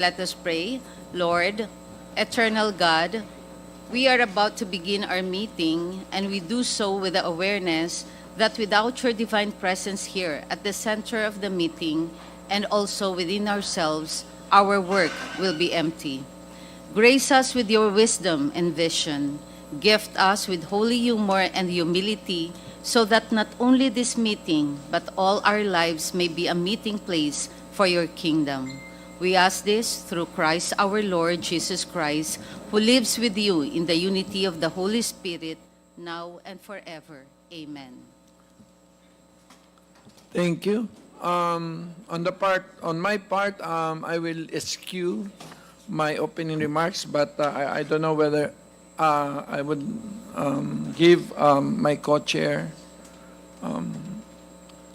Let us pray. Lord, eternal God, we are about to begin our meeting, and we do so with the awareness that without your divine presence here at the center of the meeting and also within ourselves, our work will be empty. Grace us with your wisdom and vision. Gift us with holy humor and humility so that not only this meeting, but all our lives may be a meeting place for your kingdom. We ask this through Christ our Lord, Jesus Christ, who lives with you in the unity of the Holy Spirit, now and forever. Amen. Thank you. On my part, I will eschew my opening remarks, but I don't know whether I would give my co-chair,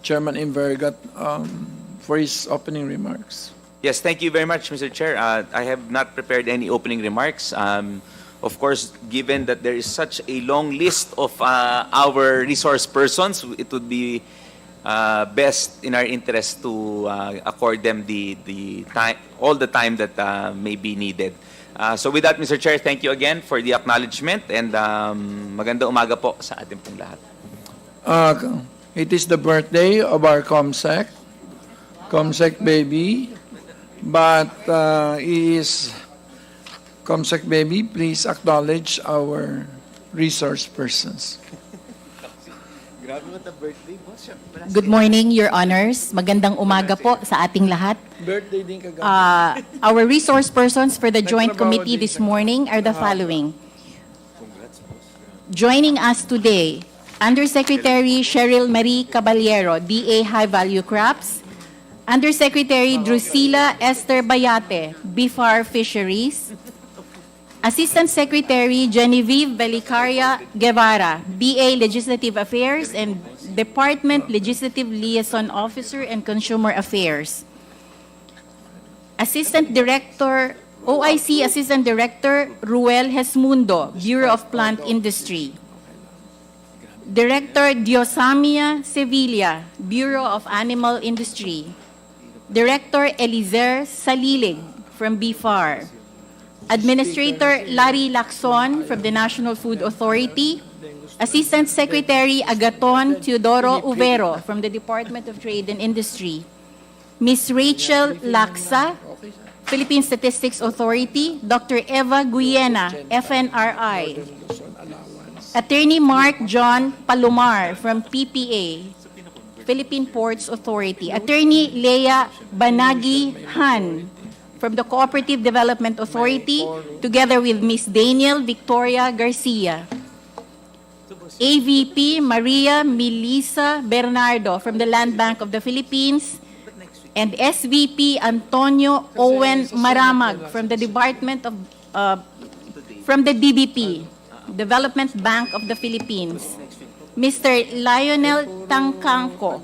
Chairman Invergat, for his opening remarks. Yes, thank you very much, Mr. Chair. I have not prepared any opening remarks. Of course, given that there is such a long list of our resource persons, it would be best in our interest to accord them the time, all the time that may be needed. So with that, Mr. Chair, thank you again for the acknowledgement, and magandang umaga po sa ating pong lahat. It is the birthday of our COMSEC baby, but COMSEC baby, please acknowledge our resource persons. Good morning, Your Honors. Magandang umaga po sa ating lahat. Birthday din kagabi. Our resource persons for the Joint Committee this morning are the following. Joining us today, Undersecretary Cheryl Marie Caballero, DA High Value Crops, Undersecretary Drusilla Esther Bayate, BIFAR Fisheries, Assistant Secretary Genevieve Belicaria Guevara, BA Legislative Affairs and Department Legislative Liaison Officer and Consumer Affairs. Assistant Director, OIC Assistant Director Ruel Hesmundo, Bureau of Plant Industry. Director Diosamia Sevilla, Bureau of Animal Industry. Director Elizer Salilig from BIFAR. Administrator Larry Lacson from the National Food Authority, Assistant Secretary Agaton Teodoro Uvero from the Department of Trade and Industry, Ms. Rachel Laksa, Philippine Statistics Authority, Dr. Eva Guyena, FNRI, Attorney Mark John Palomar from PPA, Philippine Ports Authority, Attorney Leah Banagi Han, from the Cooperative Development Authority, together with Ms. Daniel Victoria Garcia. AVP Maria Melissa Bernardo from the Land Bank of the Philippines, and SVP Antonio Owen Maramag from the Department of, from the DBP, Development Bank of the Philippines. Mr. Lionel Tangkangko,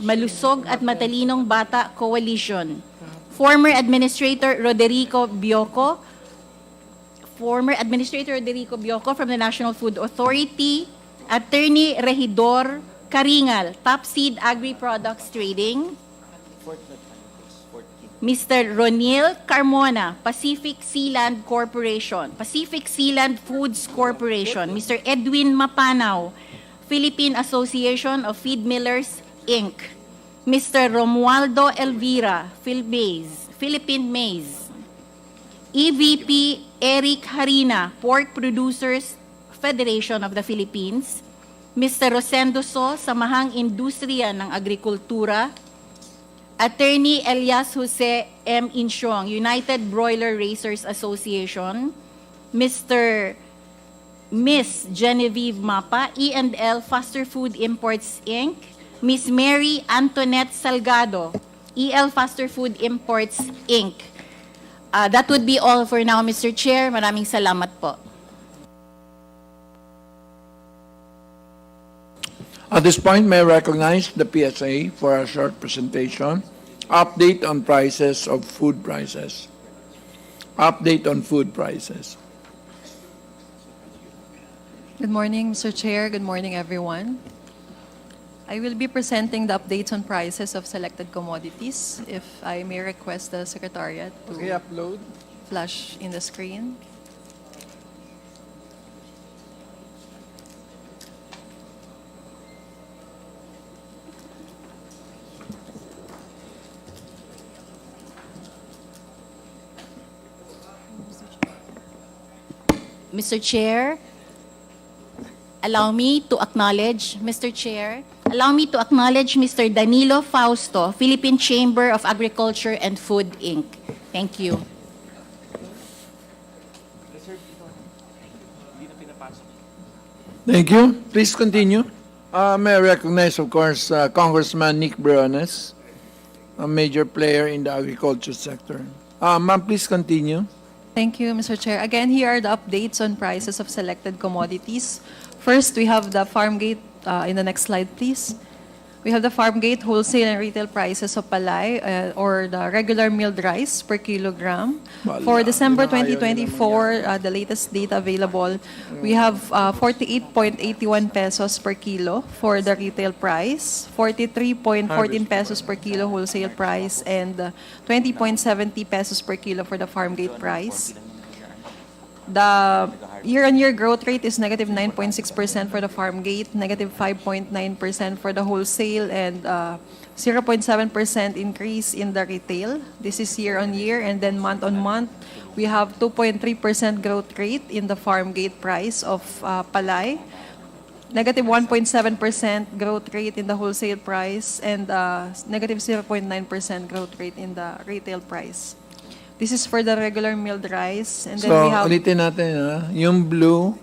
Malusog at Matalinong Bata Coalition. Former Administrator Roderico Bioco from the National Food Authority, Attorney Regidor Karingal, Top Seed Agri-Products Trading, Mr. Ronil Carmona, Pacific Sealand Corporation, Pacific Sealand Foods Corporation, Mr. Edwin Mapanaw, Philippine Association of Feed Millers, Inc., Mr. Romualdo Elvira, Philippine Maize, EVP Eric Harina, Pork Producers Federation of the Philippines, Mr. Rosendo So, Samahang Industriya ng Agrikultura, Attorney Elias Jose M. Insyong, United Broiler Raisers Association, Miss Genevieve Mapa, E&L Faster Food Imports, Inc., Ms. Mary Antoinette Salgado, EL Faster Food Imports, Inc. That would be all for now, Mr. Chair. Maraming salamat po. At this point, may I recognize the PSA for a short presentation. Update on prices of food prices. Update on food prices. Good morning, Mr. Chair. Good morning, everyone. I will be presenting the updates on prices of selected commodities. If I may request the Secretariat to upload. flash in the screen. Mr. Chair, allow me to acknowledge, Mr. Chair, allow me to acknowledge Mr. Danilo Fausto, Philippine Chamber of Agriculture and Food, Inc. Thank you. Thank you. Please continue. May I recognize, of course, Congressman Nick Briones, a major player in the agriculture sector. Ma'am, please continue. Thank you, Mr. Chair. Again, here are the updates on prices of selected commodities. First, we have the farm gate. In the next slide, please. We have the farm gate wholesale and retail prices of palay or the regular milled rice per kilogram. For December 2024, the latest data available, we have 48.81 pesos per kilo for the retail price, 43.14 pesos per kilo wholesale price, and 20.70 pesos per kilo for the farm gate price. The year-on-year growth rate is negative 9.6% for the farm gate, negative 5.9% for the wholesale, and 0.7% increase in the retail. This is year-on-year, and then month-on-month, we have 2.3% growth rate in the farm gate price of palay, negative 1.7% growth rate in the wholesale price, and negative 0.9% growth rate in the retail price. This is for the regular milled rice. And then So, we have ulitin natin, yung blue,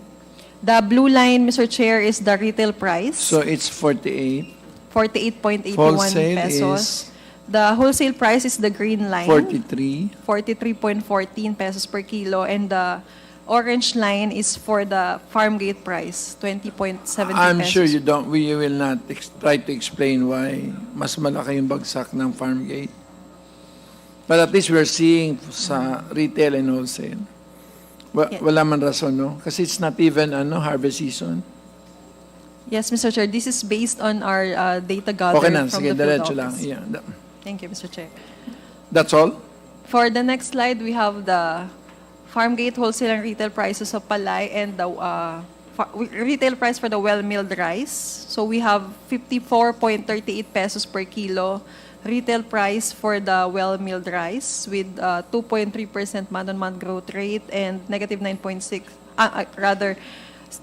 the blue line, Mr. Chair, is the retail price, so it's 48. 48.81 Wholesale pesos. is The wholesale price is the green line, 43. 43.14 pesos per kilo, and the orange line is for the farm gate price, 20.70 I'm pesos. sure we will not try to explain why mas malaki yung bagsak ng farm gate. But at least we're seeing sa retail and wholesale. Yeah. Wala man rason, no? Kasi it's not even harvest season. Yes, Mr. Chair, this is based on our data gathered Okay na, from sige, the field diretso lang. office. Yeah. Thank you, Mr. Chair. That's all? For the next slide, we have the farm gate wholesale and retail prices of palay and the retail price for the well-milled rice. So we have 54.38 pesos per kilo retail price for the well-milled rice with 2.3% month-on-month growth rate and negative 9.6,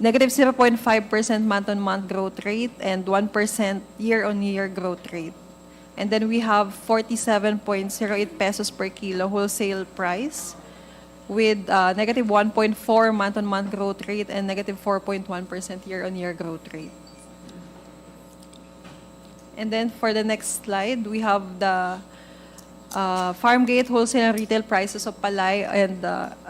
negative 0.5% month-on-month growth rate and 1% year-on-year growth rate. And then we have 47.08 pesos per kilo wholesale price with negative 1.4 month-on-month growth rate and negative 4.1% year-on-year growth rate. And then for the next slide, we have the farm gate wholesale and retail prices of palay and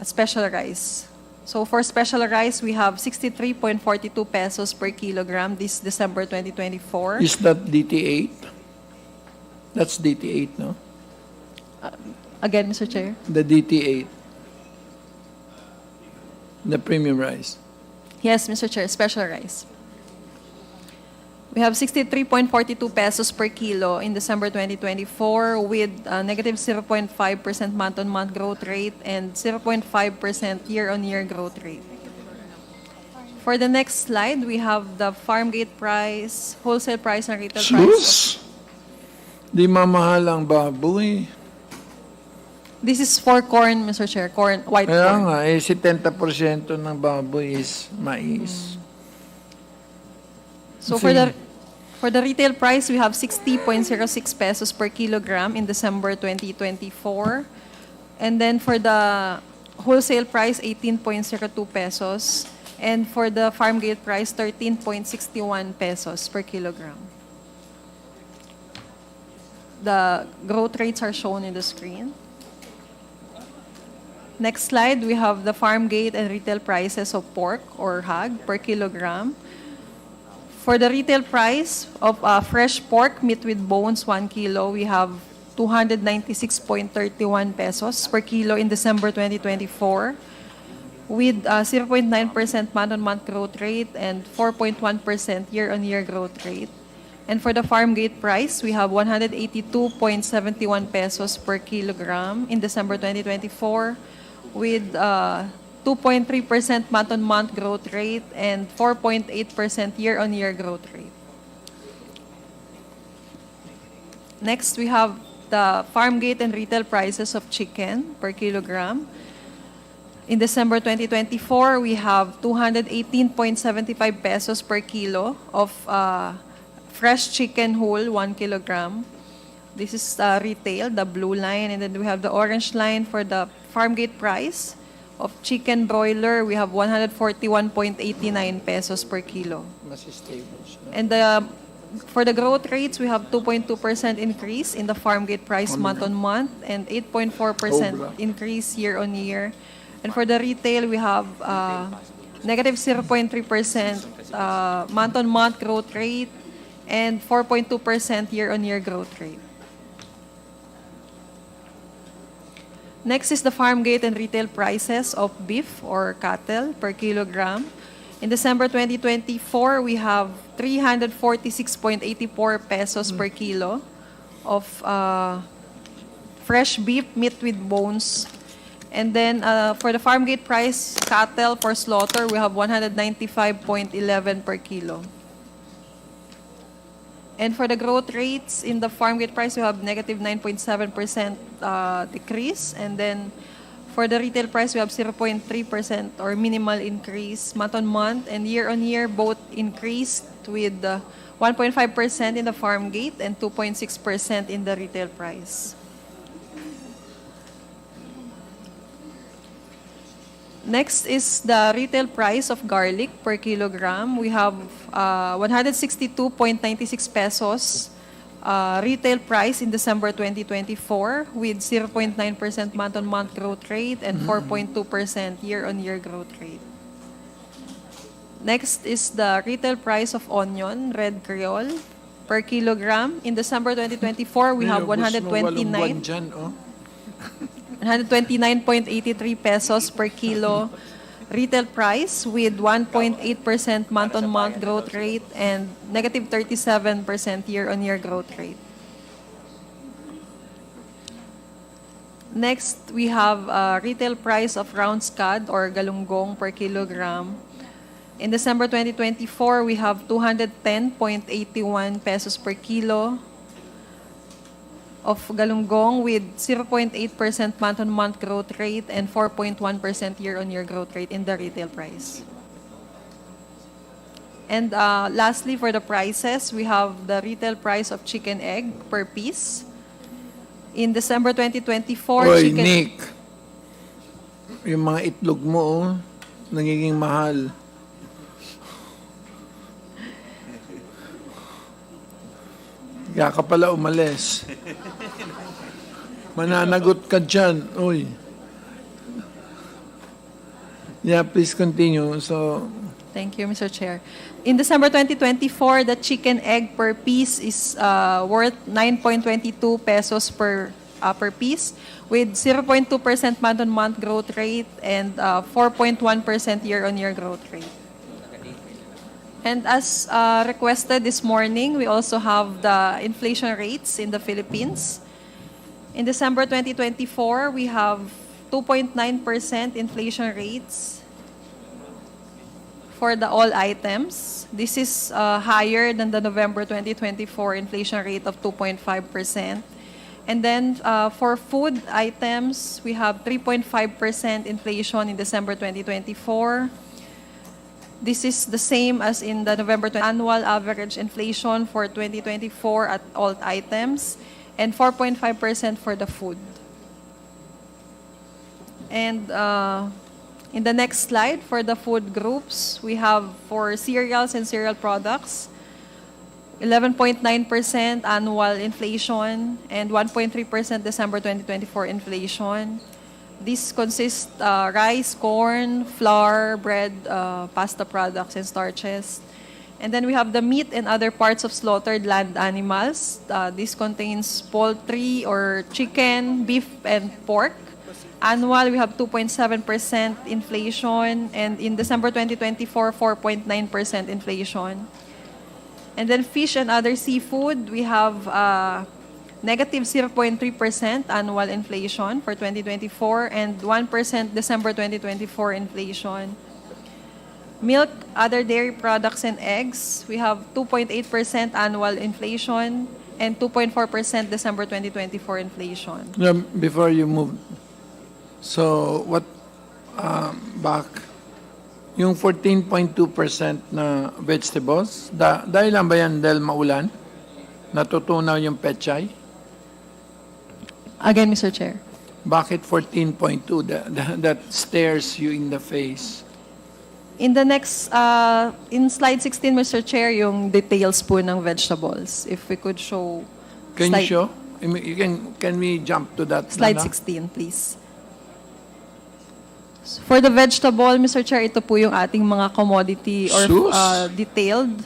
special rice. So for special rice, we have 63.42 pesos per kilogram this December 2024. Is that DT8? That's DT8, no? Again, Mr. Chair. The DT8. The premium rice. Yes, Mr. Chair, special rice. We have 63.42 pesos per kilo in December 2024 with negative 0.5% month-on-month growth rate and 0.5% year-on-year growth rate. For the next slide, we have the farm gate price, wholesale price, and retail price. Sus! Di mamahal ang baboy. This is for corn, Mr. Chair, corn, white Kaya corn. nga, 70% ng baboy is mais. So Sige. for the retail price, we have 60.06 pesos per kilogram in December 2024. And then for the wholesale price, 18.02 pesos. And for the farm gate price, 13.61 pesos per kilogram. The growth rates are shown in the screen. Next slide, we have the farm gate and retail prices of pork or hog per kilogram. For the retail price of fresh pork, meat with bones, 1 kilo, we have 296.31 pesos per kilo in December 2024 with 0.9% month-on-month growth rate and 4.1% year-on-year growth rate. And for the farm gate price, we have 182.71 pesos per kilogram in December 2024 with 2.3% month-on-month growth rate and 4.8% year-on-year growth rate. Next, we have the farm gate and retail prices of chicken per kilogram. In December 2024, we have 218.75 pesos per kilo of fresh chicken whole, 1 kilogram. This is retail, the blue line, and then we have the orange line for the farm gate price of chicken broiler. We have 141.89 pesos per kilo. Mas stable siya. And for the growth rates, we have 2.2% increase in the farm gate price month-on-month and 8.4% increase year-on-year. And for the retail, we have negative 0.3% month-on-month growth rate and 4.2% year-on-year growth rate. Next is the farm gate and retail prices of beef or cattle per kilogram. In December 2024, we have 346.84 pesos per kilo of fresh beef, meat with bones. And then for the farm gate price, cattle for slaughter, we have 195.11 per kilo. And for the growth rates in the farm gate price, we have negative 9.7% decrease. And then for the retail price, we have 0.3% or minimal increase month-on-month. And year-on-year, both increased with 1.5% in the farm gate and 2.6% in the retail price. Next is the retail price of garlic per kilogram. We have 162.96 pesos retail price in December 2024 with 0.9% month-on-month growth rate and 4.2% year-on-year growth rate. Next is the retail price of onion, red creole, per kilogram. In December 2024, we have 129.83 pesos per kilo retail price with 1.8% month-on-month growth rate and negative 37% year-on-year growth rate. Next, we have retail price of round scad or galunggong per kilogram. In December 2024, we have 210.81 pesos per kilo of galunggong with 0.8% month-on-month growth rate and 4.1% year-on-year growth rate in the retail price. And lastly, for the prices, we have the retail price of chicken egg per piece. In December 2024, Oy, chicken... Nick, yung mga itlog mo, nagiging mahal. Kaya ka pala umalis. Mananagot ka dyan. Uy. Yeah, please continue. So, Thank you, Mr. Chair. In December 2024, the chicken egg per piece is worth 9.22 pesos per piece with 0.2% month-on-month growth rate and 4.1% year-on-year growth rate. And as requested this morning, we also have the inflation rates in the Philippines. In December 2024, we have 2.9% inflation rates for the all items. This is higher than the November 2024 inflation rate of 2.5%. And then for food items, we have 3.5% inflation in December 2024. This is the same as in the November annual average inflation for 2024 at all items and 4.5% for the food. And in the next slide, for the food groups, we have for cereals and cereal products, 11.9% annual inflation and 1.3% December 2024 inflation. This consists rice, corn, flour, bread, pasta products, and starches. And then we have the meat and other parts of slaughtered land animals. This contains poultry or chicken, beef, and pork. Annual, we have 2.7% inflation. And in December 2024, 4.9% inflation. And then fish and other seafood, we have negative 0.3% annual inflation for 2024 and 1% December 2024 inflation. Milk, other dairy products, and eggs, we have 2.8% annual inflation and 2.4% December 2024 inflation. Before you move, so what, back, yung 14.2% na vegetables, dahil lang ba yan dahil maulan? Natutunaw yung pechay? Again, Mr. Chair. Bakit 14.2? That stares you in the face. In the next, in slide 16, Mr. Chair, yung details po ng vegetables. If we could show. Can you slide- show? Can we jump to that? Slide Nana? 16, please. For the vegetable, Mr. Chair, ito po yung ating mga commodity or Sus! detailed.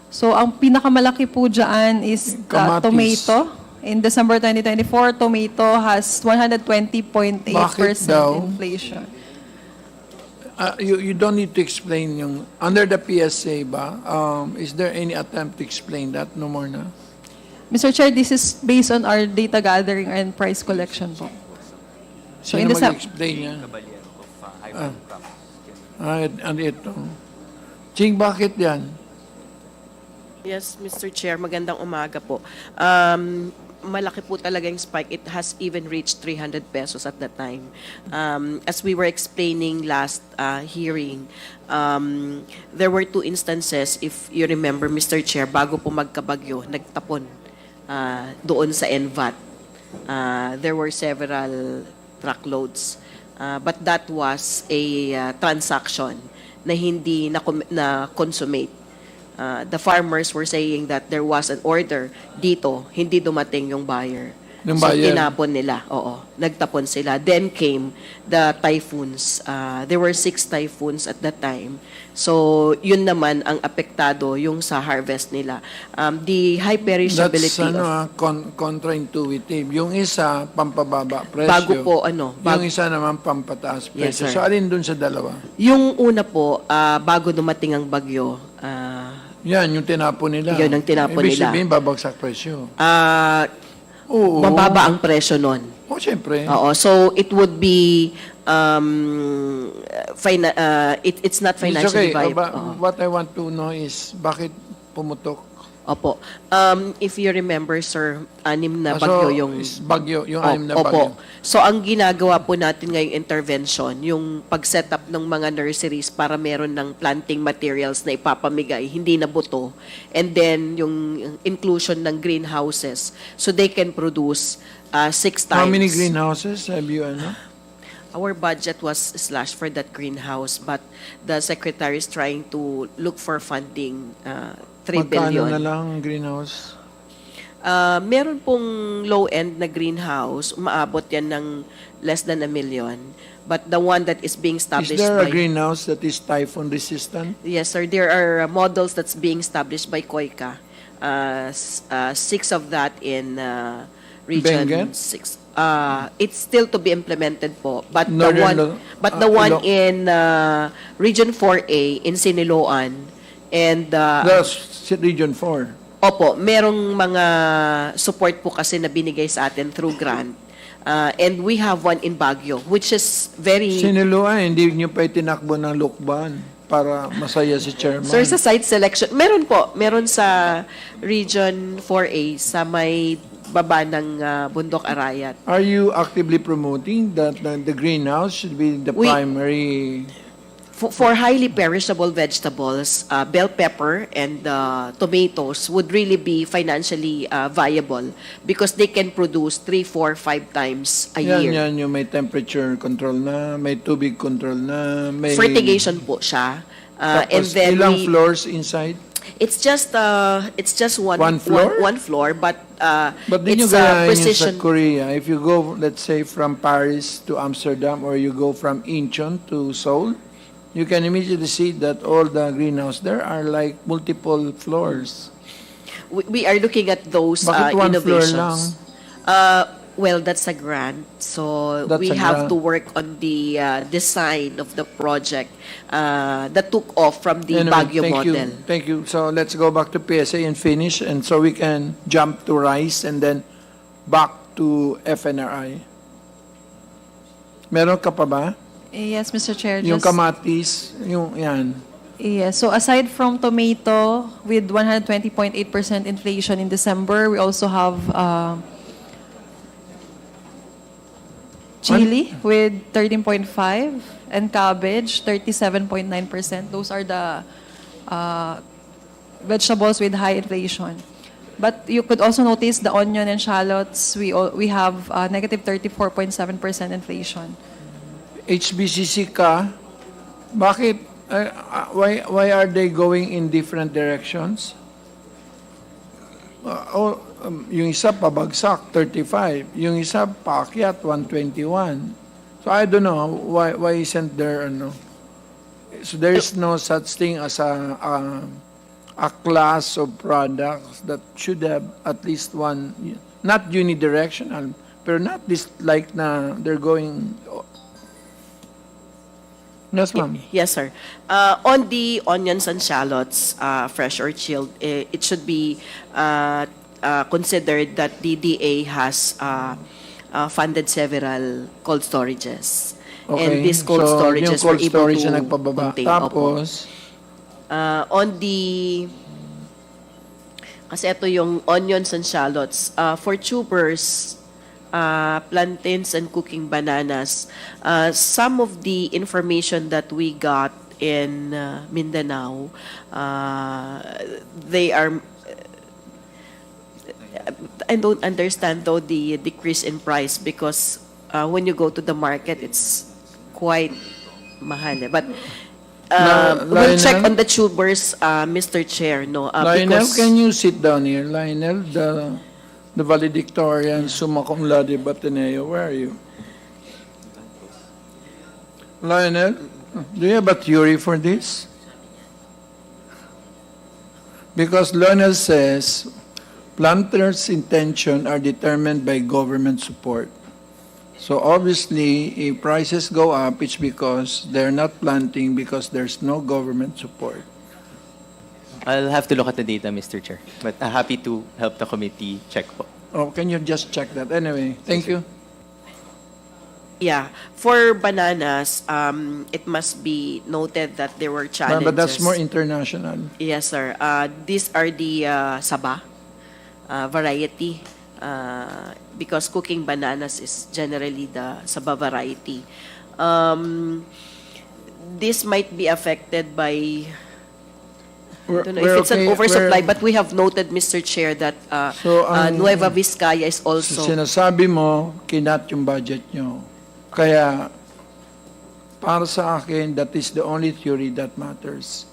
So, ang pinakamalaki po dyan is Kamatis. tomato. In December 2024, tomato has 120.8% Bakit daw? inflation. You don't need to explain yung, under the PSA ba, is there any attempt to explain that? No more na? Mr. Chair, this is based on our data gathering and price collection po. So, Sino in the mag-explain yan? And ito. Ching, bakit yan? Yes, Mr. Chair, magandang umaga po. Malaki po talaga yung spike. It has even reached 300 pesos at that time. As we were explaining last hearing, there were two instances, if you remember, Mr. Chair, bago po magkabagyo, nagtapon doon sa NVAT. There were several truckloads. But that was a transaction na hindi na-consummate. The farmers were saying that there was an order dito, hindi dumating yung buyer. Yung So, buyer. tinapon nila. Oo, nagtapon sila. Then came the typhoons. There were 6 typhoons at that time. So, yun naman ang apektado yung sa harvest nila. The high perishability That's contra-intuitive. Yung isa, pampababa presyo. Bago po, Yung isa naman, pampataas presyo. Yes, sir. So, alin dun sa dalawa? Yung una po, bago dumating ang bagyo, Yan, yung tinapon nila. Yun ang tinapon Ibig nila. sabihin, babagsak presyo. Oo. mababa ang presyo nun. Siyempre. Oo, so it would be it's not It's financially okay. viable. But what I want to know is, bakit pumutok? Opo. If you remember, sir, 6 na So, bagyo yung... is bagyo, yung anim na bagyo. Opo. So, ang ginagawa po natin ngayong intervention, yung pag-set up ng mga nurseries para meron ng planting materials na ipapamigay, hindi na buto. And then, yung inclusion ng greenhouses. So, they can produce 6 times. How many greenhouses have you, Our budget was slashed for that greenhouse, but the secretary is trying to look for funding, 3 billion. Magkano na lang ang greenhouse? Meron pong low-end na greenhouse, umaabot yan ng less than 1 million. But the one that is being Is established there a by... greenhouse that is typhoon resistant? Yes, sir. There are models that's being established by COICA. 6 of that in Region Benguet? 6. It's still to be implemented po. But Northern the one Ilo- in Region 4A in Siniloan and That's Region 4. opo, merong mga support po kasi na binigay sa atin through grant. And we have one in Baguio, which is very... Siniluan, hindi nyo pa itinakbo ng lukban para masaya si chairman. Sir, sa site selection, meron po. Meron sa Region 4A, sa may baba ng Bundok Arayat. Are you actively promoting that the greenhouse should be the We- primary? For highly perishable vegetables, bell pepper and tomatoes would really be financially viable because they can produce 3, 4, 5 times a year. Yan yung may temperature control na, may tubig control na, may... Fertigation po siya. And Tapos, then ilang floors inside? it's just one One floor? one floor, but But din it's yung gayahin yun sa precision. Korea. If you go, let's say, from Paris to Amsterdam or you go from Incheon to Seoul, you can immediately see that all the greenhouse there are like multiple floors. We are looking at those Bakit one floor innovations. Well, that's a grant. So That's we a have grant. to work on the design of the project that took off from the Anyway, Baguio thank model. you. Thank you. So let's go back to PSA and finish, and so we can jump to rice and then back to FNRI. Meron ka pa ba? Yes, Mr. Chair. Yung just- kamatis, yung yan. Yes. So aside from tomato with 120.8% inflation in December, we also have chili with 13.5 and cabbage 37.9%. Those are the vegetables with high inflation. But you could also notice the onion and shallots, we have negative 34.7% inflation. HBCC ka, bakit, why are they going in different directions? Yung isa pabagsak, 35. Yung isa paakyat, 121. So I don't know, why isn't there, so there is no such thing as a class of products that should have at least one, not unidirectional, pero not this like na they're going. Yes, ma'am. Yes, sir. On the onions and shallots, fresh or chilled, it should be considered that DDA has funded several cold storages. And these cold so storages yung cold were able storage to na nagpababa. contain. Opo. Tapos, On the, kasi ito yung onions and shallots. For tubers, plantains and cooking bananas, some of the information that we got in Mindanao, they are, I don't understand though the decrease in price because when you go to the market, it's quite mahal. But we'll check Lionel? on the tubers, Mr. Chair. No, Lionel, because can you sit down here? Lionel, the valedictorian, summa cum laude Bataneo, where are you? Lionel, do you have a theory for this? Because Lionel says, planters' intention are determined by government support. So obviously, if prices go up, it's because they're not planting because there's no government support. I'll have to look at the data, Mr. Chair. But happy to help the committee check po. Oh, can you just check that? Anyway, thank you. yeah, for bananas, it must be noted that there were challenges. But that's more international. Yes, sir. These are the Saba variety because cooking bananas is generally the Saba variety. This might be affected by, I don't know if it's an oversupply, but we have noted, Mr. Chair, that So, ang- Nueva Vizcaya is also. Sinasabi mo, kinat yung budget nyo. Kaya, para sa akin, that is the only theory that matters.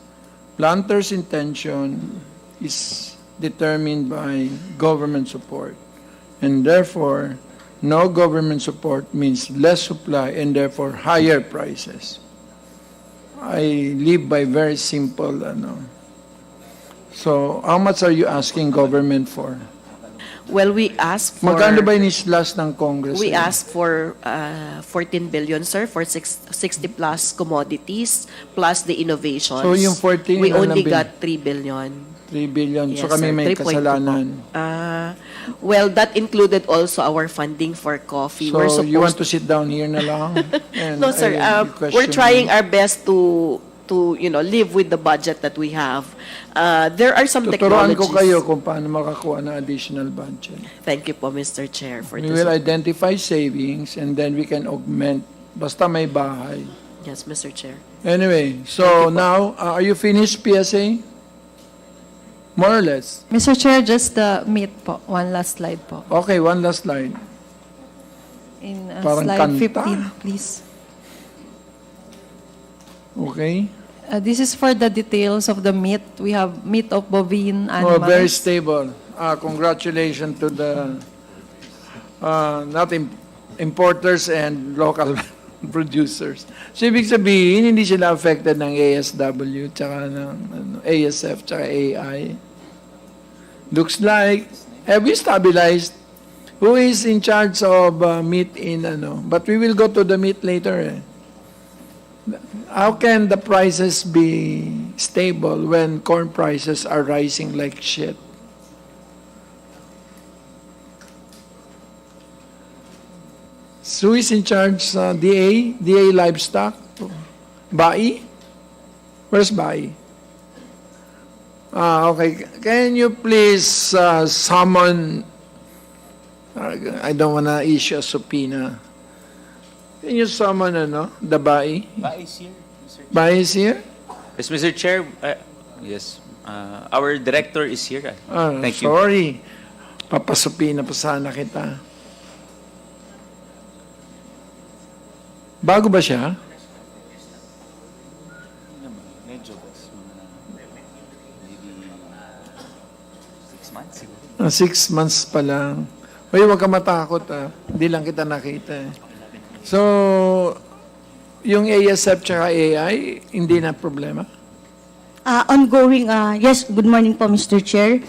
Planters' intention is determined by government support. And therefore, no government support means less supply and therefore higher prices. I live by very simple, So, how much are you asking government for? Well, we asked for. Magkano ba inislas ng Congress? We eh? asked for 14 billion, sir, for 60 plus commodities, plus the innovations. So, yung 14 we ilan only ang got 3 billion. 3 billion. So Yes, kami sir, may 3.2 po. kasalanan. Well, that included also our funding for coffee. We're So supposed you want to sit down here na lang? And No, sir. I question We're trying you. our best to live with the budget that we have. There are some Tuturuan technologies. ko kayo kung paano makakuha ng additional budget. Thank you po, Mr. Chair, for We this. will identify savings and then we can augment. Basta may bahay. Yes, Mr. Chair. Anyway, so now, are you finished, PSA? More or less. Mr. Chair, just the meat po. One last slide po. Okay, one last slide. In Parang slide kanta. 15, please. Okay? This is for the details of the meat. We have meat of bovine Oh, animals. very stable. Congratulations to the importers and local producers. So, ibig sabihin, hindi sila affected ng ASW, tsaka ng ASF, tsaka AI. Looks like, have we stabilized Who is in charge of meat in ano? But we will go to the meat later. How can the prices be stable when corn prices are rising like shit? So who is in charge? DA? DA Livestock? Bai? Where's Bai? Okay. Can you please summon... I don't want to issue a subpoena. Can you summon the Bai? Is here, Mr. Chair. Bai is here? Yes, Mr. Chair. Yes. Our director is here. Thank you. Sorry. Papasupina pa sana kita. Bago ba siya? Medyo, boss. Maybe 6 months siguro. 6 months pa lang. Uy, huwag ka matakot Hindi lang kita nakita So, yung ASF tsaka AI, hindi na problema? Ongoing, yes, good morning po, Mr. Chair.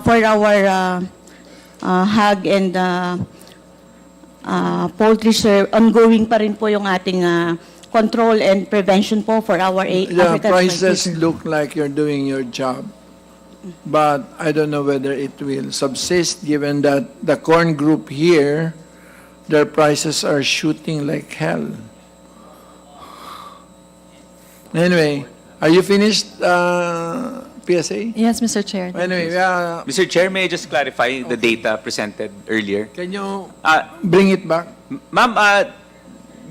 For our hog and poultry, sir, ongoing pa rin po yung ating control and prevention po for our The African swine prices fever. look like you're doing your job. But I don't know whether it will subsist given that the corn group here, their prices are shooting like hell. Anyway, are you finished, PSA? Yes, Mr. Chair. Anyway, Mr. Chair, may I just clarify the data presented earlier? can you Uh, bring it back? Ma'am,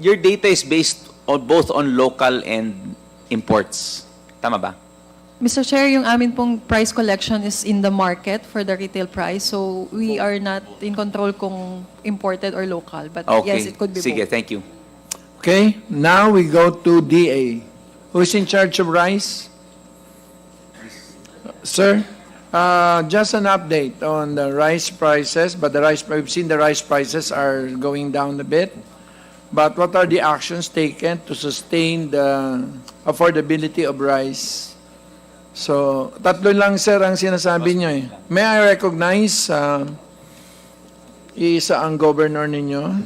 your data is based on both on local and imports. Tama ba? Mr. Chair, yung amin pong price collection is in the market for the retail price. So we are not in control kung imported or local. But Okay. yes, it could be Sige, both. thank you. Okay, now we go to DA. Who's in charge of rice? Sir, just an update on the rice prices, but we've seen the rice prices are going down a bit. But what are the actions taken to sustain the affordability of rice? So, tatlo lang sir ang sinasabi nyo eh. May I recognize, isa ang governor ninyo,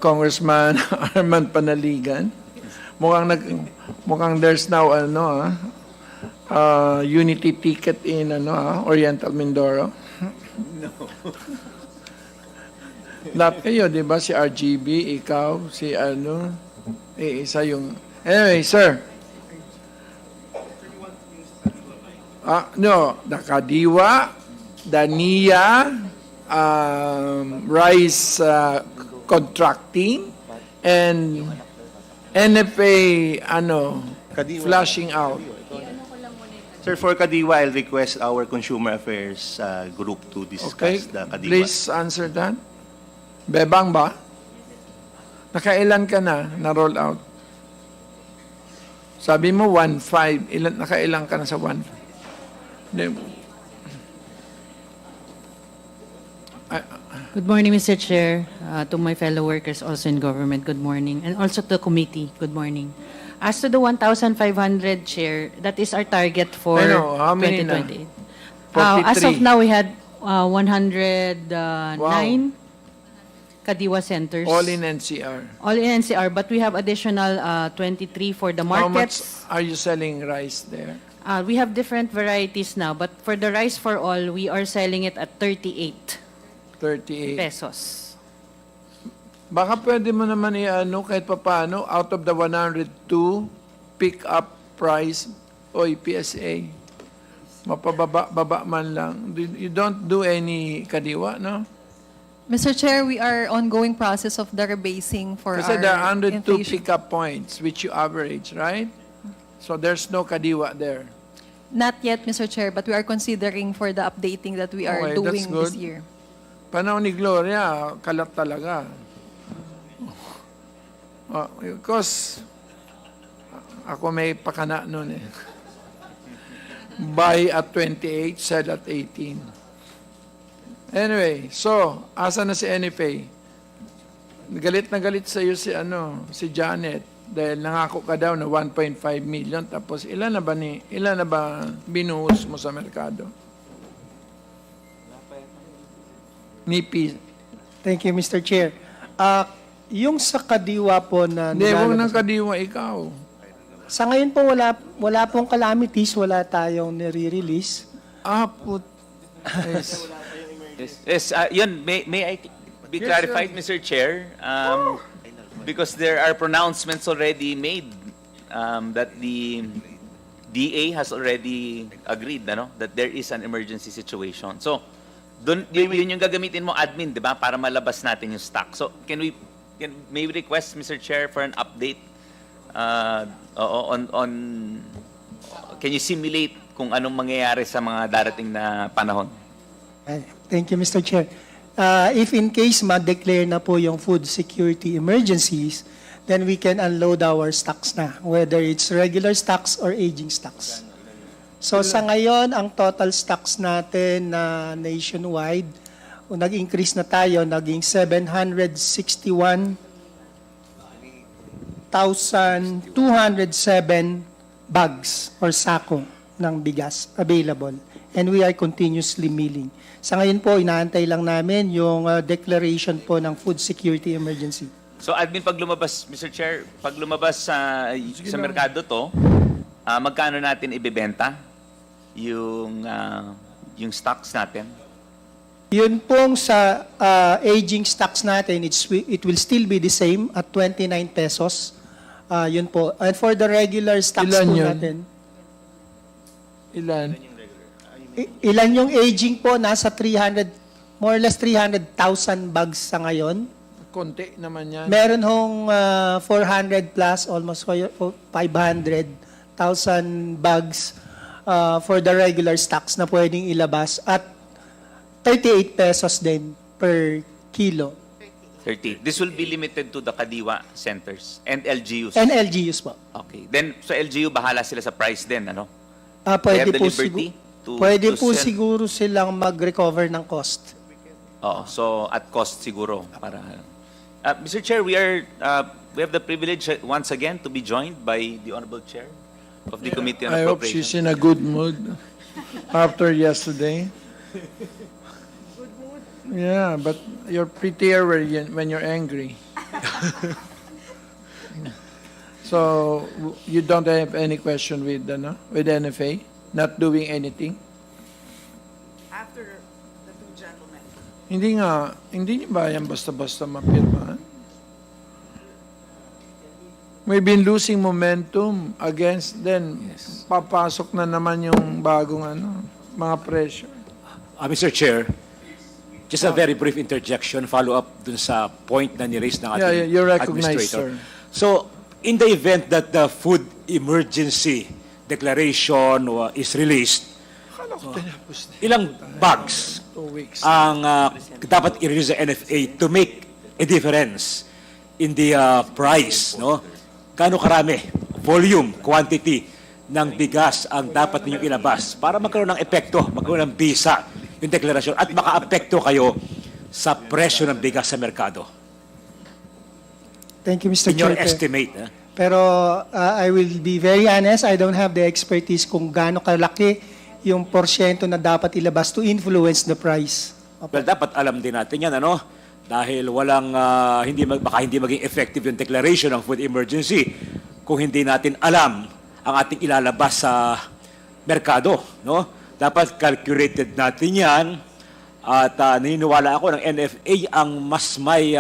Congressman Arman Panaligan. Mukhang there's now unity ticket in Oriental Mindoro. No. Lahat kayo, di ba? Si RGB, ikaw, si isa yung... Anyway, sir. No, the Kadiwa, the NIA, rice contracting, and NFA, flashing out. Sir, for Kadiwa, I'll request our Consumer Affairs group to Okay, discuss the Kadiwa. please answer that. Bebang ba? Nakailan ka na roll out? Sabi mo 1.5. Nakailan ka na sa 1.5? Good morning, Mr. Chair, to my fellow workers also in government, good morning, and also to the committee, good morning. As to the 1,500 share, that is our target for I know, how many na? 2028. 43. As of now, we had 109 Kadiwa centers. All in NCR. All in NCR, but we have additional 23 for the How much markets. are you selling rice there? We have different varieties now, but for the rice for all, we are selling it at 38 38. pesos. Baka pwede mo naman kahit papaano, out of the 102, pick up price o PSA. Mapababa man lang. You don't do any kadiwa, no? Mr. Chair, we are ongoing process of the rebasing for Kasi our there are 102 inflation. pick-up points, which you average, right? So there's no kadiwa there. Not yet, Mr. Chair, but we are considering for the updating that we are Okay, that's doing this good. year. Panahon ni Gloria, kalat talaga. Because ako may pakana noon eh. Buy at 28, sell at 18. Anyway, so, asa na si NFA? Galit na galit sa iyo si Janet dahil nangako ka daw na 1.5 million tapos ilan na ba binuhos mo sa merkado? Nipis. Thank you, Mr. Chair. Yung sa kadiwa po na Hindi, huwag nilalabas- nang kadiwa ikaw. Sa ngayon po, wala pong calamities, wala tayong nire-release. Put. Yes. Yes, yun, may I be Yes, clarified, Mr. Chair? Because there are pronouncements already made that the DA has already agreed, ano, that there is an emergency situation. So, yun yung gagamitin mo, admin, di ba, para malabas natin yung stock. So, may we request, Mr. Chair, for an update can you simulate kung anong mangyayari sa mga darating na panahon? Thank you, Mr. Chair. If in case ma-declare na po yung food security emergencies, then we can unload our stocks na, whether it's regular stocks or aging stocks. So sa ngayon, ang total stocks natin na nationwide, nag-increase na tayo, naging 761,207 bags or sako ng bigas available. And we are continuously milling. Sa ngayon po, inaantay lang namin yung declaration po ng food security emergency. So, admin, pag lumabas, Mr. Chair, pag lumabas sa merkado to, magkano natin ibebenta yung stocks natin? Yun pong sa aging stocks natin, it will still be the same at 29 pesos. Yun po. And for the regular stocks Ilan po yun? natin, Ilan? ilan yung aging po? Nasa 300, more or less 300,000 bags sa ngayon. Konti naman yan. Meron hong 400 plus, almost 500,000 bags for the regular stocks na pwedeng ilabas at 38 pesos din per kilo. 30. This will be limited to the Kadiwa centers and LGUs. And LGUs po. Okay. Then, sa LGU, bahala sila sa price din, ano? Pwede They have the po, liberty pwede to po sell. siguro silang mag-recover ng cost. Oo. So, at cost siguro. Mr. Chair, we have the privilege once again to be joined by the Honorable Chair of the Committee on I hope Appropriation. she's in a good mood after yesterday. Yeah, but you're prettier when you're angry. So, you don't have any question with NFA? Not doing anything? After the two gentlemen. Hindi niyo ba yan basta-basta mapirmahan? We've been losing momentum against, then papasok na naman yung bagong mga pressure. Mr. Chair, just a very brief interjection, follow-up dun sa point na ni-raise ng ating Yeah, you're recognized, administrator. sir. So, in the event that the food emergency declaration is released, ilang bags 2 weeks. ang dapat i-release sa NFA to make a difference in the price, no? Gaano karami, volume, quantity ng bigas ang dapat ninyong ilabas para magkaroon ng epekto, magkaroon ng bisa yung deklarasyon at maka-apekto kayo sa presyo ng bigas sa merkado. Thank you, Mr. In your Chair. estimate. Pero I will be very honest, I don't have the expertise kung gaano kalaki yung porsyento na dapat ilabas to influence the price. Well, dapat alam din natin yan, ano? Dahil walang, baka hindi maging effective yung declaration ng food emergency kung hindi natin alam ang ating ilalabas sa merkado, no? Dapat calculated natin yan at naniniwala ako ng NFA ang mas may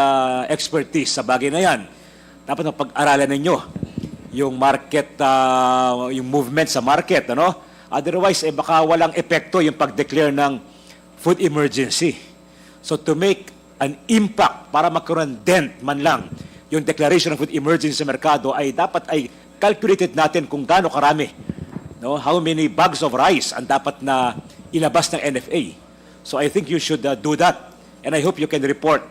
expertise sa bagay na yan. Dapat mapag-aralan ninyo yung market, yung movement sa market, ano? Otherwise, baka walang epekto yung pag-declare ng food emergency. So to make an impact para magkaroon ng dent man lang yung declaration ng food emergency sa merkado ay dapat ay calculated natin kung gaano karami, no? How many bags of rice ang dapat na ilabas ng NFA. So I think you should do that and I hope you can report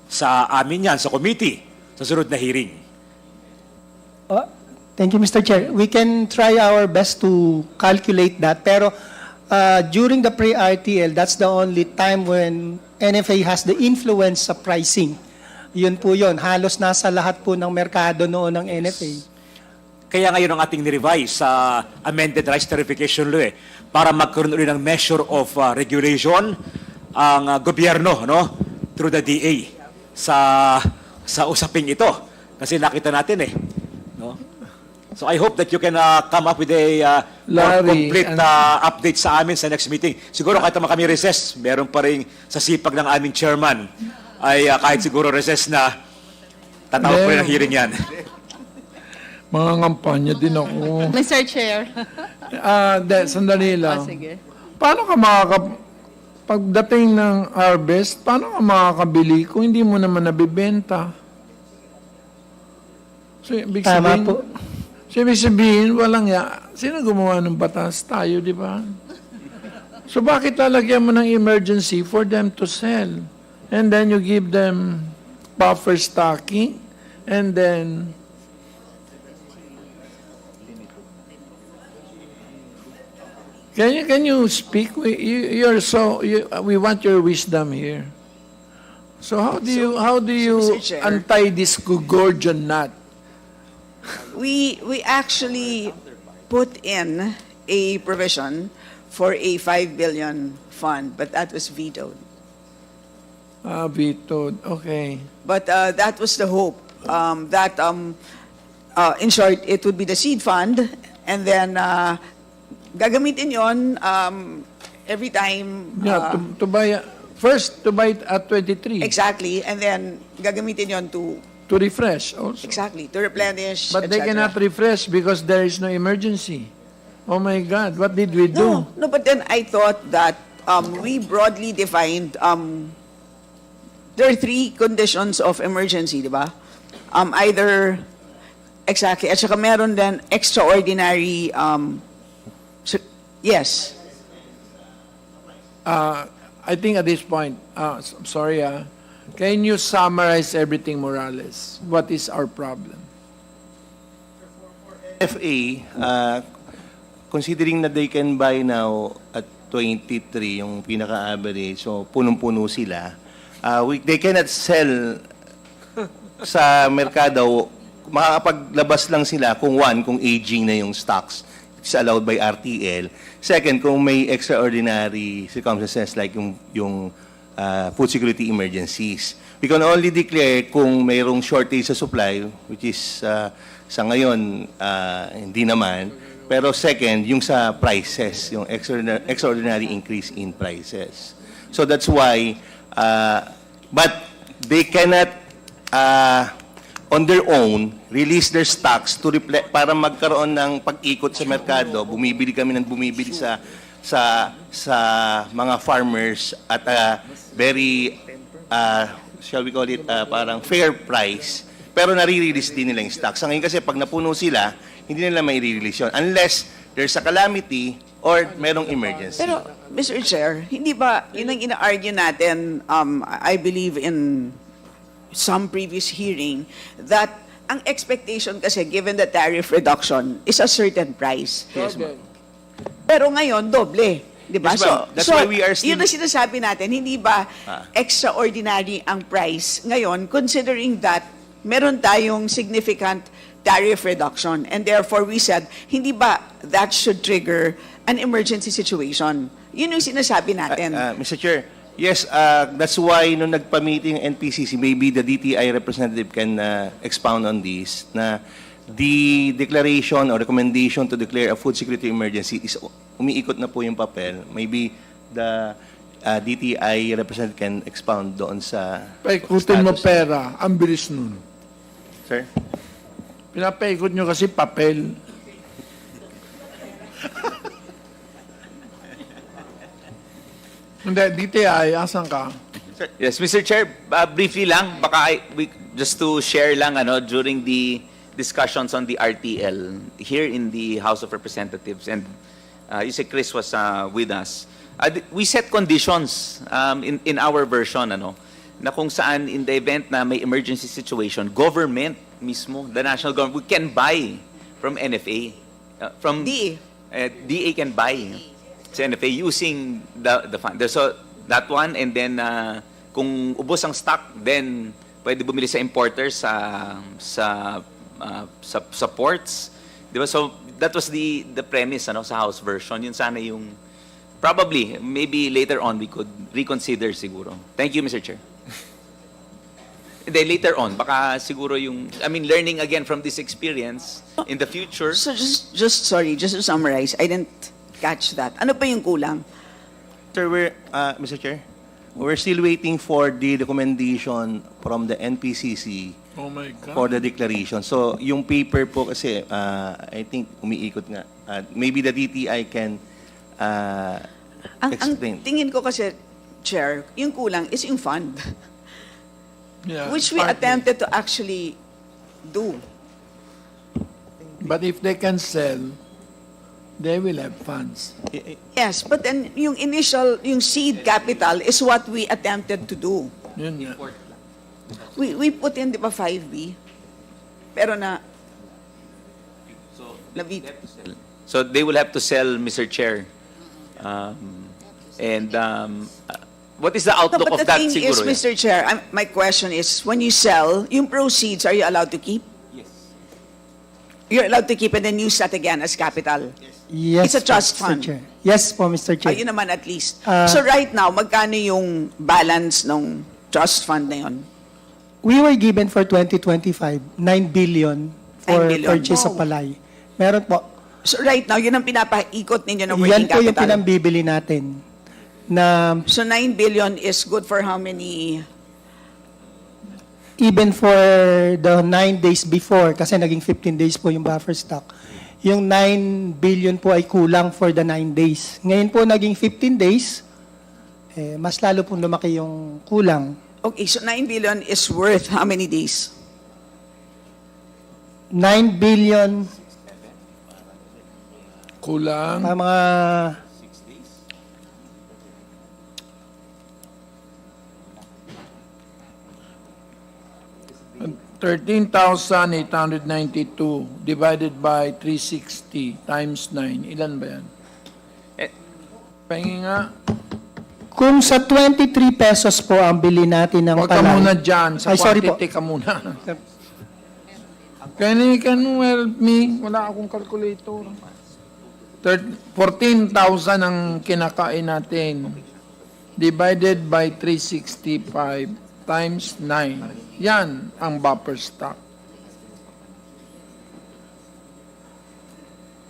sa amin yan, sa committee, sa sunod na hearing. Thank you, Mr. Chair. We can try our best to calculate that. Pero during the pre-RTL, that's the only time when NFA has the influence sa pricing. Yun po yun. Halos nasa lahat po ng merkado noon ng NFA. Kaya ngayon ang ating nirevise sa amended rice tariffication law para magkaroon ulit ng measure of regulation ang gobyerno, no, through the DA sa usaping ito. Kasi nakita natin eh, no? So I hope that you can come up with a more Larry, complete update sa amin sa next meeting. Siguro kahit naman kami recess, meron pa rin sa sipag ng aming chairman ay kahit siguro recess na tatawag po rin ang hearing yan. Mga ngampanya din ako. Mr. Chair. Sandali lang. Sige. Paano ka pagdating ng harvest, paano ka makakabili kung hindi mo naman nabibenta? So, ibig Tama sabihin, po. so, ibig sabihin, walang sino gumawa ng batas? Tayo, di ba? So, bakit lalagyan mo ng emergency for them to sell? And then you give them buffer stocking, and then Can you speak? We want your wisdom here. So how do you Mr. Chair. untie this Gorgon knot? We actually put in a provision for a 5 billion fund, but that was vetoed. Vetoed. Okay. But that was the hope, that in short, it would be the seed fund, and then gagamitin yon every time. Yeah, to buy first to buy it at 23 Exactly, and then gagamitin yon to refresh also. exactly to replenish. But they etc. cannot refresh because there is no emergency. Oh my God, what did we do? No, but then I thought that we broadly defined, there are 3 conditions of emergency, di ba? Either, exactly, at saka meron din extraordinary, yes. I think at this point, I'm sorry, can you summarize everything, Morales? What is our problem? FA, considering that they can buy now at 23 yung pinaka-average, so punong-puno sila, they cannot sell sa merkado, makakapaglabas lang sila kung aging na yung stocks. It's allowed by RTL. Second, kung may extraordinary circumstances like yung food security emergencies. We can only declare kung mayroong shortage sa supply, which is sa ngayon, hindi naman. Pero second, yung sa prices, yung extraordinary increase in prices. So that's why, but they cannot, on their own, release their stocks to para magkaroon ng pag-ikot sa merkado. Bumibili kami ng bumibili sa mga farmers at a very, shall we call it, parang fair price. Pero nare-release din nila yung stocks. Sa ngayon kasi pag napuno sila, hindi nila may release yun. Unless there's a calamity or merong emergency. Pero, Mr. Chair, hindi ba, yun ang ina-argue natin, I believe in some previous hearing, that ang expectation kasi, given the tariff reduction, is a certain price. Yes, ma'am. Pero ngayon, doble. Di ba? Yes, ma'am. That's why we are still- yun ang sinasabi natin, hindi ba extraordinary ang price ngayon, considering that meron tayong significant tariff reduction. And therefore, we said, hindi ba that should trigger an emergency situation? Yun yung sinasabi natin. Mr. Chair, yes, that's why nung nagpa-meeting NPCC, maybe the DTI representative can expound on this, na the declaration or recommendation to declare a food security emergency is umiikot na po yung papel. Maybe the DTI representative can expound doon sa Paikutin mo status. pera, ang bilis nun. Sir? Pinapaikot nyo kasi papel. Hindi, DTI, asan ka? Yes, Mr. Chair, briefly lang, just to share lang during the discussions on the RTL here in the House of Representatives, and you say Chris was with us. We set conditions in our version, na kung saan in the event na may emergency situation, government mismo, the national government, we can buy from NFA. From DA. DA can buy sa NFA using the fund. So that one, and then kung ubos ang stock, then pwede bumili sa importers sa ports. Di ba? So that was the premise sa House version. Yun sana yung Probably, maybe later on we could reconsider siguro. Thank you, Mr. Chair. Hindi, later on, baka siguro yung, I mean, learning again from this experience in the future. So sorry, just to summarize, I didn't catch that. Ano pa yung kulang? Sir, Mr. Chair, we're still waiting for the recommendation from the NPCC Oh my God. for the declaration. So, yung paper po kasi, I think umiikot nga. Maybe the DTI can Ang explain. tingin ko kasi, Chair, yung kulang is yung fund, Yeah, which we partly. attempted to actually do. But if they can sell, they will have funds. Yes, but then yung initial, yung seed capital is what we attempted to do. Yun nga. We put in, di ba, 5B? Pero labit. So they will have to sell, Mr. Chair. What is the No, outlook but of the that thing is, siguro? Mr. Chair, my question is, when you sell, yung proceeds, are you allowed to keep? Yes. You're allowed to keep and then use that again as capital? Yes, It's a trust Mr. fund. Chair. Yes po, Mr. Chair. Ayun naman at least. Ah. So right now, magkano yung balance ng trust fund na yun? We were given for 2025, 9 billion for 9 billion. purchase of Wow. palay. Meron po. So right now, yun ang pinapaikot ninyo ng Yan working po yung capital. pinambibili natin. Na So 9 billion is good for how many? even for the 9 days before, kasi naging 15 days po yung buffer stock, yung 9 billion po ay kulang for the 9 days. Ngayon po naging 15 days, mas lalo pong lumaki yung kulang. Okay, so 9 billion is worth how many days? 9 billion, Kulang. mga 13,892 divided by 360 times 9. Ilan ba yan? Pahingi nga. kung sa 23 pesos po ang bili natin ng Huwag ka palay. muna dyan. Sa Ay, sorry po. quantity ka muna. Can you help me? Wala akong calculator. 14,000 ang kinakain natin. Divided by 365 times 9. Yan ang buffer stock.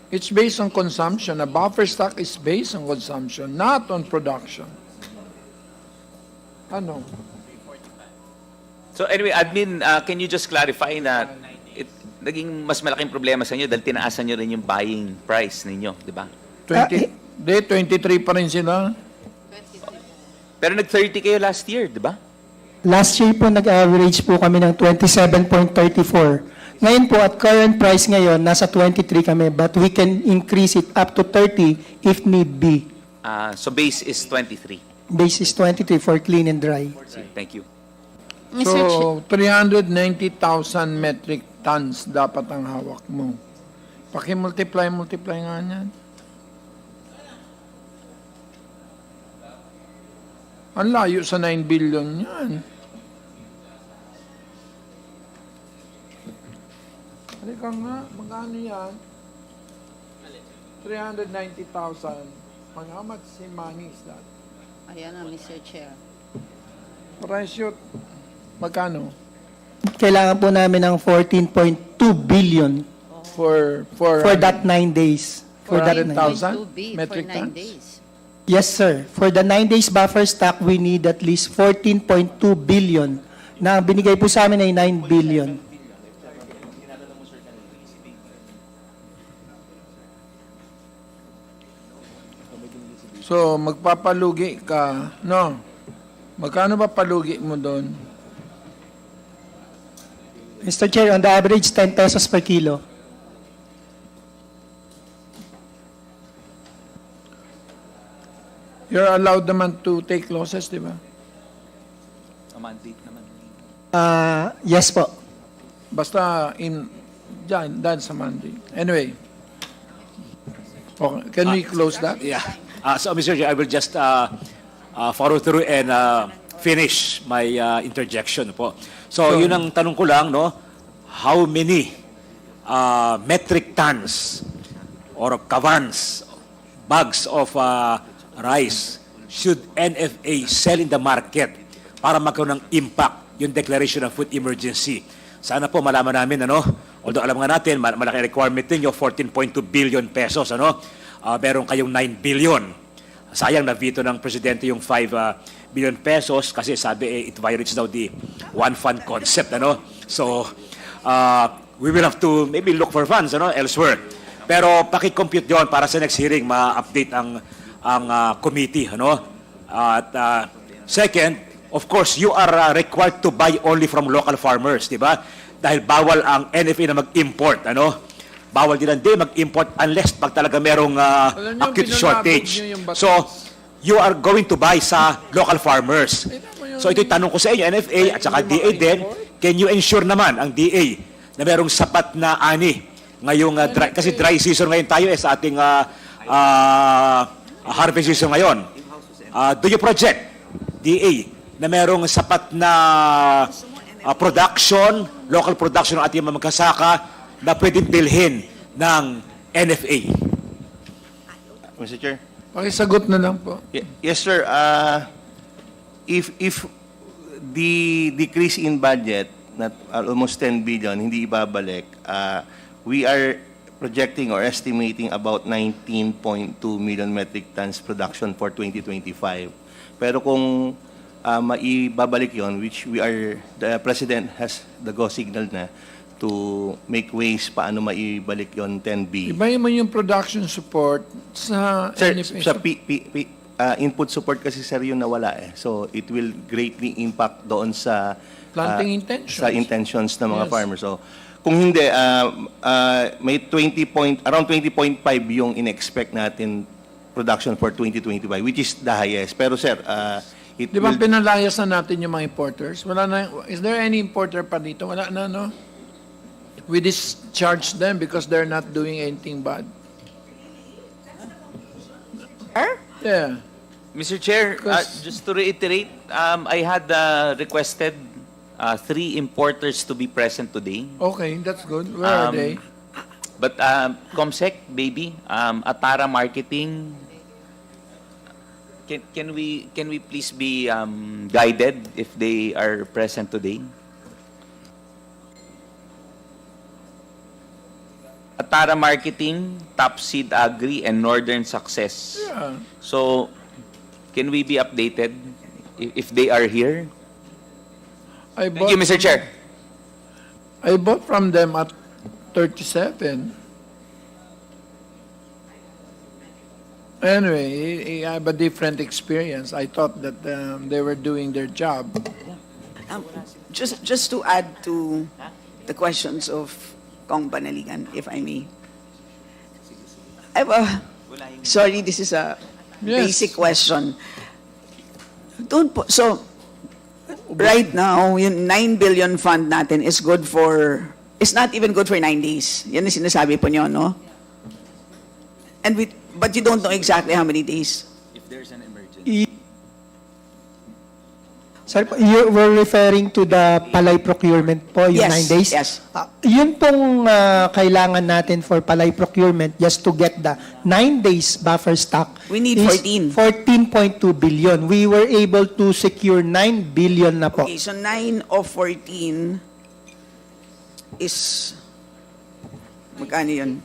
It's based on consumption. A buffer stock is based on consumption, not on production. Ano? So anyway, admin, can you just clarify na naging mas malaking problema sa inyo dahil tinaasan nyo rin yung buying price ninyo, di ba? 23 pa rin sila. Pero nag-30 kayo last year, di ba? Last year po nag-average po kami ng 27.34. Ngayon po at current price ngayon, nasa 23 kami, but we can increase it up to 30 if need be. So base is 23. Base is 23 for clean and dry. Thank you. So, 390,000 metric tons dapat ang hawak mo. Paki-multiply nga yan. Ang layo sa 9 billion yan. Halika nga, magkano yan? 390,000. How much money is that? Ayan na, Mr. Chair. Price yun. Magkano? Kailangan po namin ng 14.2 billion For that 9 days. For that 400,000 2B metric for 9 tons? days. Yes, sir. For the 9 days buffer stock, we need at least 14.2 billion. Na ang binigay po sa amin ay 9 billion. So, magpapalugi ka, no? Magkano ba palugi mo doon? Mr. Chair, on the average, 10 pesos per kilo. You're allowed naman to take losses, di ba? Mandate naman. Yes po. Basta dahil sa Monday. Anyway. Okay, can we close that? Yeah. So, Mr. Chair, I will just follow through and finish my interjection po. So, yun ang tanong ko lang, no? How many metric tons or kavans, bags of rice should NFA sell in the market para magkaroon ng impact yung declaration of food emergency? Sana po malaman namin, although alam nga natin, malaki requirement ninyo, 14.2 billion pesos, meron kayong 9 billion. Sayang na veto ng presidente yung 5 billion pesos kasi sabi it violates daw the one fund concept, So, we will have to maybe look for funds, elsewhere. Pero paki-compute yon para sa next hearing ma-update ang committee, At second, of course, you are required to buy only from local farmers, di ba? Dahil bawal ang NFA na mag-import, Bawal din ang day mag-import unless pag talaga merong acute shortage. So, you are going to buy sa local farmers. So, ito'y tanong ko sa inyo, NFA at saka DA din, can you ensure naman ang DA na merong sapat na ani ngayong kasi dry season ngayon tayo sa ating harvest season ngayon. Do you project, DA, na merong sapat na production, local production ng ating mga magkasaka na pwedeng bilhin ng NFA? Mr. Chair. Pakisagot na lang po. Yes, sir. If the decrease in budget, not almost 10 billion, hindi ibabalik, we are projecting or estimating about 19.2 million metric tons production for 2025. Pero kung maibabalik yon, which the President has the go signal na to make ways paano maibalik yon 10B. Ibahin mo yung production support sa Sir, NFA. sa input support kasi sir yung nawala So it will greatly impact doon sa Planting intentions. Sa intentions ng mga Yes. farmers. So kung hindi may around 20.5 yung in-expect natin production for 2025, which is the highest. Pero sir, it Di ba will pinalayas na natin yung mga importers? Wala na, is there any importer pa dito? Wala na, no? We discharge them because they're not doing anything bad. Yeah. Mr. Chair, just to reiterate, I had requested 3 importers to be present today. Okay, that's good. Where are they? But Comsec, baby, Atara Marketing, can we please be guided if they are present today? Atara Marketing, Top Seed Agri, and Northern Success. Yeah. So, can we be updated if they are here? Thank you, Mr. Chair. I bought from them at 37. Anyway, I have a different experience. I thought that they were doing their job. Just to add to the questions of Kong Panaligan, if I may. Sorry, this is a Yes. basic question. So, right now, yung 9 billion fund natin is not even good for 9 days. Yan ang sinasabi po niyo, no? But you don't know exactly how many days. If there's an emergency. Sir, you were referring to the palay procurement po, yung Yes, 9 days? yes. Yun pong kailangan natin for palay procurement just to get the 9 days buffer stock. We need is 14. 14.2 billion. We were able to secure 9 billion na po. Okay, so 9 of 14 is, magkano yun?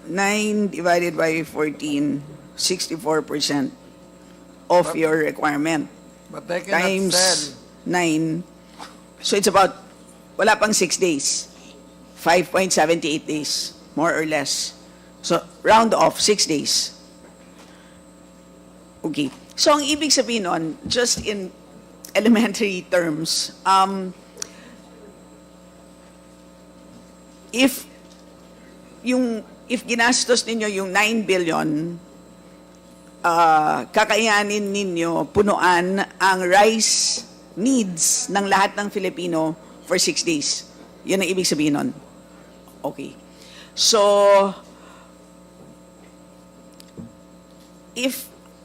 9 divided by 14, 64% of your requirement. But they cannot Times sell. 9. So it's about, wala pang 6 days. 5.78 days, more or less. So round off, 6 days. Okay. So ang ibig sabihin nun, just in elementary terms, if ginastos ninyo yung 9 billion, kakayanin ninyo punuan ang rice needs ng lahat ng Filipino for 6 days. Yan ang ibig sabihin nun. Okay. So,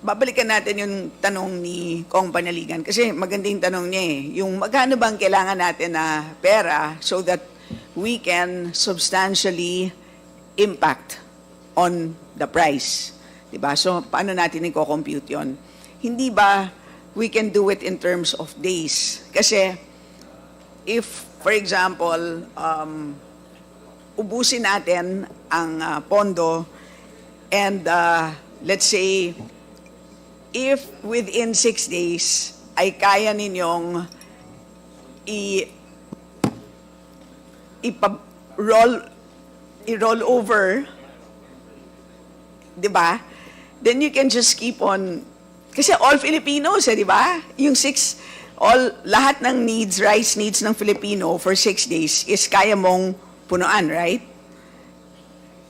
babalikan natin yung tanong ni Kong Panaligan, kasi magandang tanong niya yung magkano bang kailangan natin na pera so that we can substantially impact on the price. Diba? So, paano natin i-compute yun? Hindi ba we can do it in terms of days? Kasi, if, for example, ubusin natin ang pondo and let's say, if within 6 days ay kaya ninyong i-roll over, di ba? Then you can just keep on, kasi all Filipinos, di ba? Yung lahat ng needs, rice needs ng Filipino for 6 days is kaya mong punuan, right?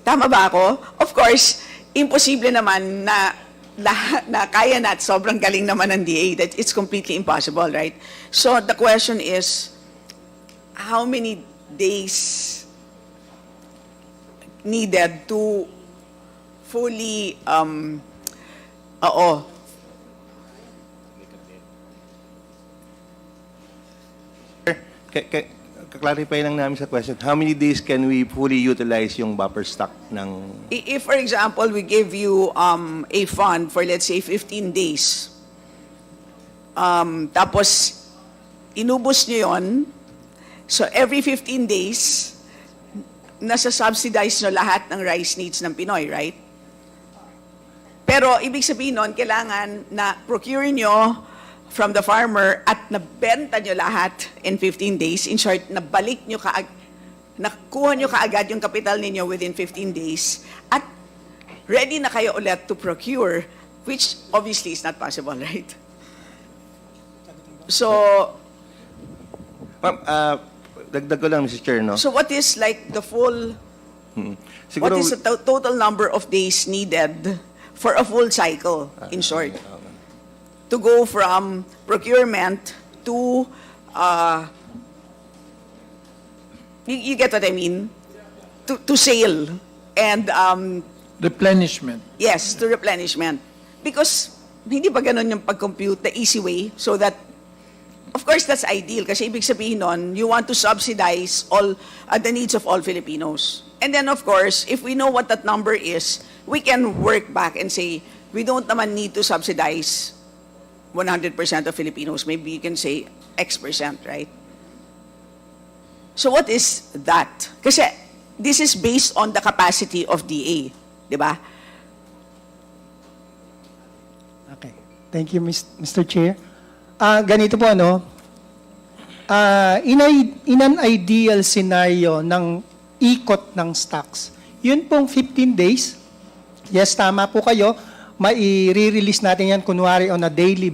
Tama ba ako? Of course, imposible naman na kaya na at sobrang galing naman ng DA. That it's completely impossible, right? So the question is, how many days needed to fully, Clarify lang namin sa question. How many days can we fully utilize yung buffer stock ng... If, for example, we give you a fund for, let's say, 15 days, tapos inubos nyo yun, so every 15 days, nasa-subsidize nyo lahat ng rice needs ng Pinoy, right? Pero ibig sabihin nun, kailangan na procure nyo from the farmer at nabenta nyo lahat in 15 days. In short, nakuha nyo kaagad yung capital ninyo within 15 days at ready na kayo ulit to procure, which obviously is not possible, right? So, dagdag ko lang, Mr. Chair, no? so what is like the full, Siguro, what is the total number of days needed for a full cycle, in short? To go from procurement to, you get what I mean? To sale and, Replenishment. yes, to replenishment. Because hindi ba ganun yung pag-compute, the easy way, so that, of course, that's ideal. Kasi ibig sabihin nun, you want to subsidize all the needs of all Filipinos. And then, of course, if we know what that number is, we can work back and say, we don't naman need to subsidize 100% of Filipinos. Maybe you can say X%, right? So what is that? Kasi this is based on the capacity of DA, di ba? Okay. Thank you, Mr. Chair. Ganito po, no? In an ideal scenario ng ikot ng stocks, yun pong 15 days, yes, tama po kayo, mai-re-release natin yan kunwari on a daily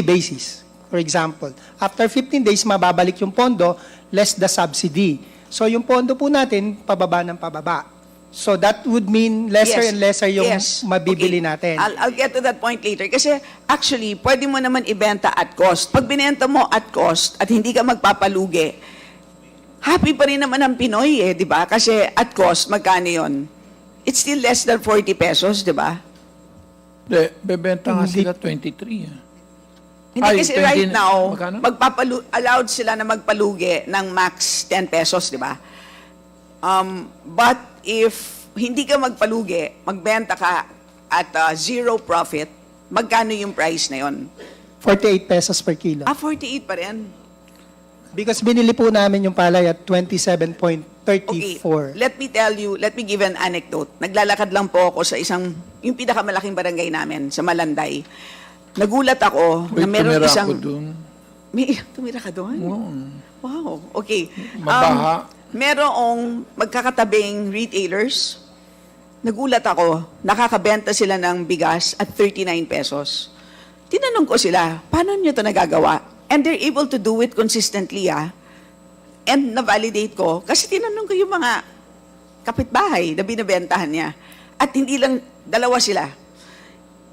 basis. For example, after 15 days, mababalik yung pondo, less the subsidy. So yung pondo po natin, pababa ng pababa. So that would mean lesser and lesser yung mabibili natin. I'll get to that point later. Kasi actually, pwede mo naman ibenta at cost. Pag binenta mo at cost at hindi ka magpapalugi, happy pa rin naman ang Pinoy di ba? Kasi at cost, magkano yun? It's still less than 40 pesos, di ba? Bebenta nga sila 23. Hindi kasi right now, magkano? allowed sila na magpalugi ng max 10 pesos, di ba? But if hindi ka magpalugi, magbenta ka at zero profit, magkano yung price na yon? 48 pesos per kilo. 48 pa rin. Because binili po namin yung palay at 27.34. Okay, let me give an anecdote. Naglalakad lang po ako sa yung pinakamalaking barangay namin, sa Malanday. Nagulat ako na meron isang... Tumira ako dun. Tumira ka doon? Oo. Wow, okay. Mabaha. Merong magkakatabing retailers. Nagulat ako, nakakabenta sila ng bigas at 39 pesos. Tinanong ko sila, paano nyo ito nagagawa? And they're able to do it consistently, And na-validate ko, kasi tinanong ko yung mga kapitbahay na binibentahan niya. At hindi lang, dalawa sila.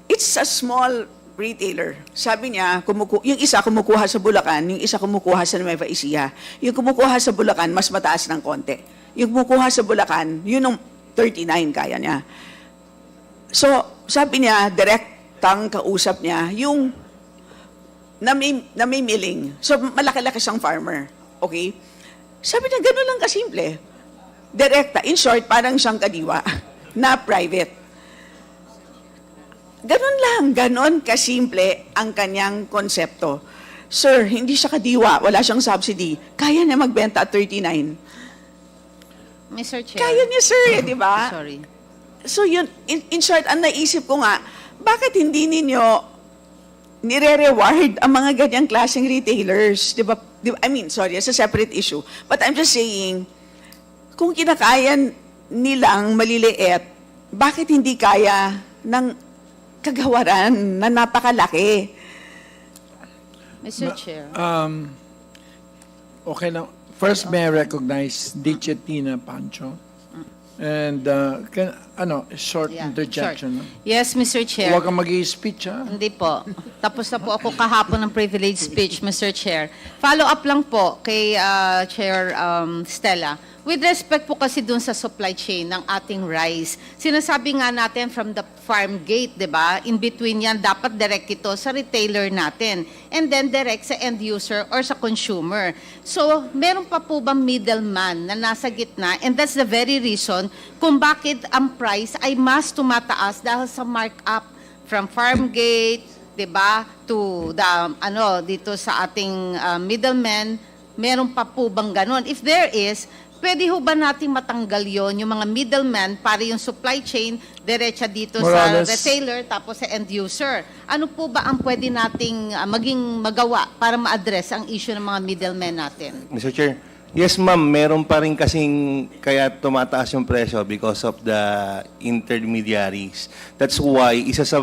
It's a small retailer. Sabi niya, yung isa kumukuha sa Bulacan, yung isa kumukuha sa Nueva Ecija. Yung kumukuha sa Bulacan, mas mataas ng konti. Yung kumukuha sa Bulacan, yun yung 39 kaya niya. So, sabi niya, direktang kausap niya, yung namimiling. So, malaki-laki siyang farmer. Okay? Sabi niya, gano'n lang kasimple. Direkta. In short, parang siyang kadiwa. na private. Ganon kasimple ang kanyang konsepto. Sir, hindi siya kadiwa, wala siyang subsidy. Kaya niya magbenta at 39. Mr. Chair. Kaya niya, sir, di ba? Sorry. So yun, in short, ang naisip ko nga, bakit hindi ninyo nire-reward ang mga ganyang klaseng retailers? Di ba? I mean, sorry, it's a separate issue. But I'm just saying, kung kinakayan nilang maliliit, bakit hindi kaya ng kagawaran na napakalaki? Mr. Chair. Okay na. First, may I recognize Dichetina Pancho. And, short Yeah, interjection. short. Yes, Mr. Chair. Huwag kang mag-i-speech, ha? Hindi po. Tapos na po ako kahapon ng privilege speech, Mr. Chair. Follow up lang po kay Chair Stella. With respect po kasi dun sa supply chain ng ating rice, sinasabi nga natin from the farm gate, di ba? In between yan, dapat direct ito sa retailer natin. And then direct sa end user or sa consumer. So, meron pa po bang middleman na nasa gitna? And that's the very reason kung bakit ang price ay mas tumataas dahil sa markup from farm gate, 'di ba, to the dito sa ating middleman. Meron pa po bang ganon? If there is, pwede ho ba nating matanggal yon yung mga middleman para yung supply chain diretsa dito Morales. sa retailer tapos sa end user? Ano po ba ang pwede nating maging magawa para ma-address ang issue ng mga middlemen natin? Mr. Chair, yes ma'am, meron pa rin kasing kaya tumataas yung presyo because of the intermediaries. That's why isa sa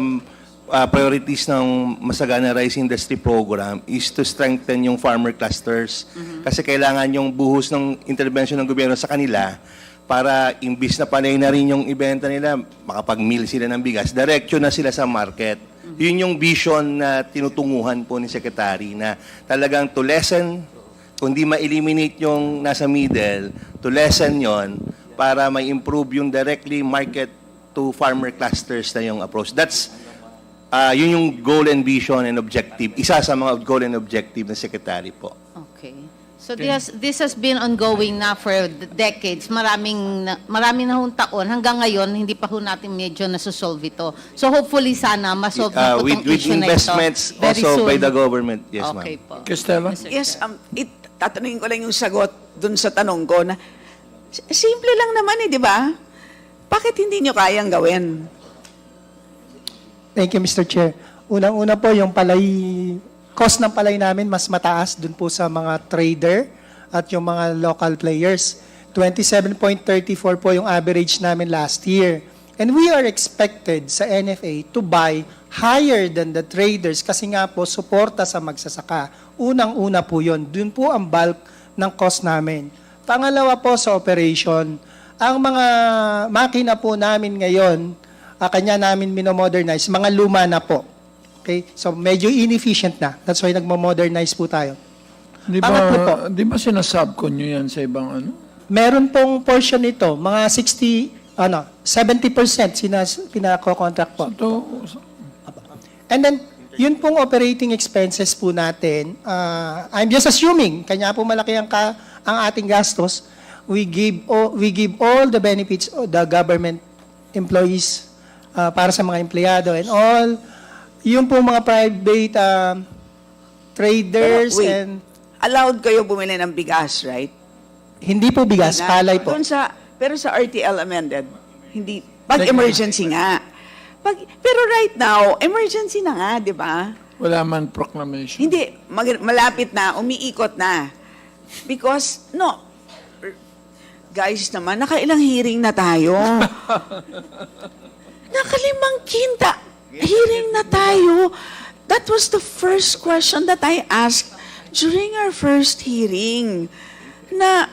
priorities ng Masagana Rice Industry Program is to strengthen yung farmer clusters. Kasi kailangan yung buhos ng intervention ng gobyerno sa kanila para imbis na panay na rin yung ibenta nila, makapag-mill sila ng bigas, direksyon na sila sa market. Yun yung vision na tinutunguhan po ni Secretary na talagang to lessen, kundi ma-eliminate yung nasa middle, to lessen yon para ma-improve yung directly market to farmer clusters na yung approach. That's yun yung goal and vision and objective. Isa sa mga goal and objective ng Secretary po. Okay. So this has been ongoing na for decades. Maraming na hong taon. Hanggang ngayon, hindi pa ho natin medyo nasusolve ito. So hopefully sana masolve na po itong With issue na ito. investments Very also soon. by the government. Yes, ma'am. Okay po. Cristela? Yes, tatanungin ko lang yung sagot dun sa tanong ko na simple lang naman di ba? Bakit hindi nyo kayang gawin? Thank you, Mr. Chair. Unang-una po, yung cost ng palay namin mas mataas dun po sa mga trader at yung mga local players. 27.34 po yung average namin last year. And we are expected sa NFA to buy higher than the traders kasi nga po suporta sa magsasaka. Unang-una po yun. Dun po ang bulk ng cost namin. Pangalawa po sa operation, ang mga makina po namin ngayon, kanya namin minomodernize, mga luma na po. Okay? So, medyo inefficient na. That's why nagmo-modernize po tayo. Pangatlo po. Di ba sinasubcon nyo yan sa ibang ano? Meron pong portion nito, mga 70% pinako-contract po. And then, yun pong operating expenses po natin, I'm just assuming, kanya po malaki ang ating gastos, we give all the benefits of the government employees para sa mga empleyado and all, yung po mga private traders Wait, and... allowed kayo bumili ng bigas, right? Hindi po bigas, palay po. Pero sa RTL amended, hindi, pag emergency nga. Pero right now, emergency na nga, di ba? Wala man proclamation. Hindi, malapit na, umiikot na. Because, guys naman, nakailang hearing na tayo. Nakalimang kinta. Hearing na tayo. That was the first question that I asked during our first hearing. Na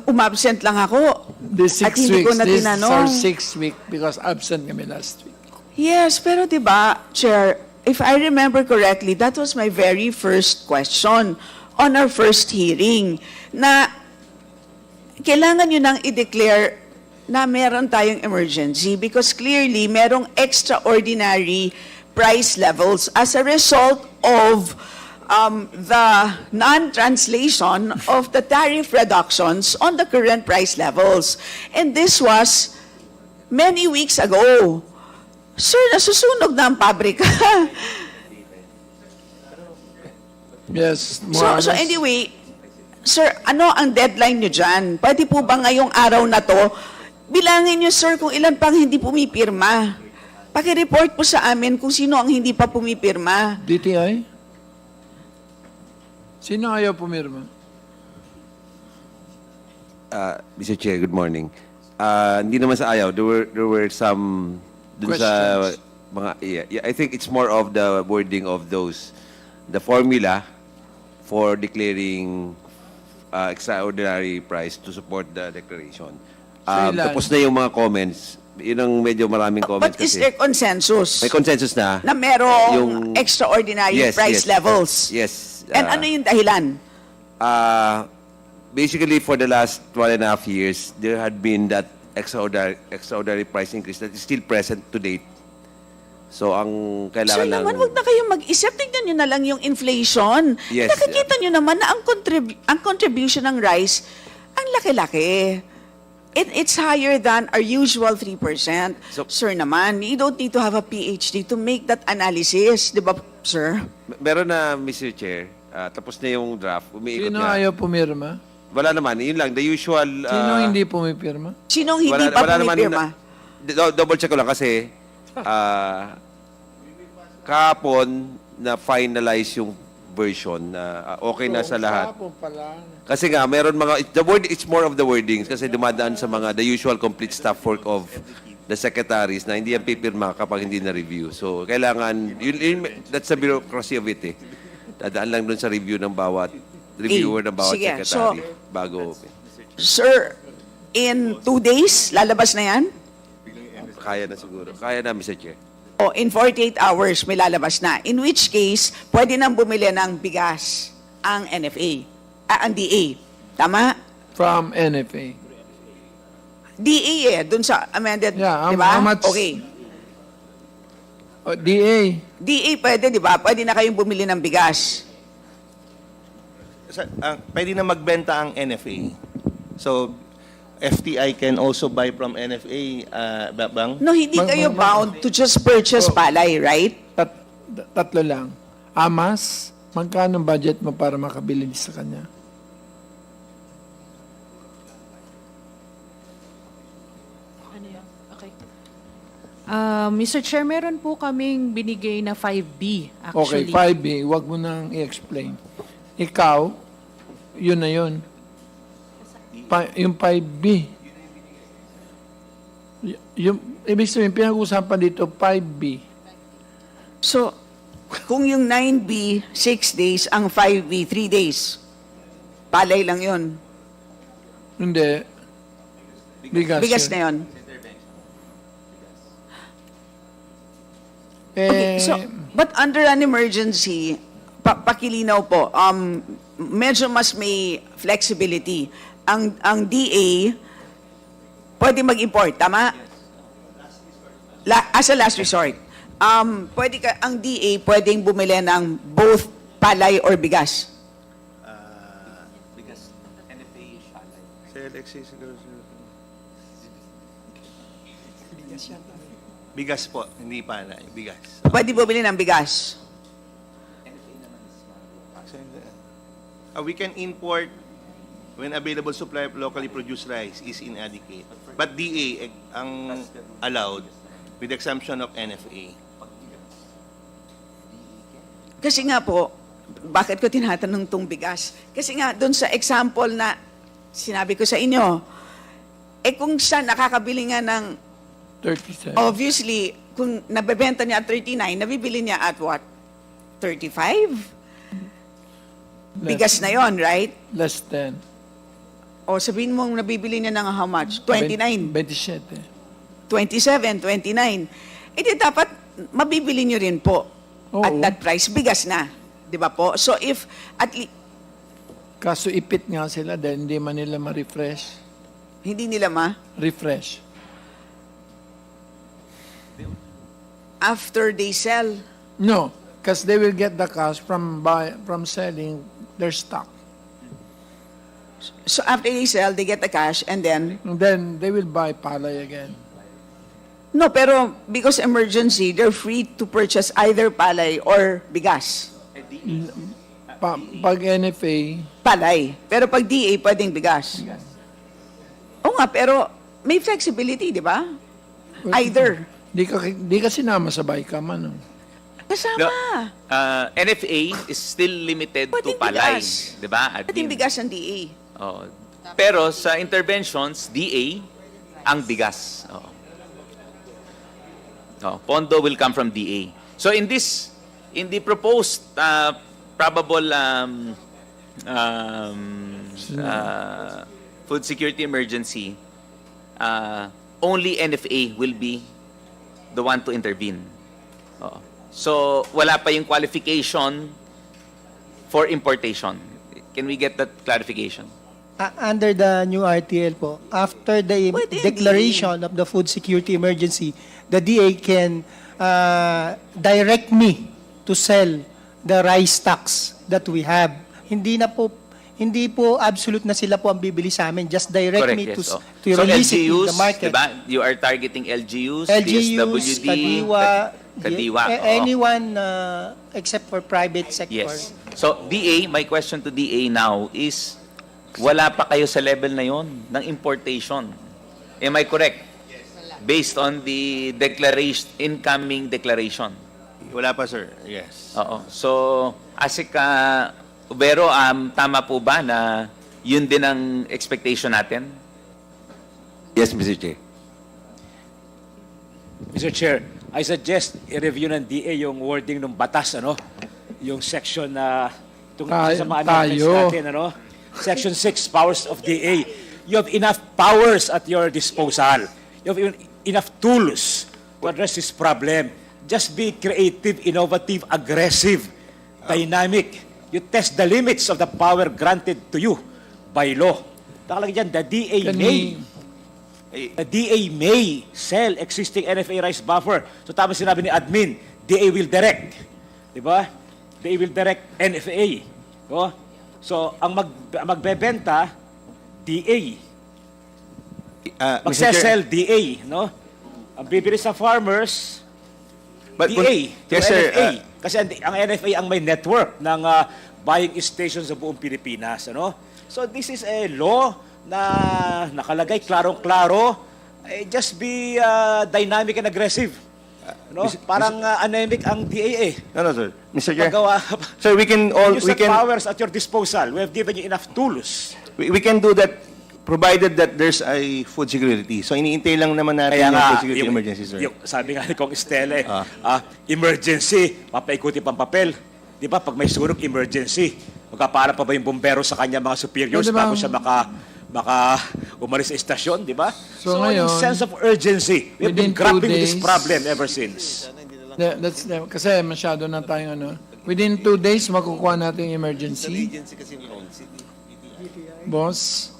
umabsent lang ako. This At 6 hindi ko weeks. na This is tinanong. our 6th week because absent kami last week. Yes, pero 'di ba, Chair, if I remember correctly, that was my very first question on our first hearing na kailangan nyo nang i-declare na meron tayong emergency because clearly merong extraordinary price levels as a result of the non-translation of the tariff reductions on the current price levels. And this was many weeks ago. Sir, nasusunog na ang pabrika. Yes, more or So less. anyway, sir, ano ang deadline nyo dyan? Pwede po ba ngayong araw na to, bilangin nyo, sir, kung ilan pang hindi pumipirma. Paki-report po sa amin kung sino ang hindi pa pumipirma. DTI? Sino ayaw pumirma? Mr. Chair, good morning. Hindi naman sa ayaw. There were some dun sa mga yeah, I think it's more of the wording of those, the formula for declaring extraordinary price to support the declaration. ilan? Tapos na yung mga comments. Yun ang medyo maraming comments But is kasi. there consensus May consensus na. na merong Yung- extraordinary Yes, price yes, levels? Yes. And ano yung dahilan? Basically, for the last 1.5 years, there had been that extraordinary price increase that is still present to date. So, ang Sir kailangan lang... naman, huwag na kayong mag-isip. Tignan nyo na lang yung inflation. Yes. Nakikita nyo naman na ang contribution ng rice, ang laki-laki. It's higher than our usual 3%. So- Sir naman, you don't need to have a PhD to make that analysis. Di ba, sir? Meron na, Mr. Chair, tapos na yung draft, umiikot Sino na. ayaw pumirma? Wala naman, yun lang, the usual... Sino hindi pumipirma? Sinong hindi pa pumipirma? Double check ko lang kasi kahapon na finalize yung version na okay na sa lahat. Kasi nga, meron mga, it's more of the wordings kasi dumadaan sa mga, the usual complete staff work of the secretaries na hindi yan pipirma kapag hindi na-review. So, kailangan, that's the bureaucracy of it eh. Dadaan lang dun sa review ng bawat reviewer ng bawat Sige, secretary bago open. Sir, in 2 days, lalabas na yan? Kaya na siguro. Kaya na, Mr. Chair. O in 48 hours, may lalabas na. In which case, pwede nang bumili ng bigas ang NFA, ang DA. Tama? From NFA. DA dun sa amended, Yeah, di ba? how much- Okay. DA. DA pwede, di ba? Pwede na kayong bumili ng bigas. Pwede na magbenta ang NFA. So, FTI can also buy from NFA, bang? No, hindi kayo bound to just purchase palay, right? Tatlo lang. Amas, magkano budget mo para makabili sa kanya? Mr. Chair, meron po kaming binigay na 5B Okay, actually. 5B, wag mo nang i-explain. Ikaw, yun na yun. Yung 5B. Yung, ibig sabihin, pinag-usapan dito, 5B. So, kung yung 9B, 6 days, ang 5B, 3 days, palay lang yun. Hindi. Bigas. Bigas yun. na yun. Eh, Okay, so, but under an emergency, pakilinaw po, medyo mas may flexibility. Ang DA, pwede mag-import, tama? As a last resort. Ang DA pwedeng bumili ng both palay or bigas. Because NFA is Bigas po, hindi palay. Bigas. Pwede bumili ng bigas. We can import when available supply of locally produced rice is inadequate. But DA ang allowed with exemption of NFA. Kasi nga po, bakit ko tinatanong tong bigas? Kasi nga, doon sa example na sinabi ko sa inyo, kung siya nakakabili nga ng, 37. obviously, kung nabebenta niya at 39, nabibili niya at what? 35? Bigas na yon, right? Less than. O sabihin mo, nabibili niya ng how much? 29, 27. 27, 29. Di dapat mabibili niyo rin po Oo. at that price. Bigas na. Di ba po? So if at least, Kaso ipit nga sila dahil hindi man nila ma-refresh. hindi nila Refresh. after they sell, No, because they will get the cash from selling their stock. so after they sell, they get the cash and then, And then they will buy palay again. No, pero because emergency, they're free to purchase either palay or bigas. Pag NFA, Palay. Pero pag DA, pwedeng bigas. Oo nga, pero may flexibility, di ba? Either. di ka sinama sa BICAM, ano? Kasama. NFA is still limited to Pwedeng palay, bigas. 'di ba? Pwedeng bigas ang DA. Oo. Pero sa interventions, DA ang bigas. Oo. Pondo will come from DA. So in the proposed probable food security emergency, only NFA will be the one to intervene. Oo. So wala pa yung qualification for importation. Can we get that clarification? Under the new RTL po, after the declaration of the food security emergency, the DA can direct me to sell the rice stocks that we have. Hindi po absolute na sila po ang bibili sa amin. Just direct Correct, me yes. to So release it in LGUs, the market. diba? You are targeting LGUs, LGUs, DSWD, Kadiwa, oo. anyone except for private sector. Yes. So, DA, my question to DA now is, wala pa kayo sa level na yon ng importation. Am I correct? Based on the incoming declaration. Wala pa, sir. Yes. Oo. So, Asika, pero tama po ba na yun din ang expectation natin? Yes, Mr. Chair. Mr. Chair, I suggest i-review ng DA yung wording ng batas, ano? Yung section na sa mga amendments natin, ano? Section 6, powers of DA. You have enough powers at your disposal. You have enough tools to address this problem. Just be creative, innovative, aggressive, dynamic. You test the limits of the power granted to you by law. Nakalagay dyan, the DA may sell existing NFA rice buffer. So tama sinabi ni admin, DA will direct. Diba? DA will direct NFA. Oh? So, ang magbebenta, DA. Magsesell, DA. No? Ang bibili sa farmers, DA. Yes, sir. NFA. Kasi ang NFA ang may network ng buying stations sa buong Pilipinas. Ano? So, this is a law na nakalagay klarong-klaro. Just be dynamic and aggressive. No? Parang anemic ang DA. No, sir. Mr. Chair. Paggawa, Sir, we can use the powers at your disposal. We have given you enough tools. we can do that provided that there's a food security. So iniintay lang naman natin Kaya yung nga, food security emergency, sir. Sabi nga ni Kong Estelle, emergency, papaikuti pang papel. Di ba, pag may sunog, emergency, magkapaala pa ba yung bombero sa kanya mga superiors bago siya baka umalis sa estasyon, di ba? So ngayon, yung sense of urgency, we've been within 2 grappling with this days- problem ever since. Kasi masyado na tayong within 2 days, makukuha natin yung emergency. Boss,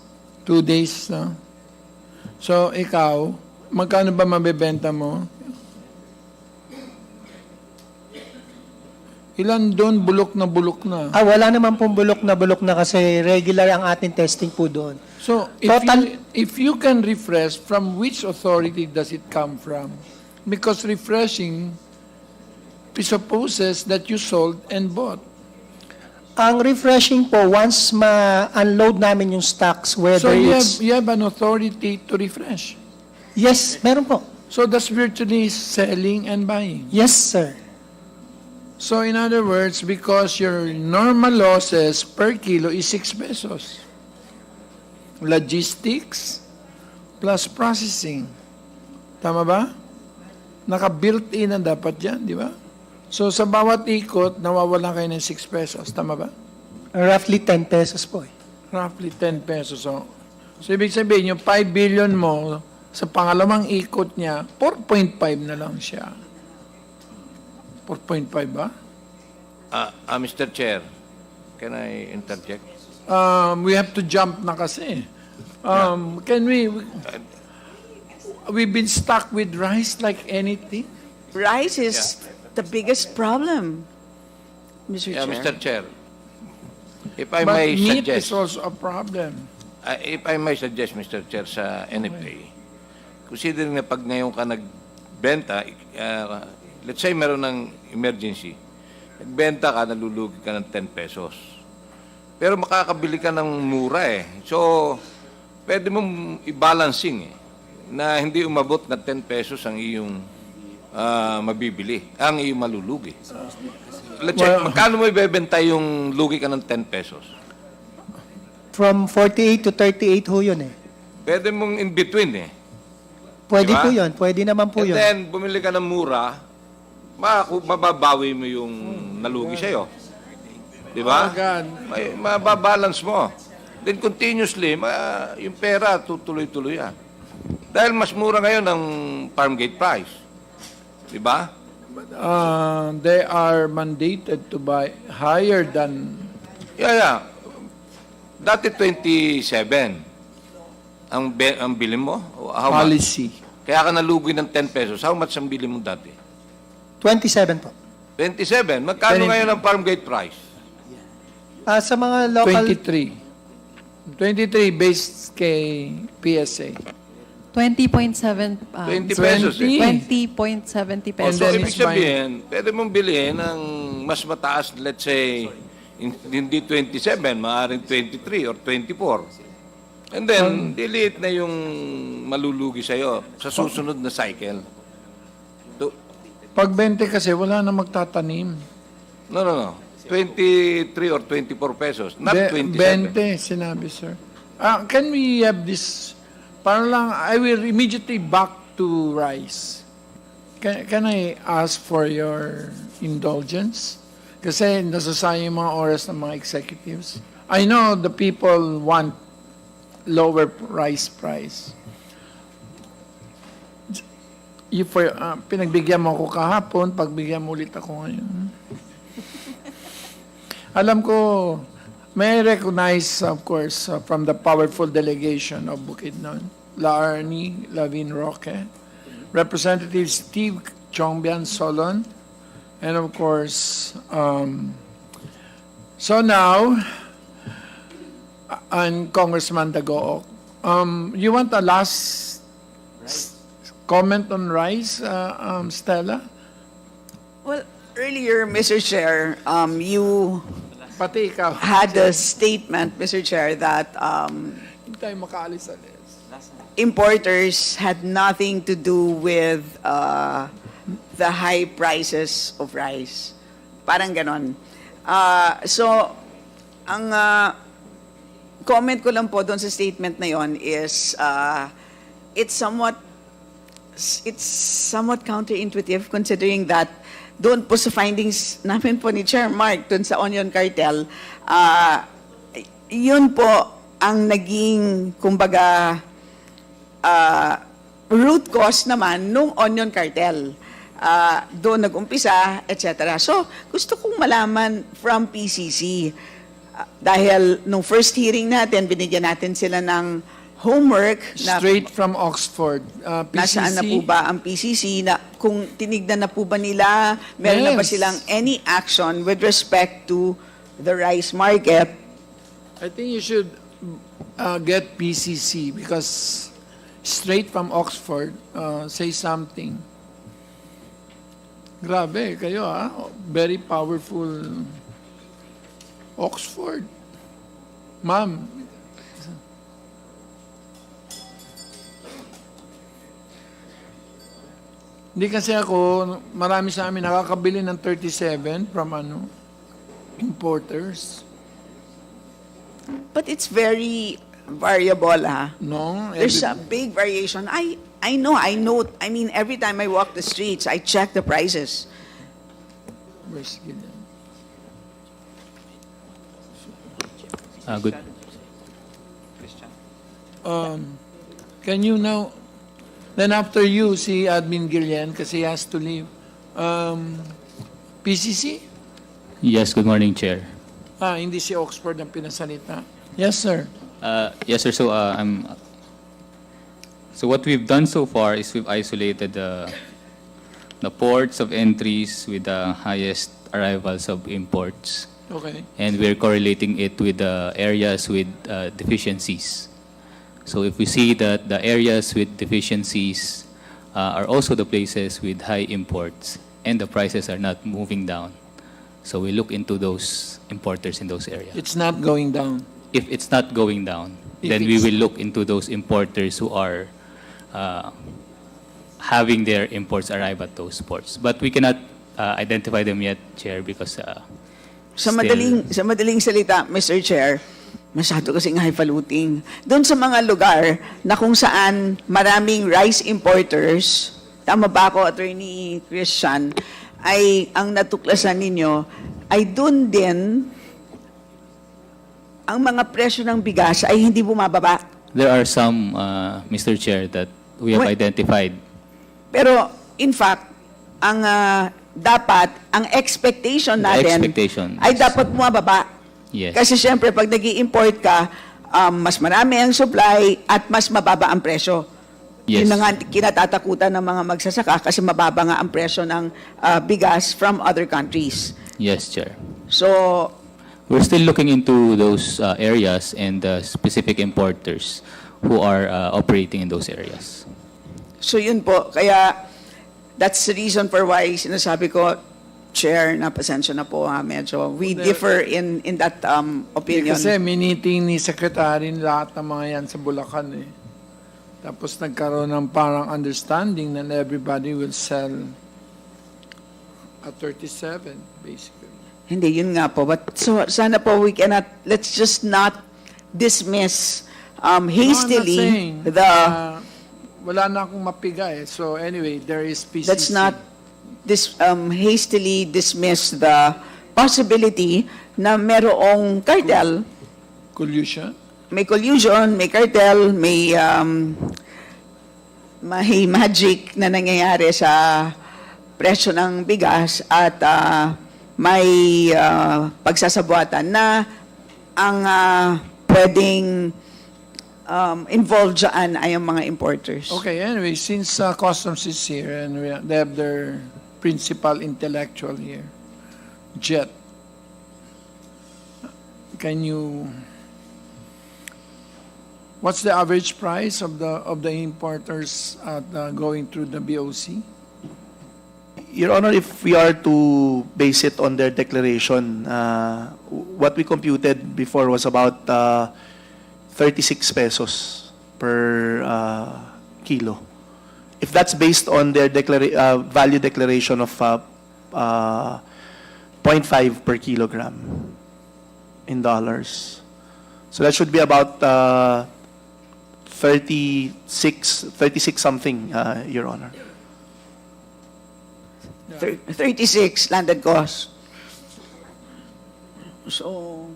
2 days na. So, ikaw, magkano ba mabebenta mo? Ilan doon, bulok na bulok na. Wala naman pong bulok na kasi regular ang ating testing po doon. So, if you can refresh, from which authority does it come from? Because refreshing presupposes that you sold and bought. Ang refreshing po, once ma-unload namin yung stocks, whether So it's... you have an authority to refresh. Yes, meron po. So that's virtually selling and buying. Yes, sir. So in other words, because your normal losses per kilo is 6 pesos. Logistics plus processing. Tama ba? Naka-built-in na dapat yan, di ba? So sa bawat ikot, nawawalan kayo ng 6 pesos. Tama ba? Roughly 10 pesos po. Roughly 10 pesos. So ibig sabihin, yung 5 billion mo, sa pangalawang ikot niya, 4.5 na lang siya. 4.5 ba? Mr. Chair, can I interject? We have to jump na kasi. Can we've been stuck with rice like anything? Rice is the biggest problem, Mr. Chair. Mr. Chair, if I But may meat suggest, is also a problem. if I may suggest, Mr. Chair, sa NFA, considering na pag ngayon ka benta, let's say meron ng emergency, nagbenta ka, nalulugi ka ng 10 pesos. Pero makakabili ka ng mura eh. So, pwede mong i-balancing eh, na hindi umabot na 10 pesos ang iyong mabibili, ang iyong malulugi. Let's check, magkano mo ibebenta yung lugi ka ng 10 pesos? From 48 to 38 ho yun eh. Pwede mong in between eh. Pwede Diba? po yun. Pwede naman po And yun. then, bumili ka ng mura, mababawi mo yung nalugi sa'yo. Di ba? Mababalance mo. Then continuously, yung pera tutuloy-tuloy yan. Dahil mas mura ngayon ang farm gate price. Di ba? They are mandated to buy higher than... Yeah. Dati 27 ang bilhin mo? How much? policy. Kaya ka nalugi ng 10 pesos. How much ang bilhin mo dati? 27 po. 27. Magkano ngayon ang farm gate price? Sa mga local... 23. 23 based kay PSA. 20.7 20 pesos eh. 20.70 pesos. So, then ibig it's sabihin, pwede mong bilhin ng mas mataas, let's say, hindi 27, maaaring 23 or 24. And then, delete na yung malulugi sa'yo sa susunod na cycle. Pag 20 kasi, wala na magtatanim. No. 23 or 24 pesos, not 27. 20, sinabi, sir. Can we have this? Parang lang, I will immediately back to rice. Can I ask for your indulgence? Kasi nasasayang yung mga oras ng mga executives. I know the people want lower rice price. Pinagbigyan mo ako kahapon, pagbigyan mo ulit ako ngayon. Alam ko, may I recognize, of course, from the powerful delegation of Bukidnon, La Arnie, Lavin Roque, Representative Steve Chongbian Solon, and of course, so now, and Congressman Dagook, you want a last comment on rice, Stella? Well, earlier, Mr. Chair, you Pati ikaw. had a statement, Mr. Chair, that Hindi tayo makaalis-alis. importers had nothing to do with the high prices of rice. Parang ganon. So, ang comment ko lang po doon sa statement na yon is it's somewhat counterintuitive considering that doon po sa findings namin po ni Chair Mark doon sa onion cartel, yun po ang naging, kumbaga, root cause naman nung onion cartel. Doon nag-umpisa, etc. So, gusto kong malaman from PCC, dahil nung first hearing natin, binigyan natin sila ng homework na Straight from Oxford. PCC. nasaan na po ba ang PCC, na kung tinignan na po ba nila, meron na ba Yes. silang any action with respect to the rice market? I think you should get PCC because straight from Oxford, say something. Grabe, kayo very powerful Oxford. Ma'am, hindi kasi ako, marami sa amin nakakabili ng 37 from importers. But it's very variable, ha? No? There's a big variation. I know. I mean, every time I walk the streets, I check the prices. Where's Gideon? Good. Can you now, then after you, si Admin Gillian, kasi he has to leave. PCC? Yes, good morning, Chair. Hindi si Oxford ang pinasalita. Yes, sir. Yes, sir. So what we've done so far is we've isolated the ports of entries with the highest arrivals of imports. Okay. And we're correlating it with the areas with deficiencies. So if we see that the areas with deficiencies are also the places with high imports and the prices are not moving down. So we look into those importers in those areas. It's not going down. If it's not going down, If then we it's- will look into those importers who are having their imports arrive at those ports. But we cannot identify them yet, Chair, because Sa madaling salita, Mr. Chair, masyado kasing highfalutin. Doon sa mga lugar na kung saan maraming rice importers, tama ba ako, Attorney Christian, ay ang natuklasan ninyo ay doon din ang mga presyo ng bigas ay hindi bumababa. there are some, Mr. Chair, that we have Wait. identified. Pero in fact, ang dapat, ang expectation The natin expectation ay is- dapat bumababa. Yes. Kasi syempre, pag nag import ka, mas marami ang supply at mas mababa ang presyo. Yes. Yun na nga kinatatakutan ng mga magsasaka kasi mababa nga ang presyo ng bigas from other countries. Yes, Chair. So, We're still looking into those areas and the specific importers who are operating in those areas. so yun po. Kaya, that's the reason for why sinasabi ko, Chair, na pasensya na po medyo. We differ in that opinion. Kasi miniting ni Secretary lahat ng mga yan sa Bulacan eh. Tapos nagkaroon ng parang understanding na everybody will sell at 37, basically. Hindi, yun nga po. But so, sana po we cannot, let's just not dismiss hastily No, I'm not saying, the, wala na akong mapiga eh. So anyway, there is PCC. let's not hastily dismiss the possibility na merong cartel, Collusion. may collusion, may cartel, may magic na nangyayari sa presyo ng bigas at may pagsasabuatan na ang pwedeng involved dyan ay ang mga importers. Okay, anyway, since Customs is here and they have their principal intellectual here, Jet, can you... What's the average price of the importers going through the BOC? Your Honor, if we are to base it on their declaration, what we computed before was about 36 pesos per kilo. If that's based on their value declaration of 0.5 per kilogram in dollars. So that should be about 36 something, Your Honor. 36 landed cost. So,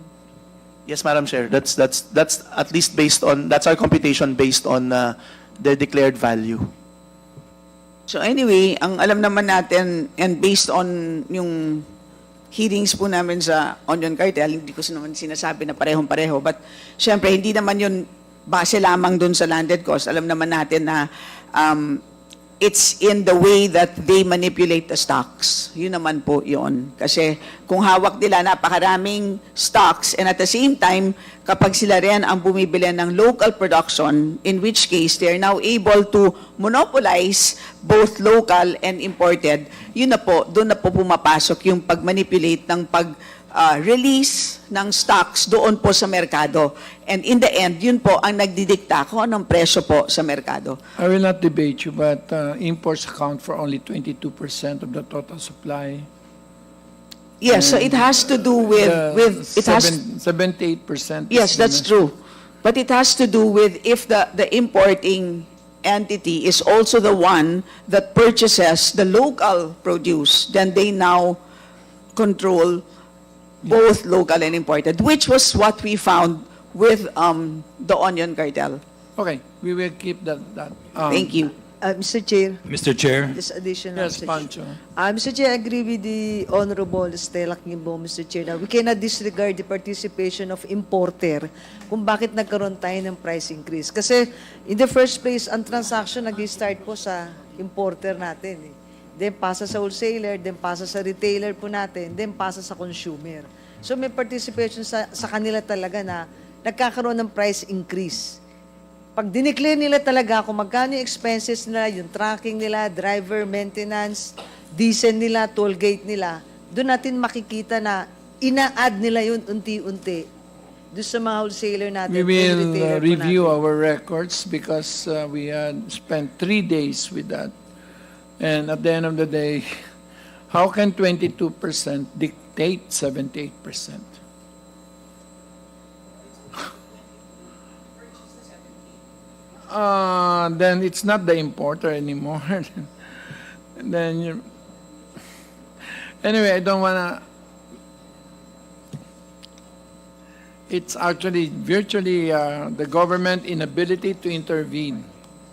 Yes, Madam Chair. That's at least based on, that's our computation based on their declared value. so anyway, ang alam naman natin, and based on yung hearings po namin sa onion cartel, hindi ko naman sinasabi na parehong-pareho, but syempre, hindi naman yun base lamang dun sa landed cost. Alam naman natin na it's in the way that they manipulate the stocks. Yun naman po yun. Kasi kung hawak nila napakaraming stocks and at the same time, kapag sila rin ang bumibili ng local production, in which case they are now able to monopolize both local and imported, yun na po, doon na po pumapasok yung pag-manipulate ng pag-release ng stocks doon po sa merkado. And in the end, yun po ang nagdidikta kung anong presyo po sa merkado. I will not debate you, but imports account for only 22% of the total supply. Yes, so it has to do with it has 78%. yes, that's true. But it has to do with if the importing entity is also the one that purchases the local produce, then they now control both local and imported, which was what we found with the onion cartel. Okay, we will keep that. Thank you. Mr. Chair, Mr. Chair. this additional Yes, Pancho. Mr. Chair, I agree with the Honorable Stella Kimbo, Mr. Chair, na we cannot disregard the participation of importer kung bakit nagkaroon tayo ng price increase. Kasi in the first place, ang transaction nag-start po sa importer natin. Then pasa sa wholesaler, then pasa sa retailer po natin, then pasa sa consumer. So may participation sa kanila talaga na nagkakaroon ng price increase. Pag dineclare nila talaga kung magkano yung expenses nila, yung tracking nila, driver maintenance, diesel nila, toll gate nila, doon natin makikita na ina-add nila yun unti-unti doon sa mga wholesaler natin. We and will retailer po review natin. our records because we had spent 3 days with that. And at the end of the day, how can 22% dictate 78%? Then it's not the importer anymore. Then you. Anyway, I don't wanna. It's actually virtually the government inability to intervene,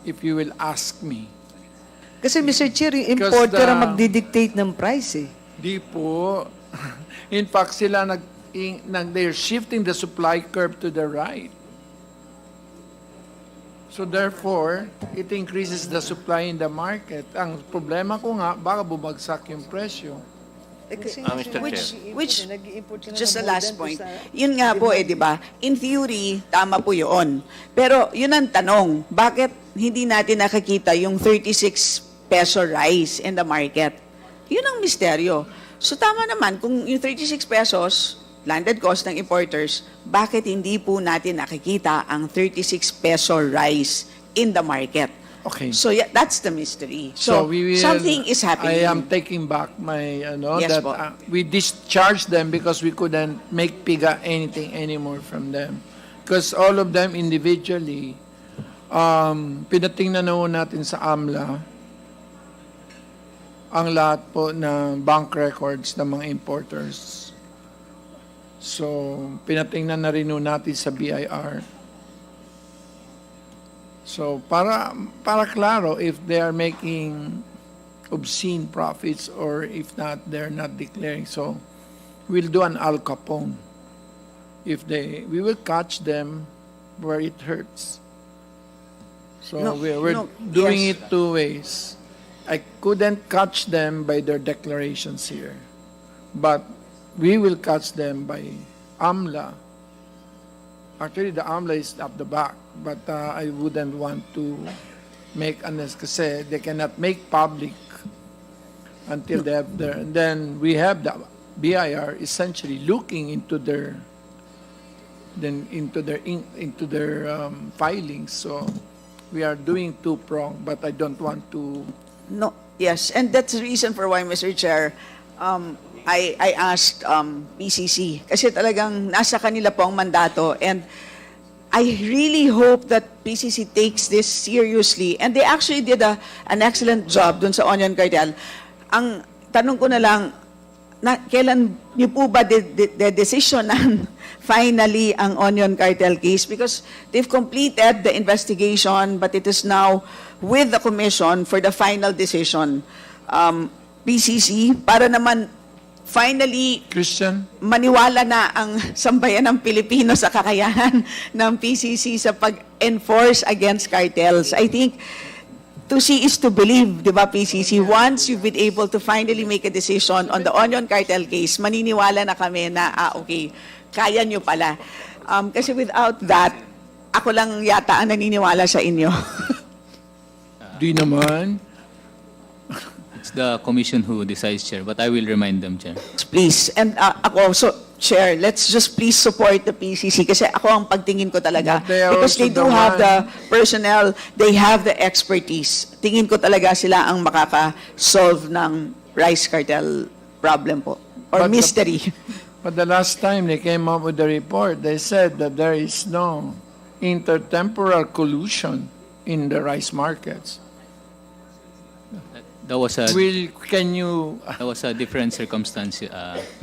if you will ask me. Kasi Mr. Chair, yung Because importer ang the- magdidictate ng price eh. Di po. In fact, sila they're shifting the supply curve to the right. So therefore, it increases the supply in the market. Ang problema ko nga, baka bumagsak yung presyo. Mr. Which, just the last point, yun nga po di ba? In theory, tama po yun. Pero yun ang tanong, bakit hindi natin nakakita yung 36 peso rice in the market? Yun ang misteryo. So tama naman, kung yung 36 pesos, landed cost ng importers, bakit hindi po natin nakikita ang 36 peso rice in the market? Okay. So yeah, that's the mystery. So, we will, something is happening. I am taking back my, Yes, that po. we discharged them because we couldn't make piga anything anymore from them. Because all of them individually, pinatingnan na ho natin sa AMLA, ang lahat po na bank records ng mga importers. So, pinatingnan na rin ho natin sa BIR. So, para klaro if they are making obscene profits or if not, they're not declaring. So, we'll do an Al Capone. We will catch them where it hurts. So, No, we're no, doing yes. it two ways. I couldn't catch them by their declarations here. But we will catch them by AMLA. Actually, the AMLA is at the back, but I wouldn't want to make kasi they cannot make public until they have their. And then we have the BIR essentially looking into their filings. So we are doing two-pronged, but I don't want to. No, yes, and that's the reason for why, Mr. Chair, I asked PCC kasi talagang nasa kanila po ang mandato, and I really hope that PCC takes this seriously, and they actually did an excellent job dun sa onion cartel. Ang tanong ko na lang, kailan niyo po ba decisionan finally ang onion cartel case? Because they've completed the investigation, but it is now with the commission for the final decision. PCC, para naman finally Christian? maniwala na ang sambayan ng Pilipino sa kakayahan ng PCC sa pag-enforce against cartels. I think to see is to believe, di ba, PCC? Once you've been able to finally make a decision on the onion cartel case, maniniwala na kami na, okay, kaya nyo pala. Kasi without that, ako lang yata ang naniniwala sa inyo. Di naman. It's the commission who decides, Chair, but I will remind them, Chair. Please. And ako, so, Chair, let's just please support the PCC kasi ako ang pagtingin ko talaga. But they are Because also they do the have one- the personnel, they have the expertise. Tingin ko talaga sila ang makaka-solve ng rice cartel problem po. Or But the- mystery. But the last time they came up with the report, they said that there is no intertemporal collusion in the rice markets. That was a That was a different circumstance,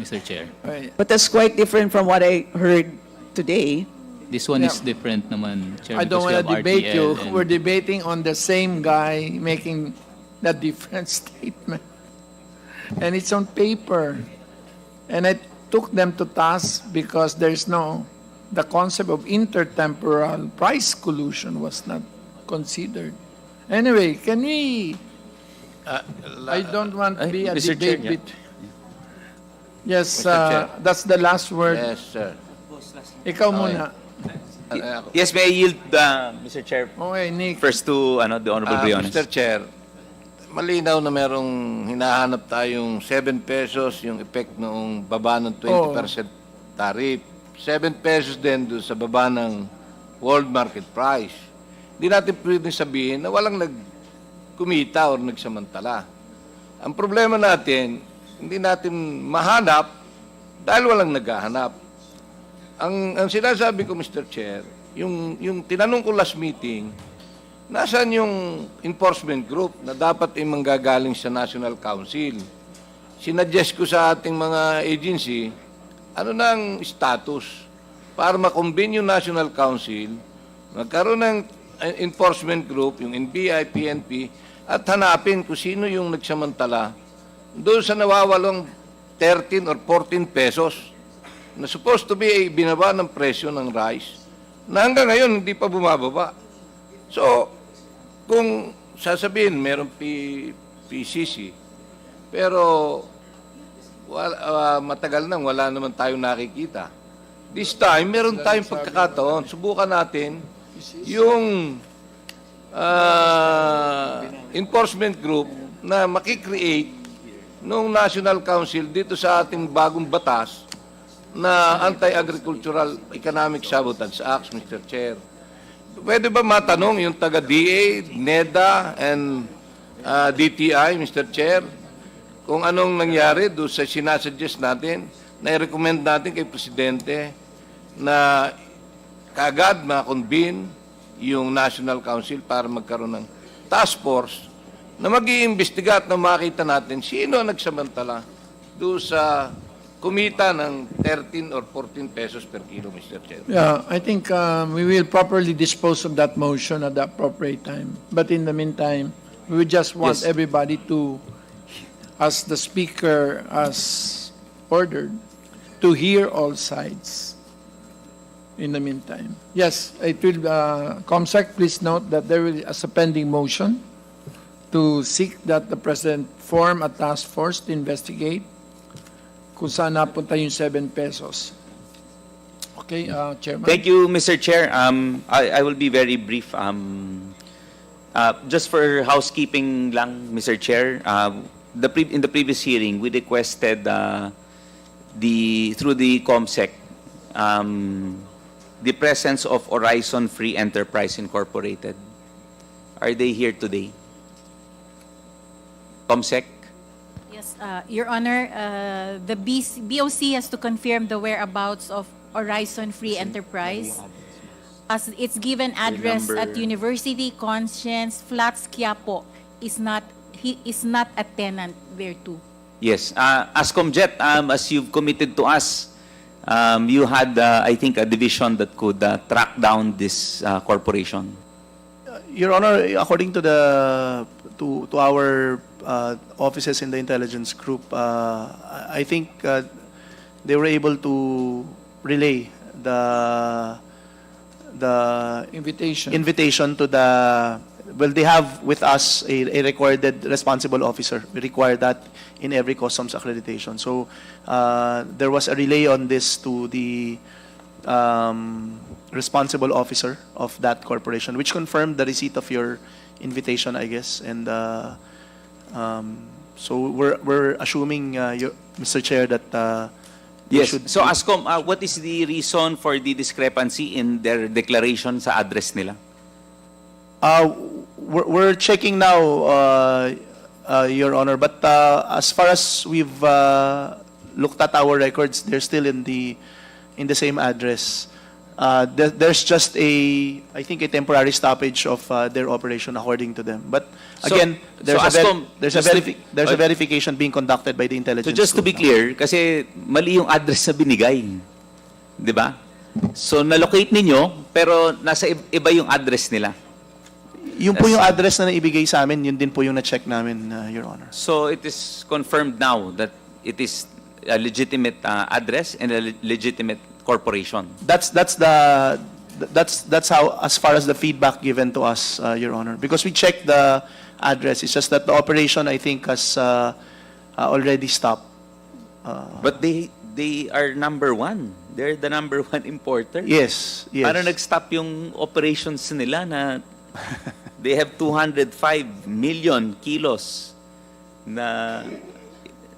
Mr. Chair. But that's quite different from what I heard today. This one is Yeah. different naman, Chair. I don't because we want to have debate RTL you. and- We're debating on the same guy making that different statement. And it's on paper. And I took them to task because the concept of intertemporal price collusion was not considered. Anyway, can we, I don't want to be a Mr. Chair, debate. Yes, Mr. Chair. that's the last word. Yes, sir. Ikaw Okay. muna. Yes, may I yield, Mr. Chair, Okay, Nick. first to the Honorable Briones. Mr. Chair, malinaw na merong hinahanap tayong 7 pesos yung effect noong baba ng 20% tariff. 7 pesos din doon sa baba ng world market price. Hindi natin pwedeng sabihin na walang nagkumita o nagsamantala. Ang problema natin, hindi natin mahanap dahil walang naghahanap. Ang sinasabi ko, Mr. Chair, yung tinanong ko last meeting, nasaan yung enforcement group na dapat ay manggagaling sa National Council? Sinuggest ko sa ating mga agency, ano na ang status para makombine yung National Council, magkaroon ng enforcement group, yung NBI, PNP, at hanapin kung sino yung nagsamantala doon sa nawawalong 13 or 14 pesos na supposed to be ay binaba ng presyo ng rice na hanggang ngayon hindi pa bumababa. So, kung sasabihin merong PCC, pero matagal nang wala naman tayong nakikita. This time, meron tayong pagkakataon. Subukan natin yung enforcement group na makikreate ng National Council dito sa ating bagong batas na Anti-Agricultural Economic Sabotage Act, Mr. Chair. Pwede ba matanong yung taga-DA, NEDA, and DTI, Mr. Chair, kung anong nangyari doon sa sinasuggest natin, na i-recommend natin kay Presidente na kaagad ma-convene yung National Council para magkaroon ng task force na mag-iimbestiga at na makita natin sino ang nagsamantala doon sa kumita ng 13 or 14 pesos per kilo, Mr. Chair. Yeah, I think we will properly dispose of that motion at the appropriate time. But in the meantime, we just want everybody to, as the speaker has ordered, to hear all sides. In the meantime, yes, it will. COMSEC, please note that there is a pending motion to seek that the President form a task force to investigate kung saan napunta yung 7 pesos. Okay, Chairman. Thank you, Mr. Chair. I will be very brief. Just for housekeeping lang, Mr. Chair, in the previous hearing, we requested through the COMSEC the presence of Horizon Free Enterprise Incorporated. Are they here today? COMSEC? Yes, Your Honor, the BOC has to confirm the whereabouts of Horizon Free Enterprise, as its given address at University Conscience Flats, Quiapo, is not a tenant thereto. Yes. As COMJET, as you've committed to us, you had, I think, a division that could track down this corporation. Your Honor, according to our offices in the intelligence group, I think they were able to relay the invitation to the. Well, they have with us a recorded responsible officer. We require that in every customs accreditation. So there was a relay on this to the responsible officer of that corporation, which confirmed the receipt of your invitation, I guess. And so we're assuming, Mr. Chair, that yes. So, ASCOM, what is the reason for the discrepancy in their declaration sa address nila? We're checking now, Your Honor, but as far as we've looked at our records, they're still in the same address. There's just I think a temporary stoppage of their operation according to them. But again, there's a verification being conducted by the intelligence. So just to be clear, kasi mali yung address na binigay, di ba? So na-locate ninyo, pero nasa iba yung address nila. Yung po yung address na naibigay sa amin, yun din po yung na-check namin, Your Honor. So it is confirmed now that it is a legitimate address and a legitimate corporation. That's how, as far as the feedback given to us, Your Honor. Because we checked the address, it's just that the operation, I think, has already stopped. But they they are number one. They're the number one importer. Yes, yes. Parang nag-stop yung operations nila na they have 205 million kilos na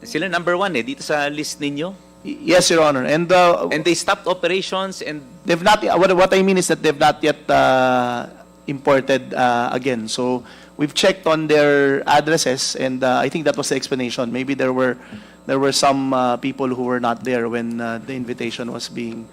sila number one dito sa list ninyo. Yes, Your Honor. And they stopped operations and they've not. What I mean is that they've not yet imported again. So we've checked on their addresses, and I think that was the explanation. Maybe there were some people who were not there when the invitation was being.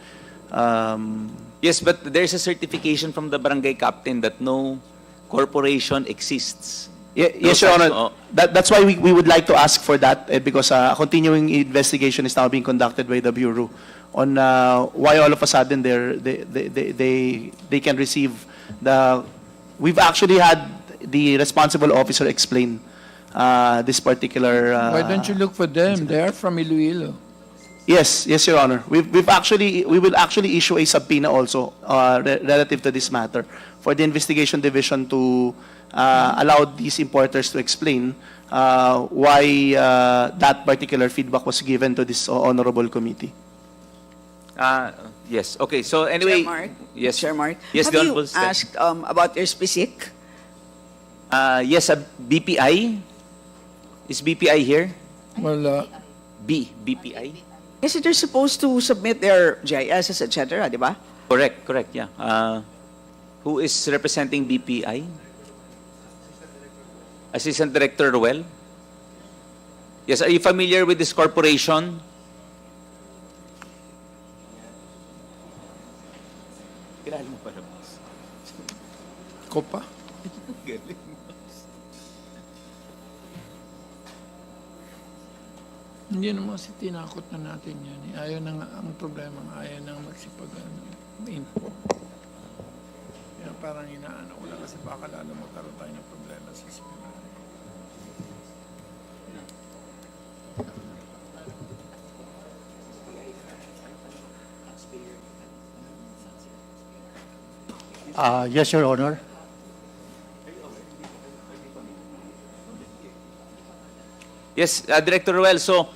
Yes, but there's a certification from the barangay captain that no corporation exists. Yes, Your Honor. That's why we would like to ask for that, because a continuing investigation is now being conducted by the Bureau on why all of a sudden they can receive the. We've actually had the responsible officer explain this particular. Why don't you look for them? They are from Iloilo. Yes, Your Honor. We will actually issue a subpoena also relative to this matter for the investigation division to allow these importers to explain why that particular feedback was given to this honorable committee. Yes. Okay. So anyway, Chair Mark? yes, Chair Mark, yes, have the you Honorable Stan. asked about their SPSIC? Yes, BPI. Is BPI here? Well, BPI. Yes, they're supposed to submit their GISs, etc., di ba? Correct. Yeah. Who is representing BPI? Assistant Director Ruel. Yes. Are you familiar with this corporation? Kilala mo pa, boss. Ko pa. Hindi naman kasi tinakot na natin yan. Ayaw na nga, ang problema, ayaw na nga magsipag-import. Kaya parang inaano ko lang kasi baka lalo magkaroon tayo ng problema sa simula. Yes, Your Honor. Yes, Director Ruel. So,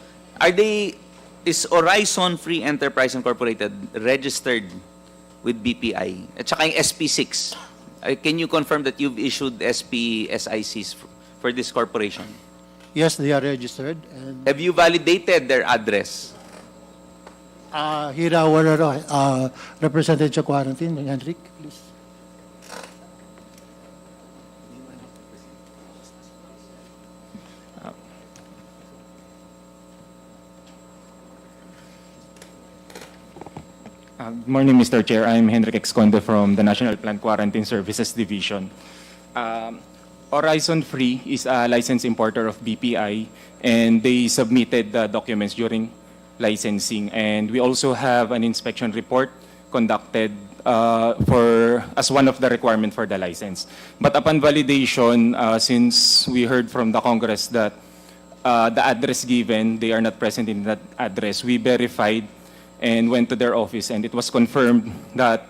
is Horizon Free Enterprise Incorporated registered with BPI? At saka yung SP6. Can you confirm that you've issued SPSICs for this corporation? Yes, they are registered. And Have you validated their address? here our representative sa quarantine, Henrik, please. Good morning, Mr. Chair. I'm Henrik Exconde from the National Plant Quarantine Services Division. Horizon Free is a licensed importer of BPI, and they submitted the documents during licensing. And we also have an inspection report conducted as one of the requirements for the license. But upon validation, since we heard from the Congress that the address given, they are not present in that address, we verified and went to their office, and it was confirmed that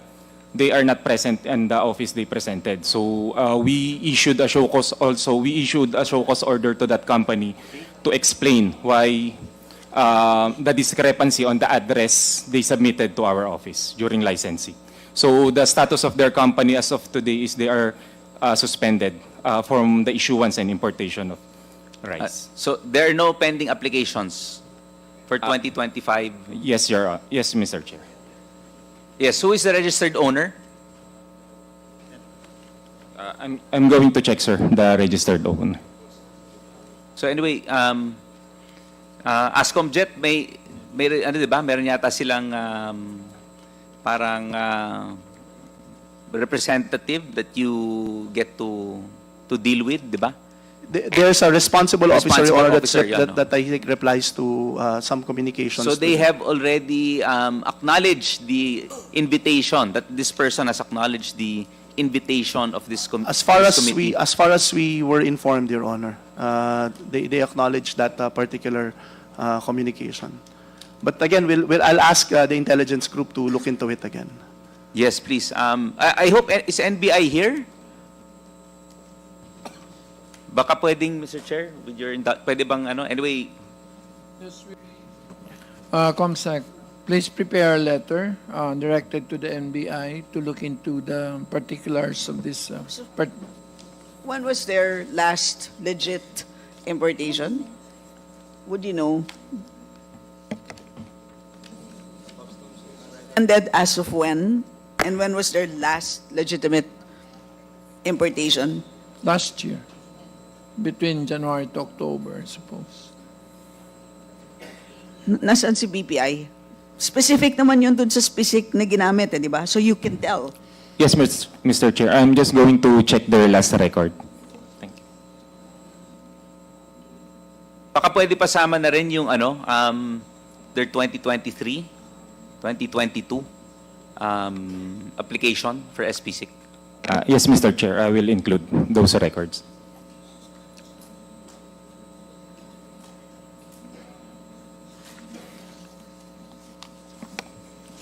they are not present in the office they presented. So we issued a show cause also. We issued a show cause order to that company to explain why the discrepancy on the address they submitted to our office during licensing. So the status of their company as of today is they are suspended from the issuance and importation of rice. So there are no pending applications for 2025? Yes, yes, Mr. Chair. Yes, who is the registered owner? I'm going to check, sir, the registered owner. So anyway, Ascomjet, may ano, di ba? Meron yata silang parang representative that you get to deal with, di ba? There's a responsible officer, Your Honor, yeah, that I think replies to some communications. So they have already acknowledged the invitation, that this person has acknowledged the invitation of this committee. As far as we were informed, Your Honor, they acknowledged that particular communication. But again, I'll ask the intelligence group to look into it again. Yes, please. I hope, is NBI here? Baka pwedeng, Mr. Chair, with your, pwede bang ano? Anyway. Yes, Comsec, please prepare a letter directed to the NBI to look into the particulars of this. When was their last legit importation? Would you know? And that as of when? And when was their last legitimate importation? Last year, between January to October, I suppose. Nasaan si BPI? Specific naman yun dun sa specific na ginamit, di ba? So you can tell. Yes, Mr. Chair. I'm just going to check their last record. Thank you. Baka pwede pasama na rin yung their 2023, 2022 application for SPSIC. Yes, Mr. Chair. I will include those records.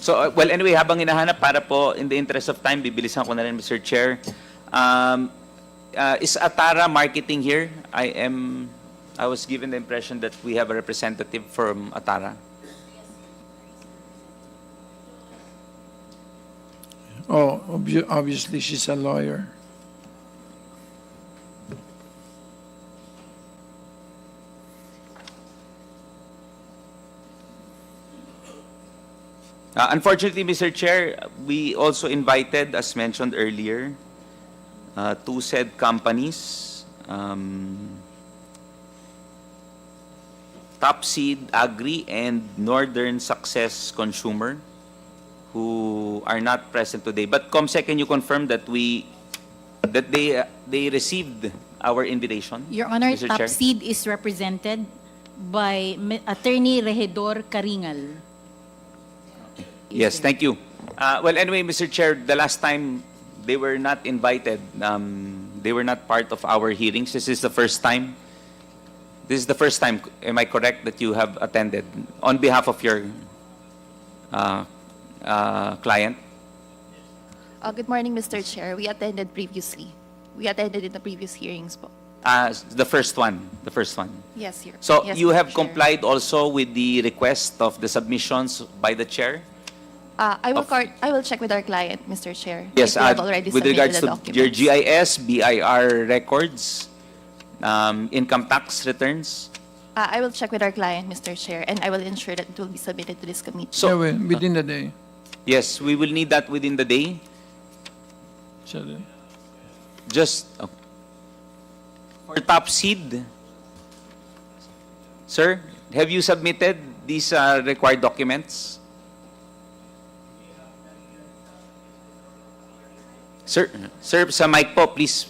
So, well, anyway, habang hinahanap, para po, in the interest of time, bibilisan ko na rin, Mr. Chair. Is Atara marketing here? I was given the impression that we have a representative from Atara. Oh, obviously she's a lawyer. Unfortunately, Mr. Chair, we also invited, as mentioned earlier, two said companies, Top Seed Agri and Northern Success Consumer, who are not present today. But Comsec, can you confirm that they received our invitation? Your Honor, Mr. Chair? Top Seed is represented by Attorney Regidor Karingal. Yes, thank you. Well, anyway, Mr. Chair, the last time they were not invited, they were not part of our hearings. This is the first time. This is the first time, am I correct, that you have attended on behalf of your client? Good morning, Mr. Chair. We attended previously. We attended in the previous hearings po. The first one. The first one. Yes, Your So yes, you Mr. have Chair. complied also with the request of the submissions by the chair? I will check with our client, Mr. Chair. Yes, if we have already with submitted regards the to documents. your GIS, BIR records, income tax returns. I will check with our client, Mr. Chair, and I will ensure that it will be submitted to this committee. So, within the day. Yes, we will need that within the day. Just for Top Seed, sir, have you submitted these required documents? Sir, sa mic po, please.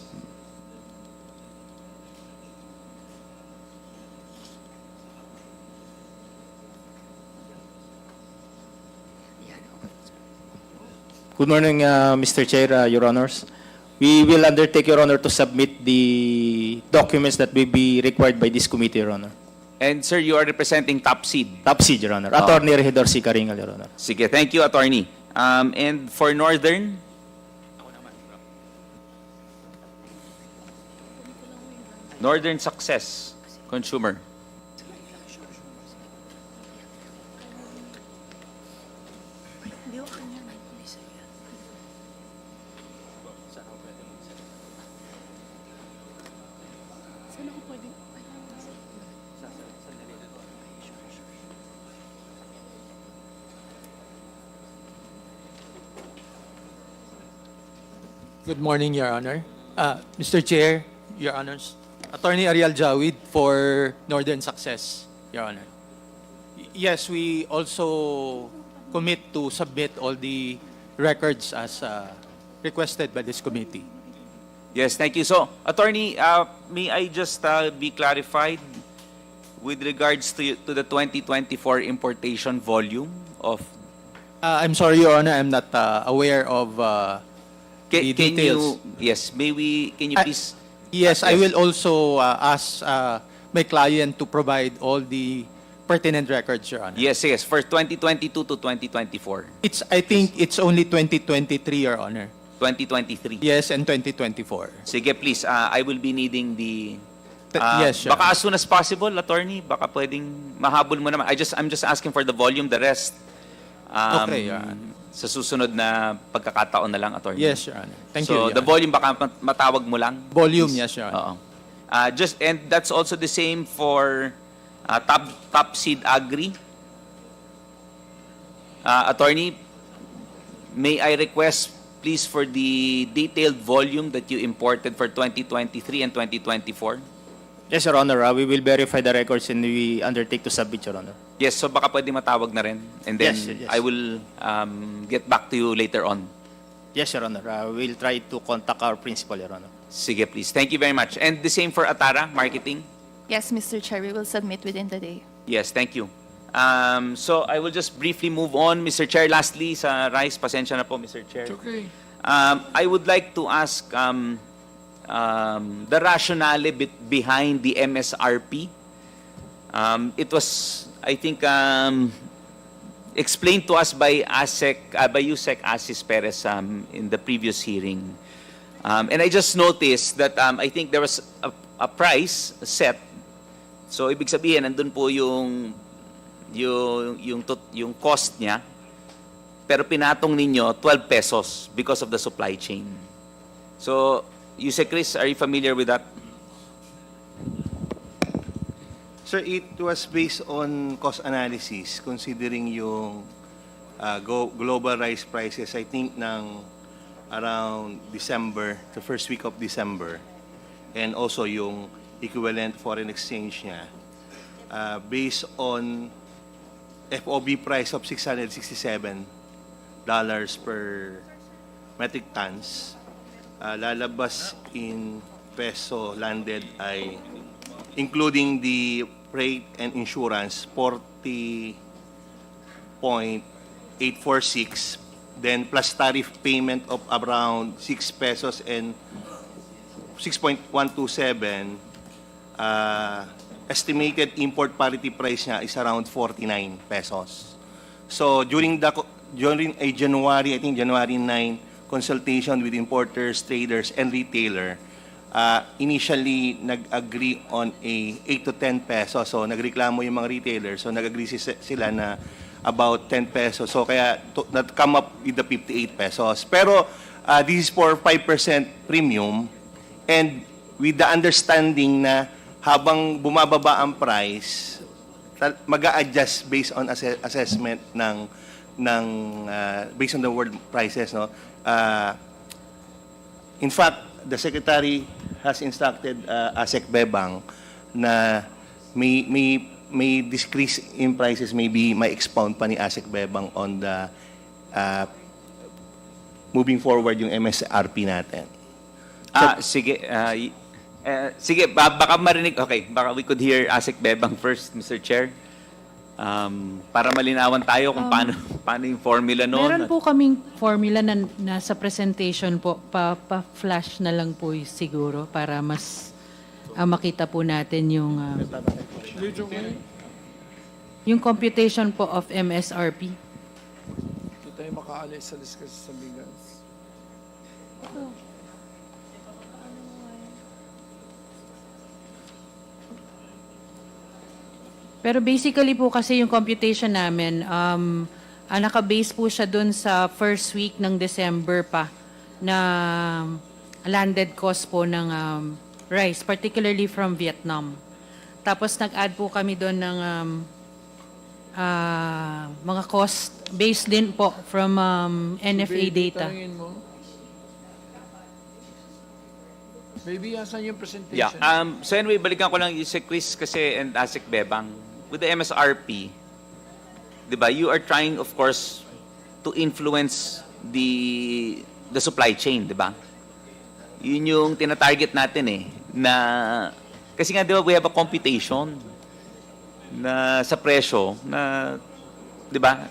Good morning, Mr. Chair, Your Honors. We will undertake, Your Honor, to submit the documents that will be required by this committee, Your Honor. And sir, you are representing Top Seed. Top Seed, Your Honor. Attorney Regidor C. Karingal, Your Honor. Sige, thank you, attorney. And for Northern? Northern Success Consumer. Good morning, Your Honor. Mr. Chair, Your Honors. Attorney Ariel Jawid for Northern Success, Your Honor. Yes, we also commit to submit all the records as requested by this committee. Yes, thank you. So, attorney, may I just be clarified with regards to the 2024 importation volume of... I'm sorry, Your Honor, I'm not aware of the Can details. can you please... Yes, I will also ask my client to provide all the pertinent records, Your Honor. Yes, for 2022 to 2024. I think it's only 2023, Your Honor. 2023. Yes, and 2024. Sige, please. I will be needing the Yes, Your Baka as soon as possible, attorney, baka pwedeng mahabol mo naman. I'm just asking for the volume, the rest. Okay, Your Honor. Sa susunod na pagkakataon na lang, attorney. Yes, Your Honor. Thank you, So, Your the Honor. volume baka matawag mo lang. Volume, please. yes, Your Honor. Oo. And that's also the same for top seed agri. Attorney, may I request please for the detailed volume that you imported for 2023 and 2024? Yes, Your Honor. We will verify the records and we undertake to submit, Your Honor. Yes, so baka pwede matawag na rin. And then Yes. I will get back to you later on. Yes, Your Honor. We'll try to contact our principal, Your Honor. Sige, please. Thank you very much. And the same for Atara, marketing? Yes, Mr. Chair, we will submit within the day. Yes, thank you. So I will just briefly move on. Mr. Chair, lastly, sa rice, pasensya na po, Mr. Chair. It's okay. I would like to ask the rationale behind the MSRP. It was, I think, explained to us by Yusek Asis Perez in the previous hearing. And I just noticed that I think there was a price set. So ibig sabihin, nandun po yung cost niya. Pero pinatong ninyo 12 pesos because of the supply chain. So, Yusek Chris, are you familiar with that? Sir, it was based on cost analysis considering yung global rice prices, I think, ng around December, the first week of December, and also yung equivalent foreign exchange niya, based on FOB price of $667 per metric tons, lalabas in peso landed ay, including the freight and insurance, 40.846, then plus tariff payment of around 6 pesos and 6.127, estimated import parity price niya is around 49 pesos. So during a January, I think January 9, consultation with importers, traders, and retailer, initially nag-agree on a 8 to 10 pesos. So nagreklamo yung mga retailers. So nag-agree sila na about 10 pesos. So kaya come up with the 58 pesos. Pero this is for 5% premium, and with the understanding na habang bumababa ang price, mag-a-adjust based on assessment ng based on the world prices, no. In fact, the secretary has instructed ASEC Bebang na may decrease in prices, maybe may expound pa ni ASEC Bebang on the moving forward yung MSRP natin. Sige. Sige, baka marinig. Okay, baka we could hear ASEC Bebang first, Mr. Chair. Para malinawan tayo kung paano yung formula noon. Meron po kaming formula na nasa presentation po, pa-flash na lang po siguro para mas makita po natin yung computation po of MSRP. Ito tayo makaalis sa discuss sa bigas. Pero basically po kasi yung computation namin, naka-base po siya dun sa first week ng December pa na landed cost po ng rice, particularly from Vietnam. Tapos nag-add po kami dun ng mga cost based din po from NFA data. Maybe asan yung presentation? Yeah. So anyway, balikan ko lang yung Chris kasi and ASEC Bebang. With the MSRP, di ba, you are trying, of course, to influence the supply chain, di ba? Yun yung tina-target natin eh. Na, kasi nga, di ba, we have a computation na sa presyo na, di ba,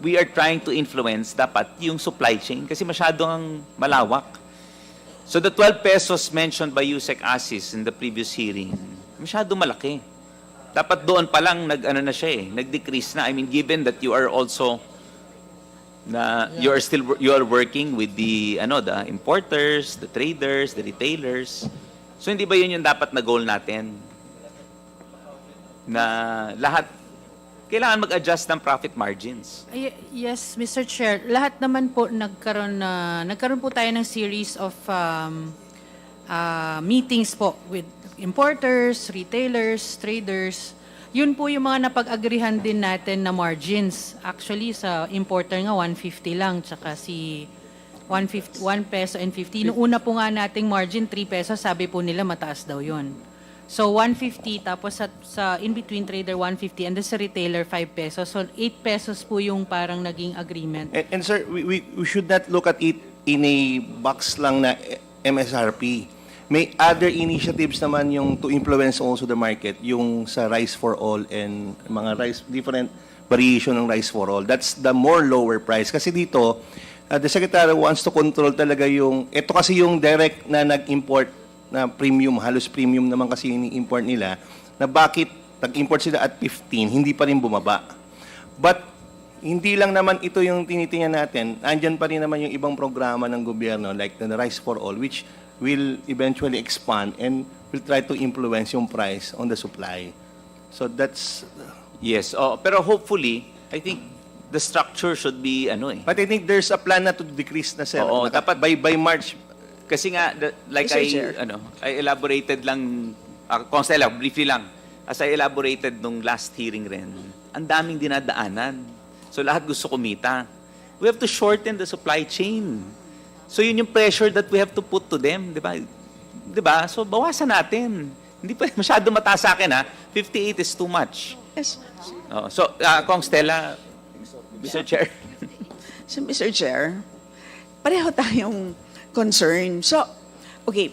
we are trying to influence dapat yung supply chain kasi masyadong malawak. So the 12 pesos mentioned by Yusek Asis in the previous hearing, masyadong malaki. Dapat doon pa lang nag-decrease na. I mean, given that you are also you are working with the importers, the traders, the retailers. So hindi ba yun yung dapat na goal natin? Na lahat, kailangan mag-adjust ng profit margins. Yes, Mr. Chair. Lahat naman po nagkaroon po tayo ng series of meetings po with importers, retailers, traders. Yun po yung mga napag-agrihan din natin na margins. Actually, sa importer nga, 150 lang. Tsaka si 1 peso and 50. Noong una po nga nating margin, 3 pesos. Sabi po nila, mataas daw yun. So, 150. Tapos sa in-between trader, 150. And then sa retailer, 5 pesos. So, 8 pesos po yung parang naging agreement. And sir, we should not look at it in a box lang na MSRP. May other initiatives naman yung to influence also the market, yung sa rice for all and mga different variation ng rice for all. That's the more lower price. Kasi dito, the Secretary wants to control talaga ito kasi yung direct na nag-import na premium, halos premium naman kasi yung import nila, na bakit nag-import sila at 15, hindi pa rin bumaba. But hindi lang naman ito yung tinitingnan natin. Andyan pa rin naman yung ibang programa ng gobyerno like the Rice for All, which will eventually expand and will try to influence yung price on the supply. So that's... Yes, pero hopefully, I think the structure should be But I think there's a plan na to decrease na, sir. Oo, dapat by March. Kasi nga, like I elaborated lang, Constella, briefly lang, as I elaborated nung last hearing rin, ang daming dinadaanan. So lahat gusto kumita. We have to shorten the supply chain. So yun yung pressure that we have to put to them, di ba? Di ba? So bawasan natin. Hindi pa masyado mataas sa akin, ha? 58 is too much. Yes. So, Kong Stella, Mr. Chair. So, Mr. Chair, pareho tayong concern. So, okay,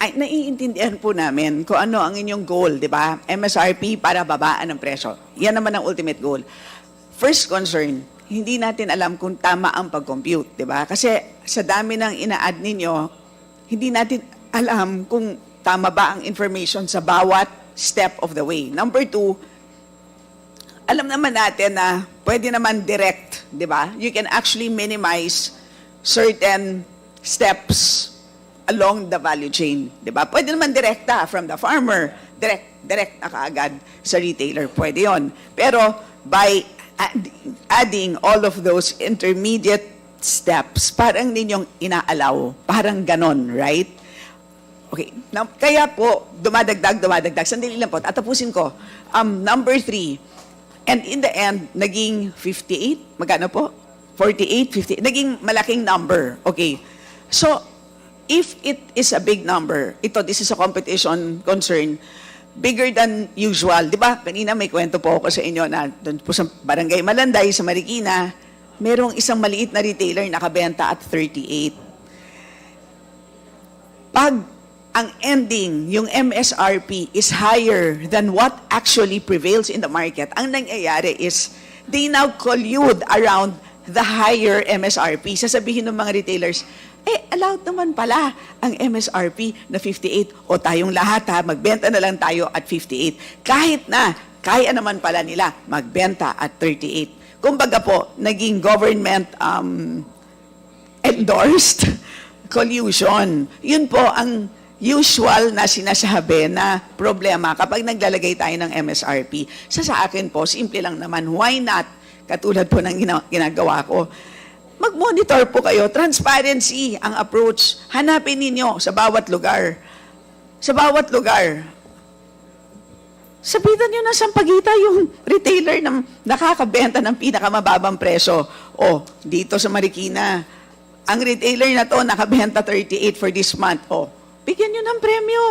naiintindihan po namin kung ano ang inyong goal, di ba? MSRP para babaan ang presyo. Yan naman ang ultimate goal. First concern, hindi natin alam kung tama ang pag-compute, di ba? Kasi sa dami ng ina-add ninyo, hindi natin alam kung tama ba ang information sa bawat step of the way. Number 2, alam naman natin na pwede naman direct, di ba? You can actually minimize certain steps along the value chain, di ba? Pwede naman direkta from the farmer, direct na kaagad sa retailer. Pwede yon. Pero by adding all of those intermediate steps, parang ninyong inaalaw. Parang ganon, right? Okay. Now, kaya po, dumadagdag. Sandali lang po, tatapusin ko. Number 3, and in the end, naging 58? Magkano po? 48, 50? Naging malaking number. Okay. So, if it is a big number, this is a competition concern, bigger than usual. Di ba? Kanina may kwento po ako sa inyo na doon po sa Barangay Malanday, sa Marikina, merong isang maliit na retailer nakabenta at 38. Pag ang ending, yung MSRP is higher than what actually prevails in the market, ang nangyayari is they now collude around the higher MSRP. Sasabihin ng mga retailers, allowed naman pala ang MSRP na 58 o tayong lahat magbenta na lang tayo at 58. Kahit na, kaya naman pala nila magbenta at 38. Kumbaga po, naging government endorsed collusion. Yun po ang usual na sinasabi na problema kapag naglalagay tayo ng MSRP. Sa akin po, simple lang naman, why not? Katulad po ng ginagawa ko, mag-monitor po kayo. Transparency ang approach. Hanapin ninyo sa bawat lugar. Sa bawat lugar. Sabitan nyo na sampagita yung retailer na nakakabenta ng pinakamababang presyo. Dito sa Marikina, ang retailer na to nakabenta 38 for this month. Bigyan nyo ng premyo.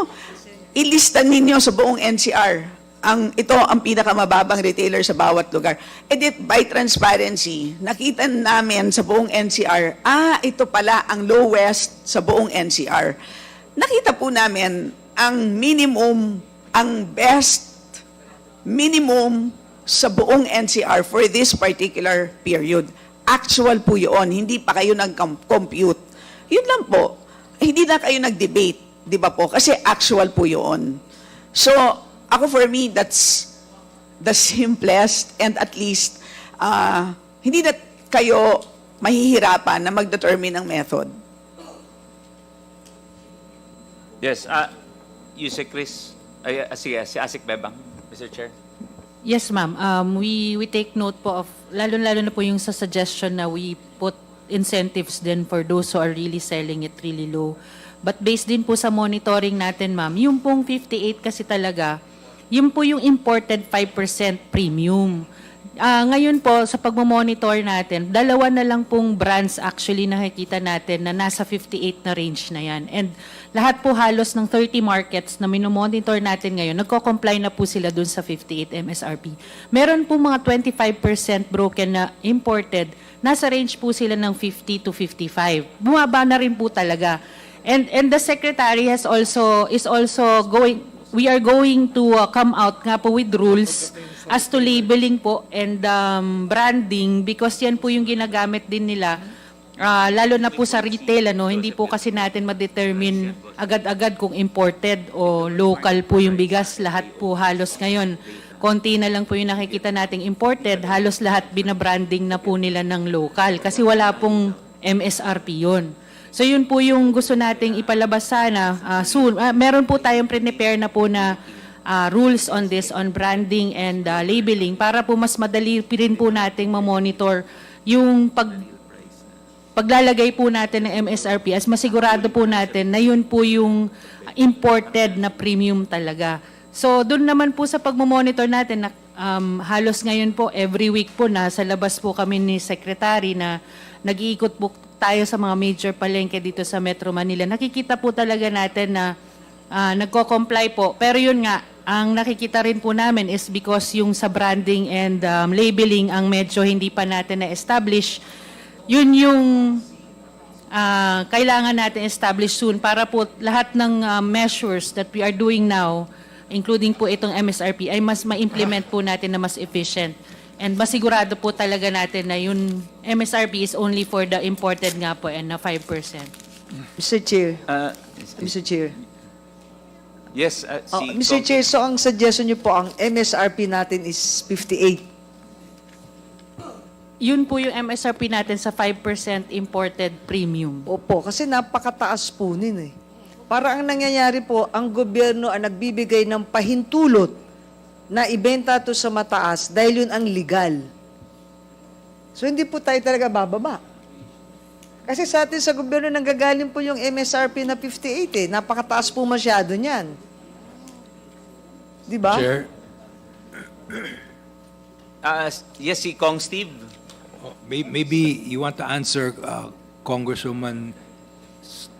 Ilista ninyo sa buong NCR. Ito ang pinakamababang retailer sa bawat lugar. By transparency, nakita namin sa buong NCR, ito pala ang lowest sa buong NCR. Nakita po namin ang minimum, ang best minimum sa buong NCR for this particular period. Actual po yun, hindi pa kayo nag-compute. Yun lang po, hindi na kayo nag-debate, di ba po? Kasi actual po yun. So, ako for me, that's the simplest and at least hindi na kayo mahihirapan na mag-determine ng method. Yes, Yusek Chris. Sige, si Asik Bebang, Mr. Chair. Yes, ma'am. We take note po of, lalo-lalo na po yung sa suggestion na we put incentives din for those who are really selling it really low. But based din po sa monitoring natin, ma'am, yung pong 58 kasi talaga, yun po yung imported 5% premium. Ngayon po, sa pagmamonitor natin, dalawa na lang pong brands actually nakikita natin na nasa 58 na range na yan. And lahat po halos ng 30 markets na minomonitor natin ngayon, nagko-comply na po sila dun sa 58 MSRP. Meron po mga 25% broken na imported, nasa range po sila ng 50 to 55. Bumaba na rin po talaga. And the Secretary is also going, we are going to come out nga po with rules as to labeling po and branding, because yan po yung ginagamit din nila, lalo na po sa retail, hindi po kasi natin ma-determine agad-agad kung imported o local po yung bigas. Lahat po halos ngayon, konti na lang po yung nakikita nating imported, halos lahat binabranding na po nila ng local kasi wala pong MSRP yun. So yun po yung gusto nating ipalabas sana soon. Meron po tayong prepare na po na rules on this, on branding and labeling, para po mas madali rin po nating ma-monitor yung paglalagay po natin ng MSRP, as masigurado po natin na yun po yung imported na premium talaga. So doon naman po sa pagmamonitor natin, halos ngayon po, every week po, nasa labas po kami ni Secretary na nag-iikot po tayo sa mga major palengke dito sa Metro Manila. Nakikita po talaga natin na nagko-comply po. Pero yun nga, ang nakikita rin po namin is because yung sa branding and labeling ang medyo hindi pa natin na-establish, yun yung kailangan natin establish soon para po lahat ng measures that we are doing now, including po itong MSRP, ay mas ma-implement po natin na mas efficient. And masigurado po talaga natin na yung MSRP is only for the imported nga po and na 5%. Mr. Chair. Mr. Chair. Yes, Mr. Chair, so ang suggestion niyo po, ang MSRP natin is 58. Yun po yung MSRP natin sa 5% imported premium. Opo, kasi napakataas po nun eh. Para ang nangyayari po, ang gobyerno ang nagbibigay ng pahintulot na ibenta to sa mataas dahil yun ang legal. So hindi po tayo talaga bababa. Kasi sa atin sa gobyerno nanggagaling po yung MSRP na 58 eh. Napakataas po masyado niyan. Di ba? Chair. Yes, si Kong Steve. Maybe you want to answer Congresswoman's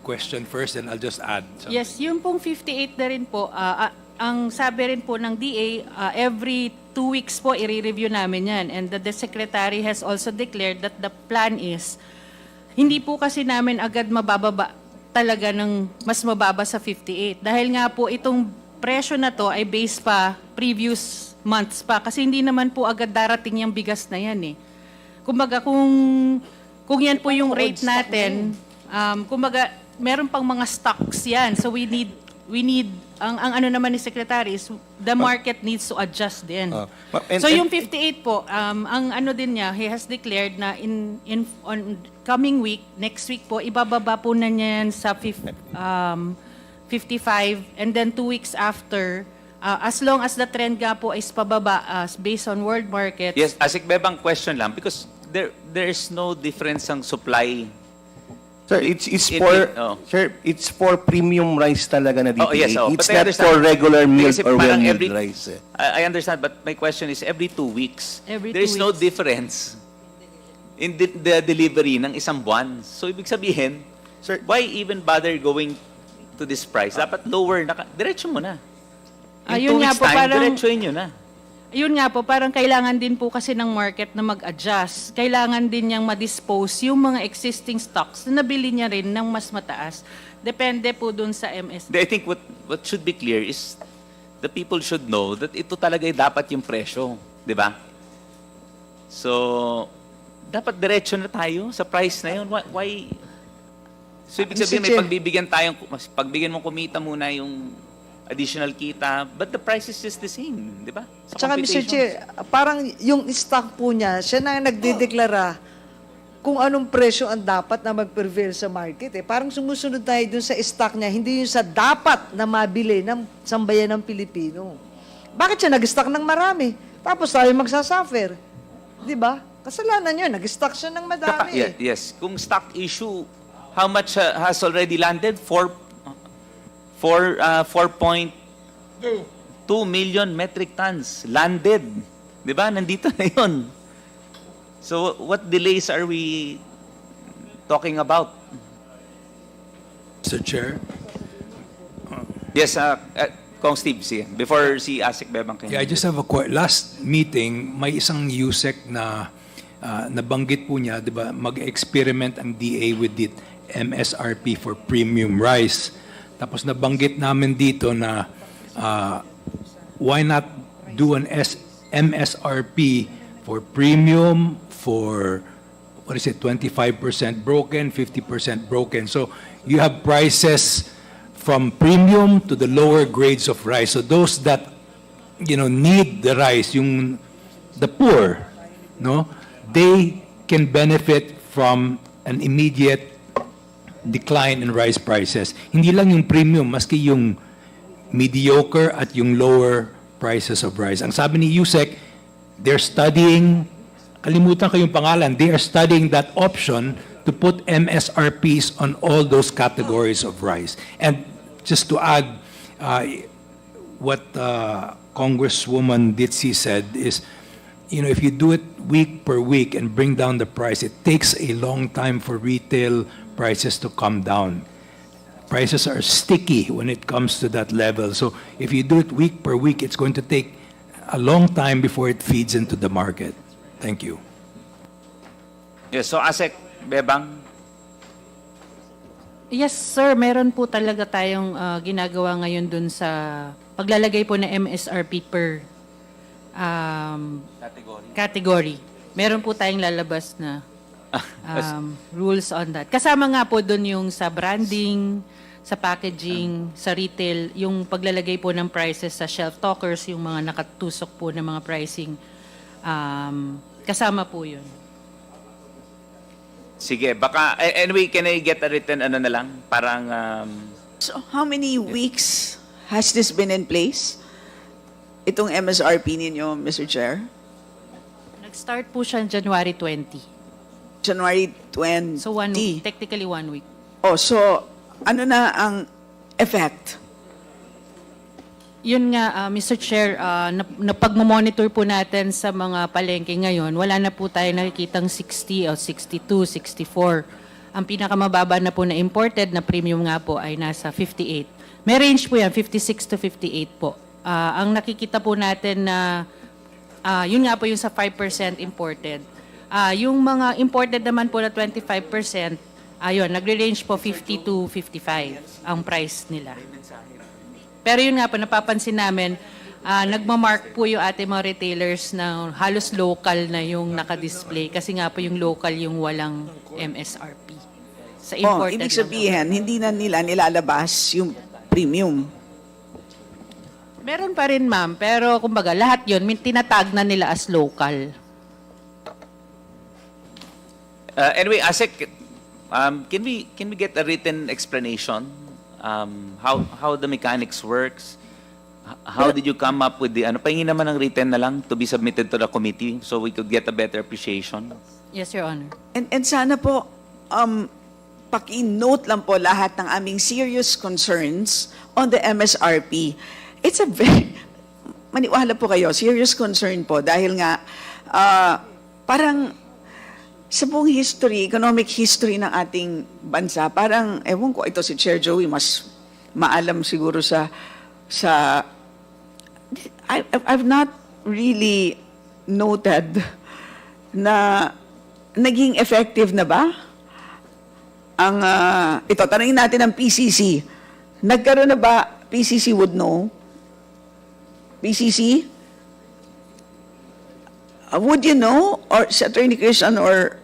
question first, and I'll just add something. Yes, yung pong 58 na rin po, ang sabi rin po ng DA, every 2 weeks po i-review namin yan. And the Secretary has also declared that the plan is, hindi po kasi namin agad mabababa talaga ng mas mababa sa 58. Dahil nga po itong presyo na to ay based pa previous months pa. Kasi hindi naman po agad darating yung bigas na yan eh. Kumbaga kung yan po yung rate natin, kumbaga meron pang mga stocks yan. So we need ang ano naman ni Secretary is the market needs to adjust din. So yung 58 po, ang ano din niya, he has declared na on coming week, next week po, ibababa po na niya yan sa 55, and then 2 weeks after, as long as the trend nga po is pababa based on world market. Yes, Asik Bebang, question lang, because there is no difference ang supply. Sir, it's for premium rice talaga na dito. Oh, yes, it's not for regular milk or well-milled rice. I understand, but my question is every 2 weeks. There is 2 no weeks. difference in the delivery ng isang buwan. So ibig sabihin, Sir, why even bother going to this price? Dapat lower, diretso mo na. In 2 Ayun nga weeks po, time, parang- diretsoin nyo na. Yun nga po, parang kailangan din po kasi ng market na mag-adjust. Kailangan din niyang ma-dispose yung mga existing stocks na nabili niya rin ng mas mataas. Depende po dun sa MS. I think what should be clear is the people should know that ito talaga ay dapat yung presyo. Di ba? So, dapat diretso na tayo sa price na yun. Why? So, ibig sabihin, may pagbibigyan tayong, pagbigyan mong kumita muna yung additional kita, but the price is just the same, di ba? Sa Tsaka Mr. computations. Chair, parang yung stock po niya, siya na nagdedeklara kung anong presyo ang dapat na mag-prevail sa market. Parang sumusunod tayo dun sa stock niya, hindi yung sa dapat na mabili ng sambayan ng Pilipino. Bakit siya nag-stock ng marami? Tapos tayo magsasuffer. Di ba? Kasalanan yun, nag-stock siya ng madami. Yes. Kung stock issue, how much has already landed? 4.2 million metric tons landed. Di ba? Nandito na yun. So, what delays are we talking about? Mr. Chair. Yes, Kong Steve, before si Asik Bebang. Yeah, I just have a last meeting, may isang USEC na nabanggit po niya, 'di ba, mag-experiment ang DA with the MSRP for premium rice. Tapos nabanggit namin dito na why not do an MSRP for premium, for 25% broken, 50% broken. So you have prices from premium to the lower grades of rice. So those that need the rice, the poor, they can benefit from an immediate decline in rice prices. Hindi lang yung premium, maski yung mediocre at yung lower prices of rice. Ang sabi ni USEC, they're studying, kalimutan ko yung pangalan, they are studying that option to put MSRPs on all those categories of rice. And just to add, what Congresswoman Ditsi said is, if you do it week per week and bring down the price, it takes a long time for retail prices to come down. Prices are sticky when it comes to that level. So if you do it week per week, it's going to take a long time before it feeds into the market. Thank you. Yes, so Asik Bebang. Yes, sir. Meron po talaga tayong ginagawa ngayon dun sa paglalagay po ng MSRP per category. Meron po tayong lalabas na rules on that. Kasama nga po dun yung sa branding, sa packaging, sa retail, yung paglalagay po ng prices sa shelf talkers, yung mga nakatusok po ng mga pricing, kasama po yun. Sige, baka, anyway, can I get a written na lang? Parang, So how many weeks has this been in place? Itong MSRP ninyo, Mr. Chair? Nag-start po siya January 20. January 20. So 1 week, technically 1 week. Oh, so ano na ang effect? Yun nga, Mr. Chair, napag-monitor po natin sa mga palengke ngayon, wala na po tayo nakikitang 60 o 62, 64. Ang pinakamababa na po na imported na premium nga po ay nasa 58. May range po yan, 56 to 58 po. Ang nakikita po natin na, yun nga po yung sa 5% imported. Yung mga imported naman po na 25%, ayun, nagre-range po 50 to 55 ang price nila. Pero yun nga po, napapansin namin, nagmamark po yung ating mga retailers na halos local na yung nakadisplay kasi nga po yung local yung walang MSRP. Sa imported ibig sabihin, hindi na nila nilalabas yung premium. Meron pa rin, ma'am, pero kumbaga lahat yun, tinatag na nila as local. anyway, Asik, can we get a written explanation? How the mechanics works? How did you come up with the, pahingin naman ng written na lang to be submitted to the committee so we could get a better appreciation? Yes, Your Honor. And sana po, paki-note lang po lahat ng aming serious concerns on the MSRP. It's a very, maniwala po kayo, serious concern po dahil nga, parang sa buong history, economic history ng ating bansa, parang, ewan ko, ito si Chair Joey, mas maalam siguro I've not really noted na naging effective na ba ang, ito, tanongin natin ang PCC. Nagkaroon na ba, PCC would know? PCC? Would you know, or si Attorney Christian, or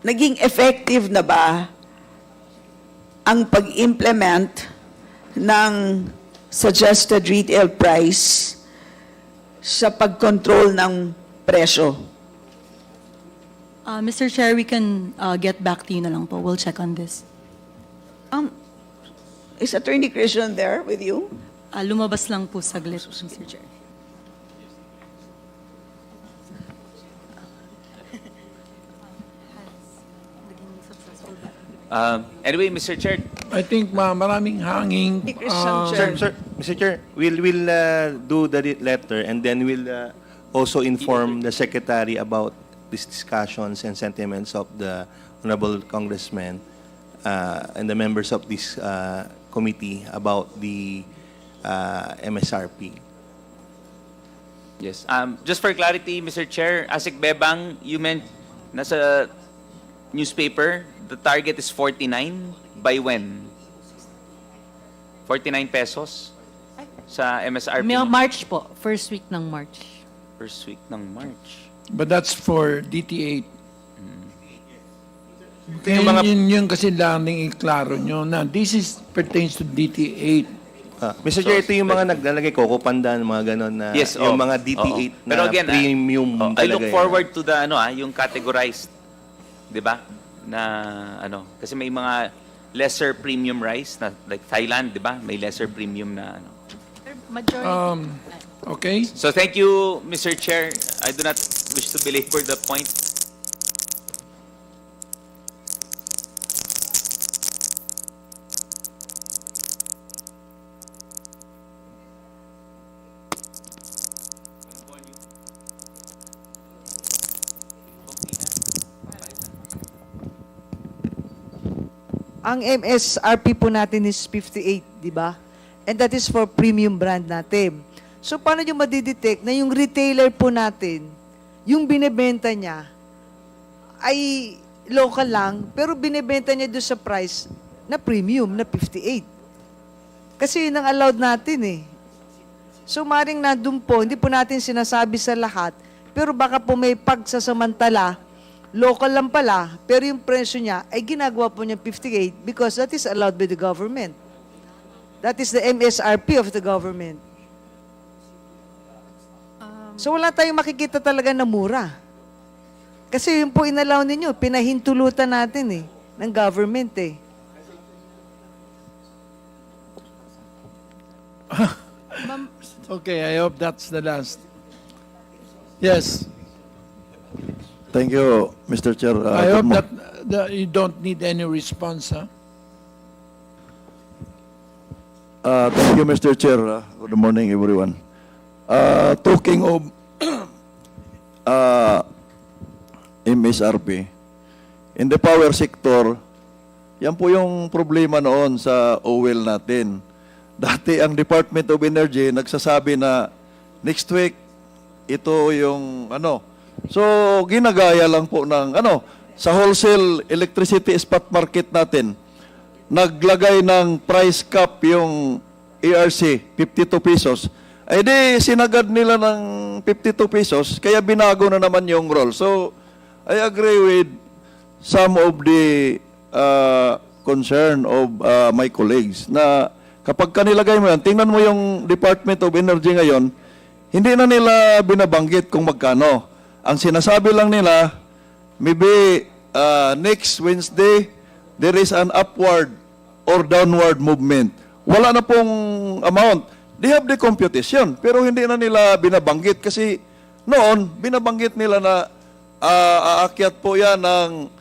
naging effective na ba ang pag-implement ng suggested retail price sa pag-control ng presyo? Mr. Chair, we can get back to you na lang po. We'll check on this. Is Attorney Christian there with you? Lumabas lang po saglit, Mr. Chair. Anyway, Mr. Chair, I think maraming hanging. Mr. Chair, we'll do the letter and then we'll also inform the Secretary about these discussions and sentiments of the Honorable Congressman and the members of this committee about the MSRP. yes. Just for clarity, Mr. Chair, Asik Bebang, you meant nasa newspaper, the target is 49. By when? 49 pesos sa MSRP? March po, first week ng March. First week ng March. But that's for DT8. Yun kasi lang iklaro nyo na this is pertains to DT8. Mr. Chair, ito yung mga naglalagay Coco Pandan, mga ganon na Yes, yung oh. mga DT8 Oo. na Pero again, premium I talaga. look forward to the yung categorized, 'di ba? Na kasi may mga lesser premium rice na like Thailand, 'di ba? May lesser premium na Majority. Okay. So thank you, Mr. Chair. I do not wish to belabor the point. Ang MSRP po natin is 58, di ba? And that is for premium brand natin. So, paano nyo madidetect na yung retailer po natin, yung binibenta niya, ay local lang, pero binibenta niya doon sa price na premium, na 58. Kasi yun ang allowed natin eh. So, maring nandun po, hindi po natin sinasabi sa lahat, pero baka po may pagsasamantala, local lang pala, pero yung presyo niya ay ginagawa po niya 58 because that is allowed by the government. That is the MSRP of the government. So wala tayong makikita talaga na mura. Kasi yun po inalaw ninyo, pinahintulutan natin eh, ng government eh. Okay, I hope that's the last. Yes. Thank you, Mr. Chair. I hope that you don't need any response, huh? Thank you, Mr. Chair. Good morning, everyone. Talking of MSRP, in the power sector, yan po yung problema noon sa oil natin. Dati ang Department of Energy nagsasabi na next week, ito yung So, ginagaya lang po ng sa wholesale electricity spot market natin, naglagay ng price cap yung ERC, 52 pesos. Ay di, sinagad nila ng 52 pesos, kaya binago na naman yung role. So, I agree with some of the concern of my colleagues na kapag kanilagay mo yan, tingnan mo yung Department of Energy ngayon, hindi na nila binabanggit kung magkano. Ang sinasabi lang nila, maybe next Wednesday, there is an upward or downward movement. Wala na pong amount. They have the computation, pero hindi na nila binabanggit kasi noon, binabanggit nila na aakyat po yan ng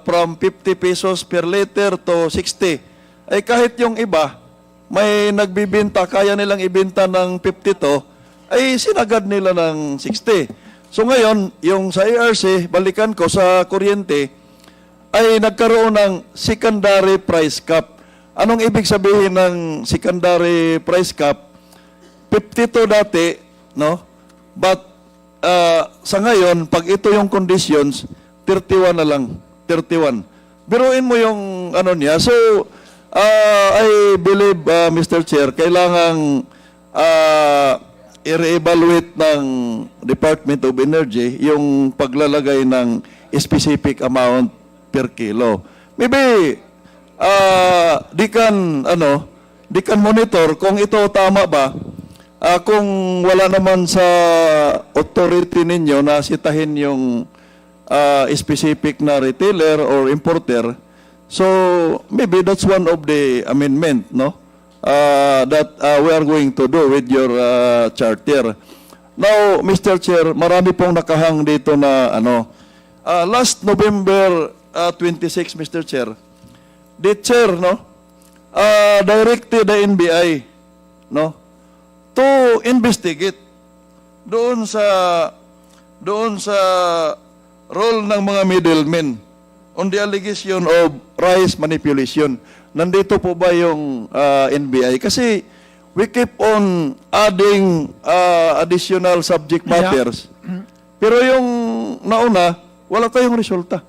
from 50 pesos per liter to 60. Ay kahit yung iba, may nagbibenta, kaya nilang ibenta ng 52, ay sinagad nila ng 60. So ngayon, yung sa ERC, balikan ko sa kuryente, ay nagkaroon ng secondary price cap. Anong ibig sabihin ng secondary price cap? 52 dati, no? But sa ngayon, pag ito yung conditions, 31 na lang. 31. Biruin mo yung niya. So, I believe, Mr. Chair, kailangang i-reevaluate ng Department of Energy yung paglalagay ng specific amount per kilo. Maybe di kan monitor kung ito tama ba. Kung wala naman sa authority ninyo na sitahin yung specific na retailer or importer. So maybe that's one of the amendment, no? That we are going to do with your charter. Now, Mr. Chair, marami pong nakahang dito na last November 26, Mr. Chair, the chair, no, directed the NBI, no, to investigate doon sa role ng mga middlemen on the allegation of rice manipulation. Nandito po ba yung NBI? Kasi we keep on adding additional subject matters. Pero yung nauna, wala tayong resulta.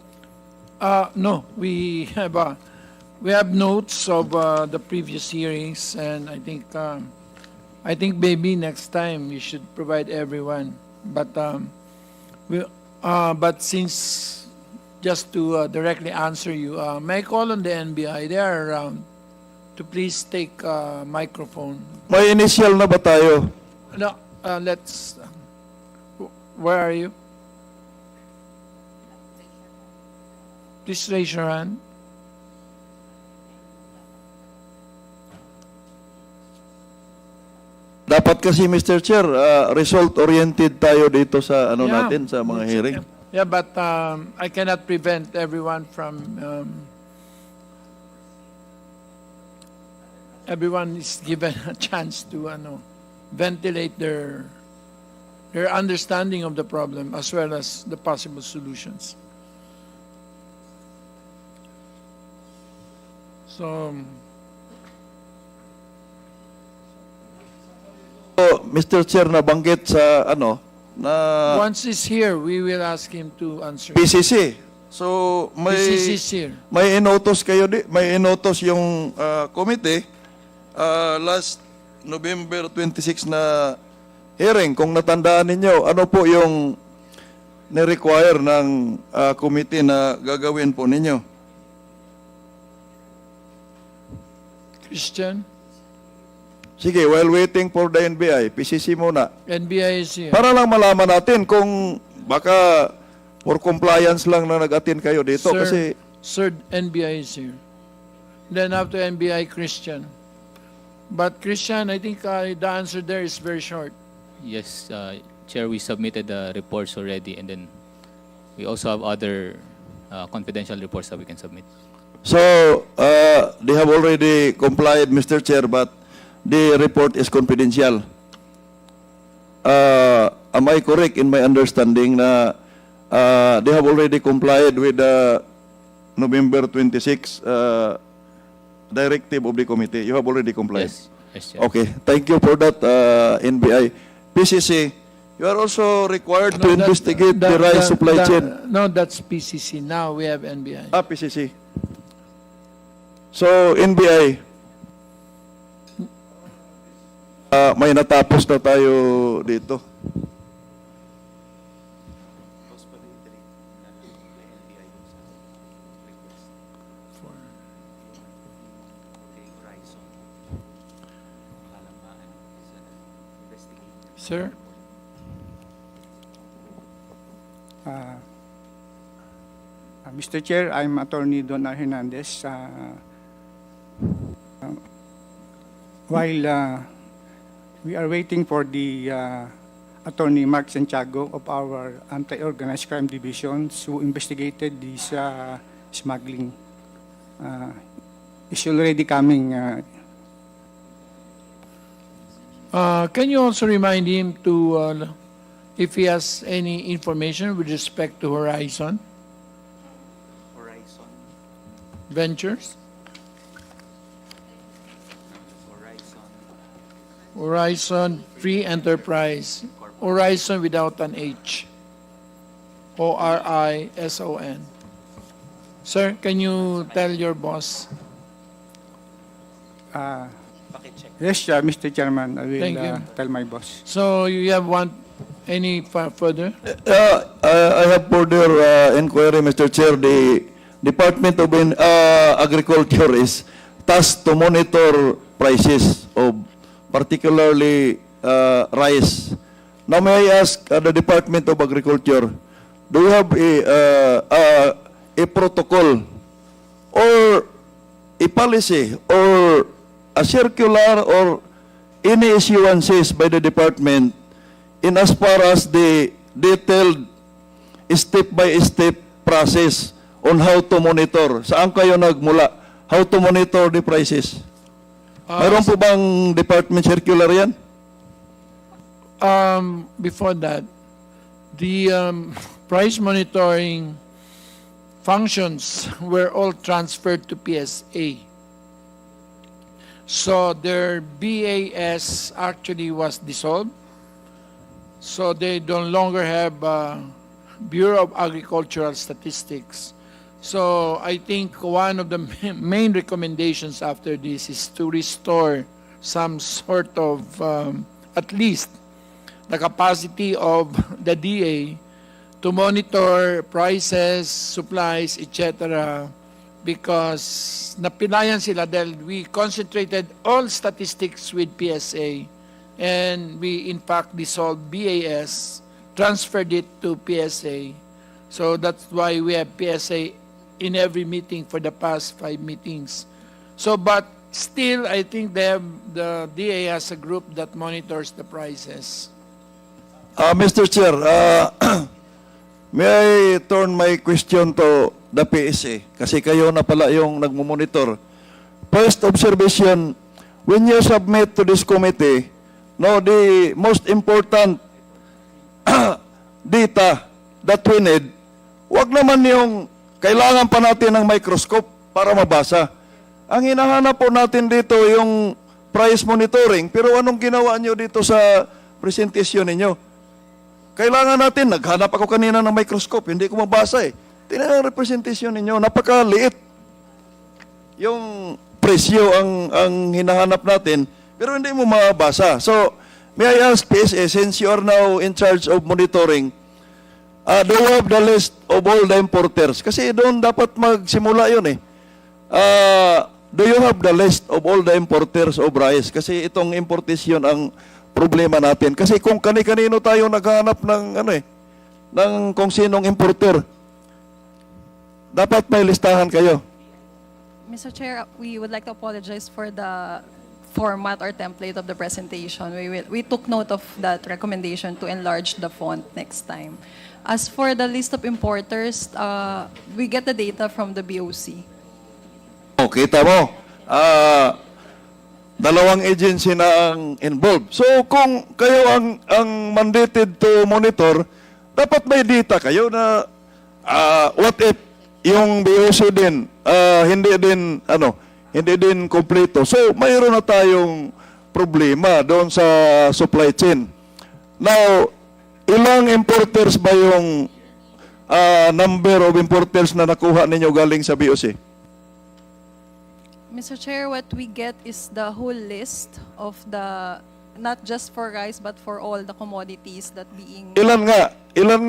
No, we have notes of the previous hearings, and I think maybe next time we should provide everyone. But but since just to directly answer you, may I call on the NBI? They are around to please take microphone. May initial na ba tayo? No, let's. Where are you? Please raise your hand. Dapat kasi, Mr. Chair, result-oriented tayo dito sa natin, sa mga hearing. Yeah, but I cannot prevent everyone from. Everyone is given a chance to ventilate their understanding of the problem as well as the possible solutions. So, Mr. Chair, nabanggit sa na once he's here, we will ask him to answer. PCC. So PCC is here. may inotos kayo may inotos yung committee last November 26 na hearing. Kung natandaan ninyo, ano po yung ni-require ng committee na gagawin po ninyo? Christian, Sige, while waiting for the NBI, PCC muna. NBI is here. Para lang malaman natin kung baka for compliance lang na nag-attend kayo dito. Kasi Sir, NBI is here. Then after NBI, Christian. But Christian, I think the answer there is very short. Yes, Chair, we submitted the reports already, and then we also have other confidential reports that we can submit. So, they have already complied, Mr. Chair, but the report is confidential. Am I correct in my understanding na they have already complied with the November 26 directive of the committee? You have already complied? Yes, yes, Chair. Okay, thank you for that, NBI. PCC, you are also required to investigate the rice supply chain. No, that's PCC. Now we have NBI. PCC. So, NBI, may natapos na tayo dito. Sir? Mr. Chair, I'm Attorney Donald Hernandez. While we are waiting for the Attorney Mark Santiago of our Anti-Organized Crime Divisions who investigated this smuggling, is already coming. Can you also remind him to, if he has any information with respect to Horizon Ventures? Horizon Free Enterprise. Horizon without an H. Horison. Sir, can you tell your boss? Yes, Mr. Chairman, I Thank you. will tell my boss. So you have any further? I have further inquiry, Mr. Chair. The Department of Agriculture is tasked to monitor prices of particularly rice. Now, may I ask the Department of Agriculture, do you have a protocol or a policy or a circular or any issuances by the department in as far as the detailed step-by-step process on how to monitor? Saan kayo nagmula? How to monitor the prices? Mayroon po bang department circular yan? Before that, the price monitoring functions were all transferred to PSA. So their BAS actually was dissolved. So they no longer have Bureau of Agricultural Statistics. So I think one of the main recommendations after this is to restore some sort of, at least, the capacity of the DA to monitor prices, supplies, etc. Because napilayan sila dahil we concentrated all statistics with PSA and we in fact dissolved BAS, transferred it to PSA. So that's why we have PSA in every meeting for the past 5 meetings. So but still I think the DA has a group that monitors the prices. Mr. Chair, may I turn my question to the PSA? Kasi kayo na pala yung nagmumonitor. First observation, when you submit to this committee, no, the most important data that we need, wag naman yung kailangan pa natin ng microscope para mabasa. Ang hinahanap po natin dito yung price monitoring, pero anong ginawa nyo dito sa presentation ninyo? Kailangan natin, naghanap ako kanina ng microscope, hindi ko mabasa eh. Tingnan ang representation ninyo, napakaliit. Yung presyo ang hinahanap natin, pero hindi mo mabasa. So, may I ask PSA, since you are now in charge of monitoring, do you have the list of all the importers? Kasi doon dapat magsimula yun eh. Do you have the list of all the importers of rice? Kasi itong importation ang problema natin. Kasi kung kani-kanino tayo naghahanap ng ng kung sinong importer, dapat may listahan kayo. Mr. Chair, we would like to apologize for the format or template of the presentation. We took note of that recommendation to enlarge the font next time. As for the list of importers, we get the data from the BOC. Oh, kita mo. Dalawang agency na ang involved. So kung kayo ang mandated to monitor, dapat may data kayo na what if yung BOC din hindi din kompleto. So mayroon na tayong problema doon sa supply chain. Now, ilang importers ba yung number of importers na nakuha ninyo galing sa BOC? Mr. Chair, what we get is the whole list of the, not just for rice, but for all the commodities that being... Ilan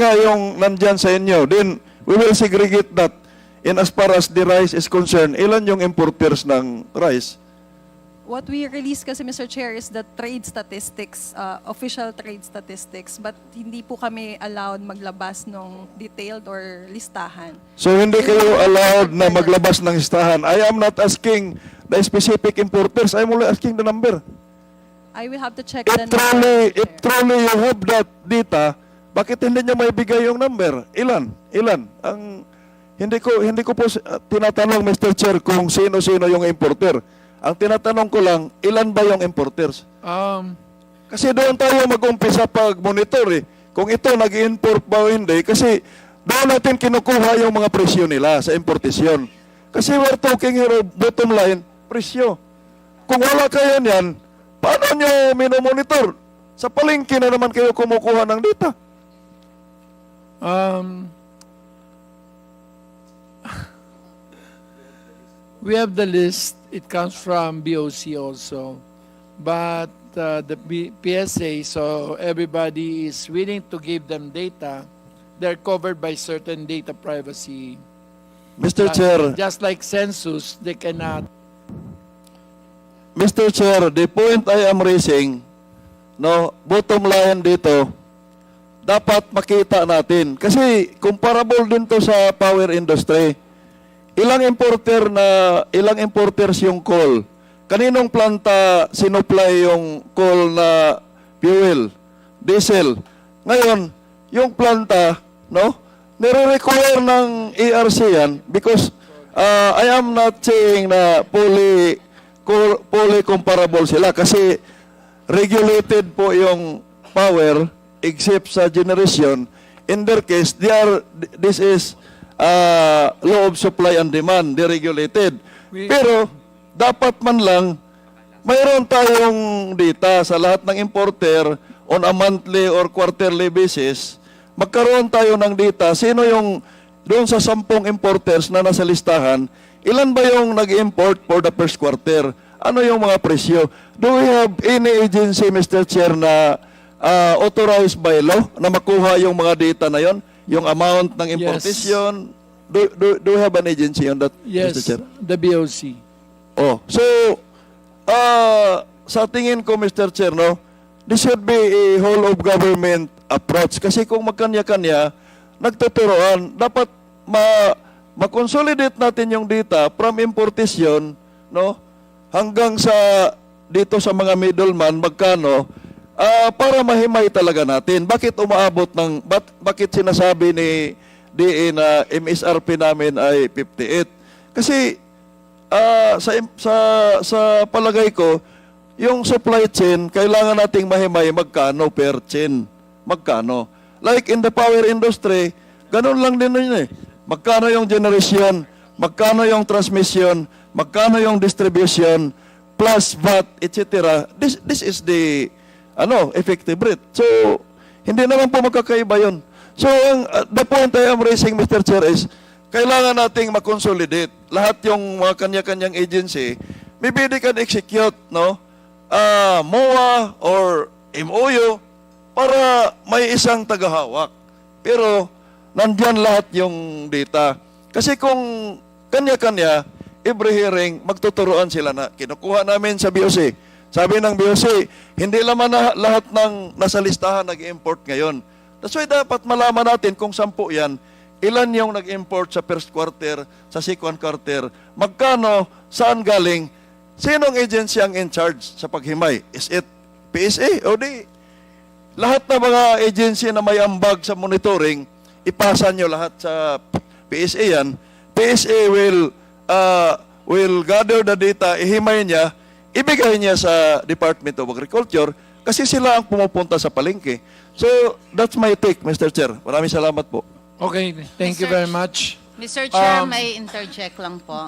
nga yung nandyan sa inyo? Then, we will segregate that. In as far as the rice is concerned, ilan yung importers ng rice? What we release kasi, Mr. Chair, is the trade statistics, official trade statistics, but hindi po kami allowed maglabas ng detailed or listahan. So hindi kayo allowed na maglabas ng listahan. I am not asking the specific importers. I am only asking the number. I will have to check the number. If truly you have that data, bakit hindi niyo maibigay yung number? Ilan? Ang hindi ko po tinatanong, Mr. Chair, kung sino-sino yung importer. Ang tinatanong ko lang, ilan ba yung importers? Kasi doon tayo mag-umpisa pag-monitor eh. Kung ito nag-import ba o hindi, kasi doon natin kinukuha yung mga presyo nila sa importasyon. Kasi we're talking here of bottom line, presyo. Kung wala kayo niyan, paano nyo minomonitor? Sa palengke na naman kayo kumukuha ng data. We have the list. It comes from BOC also. But the PSA, so everybody is willing to give them data. They're covered by certain data privacy. Mr. Chair. Just like census, they cannot. Mr. Chair, the point I am raising, no, bottom line dito, dapat makita natin. Kasi comparable din to sa power industry. Ilang importers yung coal? Kaninong planta sinupply yung coal na fuel, diesel? Ngayon, yung planta, no, nire-require ng ERC yan because I am not saying na fully comparable sila kasi regulated po yung power except sa generation. In their case, this is law of supply and demand, deregulated. Pero dapat man lang mayroon tayong data sa lahat ng importer on a monthly or quarterly basis. Magkaroon tayo ng data, sino yung doon sa 10 importers na nasa listahan, ilan ba yung nag-import for the first quarter? Ano yung mga presyo? Do we have any agency, Mr. Chair, na authorized by law na makuha yung mga data na yon, yung amount ng importation? Do we have an agency on that, Yes, Mr. Chair? the BOC. Oh, so sa tingin ko, Mr. Chair, no, this should be a whole of government approach. Kasi kung magkanya-kanya, nagtuturoan, dapat ma-consolidate natin yung data from importation, no, hanggang sa dito sa mga middleman, magkano, para mahimay talaga natin. Bakit umaabot ng, bakit sinasabi ni DA na MSRP namin ay 58? Kasi sa palagay ko, yung supply chain, kailangan nating mahimay magkano per chain. Magkano. Like in the power industry, ganun lang din yun eh. Magkano yung generation, magkano yung transmission, magkano yung distribution, plus VAT, etc. This is the effective rate. So, hindi naman po magkakaiba yun. So, the point I am raising, Mr. Chair, is kailangan nating makonsolidate lahat yung mga kanya-kanyang agency. Maybe they can execute, no? MOA or MOU para may isang tagahawak. Pero, nandyan lahat yung data. Kasi kung kanya-kanya, every hearing, magtuturoan sila na kinukuha namin sa BOC. Sabi ng BOC, hindi naman lahat ng nasa listahan nag-import ngayon. That's why dapat malaman natin kung 10 yan, ilan yung nag-import sa first quarter, sa second quarter, magkano, saan galing, sinong agency ang in charge sa paghimay? Is it PSA o di? Lahat na mga agency na may ambag sa monitoring, ipasa nyo lahat sa PSA yan. PSA will gather the data, ihimay niya, ibigay niya sa Department of Agriculture kasi sila ang pumupunta sa palengke. So, that's my take, Mr. Chair. Maraming salamat po. Okay, thank you very much. Mr. Chair, may interject lang po.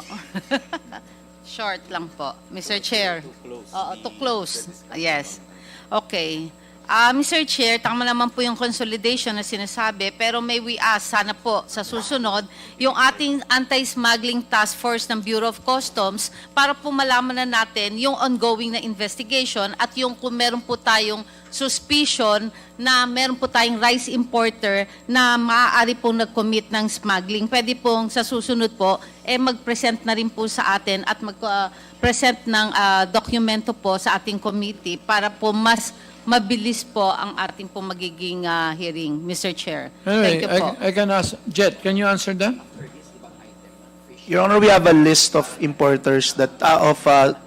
Short lang po. Mr. Chair. To close. Yes. Okay. Mr. Chair, tama naman po yung consolidation na sinasabi, pero may we ask, sana po sa susunod, yung ating anti-smuggling task force ng Bureau of Customs para po malaman na natin yung ongoing na investigation at yung kung meron po tayong suspicion na meron po tayong rice importer na maaari pong nag-commit ng smuggling. Pwede pong sa susunod po, mag-present na rin po sa atin at mag-present ng dokumento po sa ating committee para po mas mabilis po ang ating po magiging hearing, Mr. Chair. Anyway, Thank you po. I can ask, Jet, can you answer that? Your Honor, we have a list of importers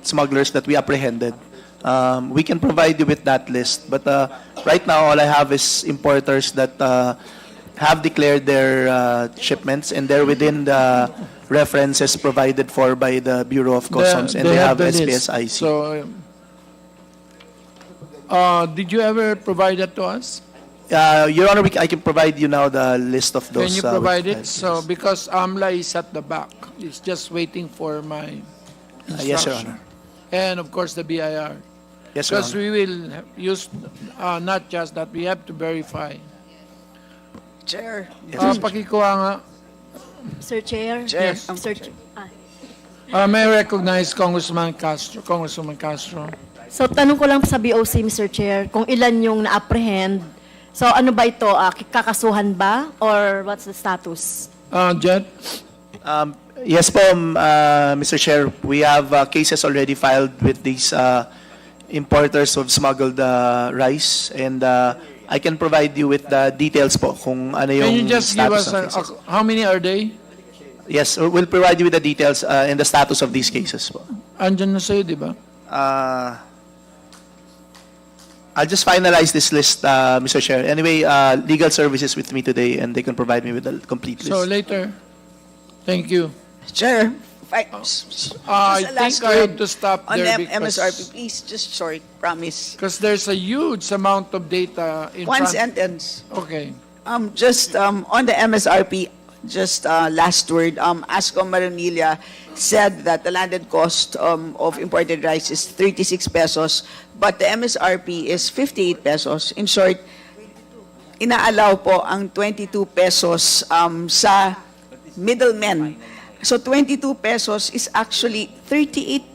smugglers that we apprehended. We can provide you with that list, but right now all I have is importers that have declared their shipments and they're within the references provided for by the Bureau of Customs and they have the list. SPSIC. So, did you ever provide that to us? Your Honor, I can provide you now the list of those. Can you provide it? So, because AMLA is at the back, it's just waiting for my instruction. Yes, Your Honor. And of course the BIR. Yes, Your Because Honor. we will use, not just that, we have to verify. Chair. Pakikuha nga. Sir Chair. Yes. Sir, May I recognize Congressman Castro. Congresswoman Castro. so tanong ko lang sa BOC, Mr. Chair, kung ilan yung na-apprehend. So ano ba ito? Kakasuhan ba? Or what's the status? Jet? Yes po, Mr. Chair. We have cases already filed with these importers of smuggled rice. And I can provide you with the details po kung ano yung Can you just give status us, ng cases. how many are they? Yes, we'll provide you with the details in the status of these cases po. Andyan na sa'yo, di ba? I'll just finalize this list, Mr. Chair. Anyway, legal services with me today and they can provide me with the complete list. So later. Thank you. Chair, I just think a last I have word to stop on there the MSRP, because please, just short, promise. there's a huge amount of data in One front. sentence. Okay. Just on the MSRP, just last word. Ascom Maranilla said that the landed cost of imported rice is 36 pesos, but the MSRP is 58 pesos. In short, inaalaw po ang 22 pesos sa middlemen. So 22 pesos is actually 38%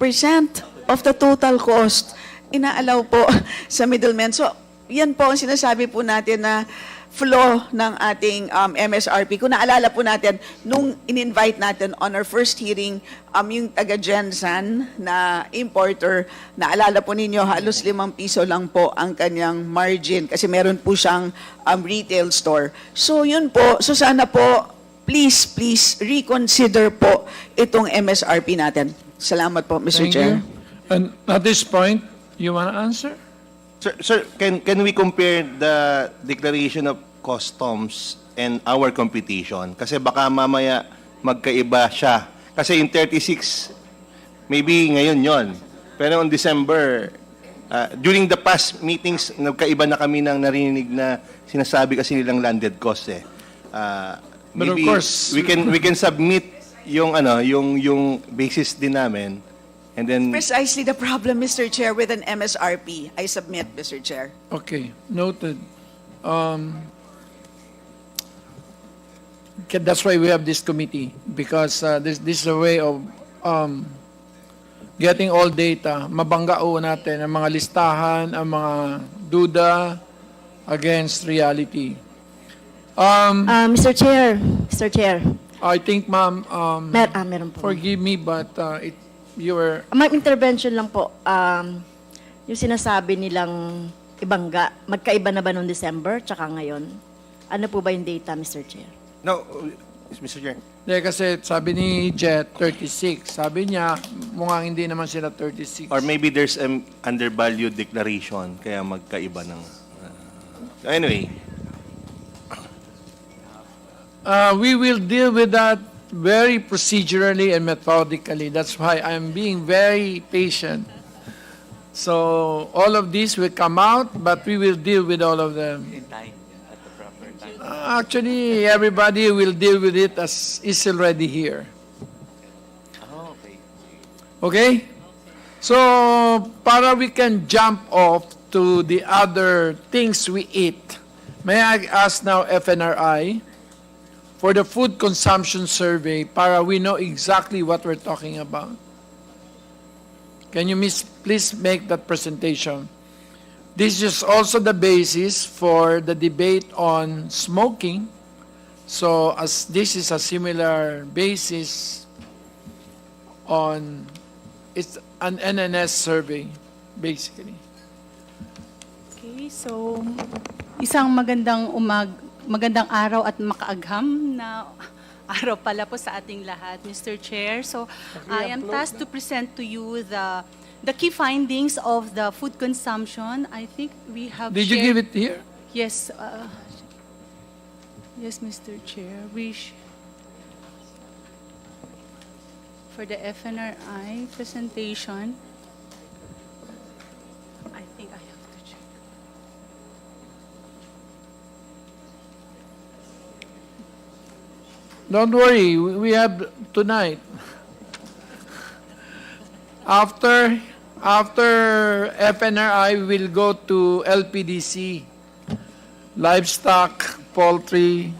of the total cost. Inaalaw po sa middlemen. So yan po ang sinasabi po natin na flow ng ating MSRP. Kung naalala po natin, nung in-invite natin on our first hearing, yung taga-Gensan na importer, naalala po ninyo, halos 5 piso lang po ang kanyang margin kasi meron po siyang retail store. So yun po, so sana po, please reconsider po itong MSRP natin. Salamat po, Mr. Thank Chair. you. And at this point, you want to answer? Sir, can we compare the declaration of customs and our computation? Kasi baka mamaya magkaiba siya. Kasi yung 36, maybe ngayon yon. Pero on December, during the past meetings, nagkaiba na kami ng narinig na sinasabi kasi nilang landed cost eh. But of Maybe course, we can submit yung yung basis din namin. And then Precisely the problem, Mr. Chair, with an MSRP. I submit, Mr. Chair. Okay, noted. That's why we have this committee, because this is a way of getting all data. Mabangga o natin ang mga listahan, ang mga duda against reality. Mr. Chair, I think, ma'am, meron po. forgive me, but you were... May intervention lang po. Yung sinasabi nilang ibangga, magkaiba na ba noong December tsaka ngayon? Ano po ba yung data, Mr. Chair? no, Mr. Chair. Hindi, kasi sabi ni Jet, 36. Sabi niya, mukhang hindi naman sila 36. Or maybe there's an undervalued declaration kaya magkaiba ng anyway. We will deal with that very procedurally and methodically. That's why I'm being very patient. So all of these will come out, but we will deal with all of them. In time, at the proper time. Actually, everybody will deal with it as is already here. Oh, okay. Okay? So, para we can jump off to the other things we eat, may I ask now FNRI for the food consumption survey para we know exactly what we're talking about. Can you please make that presentation? This is also the basis for the debate on smoking. So as this is a similar basis on, it's an NNS survey, basically. Okay, so isang magandang araw at makaagham na araw pala po sa ating lahat, Mr. Chair. So, I am tasked to present to you the key findings of the food consumption. I think we have Did you shared- give it here? Yes. Yes, Mr. Chair. For the FNRI presentation, I think I have to check. Don't worry, we have tonight. After FNRI, we will go to LPDC, Livestock, Poultry,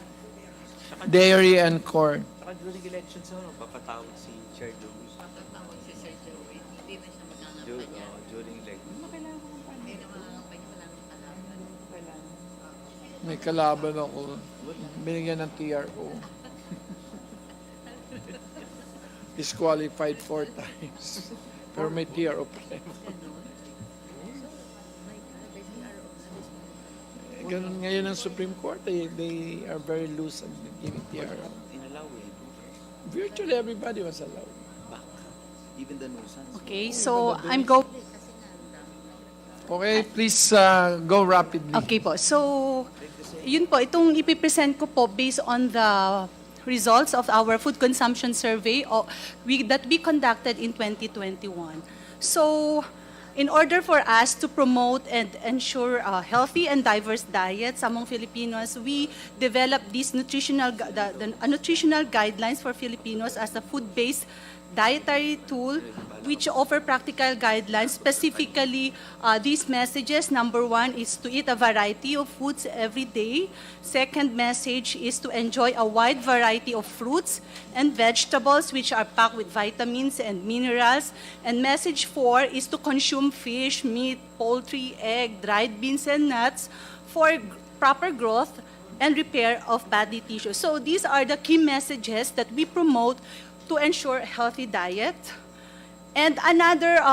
Dairy, and Corn. During elections, papatawag si Chair Joey. Papatawag si Chair Joey. Hindi na siya magkakapanya. During elections. May kalaban ako. Binigyan ng TRO. Disqualified 4 times. Pero may TRO pa rin. Ganun ngayon ang Supreme Court. They are very loose and giving TRL. Virtually everybody was allowed. Even the nuisance. Okay, so I'm go. Okay, please go rapidly. Okay po. So, yun po, itong ipipresent ko po based on the results of our food consumption survey that we conducted in 2021. So, in order for us to promote and ensure healthy and diverse diets among Filipinos, we developed these nutritional guidelines for Filipinos as a food-based dietary tool which offer practical guidelines. Specifically, these messages, number one is to eat a variety of foods every day. Second message is to enjoy a wide variety of fruits and vegetables which are packed with vitamins and minerals. And message 4 is to consume fish, meat, poultry, egg, dried beans, and nuts for proper growth and repair of body tissue. So these are the key messages that we promote to ensure healthy diet. And another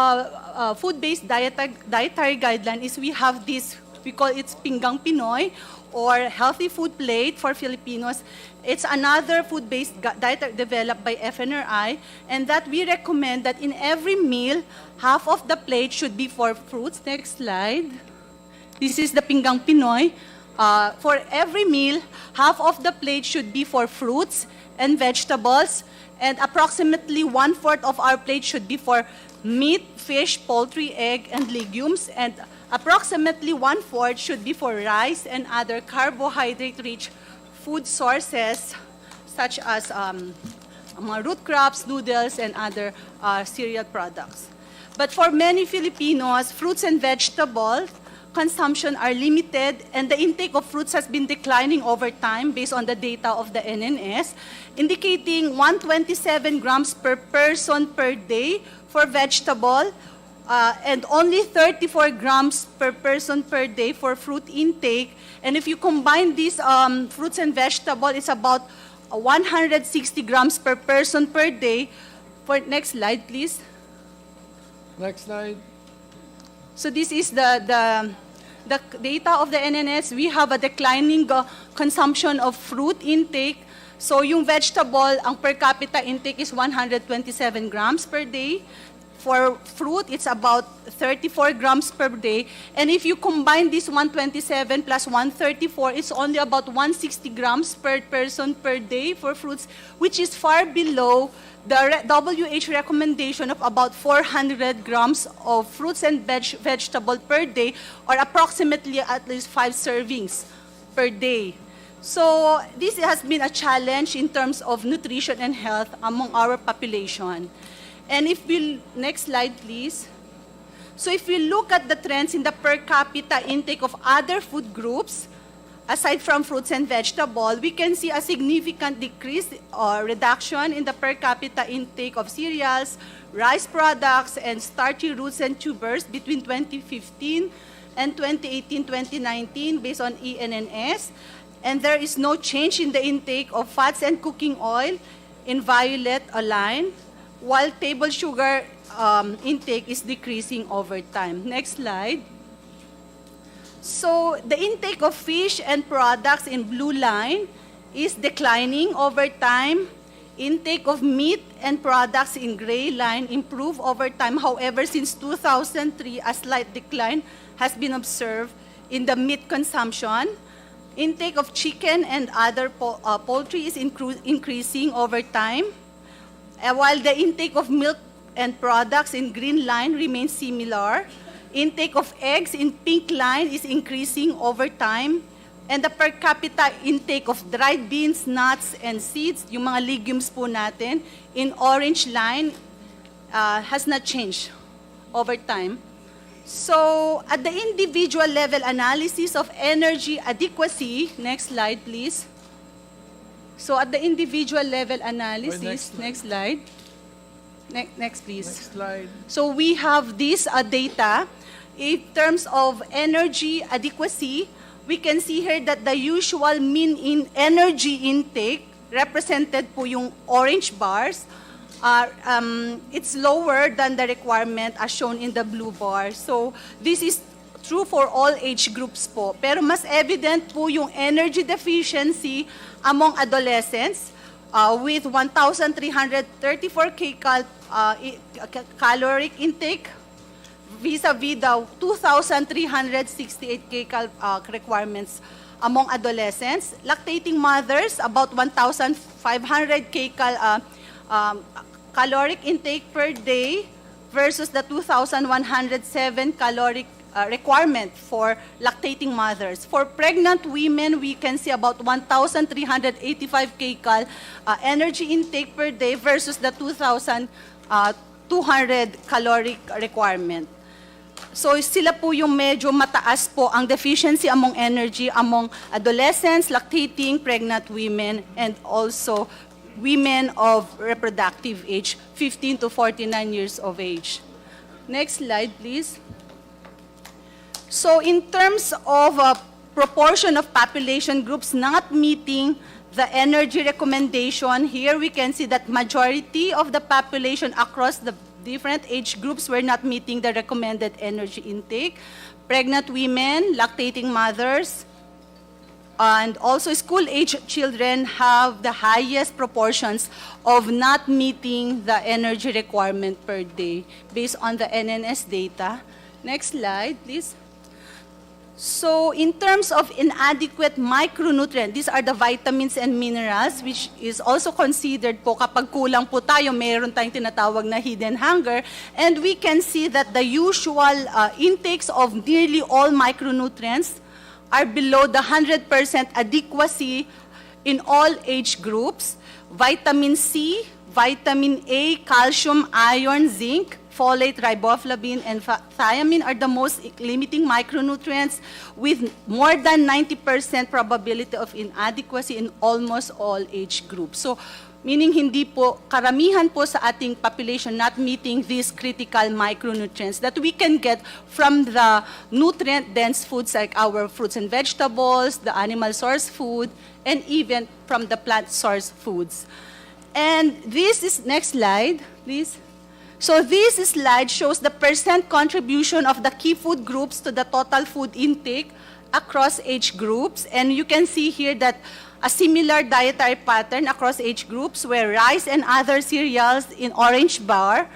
food-based dietary guideline is we have this, we call it Pinggang Pinoy, or healthy food plate for Filipinos. It's another food-based diet developed by FNRI, and that we recommend that in every meal, half of the plate should be for fruits. Next slide. This is the Pinggang Pinoy. For every meal, half of the plate should be for fruits and vegetables, and approximately 1/4 of our plate should be for meat, fish, poultry, egg, and legumes, and approximately 1/4 should be for rice and other carbohydrate-rich food sources, such as mga root crops, noodles, and other cereal products. But for many Filipinos, fruits and vegetables consumption are limited, and the intake of fruits has been declining over time based on the data of the NNS, indicating 127 grams per person per day for vegetable, and only 34 grams per person per day for fruit intake. And if you combine these fruits and vegetables, it's about 160 grams per person per day. For next slide, please. Next slide. So this is the data of the NNS. We have a declining consumption of fruit intake. So yung vegetable, ang per capita intake is 127 grams per day. For fruit, it's about 34 grams per day. And if you combine this 127 plus 134, it's only about 160 grams per person per day for fruits, which is far below the WHO recommendation of about 400 grams of fruits and vegetable per day, or approximately at least 5 servings per day. So this has been a challenge in terms of nutrition and health among our population. And if we, next slide please. So if we look at the trends in the per capita intake of other food groups, aside from fruits and vegetables, we can see a significant decrease or reduction in the per capita intake of cereals, rice products, and starchy roots and tubers between 2015 and 2018-2019 based on ENNS. And there is no change in the intake of fats and cooking oil in violet line, while table sugar intake is decreasing over time. Next slide. So the intake of fish and products in blue line is declining over time. Intake of meat and products in gray line improve over time. However, since 2003, a slight decline has been observed in the meat consumption. Intake of chicken and other poultry is increasing over time, while the intake of milk and products in green line remains similar. Intake of eggs in pink line is increasing over time, and the per capita intake of dried beans, nuts, and seeds, yung mga legumes po natin, in orange line has not changed over time. So at the individual level analysis of energy adequacy, next slide please. So at the individual level analysis, next slide. Next please. Next slide. So we have this data. In terms of energy adequacy, we can see here that the usual mean in energy intake, represented po yung orange bars, it's lower than the requirement as shown in the blue bar. So this is true for all age groups po. Pero mas evident po yung energy deficiency among adolescents with 1,334 caloric intake vis-a-vis the 2,368 requirements among adolescents. Lactating mothers, about 1,500 caloric intake per day versus the 2,107 caloric requirement for lactating mothers. For pregnant women, we can see about 1,385 energy intake per day versus the 2,200 caloric requirement. So sila po yung medyo mataas po ang deficiency among energy among adolescents, lactating, pregnant women, and also women of reproductive age, 15 to 49 years of age. Next slide, please. So in terms of proportion of population groups not meeting the energy recommendation, here we can see that majority of the population across the different age groups were not meeting the recommended energy intake. Pregnant women, lactating mothers, and also school-age children have the highest proportions of not meeting the energy requirement per day based on the NNS data. Next slide, please. So in terms of inadequate micronutrient, these are the vitamins and minerals which is also considered po kapag kulang po tayo, mayroon tayong tinatawag na hidden hunger. And we can see that the usual intakes of nearly all micronutrients are below the 100% adequacy in all age groups. Vitamin C, vitamin A, calcium, iron, zinc, folate, riboflavin, and thiamine are the most limiting micronutrients with more than 90% probability of inadequacy in almost all age groups. So, meaning hindi po, karamihan po sa ating population not meeting these critical micronutrients that we can get from the nutrient-dense foods like our fruits and vegetables, the animal source food, and even from the plant source foods. And this is, next slide, please. So this slide shows the percent contribution of the key food groups to the total food intake across age groups. And you can see here that a similar dietary pattern across age groups where rice and other cereals in orange bar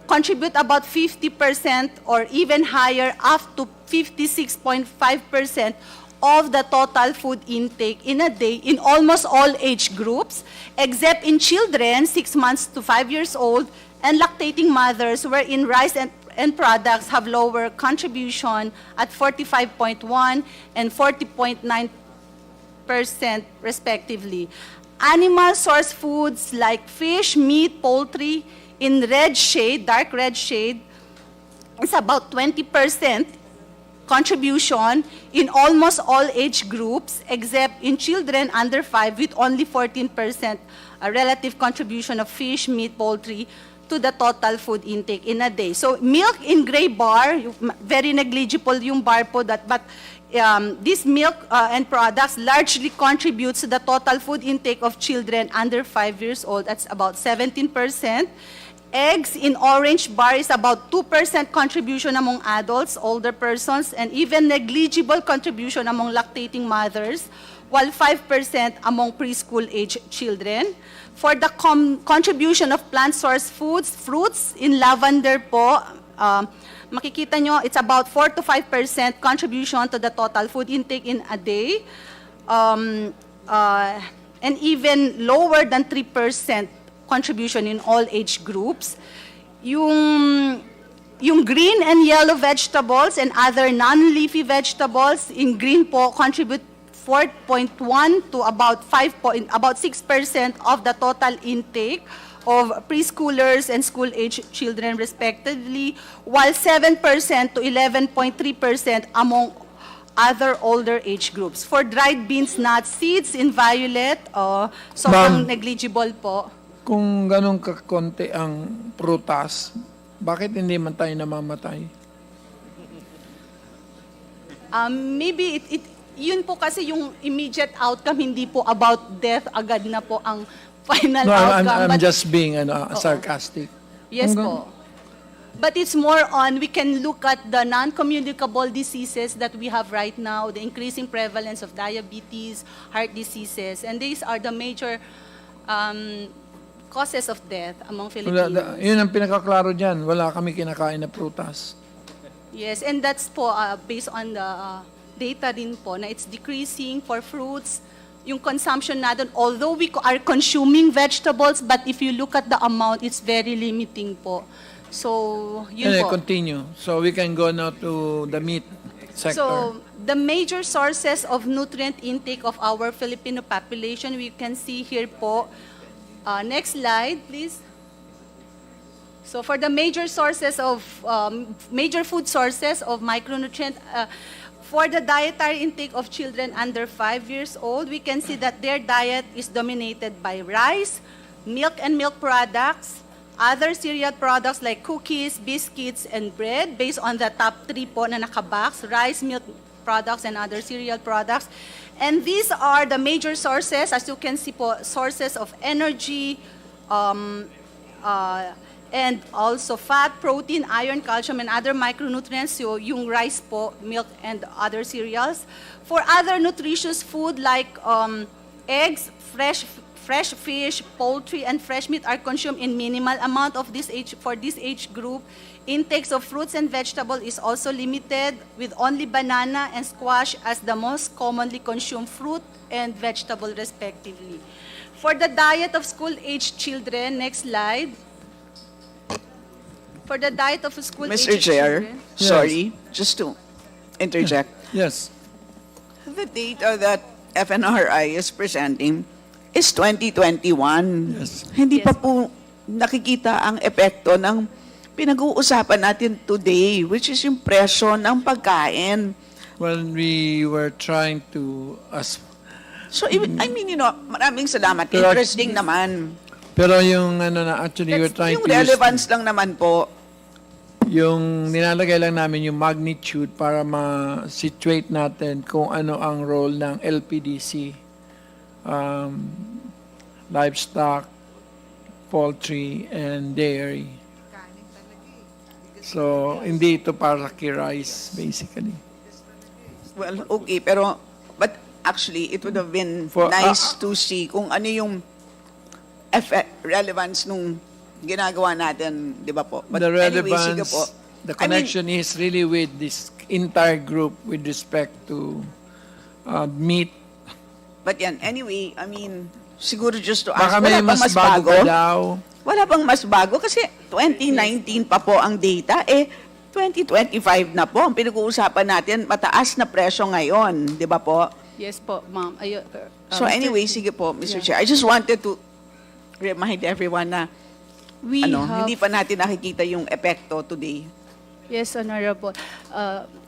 contribute about 50% or even higher, up to 56.5% of the total food intake in a day in almost all age groups, except in children 6 months to 5 years old and lactating mothers, wherein rice and products have lower contribution at 45.1 and 40.9% respectively. Animal source foods like fish, meat, poultry in red shade, dark red shade, is about 20% contribution in almost all age groups, except in children under 5 with only 14% relative contribution of fish, meat, poultry to the total food intake in a day. So milk in gray bar, very negligible yung bar po that, but this milk and products largely contributes to the total food intake of children under 5 years old. That's about 17%. Eggs in orange bar is about 2% contribution among adults, older persons, and even negligible contribution among lactating mothers, while 5% among preschool age children. For the contribution of plant source foods, fruits in lavender po, makikita nyo, it's about 4 to 5% contribution to the total food intake in a day, and even lower than 3% contribution in all age groups. Yung green and yellow vegetables and other non-leafy vegetables in green po contribute 4.1 to about 6% of the total intake of preschoolers and school-age children respectively, while 7% to 11.3% among other older age groups. For dried beans, nuts, seeds in violet, sobrang negligible po. Kung ganun kakonti ang prutas, bakit hindi man tayo namamatay? Maybe yun po kasi yung immediate outcome, hindi po about death agad na po ang final No, outcome. I'm just being sarcastic. Yes po. But it's more on, we can look at the non-communicable diseases that we have right now, the increasing prevalence of diabetes, heart diseases, and these are the major causes of death among Filipinos. Yun ang pinakaklaro dyan. Wala kami kinakain na prutas. Yes, and that's po based on the data din po na it's decreasing for fruits. Yung consumption natin, although we are consuming vegetables, but if you look at the amount, it's very limiting po. So, yun po. Continue. So we can go now to the meat sector. So, the major sources of nutrient intake of our Filipino population, we can see here po. Next slide, please. So, for the major sources of, major food sources of micronutrient, for the dietary intake of children under 5 years old, we can see that their diet is dominated by rice, milk and milk products, other cereal products like cookies, biscuits, and bread, based on the top 3 po na nakabox, rice, milk products, and other cereal products. And these are the major sources, as you can see po, sources of energy, and also fat, protein, iron, calcium, and other micronutrients, so yung rice po, milk, and other cereals. For other nutritious food like eggs, fresh fish, poultry, and fresh meat are consumed in minimal amount of this age. For this age group, intakes of fruits and vegetables is also limited, with only banana and squash as the most commonly consumed fruit and vegetable respectively. For the diet of school-age children, next slide. For the diet of school-age Mr. Chair, children. sorry, just to interject. Yes. The data that FNRI is presenting is 2021. Yes. Hindi pa po nakikita ang epekto ng pinag-uusapan natin today, which is yung presyo ng pagkain. Well, we were trying to... So, I mean, maraming salamat. Pero- Interesting naman. Pero yung actually we're trying Yung to use... relevance lang naman po. Yung nilalagay lang namin yung magnitude para ma-situate natin kung ano ang role ng LPDC, livestock, poultry, and dairy. So, hindi ito para kay rice, basically. Well, okay, pero but actually, it would have been For- nice to see kung ano yung relevance nung ginagawa natin, di ba po? But The anyway, sige relevance, po. the connection is really with this entire group with respect to meat. But yan, anyway, I mean, siguro just to ask, Baka may wala pang mas bago pa daw. Wala pang mas bago kasi 2019 pa po ang data, 2025 na po. Ang pinag-uusapan natin, mataas na presyo ngayon, di ba po? Yes po, ma'am. So anyway, sige po, Mr. Chair. I just wanted to remind everyone na We have- hindi pa natin nakikita yung epekto today. Yes, Honorable.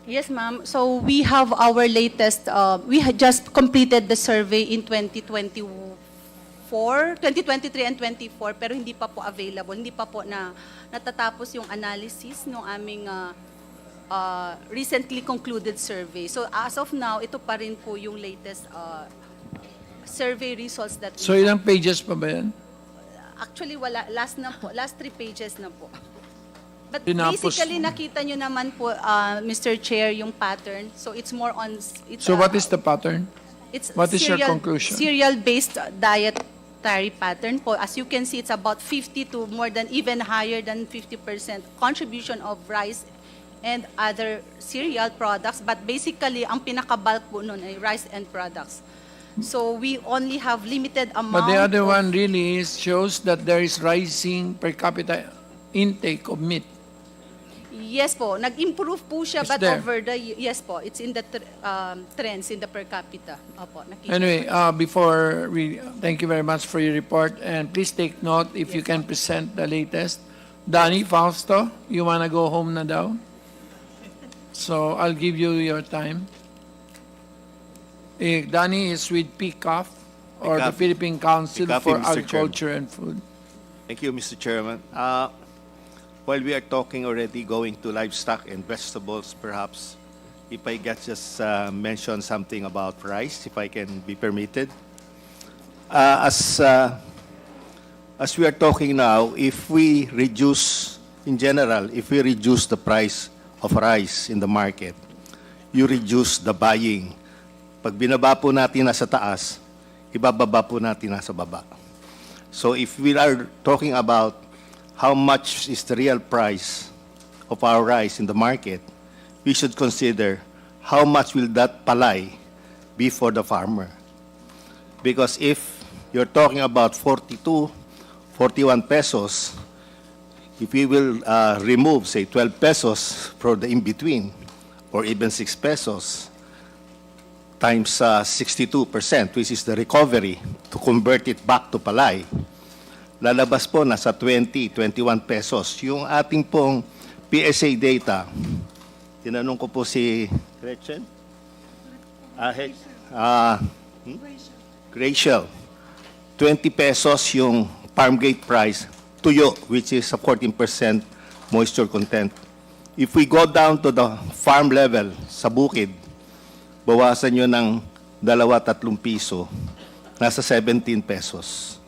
Yes, ma'am. So we have our latest, we had just completed the survey in 2023 and 24, pero hindi pa po available. Hindi pa po natatapos yung analysis ng aming recently concluded survey. So as of now, ito pa rin po yung latest survey results that we So, have. ilang pages pa ba yan? Actually, wala. Last 3 pages na po. But Tinapos basically, mo. nakita nyo naman po, Mr. Chair, yung pattern. So it's more on... It's, So, what is the pattern? It's What is your conclusion? Cereal-based dietary pattern po. As you can see, it's about 50 to more than, even higher than 50% contribution of rice and other cereal products. But basically, ang pinaka-bulk po nun ay rice and products. So we only have limited amount But the other of- one really shows that there is rising per capita intake of meat. Yes po, nag-improve po siya, It's but there. over the, yes po, it's in the trends in the per capita. Opo, nakita Anyway, ko. before we thank you very much for your report, and please take note if you can present the latest. Danny, Fausto, you wanna go home na daw? So I'll give you your time. Danny is with PCAF, or the PCAF. Philippine Council PCAF, for Mr. Chairman. Agriculture and Food. Thank you, Mr. Chairman. While we are talking already going to livestock and vegetables, perhaps, if I get just mention something about rice, if I can be permitted. As we are talking now, if we reduce in general, if we reduce the price of rice in the market, you reduce the buying. Pag binaba po natin nasa taas, ibababa po natin nasa baba. So if we are talking about how much is the real price of our rice in the market, we should consider how much will that palay be for the farmer. Because if you're talking about 42, 41 pesos, if we will remove, say, 12 pesos for the in-between, or even 6 pesos, times 62%, which is the recovery, to convert it back to palay, lalabas po nasa 20, 21 pesos. Yung ating pong PSA data, tinanong ko po si Gretchen? Rachel, 20 pesos yung farm gate price, tuyo, which is a 14% moisture content. If we go down to the farm level, sa bukid, bawasan nyo ng 2-3 piso, nasa 17 pesos.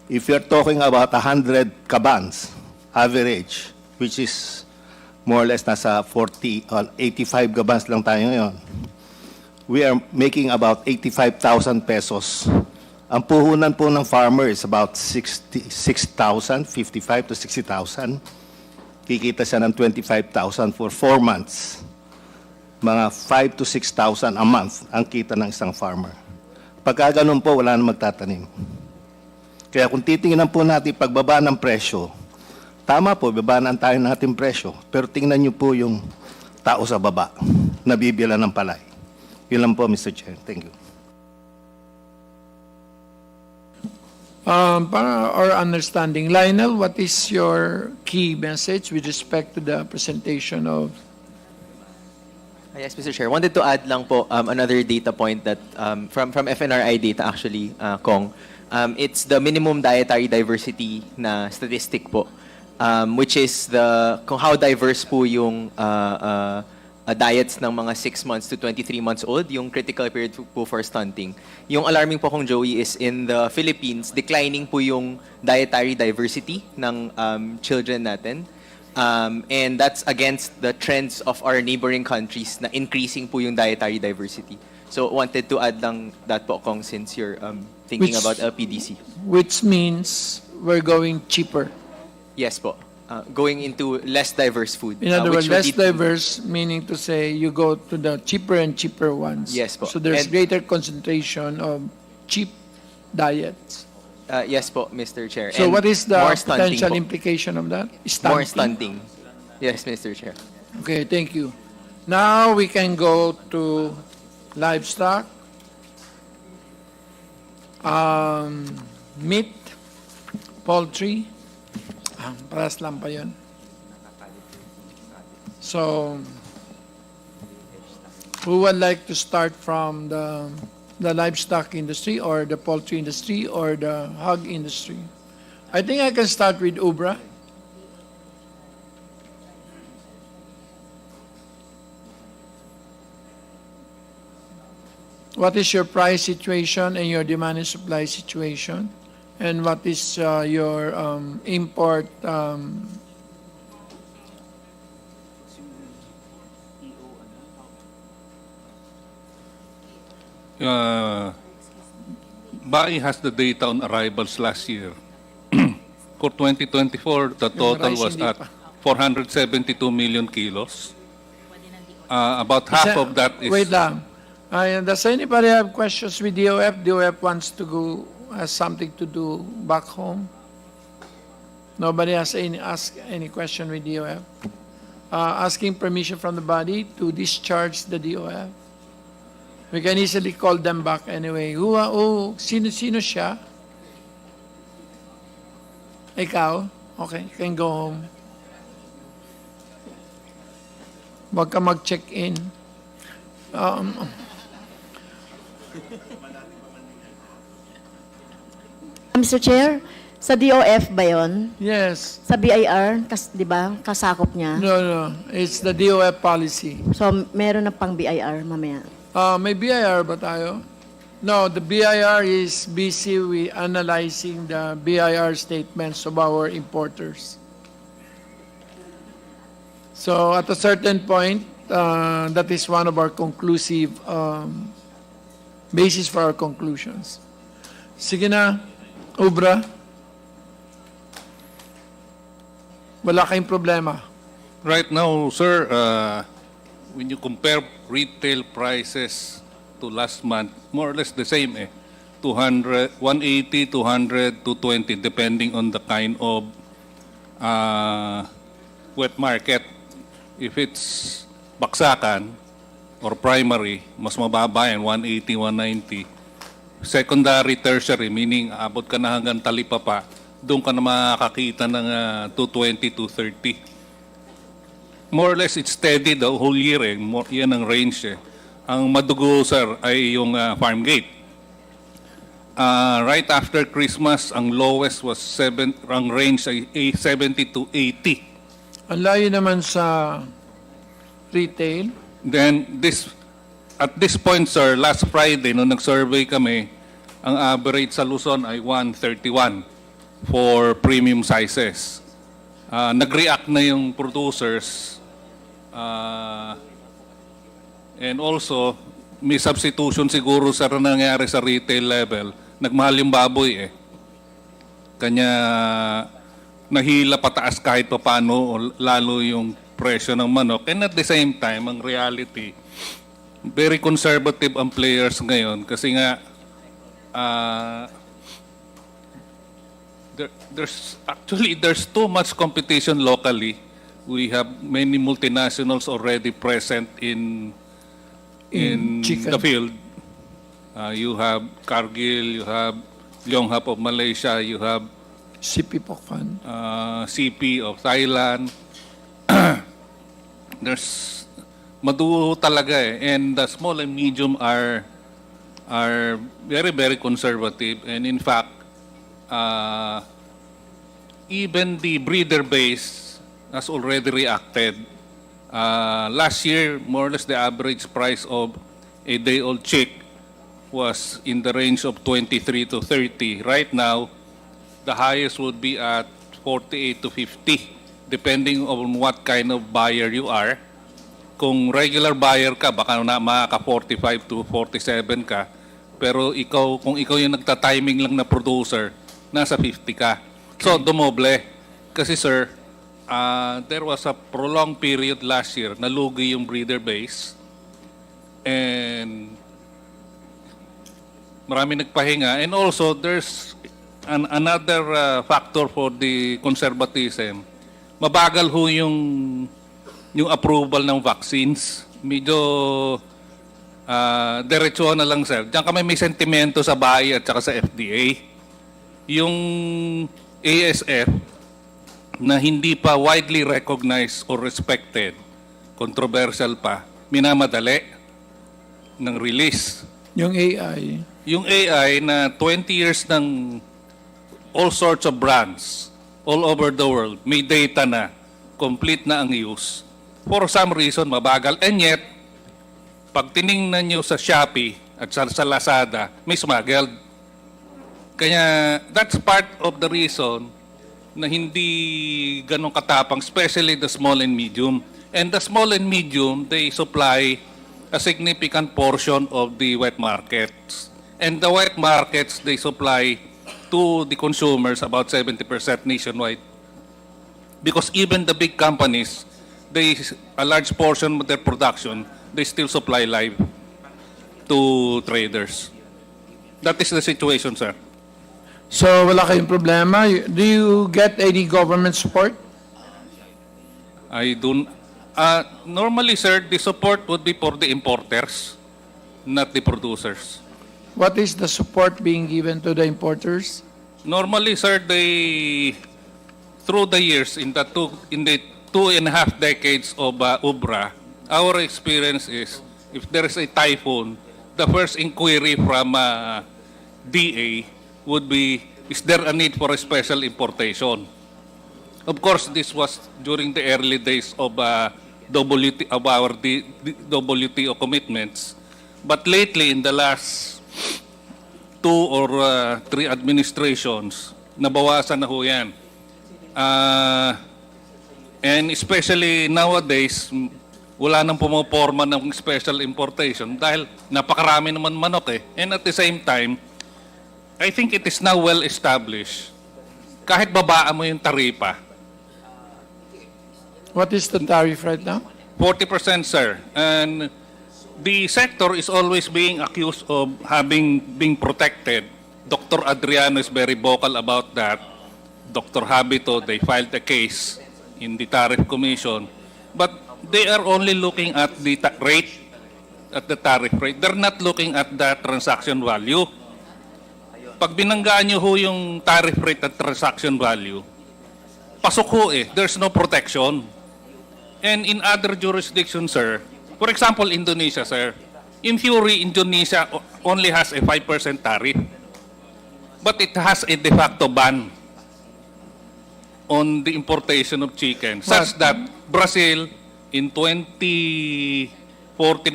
If you're talking about 100 kabans, average, which is more or less nasa 85 kabans lang tayo ngayon, we are making about 85,000 pesos. Ang puhunan po ng farmer is about 66,000, 55 to 60,000. Kikita siya ng 25,000 for 4 months. Mga 5 to 6,000 a month ang kita ng isang farmer. Pagka ganun po, wala na magtatanim. Kaya kung titingnan po natin pagbaba ng presyo, tama po, babaan tayo natin presyo. Pero tingnan niyo po yung tao sa baba, nabibila ng palay. Yun lang po, Mr. Chair. Thank you. Para our understanding, Lionel, what is your key message with respect to the presentation of? Yes, Mr. Chair. Wanted to add lang po another data point that from FNRI data actually, Kong. It's the minimum dietary diversity na statistic po, which is kung how diverse po yung diets ng mga 6 months to 23 months old, yung critical period po for stunting. Yung alarming po kong Joey is in the Philippines, declining po yung dietary diversity ng children natin. And that's against the trends of our neighboring countries na increasing po yung dietary diversity. So wanted to add lang that po, Kong, since you're thinking about LPDC. Which means we're going cheaper. Yes po. Going into less diverse food. In other words, less diverse, meaning to say you go to the cheaper and cheaper ones. Yes po. So there's And- greater concentration of cheap diets. Yes po, Mr. Chair. So And what is the more stunting potential po. implication of that? More stunting. Yes, Mr. Chair. Okay, thank you. Now we can go to livestock. Meat, poultry. Paras lang pa yun. So, who would like to start from the livestock industry or the poultry industry or the hog industry? I think I can start with Ubra. What is your price situation and your demand and supply situation? And what is your import BAI has the data on arrivals last year. For 2024, the total was at 472 million kilos. About half of that is... Wait lang. Does anybody have questions with DOF? DOF wants to go, has something to do back home? Nobody has ask any question with DOF? Asking permission from the body to discharge the DOF? We can easily call them back anyway. Sino siya? Ikaw? Okay, you can go home. Huwag ka mag-check-in. Mr. Chair, sa DOF ba yun? Yes. Sa BIR, di ba, kasakop niya? No. It's the DOF policy. So, meron na pang BIR mamaya. May BIR ba tayo? No, the BIR is busy with analyzing the BIR statements of our importers. So at a certain point, that is one of our conclusive basis for our conclusions. Sige na, Ubra. Wala kayong problema. Right now, sir, when you compare retail prices to last month, more or less the same 200, 180, 200, 220, depending on the kind of wet market. If it's baksakan or primary, mas mababa yan, 180, 190. Secondary, tertiary, meaning abot ka na hanggang talipapa, doon ka na makakakita ng 220, 230. More or less, it's steady the whole year. Yan ang range. Ang madugo, sir, ay yung farm gate. Right after Christmas, ang lowest was ang range ay 70 to 80. Ang layo naman sa retail. Then, at this point, sir, last Friday, nung nag-survey kami, ang average sa Luzon ay 131 for premium sizes. Nag-react na yung producers. And also, may substitution siguro sa nangyari sa retail level. Nagmahal yung baboy Kanya nahila pataas kahit pa paano, lalo yung presyo ng manok. And at the same time, ang reality, very conservative ang players ngayon kasi nga there's too much competition locally. We have many multinationals already present in the field. You have Cargill, you have Yonghap of Malaysia, you have CP Pokpan, CP of Thailand. There's maduho talaga and the small and medium are very, very conservative, and in fact even the breeder base has already reacted. Last year, more or less the average price of a day-old chick was in the range of 23 to 30. Right now, the highest would be at 48 to 50, depending on what kind of buyer you are. Kung regular buyer ka, baka na makaka 45 to 47 ka. Pero kung ikaw yung nagta-timing lang na producer, nasa 50 ka. So, dumoble. Kasi sir, there was a prolonged period last year na lugi yung breeder base. And marami nagpahinga. And also, there's another factor for the conservatism. Mabagal ho yung approval ng vaccines. Medyo diretso na lang, sir. Diyan kami may sentimento sa BAI at saka sa FDA. Yung ASF na hindi pa widely recognized or respected, controversial pa, minamadali ng release. Yung AI. Yung AI na 20 years ng all sorts of brands all over the world, may data na, complete na ang use. For some reason, mabagal. And yet, pag tiningnan nyo sa Shopee at sa Lazada, may smuggled. Kaya that's part of the reason na hindi ganun katapang, especially the small and medium. And the small and medium, they supply a significant portion of the wet markets. And the wet markets, they supply to the consumers about 70% nationwide. Because even the big companies, a large portion of their production, they still supply live to traders. That is the situation, sir. So wala kayong problema. Do you get any government support? I don't. Normally, sir, the support would be for the importers, not the producers. What is the support being given to the importers? Normally, sir, through the years, in the 2.5 decades of UBRA, our experience is, if there is a typhoon, the first inquiry from DA would be, is there a need for a special importation? Of course, this was during the early days of our WTO commitments. But lately, in the last 2 or 3 administrations, nabawasan na ho yan. And especially nowadays, wala nang pumoporma ng special importation dahil napakarami naman manok eh. And at the same time, I think it is now well established. Kahit babaan mo yung taripa, What is the tariff right now? 40%, sir. And the sector is always being accused of being protected. Dr. Adriano is very vocal about that. Dr. Habito, they filed a case in the Tariff Commission. But they are only looking at the rate, at the tariff rate. They're not looking at the transaction value. Pag binanggaan nyo ho yung tariff rate at transaction value, pasok ho eh. There's no protection. And in other jurisdictions, sir, for example, Indonesia, sir, in theory, Indonesia only has a 5% tariff. But it has a de facto ban on the importation of chicken, such that Brazil in 2014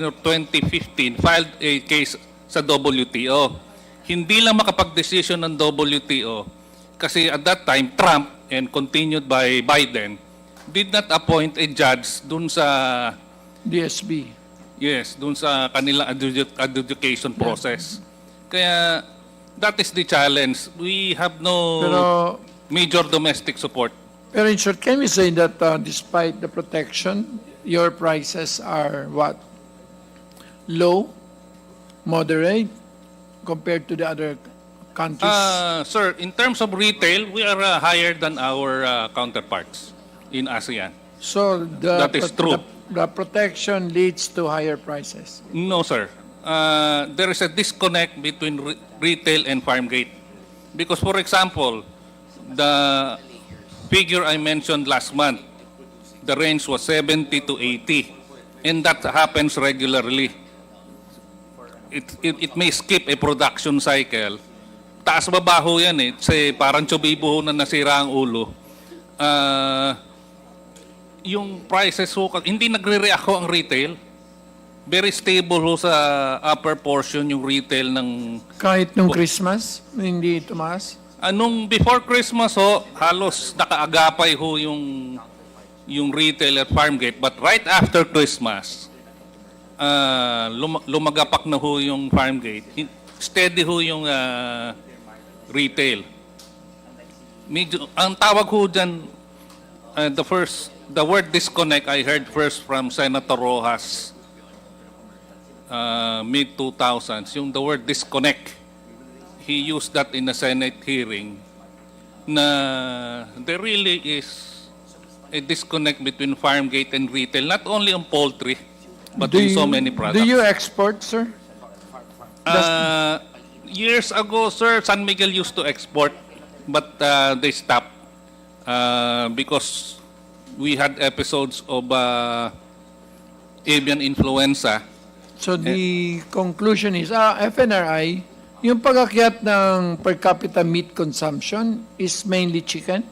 or 2015 filed a case sa WTO. Hindi lang makapag-decision ng WTO kasi at that time, Trump and continued by Biden did not appoint a judge dun sa DSB. Yes, dun sa kanilang adjudication process. Kaya that is the challenge. We have no major domestic support. Pero in short, can we say that despite the protection, your prices are what? Low, moderate, compared to the other countries? Sir, in terms of retail, we are higher than our counterparts in ASEAN. So that is true. The protection leads to higher prices. No, sir. There is a disconnect between retail and farm gate. Because, for example, the figure I mentioned last month, the range was 70 to 80. And that happens regularly. It may skip a production cycle. Taas-babaho yan eh. Kasi parang tsubibo na nasira ang ulo. Yung prices ho, hindi nagre-react ho ang retail. Very stable ho sa upper portion yung retail ng... Kahit nung Christmas, hindi tumaas? Anong before Christmas ho, halos nakaagapay ho yung retail at farm gate. But right after Christmas, lumagapak na ho yung farm gate. Steady ho yung retail. Medyo, ang tawag ho dyan, the word disconnect I heard first from Senator Rojas, mid-2000s, yung the word disconnect. He used that in a Senate hearing na there really is a disconnect between farm gate and retail, not only on poultry, but in so many products. Do you export, sir? Years ago, sir, San Miguel used to export, but they stopped because we had episodes of avian influenza. So the conclusion is, FNRI, yung pag-akyat ng per capita meat consumption is mainly chicken?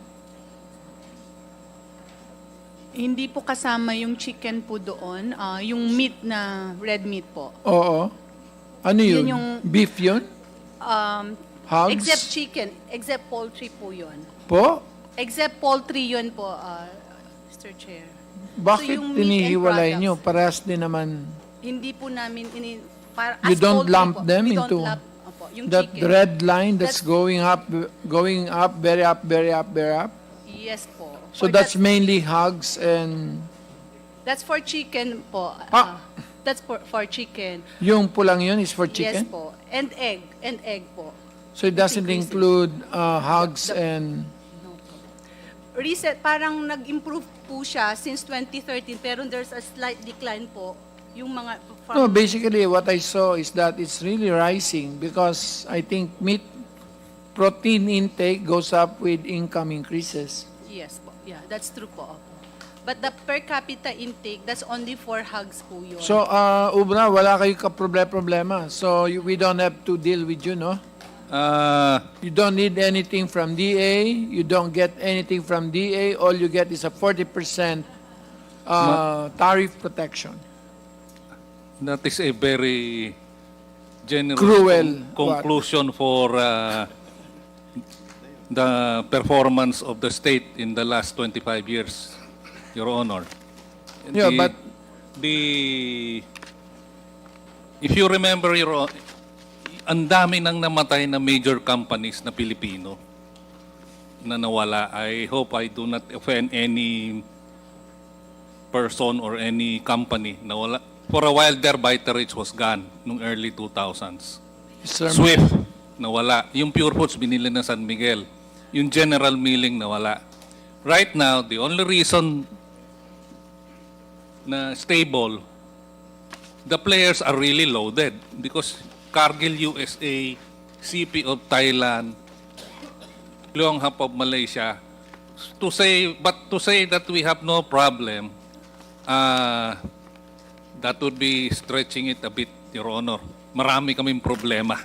Hindi po kasama yung chicken po doon. Yung meat na red meat po. Oo. Ano yun? Yun yung, beef yun? Hogs? Except chicken. Except poultry po yun. Po? Except poultry yun po, Mr. Chair. Bakit yung meat and tinihiwalay products, nyo? Parehas din naman. Hindi po namin, You don't lump them we into don't lump, opo, yung that chicken. red line that's going up, very up, very up, very up? Yes po. So For that's that- mainly hogs and That's for chicken po. That's for chicken. yung pulang yun is for chicken? Yes po. And egg po. So it doesn't include hogs and... Reset, parang nag-improve po siya since 2013 pero there's a slight decline po yung mga No, basically what I saw is that it's really rising because I think meat protein intake goes up with income increases. Yes po. Yeah, that's true po. But the per capita intake, that's only for hogs po yun. So, Ubra, wala kayo problema. So, we don't have to deal with you, no? You don't need anything from DA. You don't get anything from DA. All you get is a 40% tariff protection. That is a very generous Cruel. conclusion for the performance of the state in the last 25 years. Your Honor. Yeah, but if you remember, Your Honor, ang dami nang namatay na major companies na Pilipino na nawala. I hope I do not offend any person or any company na wala. For a while there, Vitareach was gone nung early 2000s. Swift, nawala. Yung Pure Foods, binili na San Miguel. Yung General Milling, nawala. Right now, the only reason na stable, the players are really loaded because Cargill USA, CP of Thailand, Luang Hap of Malaysia, to say that we have no problem, that would be stretching it a bit, Your Honor. Marami kaming problema.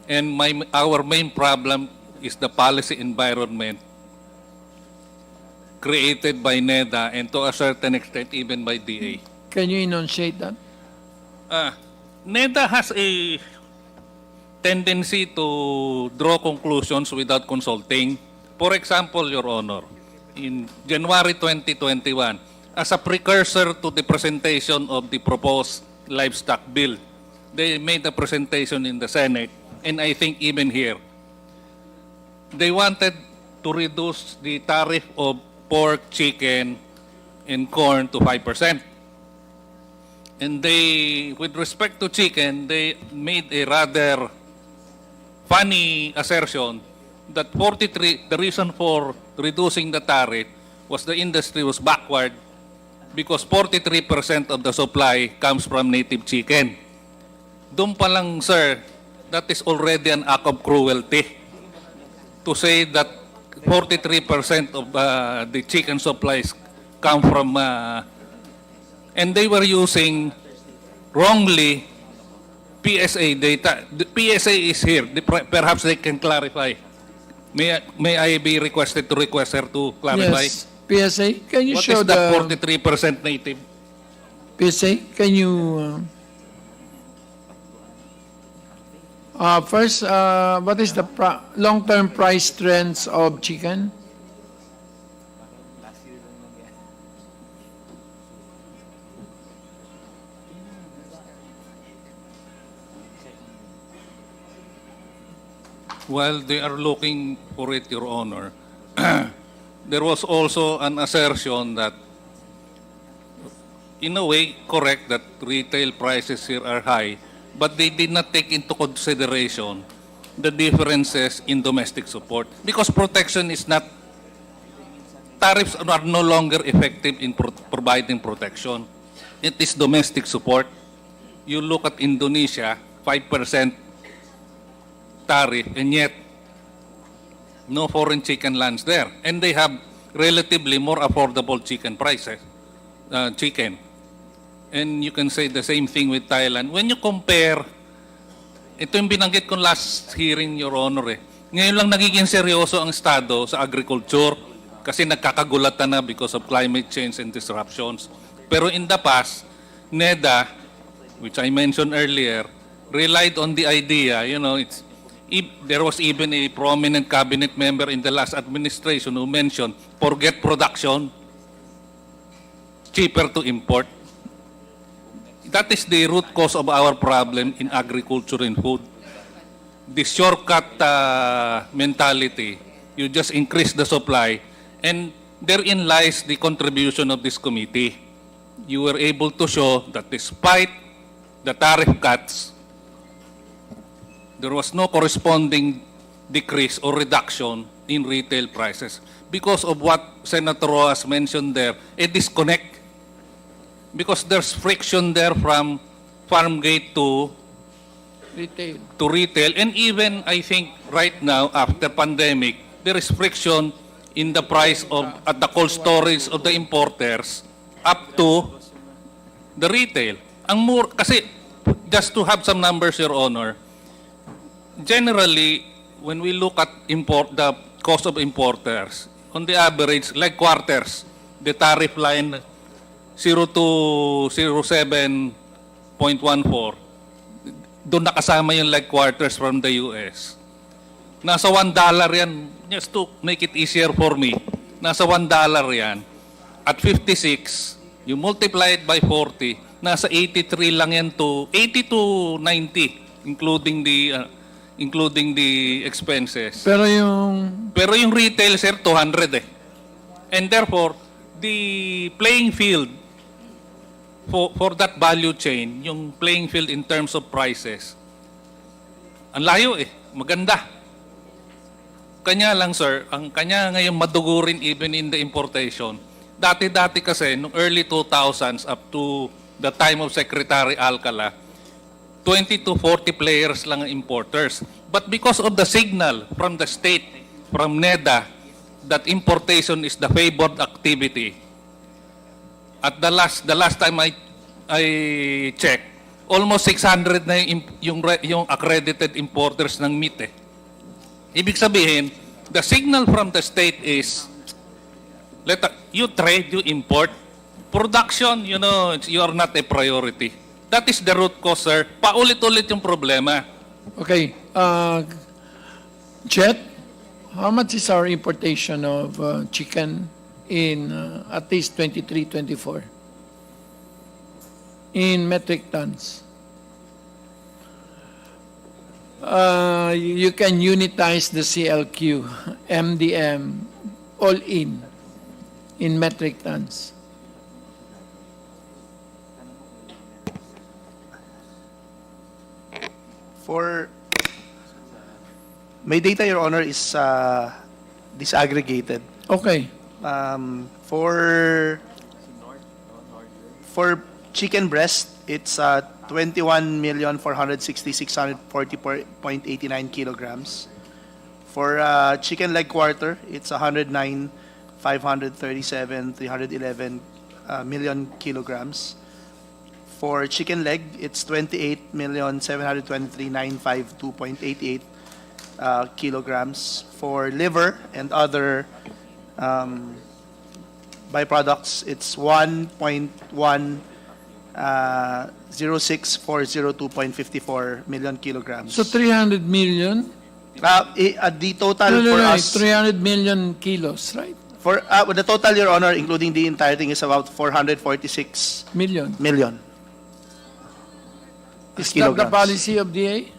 And our main problem is the policy environment created by NEDA and to a certain extent even by DA. can you enunciate that? NEDA has a tendency to draw conclusions without consulting. For example, Your Honor, in January 2021, as a precursor to the presentation of the proposed livestock bill, they made a presentation in the Senate, and I think even here, they wanted to reduce the tariff of pork, chicken, and corn to 5%. And they, with respect to chicken, they made a rather funny assertion that the reason for reducing the tariff was the industry was backward because 43% of the supply comes from native chicken. Doon pa lang, sir, that is already an act of cruelty to say that 43% of the chicken supplies come from and they were using wrongly PSA data. The PSA is here. Perhaps they can clarify. May I be requested to request her to clarify? Yes. PSA, can you What show is the 43% native? PSA, can you first, what is the long-term price trends of chicken? While they are looking for it, Your Honor, there was also an assertion that, in a way, correct that retail prices here are high, but they did not take into consideration the differences in domestic support because protection is not, tariffs are no longer effective in providing protection. It is domestic support. You look at Indonesia, 5% tariff, and yet no foreign chicken lands there. And they have relatively more affordable chicken prices, chicken. And you can say the same thing with Thailand. When you compare, ito yung binanggit ko last hearing, Your Honor. Ngayon lang nagiging seryoso ang Estado sa agriculture kasi nagkakagulatan na because of climate change and disruptions. Pero in the past, NEDA, which I mentioned earlier, relied on the idea, there was even a prominent cabinet member in the last administration who mentioned, forget production, cheaper to import. That is the root cause of our problem in agriculture and food. The shortcut mentality, you just increase the supply, and therein lies the contribution of this committee. You were able to show that despite the tariff cuts, there was no corresponding decrease or reduction in retail prices because of what Senator Rojas mentioned there, a disconnect. Because there's friction there from farm gate to retail. And even, I think, right now, after pandemic, there is friction in the price of, at the cold storage of the importers up to the retail. Kasi, just to have some numbers, Your Honor, generally, when we look at the cost of importers, on the average, like quarters, the tariff line 0 to 07.14, doon nakasama yung like quarters from the US. Nasa $1 yan, just to make it easier for me, nasa $1 yan. at 56, you multiply it by 40, nasa 83 lang yan to 80 to 90, including the expenses. Pero yung retail, sir, 200 eh. And therefore, the playing field for that value chain, yung playing field in terms of prices, ang layo eh, maganda. Kanya lang, sir, ang kanya ngayon madugurin even in the importation. Dati-dati kasi, nung early 2000s up to the time of Secretary Alcala, 20 to 40 players lang ang importers. But because of the signal from the state, from NEDA, that importation is the favored activity, at the last time I checked, almost 600 na yung accredited importers ng meat eh. Ibig sabihin, the signal from the state is, you trade, you import. Production, you know, you are not a priority. That is the root cause, sir. Paulit-ulit yung problema. Okay. Chet, how much is our importation of chicken in at least 23-24? In metric tons. You can unitize the CLQ, MDM, all in metric tons. For my data, Your Honor, is disaggregated. Okay. For chicken breast, it's 21,460,640.89 kilograms. For chicken leg quarter, it's 109,537,311 million kilograms. For chicken leg, it's 28,723,952.88 kilograms. For liver and other byproducts, it's 1.106,402.54 million kilograms. So 300 million? The total for us, 300 million kilos, right? for the total, Your Honor, including the entire thing, is about 446 Million. million. Is that the kilograms. policy of DA?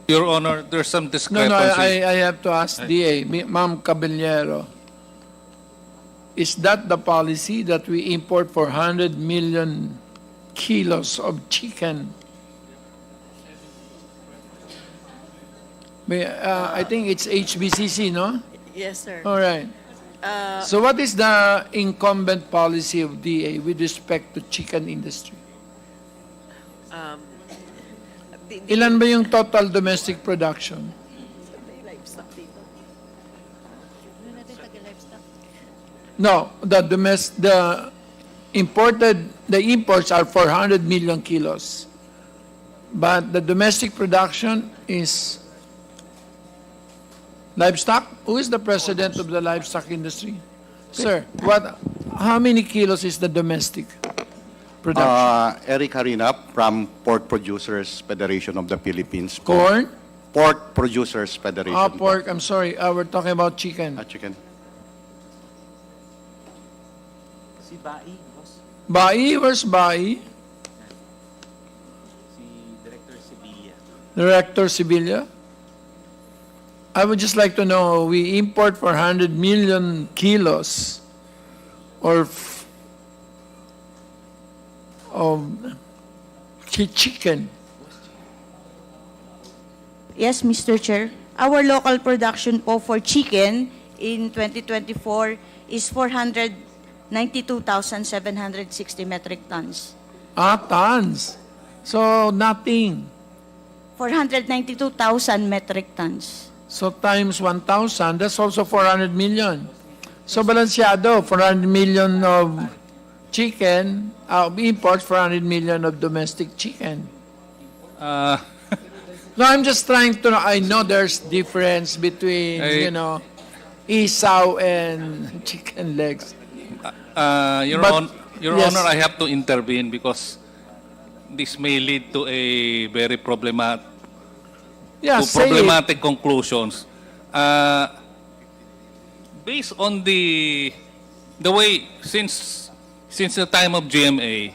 Your Honor, there's some No, discrepancy. I have to ask DA, Ma'am Caballero. Is that the policy that we import 400 million kilos of chicken? I think it's HBCC, no? Yes, sir. All right. So what is the incumbent policy of DA with respect to chicken industry? Ilan ba yung total domestic production? No, the imports are 400 million kilos. But the domestic production is livestock. Who is the president of the livestock industry? Sir, how many kilos is the domestic production? Eric Harinap from Pork Producers Federation of the Philippines. Corn? Pork Producers Federation. Pork, I'm sorry. We're talking about chicken. Chicken. Si Bai, boss. Bai, where's Bai? Si Director Sevilla. Director Sevilla? I would just like to know, we import 400 million kilos of chicken. Yes, Mr. Chair. Our local production po for chicken in 2024 is 492,760 metric tons. Tons. So, nothing. 492,000 metric tons. So, times 1,000, that's also 400 million. So, balansyado, 400 million of chicken, imports, 400 million of domestic chicken. No, I'm just trying to know. I know there's difference between, isaw and chicken legs. Your yes. Honor, I have to intervene because this may lead to a very problematic Yeah, say it. conclusions. based on the way since the time of GMA,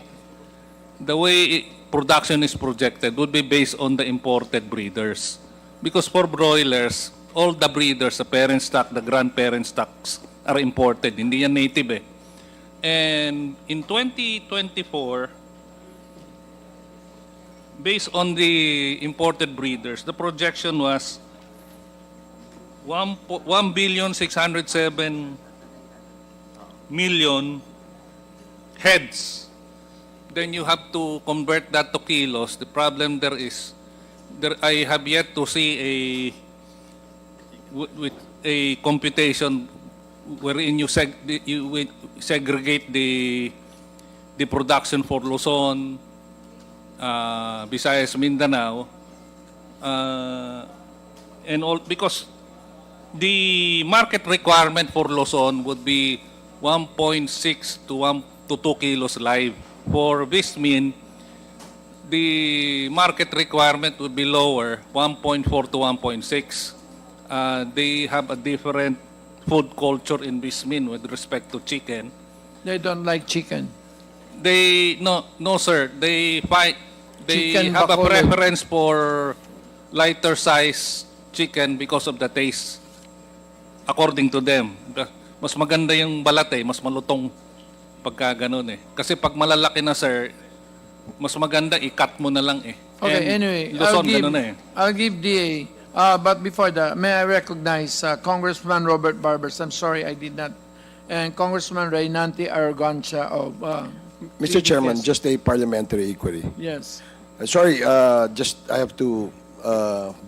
the way production is projected would be based on the imported breeders. Because for broilers, all the breeders, the parent stock, the grandparent stocks are imported. Hindi yan native eh. And in 2024, based on the imported breeders, the projection was 1,607,000,000 heads. Then you have to convert that to kilos. The problem there is, I have yet to see with a computation wherein you segregate the production for Luzon, Visayas, Mindanao, and all, because the market requirement for Luzon would be 1.6 to 2 kilos live. For Vismin, the market requirement would be lower, 1.4 to 1.6. They have a different food culture in Vismin with respect to chicken. They don't like chicken. No sir. They Chicken have a bacolod. preference for lighter size chicken because of the taste. According to them, mas maganda yung balat eh, mas malutong pagka ganun eh. Kasi pag malalaki na sir, mas maganda i-cut mo na lang eh. Okay, And anyway, Luzon, ganun na eh. I'll give DA. But before that, may I recognize Congressman Robert Barbers? I'm sorry, I did not. And Congressman Reynante Arrogancia of... Mr. Chairman, PDS. just a parliamentary inquiry. Yes. Sorry, just I have to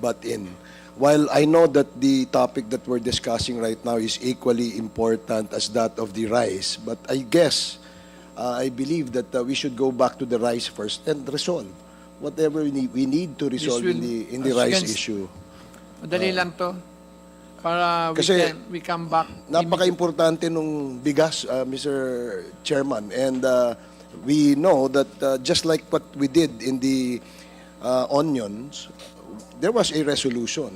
butt in. While I know that the topic that we're discussing right now is equally important as that of the rice, but I guess, I believe that we should go back to the rice first and resolve whatever we need to resolve in the rice issue. Madali lang to. Para Kasi we come back. Napaka-importante nung bigas, Mr. Chairman, and we know that just like what we did in the onions, there was a resolution,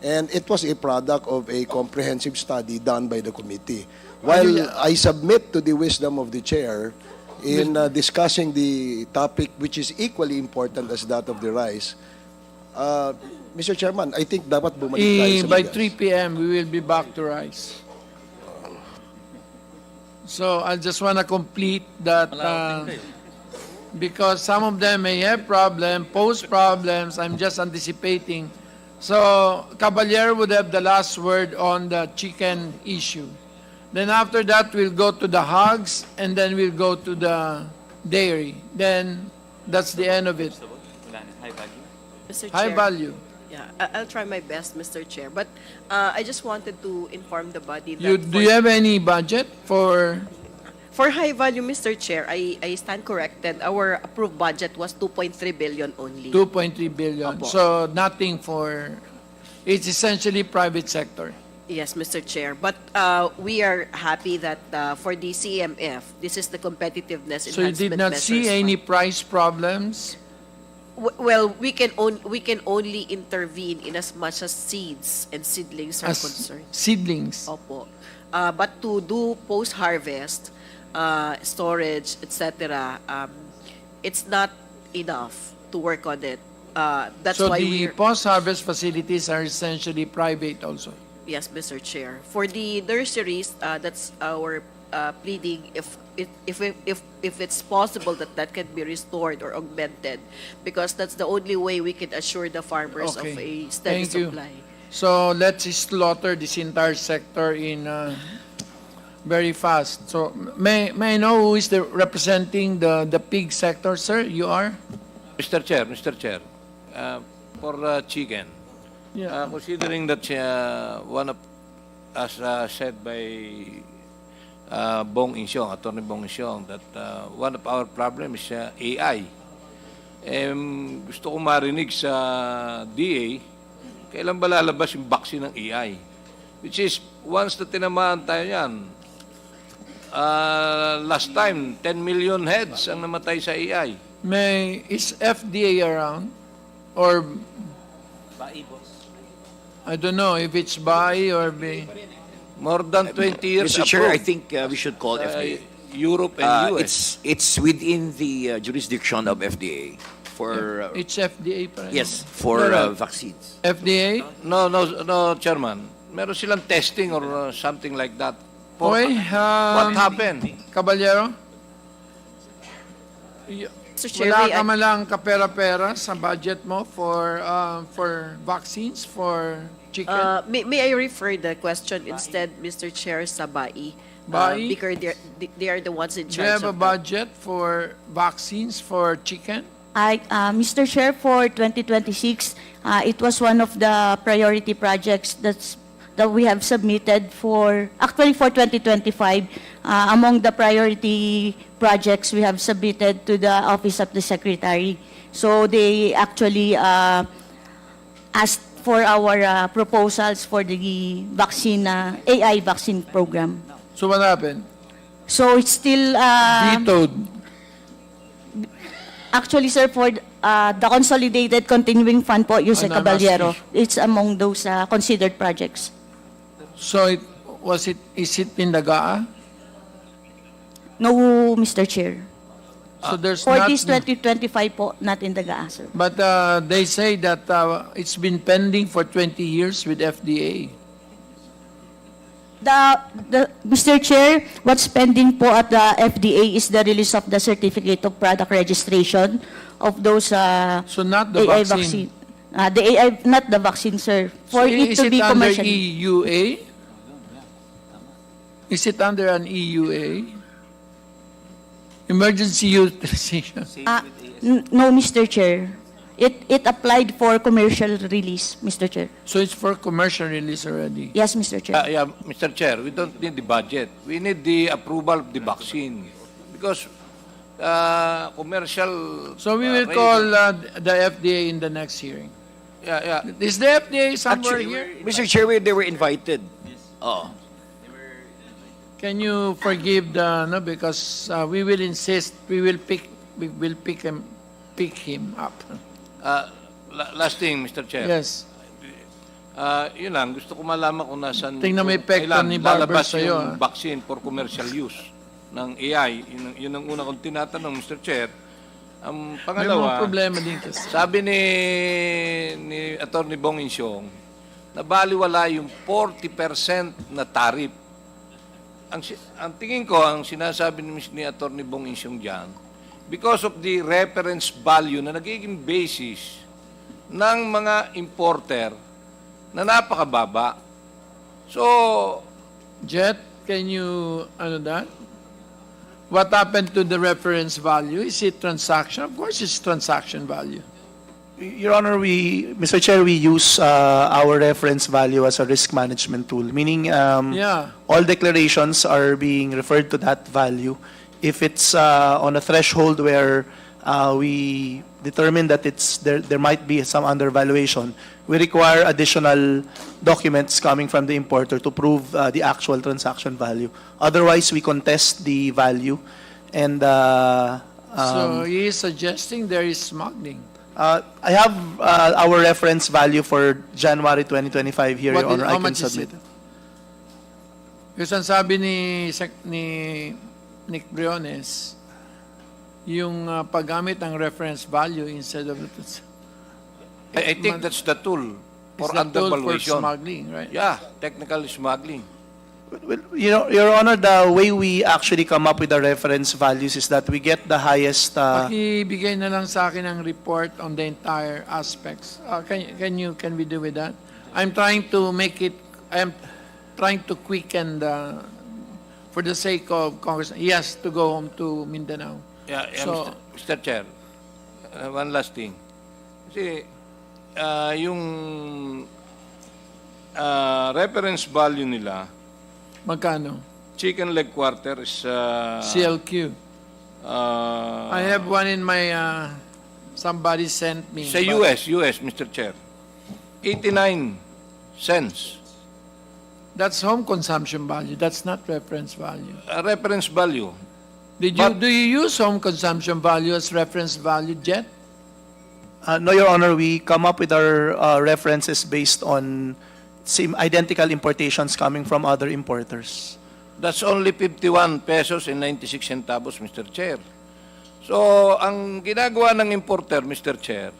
and it was a product of a comprehensive study done by the committee. While I submit to the wisdom of the chair in discussing the topic which is equally important as that of the rice, Mr. Chairman, I think dapat bumalik tayo sa By bigas. 3 p.m., we will be back to rice. So I just want to complete that because some of them may have pose problems. I'm just anticipating. So Caballero would have the last word on the chicken issue. Then after that, we'll go to the hogs, and then we'll go to the dairy. Then that's the end of it. Mr. High Chair. value. Yeah, I'll try my best, Mr. Chair. But I just wanted to inform the body that Do you have any budget for... for high value, Mr. Chair, I stand corrected. Our approved budget was 2.3 billion only. 2.3 billion. Opo. So nothing for... It's essentially private sector. Yes, Mr. Chair. But we are happy that for the CMF, this is the competitiveness So you did enhancement not see measures any fund. price problems? Well, we can only intervene in as much as seeds and seedlings are As concerned. seedlings? Opo. But to do post-harvest, storage, etc., it's not enough to work on it. That's So why the we're... post-harvest facilities are essentially private also? Yes, Mr. Chair. For the nurseries, that's our pleading if it's possible that can be restored or augmented, because that's the only way we can assure the farmers of a steady Thank you. supply. So let's slaughter this entire sector in very fast. So may I know who is representing the pig sector, sir? You are? Mr. Chair, for chicken, considering that one of, as said by Bong Insyong, Attorney Bong Insyong, that one of our problem is AI. Gusto ko marinig sa DA, kailan ba lalabas yung vaccine ng AI? Which is, once na tinamaan tayo yan, last time, 10 million heads ang namatay sa AI. Is FDA around? Or I don't know if it's BAI or More than 20 years Mr. Chair, I approved. think we should call FDA. Europe and US. It's within the jurisdiction of FDA for It's FDA pa rin. yes, for No, no. vaccines. FDA? No, Chairman. Meron silang testing or something like that. Oy, What happened? Caballero? Mr. Chair, Wala may ka I- man lang kapera-pera sa budget mo for vaccines for chicken? May I refer the question instead, Mr. Chair, sa BAI? BAI? Because they are the ones in Do you charge have a of that. budget for vaccines for chicken? Mr. Chair, for 2026, it was one of the priority projects that we have submitted for, actually for 2025, among the priority projects we have submitted to the Office of the Secretary. So they actually asked for our proposals for the vaccine, AI vaccine program. So what happened? So it's still... Vetoed. Actually, sir, for the Consolidated Continuing Fund po, Jose Ano, Caballero, nasty. it's among those considered projects. So is it Pindagaa? No, Mr. Chair. So there's For not... this 2025 po, not in the GAA, sir. But they say that it's been pending for 20 years with FDA. Mr. Chair, what's pending po at the FDA is the release of the certificate of product registration of those So not the AI vaccine. The AI, not the vaccine, sir. For So it is to be under commercial. EUA? Is it under an EUA? Emergency utilization. No, Mr. Chair. It applied for commercial release, Mr. Chair. So it's for commercial release already. Yes, Mr. Chair. Yeah, Mr. Chair, we don't need the budget. We need the approval of the vaccine. Because commercial... So we will call the FDA in the next hearing. Yeah. Is the FDA somewhere Actually, here? Mr. Chair, they were invited. Oh. Can you forgive the no? Because we will insist. We will pick him up. Last thing, Mr. Chair. Yes. Yun lang, gusto ko malaman kung nasan... Tingnan mo yung epekto kailan ni Barber lalabas sa'yo, yung vaccine for commercial use ng AI. Yun ang una kong tinatanong, Mr. Chair. Ang May mga pangalawa, problema din kasi. sabi ni Atty. Bong Insyong, nabaliwala yung 40% na tariff. Ang tingin ko, ang sinasabi ni Atty. Bong Insyong dyan, because of the reference value na nagiging basis ng mga importer na napakababa. So, Jet, can you that? What happened to the reference value? Is it transaction? Of course, it's transaction value. Your Honor, Mr. Chair, we use our reference value as a risk management tool, meaning Yeah. all declarations are being referred to that value. If it's on a threshold where we determine that there might be some undervaluation, we require additional documents coming from the importer to prove the actual transaction value. Otherwise, we contest the value, and So he is suggesting there is smuggling. I have our reference value for January 2025 here, Your Honor. How I can much is submit it? Kasi ang sabi ni Nick Briones, yung paggamit ng reference value instead of... I think that's the tool for It's the tool for undervaluation. smuggling, right? Yeah, technical smuggling. Well, Your Honor, the way we actually come up with the reference values is that we get the highest... Pakibigay na lang sa akin ang report on the entire aspects. Can we do with that? I'm trying to make it, I'm trying to quicken for the sake of Congress, yes, to go home to Mindanao. Yeah, So, Mr. Chair, one last thing. Kasi yung reference value nila, magkano? chicken leg quarter is... CLQ. I have one in my, somebody sent me. Sa but US, Mr. Chair, 89 cents. That's home consumption value. That's not reference value. Reference value. Do you use home consumption value as reference value, Jet? No, Your Honor, we come up with our references based on identical importations coming from other importers. That's only 51 pesos and 96 centavos, Mr. Chair. So, ang ginagawa ng importer, Mr. Chair,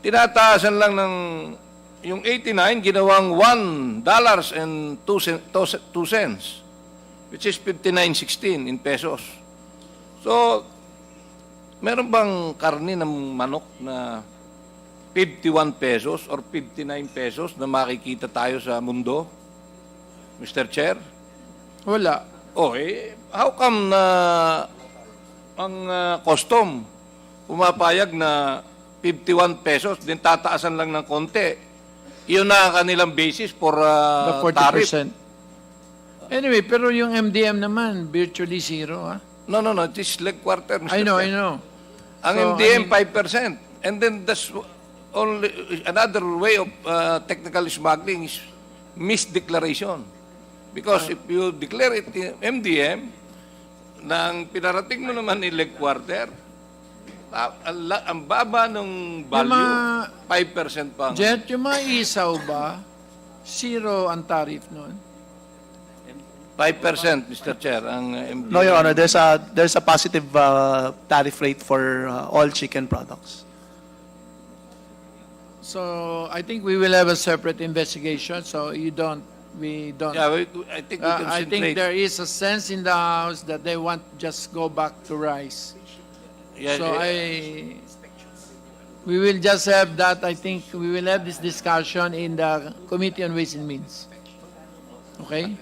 tinataasan lang ng yung 89 ginawang $1.02, which is 59.16 in pesos. So, meron bang karne ng manok na 51 pesos or 59 pesos na makikita tayo sa mundo, Mr. Chair? Wala. How come na ang custom pumapayag na 51 pesos, din tataasan lang ng konti? Iyon na ang kanilang basis for The 40%. tariff. Anyway, pero yung MDM naman, virtually zero, ha? No. It is leg quarter, Mr. I know. Ang So, MDM, I mean- 5%. And then that's only another way of technical smuggling is misdeclaration. Because if you declare it MDM, nang pinarating mo naman ni leg quarter, ang baba ng value, 5% pa. Jet, yung mga isaw ba, zero ang tariff noon? 5%, Mr. Chair, ang MDM. No, Your Honor, there's a positive tariff rate for all chicken products. So, I think we will have a separate investigation, so we don't. Yeah, I think we can I think concentrate. there is a sense in the House that they want just go back to rice. Yeah, So yeah. we will just have that, I think we will have this discussion in the Committee on Ways and Means. Okay?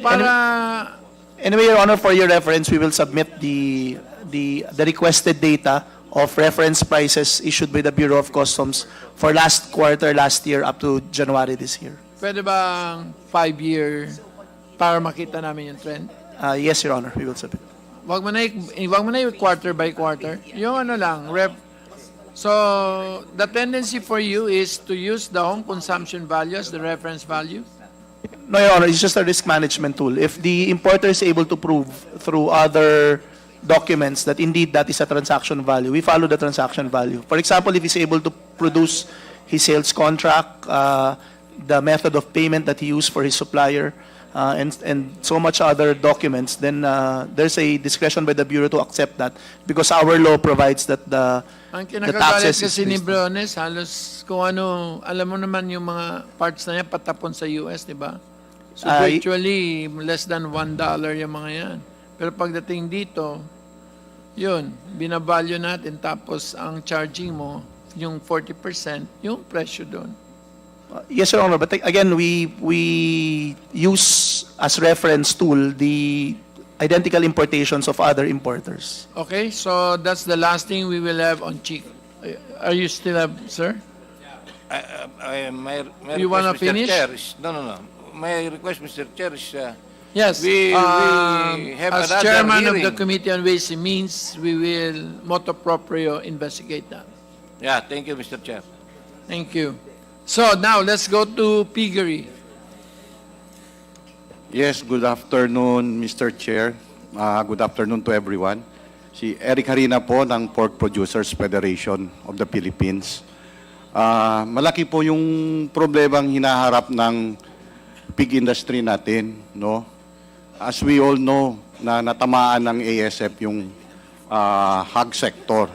Para, Anyway, Your Honor, for your reference, we will submit the requested data of reference prices issued by the Bureau of Customs for last quarter last year up to January this year. pwede bang 5-year para makita namin yung trend? Yes, Your Honor, we will submit. Wag mo na yung quarter by quarter. Yung ano lang, So, the tendency for you is to use the home consumption values, the reference value? No, Your Honor, it's just a risk management tool. If the importer is able to prove through other documents that indeed that is a transaction value, we follow the transaction value. For example, if he's able to produce his sales contract, the method of payment that he used for his supplier, and so much other documents, then there's a discretion by the Bureau to accept that because our law provides that Ang the kinakagalit taxes is kasi ni based on- Briones, halos kung ano, alam mo naman yung mga parts na yan patapon sa US, di ba? So virtually, less than $1 yung mga yan. Pero pagdating dito, yun, binavalue natin tapos ang charging mo, yung 40%, yung presyo doon. Yes, Your Honor, but again, we use as reference tool the identical importations of other importers. Okay, so that's the last thing we will have on chick. Are you still have, sir? My You request, wanna Mr. finish? Chair, is, no. My request, Mr. Chair, is Yes. we have as another chairman of hearing. the Committee on Ways and Means, we will motu proprio investigate that. Yeah, thank you, Mr. Chair. Thank you. So now let's go to piggery. Yes, good afternoon, Mr. Chair. Good afternoon to everyone. Si Eric Harina po ng Pork Producers Federation of the Philippines. Malaki po yung problemang hinaharap ng pig industry natin, no? As we all know, na natamaan ng ASF yung hog sector.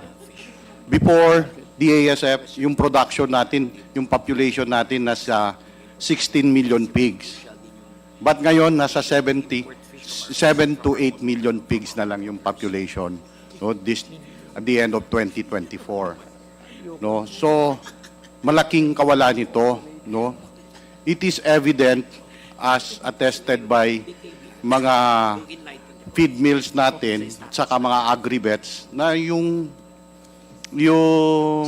Before the ASF, yung production natin, yung population natin nasa 16 million pigs. But ngayon, nasa 7 to 8 million pigs na lang yung population, no, at the end of 2024. No? So, malaking kawalan nito. No? It is evident as attested by mga feed mills natin at saka mga agri-vets na yung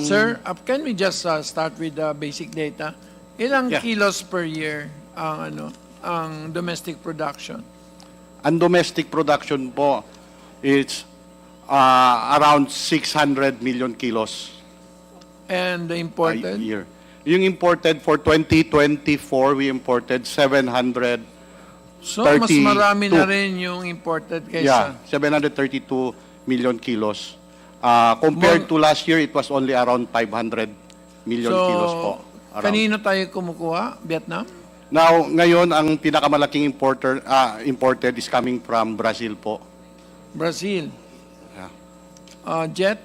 Sir, can we just start with the basic data? Ilang Yeah. kilos per year ang domestic production? Ang domestic production po, it's around 600 million kilos And the a imported? year. Yung imported for 2024, we imported 732. So, mas marami na rin yung imported Yeah, kaysa... 732 million kilos. Compared to last year, it was only around 500 million kilos po. around. Kanino tayo kumukuha? Vietnam? Now, ngayon, ang pinakamalaking imported is coming from Brazil po. Brazil. Yeah. Jet,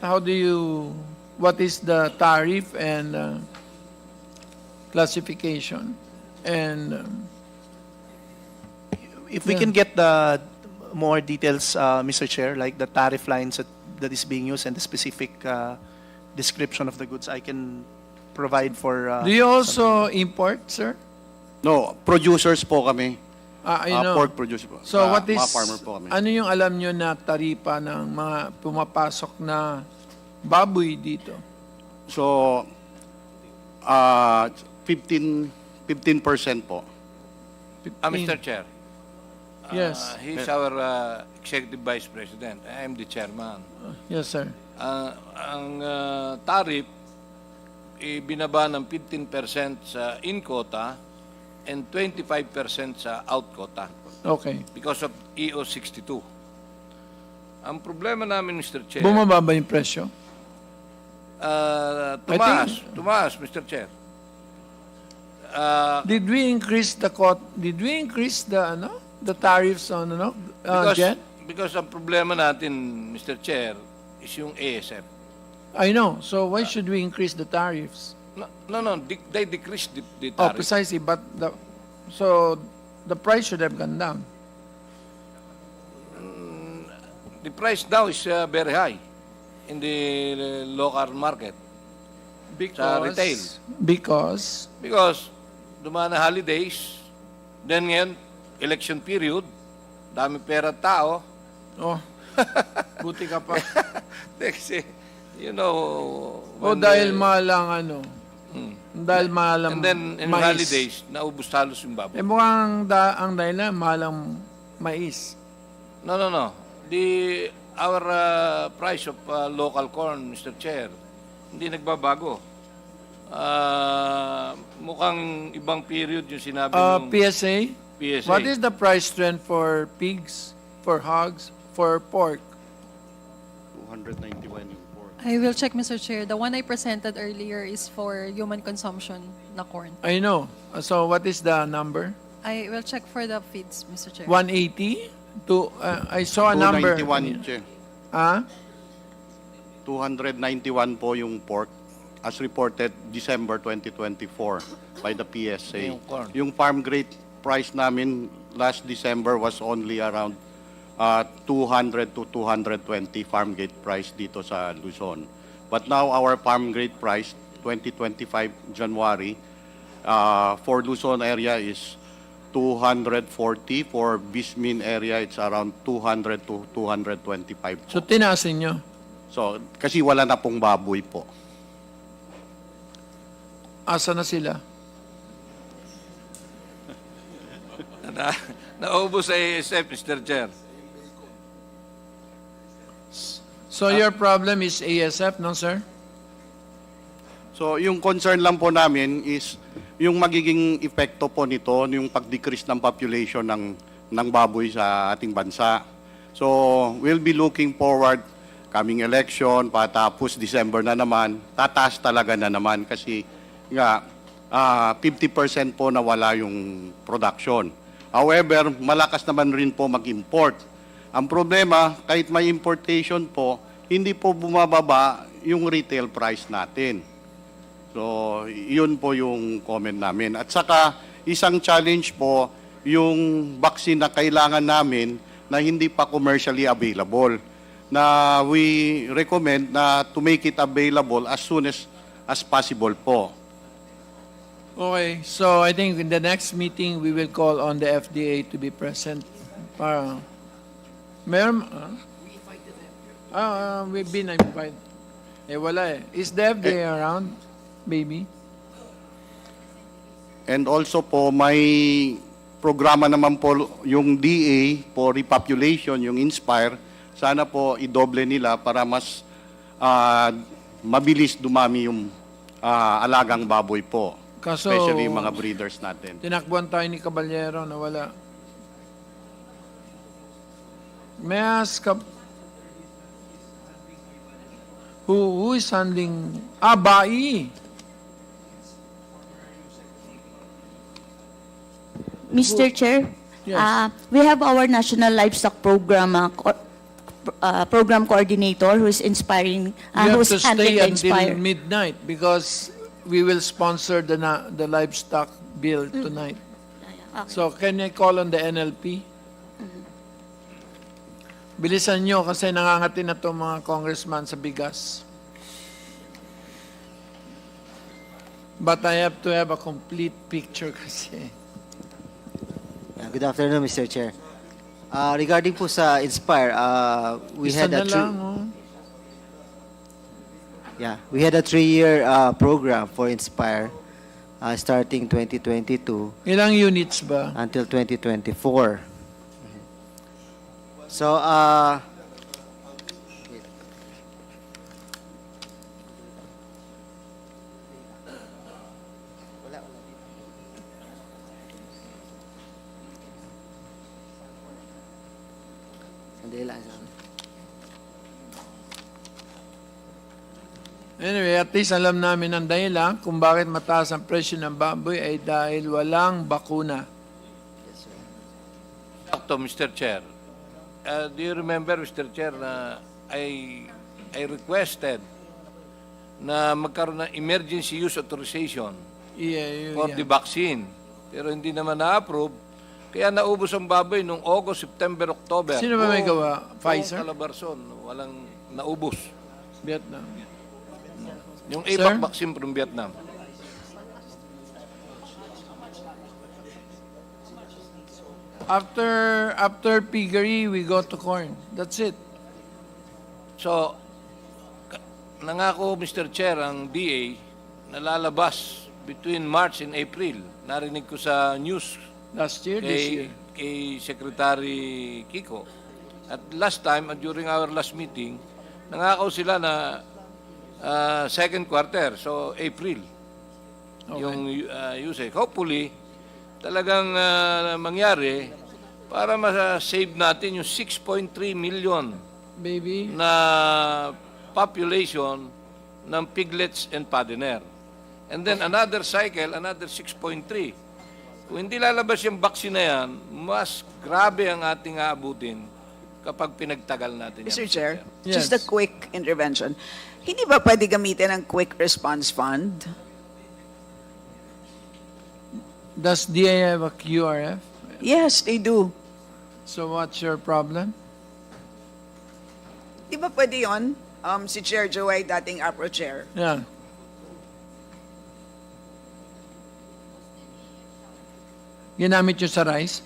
what is the tariff and classification? And If we can get the more details, Mr. Chair, like the tariff lines that is being used and the specific description of the goods, I can provide for... do you also import, sir? No, producers po kami. I know. Pork producer po. So what is, Mga farmer po kami. ano yung alam nyo na taripa ng mga pumapasok na baboy dito? So, 15% po. Mr. Chair. Yes. He's our Executive Vice President. I am the Chairman. Yes, sir. Ang tariff, binaba ng 15% sa in-quota and 25% sa out-quota. Okay. Because of EO 62. Ang problema namin, Mr. Chair... Bumaba ba yung presyo? Tumaas, Mr. Chair. Did we increase the tariffs on Jet? Because ang problema natin, Mr. Chair, is yung ASF. I know. So why should we increase the tariffs? No, they decreased the Oh, tariff. precisely. But so the price should have gone down. The price now is very high in the local market. Sa retail. Because dumaan na holidays, then ngayon, election period, dami pera tao. Oh, buti ka pa. Kasi, you know... dahil malang dahil malang and then, in mais. holidays, naubos halos yung baboy. Mukhang ang dahilan, malang mais. No. Our price of local corn, Mr. Chair, hindi nagbabago. Mukhang ibang period yung sinabi ng PSA? PSA. What is the price trend for pigs, for hogs, for pork? 291 yung pork. I will check, Mr. Chair. The one I presented earlier is for human consumption na corn. I know. So what is the number? I will check for the feeds, Mr. Chair. 180? I saw a number. 291, Che. 291 po yung pork as reported December 2024 by the PSA. Yung corn. Yung farm grade price namin last December was only around 200 to 220 farm gate price dito sa Luzon. But now our farm grade price 2025 January for Luzon area is 240. For Bismin area it's around 200 to 225 po. So tinasin nyo? So kasi wala na pong baboy po. Asa na sila? Naubos sa ASF, Mr. Chair. So your problem is ASF, no sir? So yung concern lang po namin is yung magiging epekto po nito, yung pag-decrease ng population ng baboy sa ating bansa. So we'll be looking forward coming election, patapos December na naman, tataas talaga na naman kasi nga 50% po nawala yung production. However, malakas naman rin po mag-import. Ang problema, kahit may importation po, hindi po bumababa yung retail price natin. So, yun po yung comment namin. At saka, isang challenge po, yung vaccine na kailangan namin na hindi pa commercially available. Na we recommend na to make it available as soon as possible po. Okay, so I think in the next meeting, we will call on the FDA to be present. Meron, we've been invited. Wala eh. Is the FDA around, baby? And also po, may programa naman po yung DA po repopulation, yung Inspire. Sana po idoble nila para mas mabilis dumami yung alagang baboy po. Kaso, Especially yung mga breeders natin. Tinakbuhan tayo ni Caballero na wala. May I ask, who is handling? Bai. Mr. Chair, Yes. we have our National Livestock Program program coordinator who is inspiring, You have who's to handling stay the until Inspire. midnight because we will sponsor the livestock bill tonight. So can I call on the NLP? Bilisan nyo kasi nangangati na itong mga congressman sa bigas. But I have to have a complete picture kasi. Good afternoon, Mr. Chair. Regarding po sa Inspire, we Isa had na a lang, oh. we had a 3-year program for Inspire starting 2022 Ilang units ba? until 2024. So, sandali lang. Anyway, at least alam namin ang dahilan kung bakit mataas ang presyo ng baboy ay dahil walang bakuna. Sakto, Mr. Chair. Do you remember, Mr. Chair, na I requested na magkaroon ng emergency use authorization for the vaccine. Pero hindi naman na-approve. Kaya naubos ang baboy noong August, September, October. Sino ba may gawa? Pfizer? Calabarzon, walang naubos. Vietnam. Yung Sir? APAC vaccine from Vietnam. After piggery, we go to corn. That's it. So, nangako, Mr. Chair, ang DA na lalabas between March and April. Narinig ko sa news Last year, this year. kay Secretary Kiko. At last time, during our last meeting, nangako sila na second quarter, so April, yung usage. Hopefully, talagang mangyari para ma-save natin yung 6.3 million Baby. na population ng piglets and paddoner. And then another cycle, another 6.3. Kung hindi lalabas yung vaccine na yan, mas grabe ang ating aabutin kapag pinagtagal natin yan. Mr. Chair, Yes. just a quick intervention. Hindi ba pwede gamitin ang Quick Response Fund? Does DA have a QRF? Yes, they do. So what's your problem? Di ba pwede yun? Si Chair Joy, dating APRO Chair. Yeah. Ginamit nyo sa rice?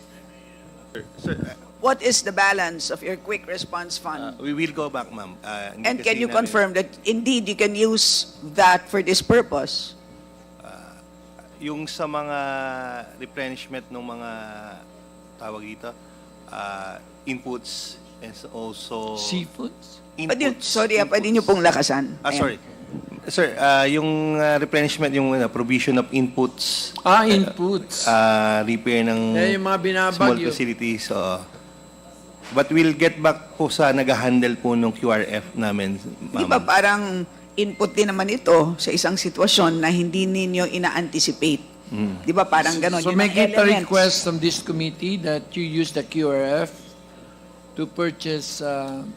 What is the balance of your Quick Response Fund? We will go back, ma'am. And can you confirm that indeed you can use that for this purpose? Yung sa mga replenishment ng mga tawag dito, inputs and also Seafoods? Pwede, sorry, pwede nyo pong lakasan. Ayan. Sorry. Sir, yung replenishment, yung provision of inputs. Inputs. Repair ng Yan yung mga small binabagyo. facilities. But we'll get back po sa nag-handle po ng QRF namin, Di ba ma'am. parang input din naman ito sa isang sitwasyon na hindi ninyo ina-anticipate? Di ba parang ganon? So Yun ang make it a elements. request from this committee that you use the QRF to purchase,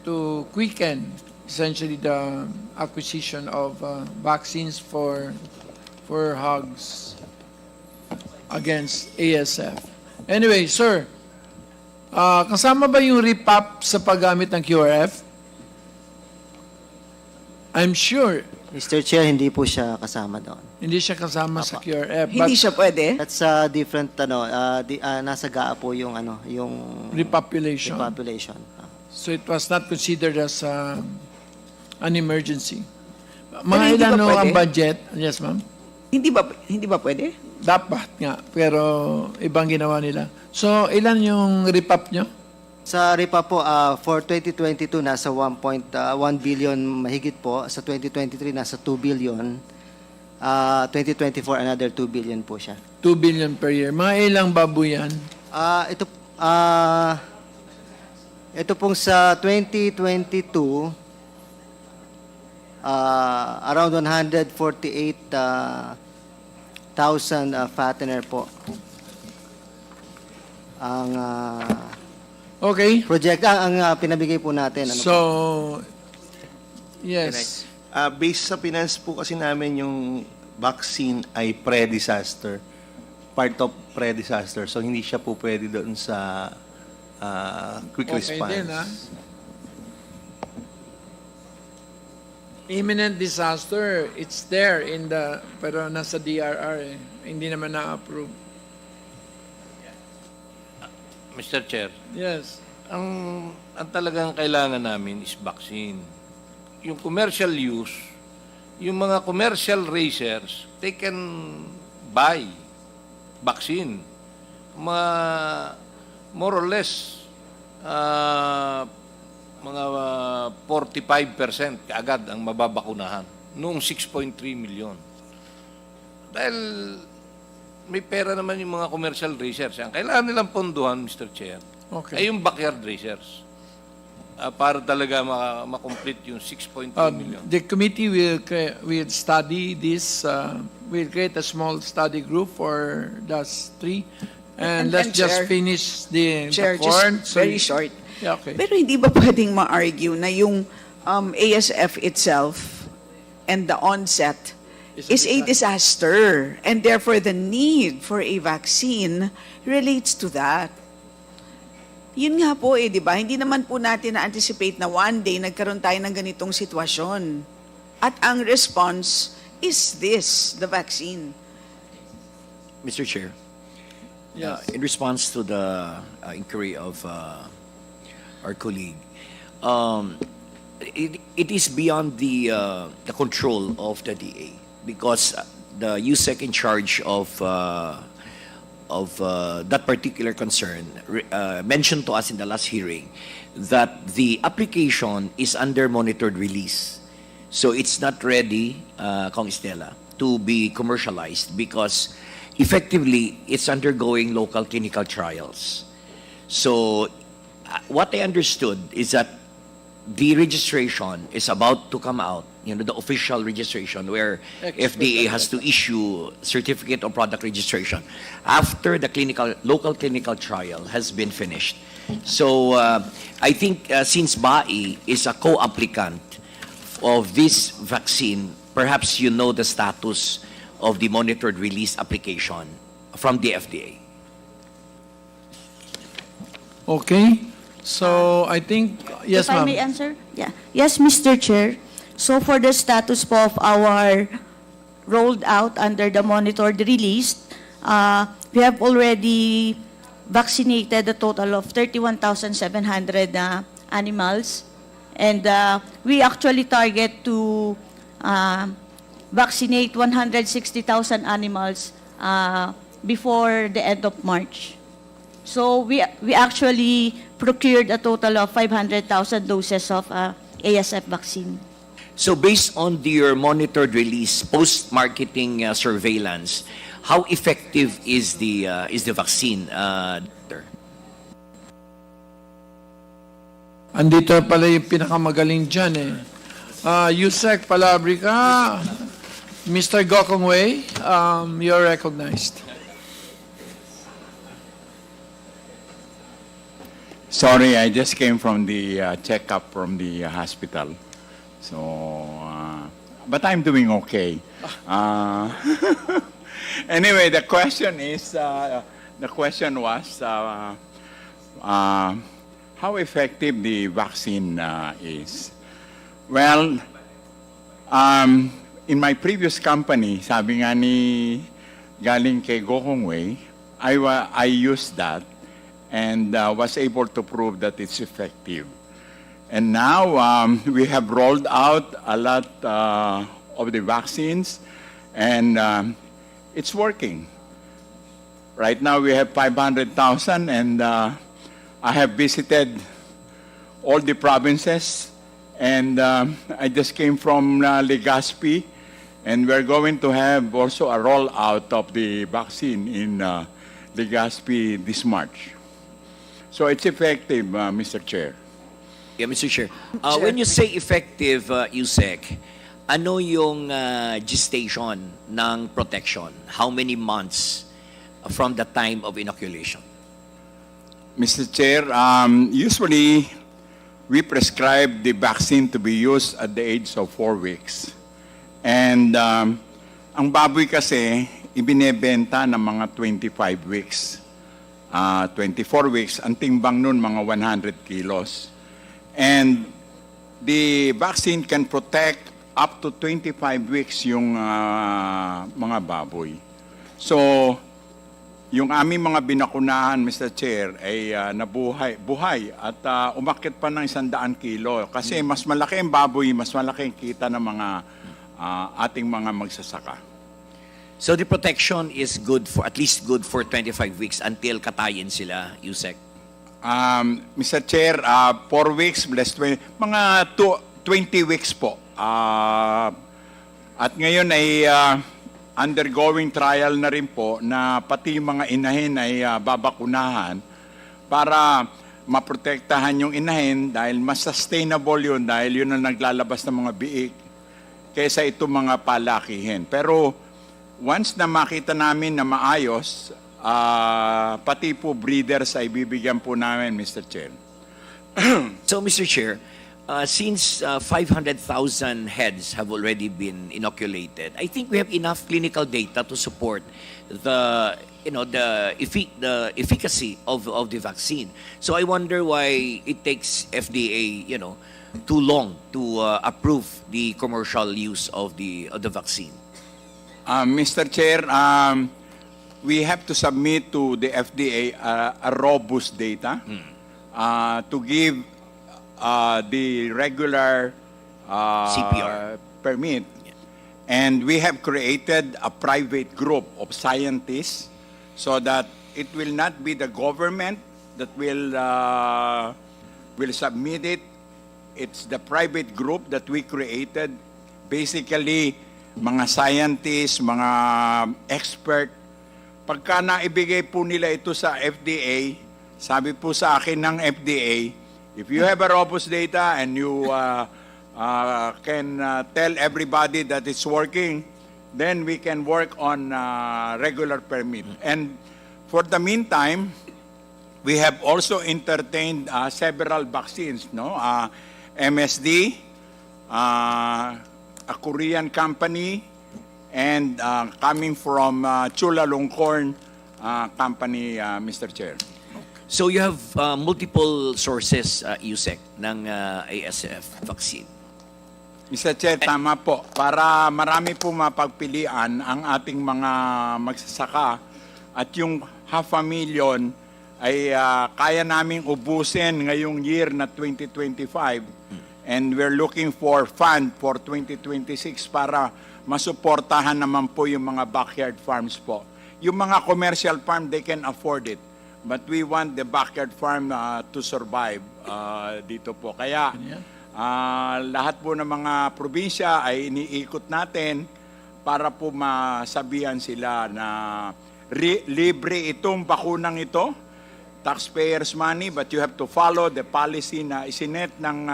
to quicken essentially the acquisition of vaccines for hogs against ASF. Anyway, sir, kasama ba yung repop sa paggamit ng QRF? I'm sure Mr. Chair, hindi po siya kasama doon. hindi siya kasama sa QRF. Hindi siya pwede? That's different, nasa GAA po yung, yung Repopulation. repopulation. So it was not considered as an emergency. Pero Mga hindi ilan ba ho pwede? ang budget? Yes, ma'am. Hindi ba pwede? Dapat nga, pero ibang ginawa nila. So, ilan yung repop nyo? Sa RIPA po, for 2022, nasa 1.1 billion mahigit po. Sa 2023, nasa 2 billion. 2024, another 2 billion po siya. 2 billion per year. Mga ilang baboy yan? Ito pong sa 2022, around 148,000 fattener po. ang Okay. pinabigay po natin. Ano po? So, yes. Based sa finance po kasi namin yung vaccine ay pre-disaster. Part of pre-disaster. So hindi siya po pwede doon sa quick Okay response. din, ha? Imminent disaster, it's there pero nasa DRR eh. Hindi naman na-approve. Mr. Chair, Yes. ang talagang kailangan namin is vaccine. Yung commercial use, yung mga commercial racers, they can buy vaccine. More or less, mga 45% kaagad ang mababakunahan noong 6.3 million. Dahil may pera naman yung mga commercial racers. Ang kailangan nilang ponduhan, Mr. Chair, ay yung backyard racers. Para talaga ma-complete yung 6.3 million. The committee will study this. We'll create a small study group for those three, and let's just Chair, finish the Chair, corn. just very short. Yeah, okay. Pero hindi ba pwedeng ma-argue na yung ASF itself and the onset is a disaster, and therefore the need for a vaccine relates to that? Yun nga po di ba? Hindi naman po natin na-anticipate na one day nagkaroon tayo ng ganitong sitwasyon. At ang response is this, the vaccine. Mr. Chair, Yes. in response to the inquiry of our colleague, it is beyond the control of the DA, because the USEC in charge of that particular concern mentioned to us in the last hearing that the application is under monitored release. So it's not ready, Kong Estela, to be commercialized because effectively it's undergoing local clinical trials. So what I understood is that the registration is about to come out, the official registration where FDA has to issue certificate of product registration after the local clinical trial has been finished. So I think since BAI is a co-applicant of this vaccine, perhaps you know the status of the monitored release application from the FDA. Okay. So I think, yes, If I ma'am. may answer? Yeah. Yes, Mr. Chair. So for the status po of our rolled out under the monitored release, we have already vaccinated a total of 31,700 animals. And we actually target to vaccinate 160,000 animals before the end of March. So we actually procured a total of 500,000 doses of ASF vaccine. So based on your monitored release, post-marketing surveillance, how effective is the vaccine? Doctor? Andito pala yung pinakamagaling dyan eh. Yusek Palabrica, Mr. Gokong Wei, you're recognized. Sorry, I just came from the checkup from the hospital. So, but I'm doing okay. Anyway, the question was, how effective the vaccine is. Well, in my previous company, sabi nga ni galing kay Gokong Wei, I used that and was able to prove that it's effective. And now we have rolled out a lot of the vaccines, and it's working. Right now we have 500,000, and I have visited all the provinces, and I just came from Legazpi, and we're going to have also a rollout of the vaccine in Legazpi this March. So it's effective, Mr. Chair. Yeah, Mr. Chair. When you say effective, USEC, ano yung gestation ng protection? How many months from the time of inoculation? Mr. Chair, usually we prescribe the vaccine to be used at the age of 4 weeks. And ang baboy kasi, ibinebenta ng mga 25 weeks. 24 weeks, ang timbang nun mga 100 kilos. And the vaccine can protect up to 25 weeks yung mga baboy. So, yung aming mga binakunahan, Mr. Chair, ay buhay at umakyat pa ng 100 kilo. Kasi mas malaki ang baboy, mas malaki ang kita ng mga ating mga magsasaka. So the protection is good for, at least good for 25 weeks until katayin sila, Yusek? Mr. Chair, 4 weeks, bless 20, mga 20 weeks po. At ngayon ay undergoing trial na rin po na pati yung mga inahin ay babakunahan para maprotektahan yung inahin dahil mas sustainable yun dahil yun ang naglalabas ng mga biik kaysa ito mga palakihin. Pero once na makita namin na maayos, pati po breeders ay bibigyan po namin, Mr. Chair. So, Mr. Chair, since 500,000 heads have already been inoculated, I think we have enough clinical data to support the efficacy of the vaccine. So I wonder why it takes FDA, too long to approve the commercial use of the vaccine. Mr. Chair, we have to submit to the FDA a robust data to give the regular CPR permit. And we have created a private group of scientists so that it will not be the government that will submit it. It's the private group that we created. Basically, mga scientists, mga expert. Pagka naibigay po nila ito sa FDA, sabi po sa akin ng FDA, if you have a robust data and you can tell everybody that it's working, then we can work on regular permit. And for the meantime, we have also entertained several vaccines, MSD, a Korean company, and coming from Chulalongkorn company, Mr. Chair. So you have multiple sources, Yusek, ng ASF vaccine. Mr. Chair, tama po. Para marami po mapagpilian ang ating mga magsasaka at yung 500,000 ay kaya naming ubusin ngayong year na 2025. And we're looking for fund for 2026 para masuportahan naman po yung mga backyard farms po. Yung mga commercial farm, they can afford it. But we want the backyard farm to survive dito po. Kaya lahat po ng mga probinsya ay iniikot natin para po masabihan sila na libre itong bakunang ito, taxpayers' money, but you have to follow the policy na isinet ng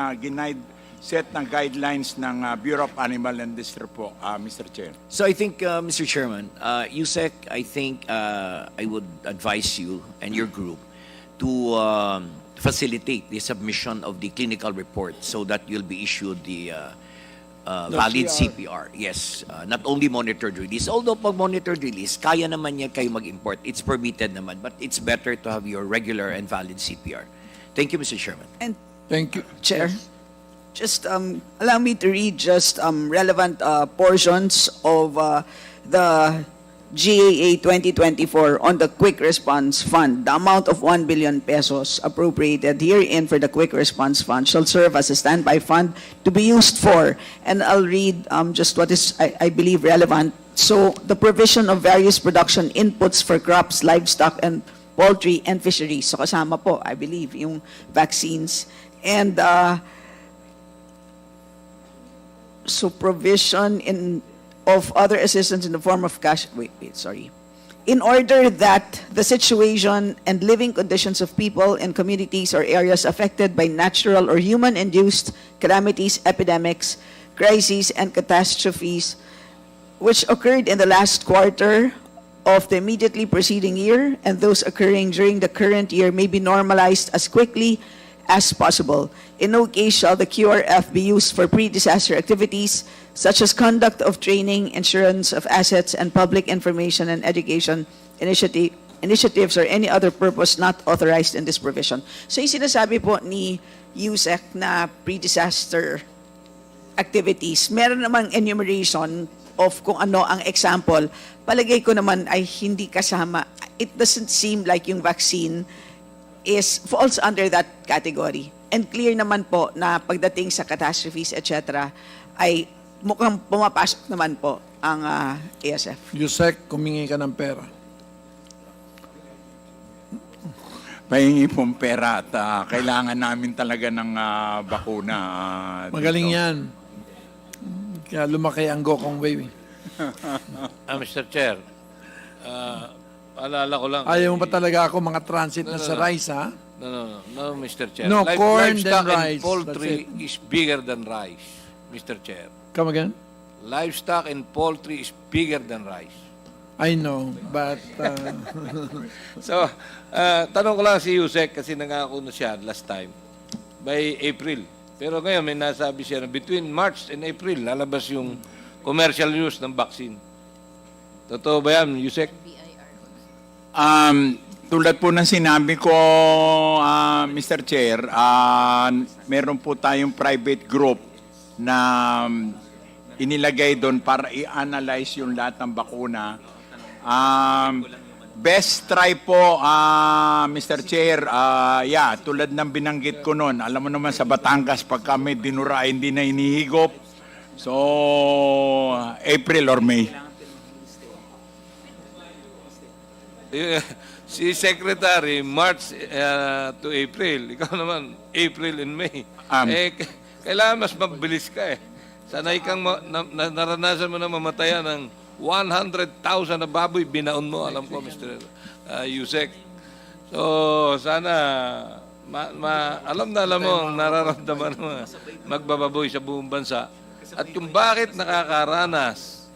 set ng guidelines ng Bureau of Animal Industry po, Mr. Chair. So I think, Mr. Chairman, Yusek, I think I would advise you and your group to facilitate the submission of the clinical report so that you'll be issued the valid CPR. Yes, not only monitored release. Although pag monitored release, kaya naman yan kayo mag-import. It's permitted naman, but it's better to have your regular and valid CPR. Thank you, Mr. Chairman. And Thank you. Chair, just allow me to read just relevant portions of the GAA 2024 on the Quick Response Fund. The amount of 1 billion pesos appropriated herein for the Quick Response Fund shall serve as a standby fund to be used for, and I'll read just what is, I believe, relevant. So, the provision of various production inputs for crops, livestock, and poultry and fisheries. So, kasama po, I believe, yung vaccines. And so provision of other assistance in the form of cash. In order that the situation and living conditions of people and communities or areas affected by natural or human-induced calamities, epidemics, crises, and catastrophes which occurred in the last quarter of the immediately preceding year, and those occurring during the current year may be normalized as quickly as possible. In no case shall the QRF be used for pre-disaster activities such as conduct of training, insurance of assets, and public information and education initiatives or any other purpose not authorized in this provision. So yung sinasabi po ni USEC na pre-disaster activities, meron namang enumeration of kung ano ang example. Palagay ko naman ay hindi kasama. It doesn't seem like yung vaccine falls under that category. And clear naman po na pagdating sa catastrophes, etc., ay mukhang pumapasok naman po ang ASF. Yusek, kumingi ka ng pera. Pahingi pong pera at kailangan namin talaga ng bakuna. Magaling dito. yan. Kaya lumaki ang Gokong Wave. Mr. Chair, alala ko lang. Ayaw mo ba talaga ako mga transit na sa rice, ha? No, Mr. Chair. No, corn Livestock then rice. and poultry That's is bigger than rice, Mr. Chair. Come again? Livestock and poultry is bigger than rice. I know, but... So, tanong ko lang si Yusek kasi nangako na siya last time by April. Pero ngayon may nasabi siya na between March and April lalabas yung commercial use ng vaccine. Totoo ba yan, Yusek? Tulad po ng sinabi ko, Mr. Chair, meron po tayong private group na inilagay doon para i-analyze yung lahat ng bakuna. Best try po, Mr. Chair, tulad ng binanggit ko noon, alam mo naman sa Batangas, pag kami dinura, hindi na inihigop. So, April or May. Si Secretary, March to April. Ikaw naman, April and May. Kailangan mas mabilis ka eh. Sanay kang naranasan mo na mamatayan ng 100,000 na baboy, binaon mo, alam ko, Mr. Yusek. So, sana, alam mo ang nararamdaman ng magbababoy sa buong bansa. At kung bakit nakakaranas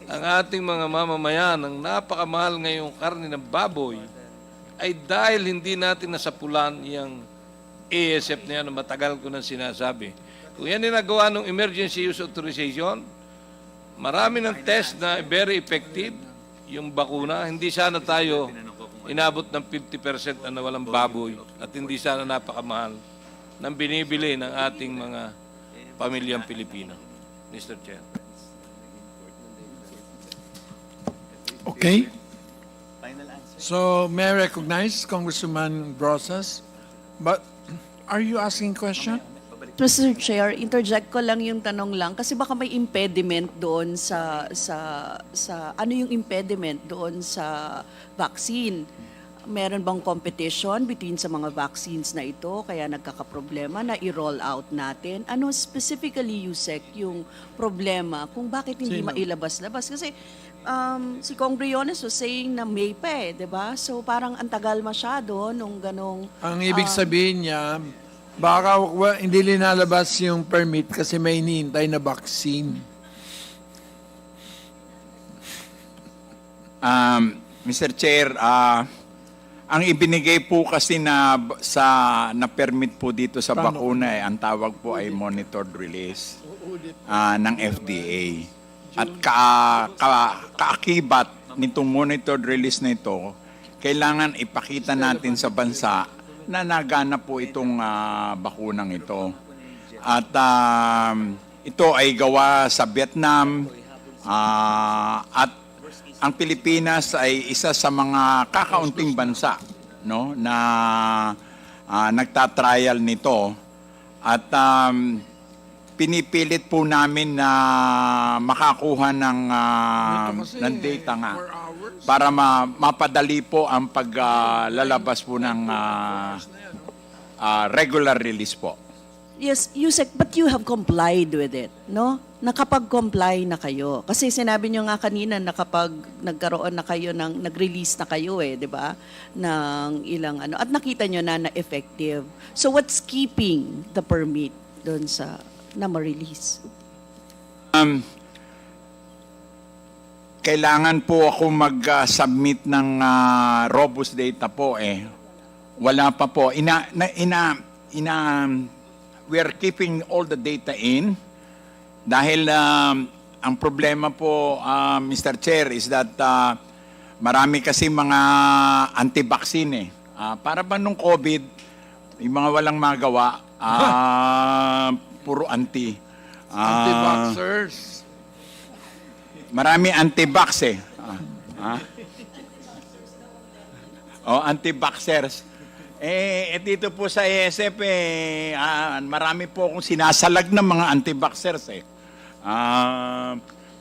ang ating mga mamamayan ng napakamahal ngayong karne ng baboy, ay dahil hindi natin nasapulan yung ASF na yan na matagal ko nang sinasabi. Kung yan nagawa ng emergency use authorization, marami ng test na very effective, yung bakuna, hindi sana tayo inabot ng 50% na nawalang baboy at hindi sana napakamahal ng binibili ng ating mga pamilyang Pilipino. Mr. Chair. Okay. So, may I recognize Congressman Brosas? But, are you asking question? Mr. Chair, interject ko lang yung tanong lang kasi baka may impediment doon sa ano yung impediment doon sa vaccine? Meron bang competition between sa mga vaccines na ito kaya nagkakaproblema na i-roll out natin? Ano specifically, Yusek, yung problema kung bakit hindi mailabas-labas? Kasi si Kong Briones was saying na May pa eh, di ba? So parang antagal masyado nung ganong... Ang ibig sabihin niya, baka hindi linalabas yung permit kasi may hinihintay na vaccine. Mr. Chair, ang ibinigay po kasi na permit po dito sa bakuna ang tawag po ay monitored release ng FDA. At kaakibat nitong monitored release na ito, kailangan ipakita natin sa bansa na nagana po itong bakunang ito. At ito ay gawa sa Vietnam at ang Pilipinas ay isa sa mga kakaunting bansa na nagtatrial nito at pinipilit po namin na makakuha ng data nga para mapadali po ang paglalabas po ng regular release po. Yes, Yusek, but you have complied with it, no? Nakapag-comply na kayo. Kasi sinabi nyo nga kanina na kapag nagkaroon na kayo nag-release na kayo di ba? Ng ilang at nakita nyo na effective. So what's keeping the permit doon sa na ma-release? kailangan po ako mag-submit ng robust data po eh. Wala pa po. We are keeping all the data in dahil ang problema po, Mr. Chair, is that marami kasi mga anti-vaccine eh. Para ba nung COVID, yung mga walang magawa, puro anti. Anti-vaxxers. Marami anti-vax eh. Anti-vaxxers. Dito po sa ASF marami po akong sinasalag ng mga anti-vaxxers eh.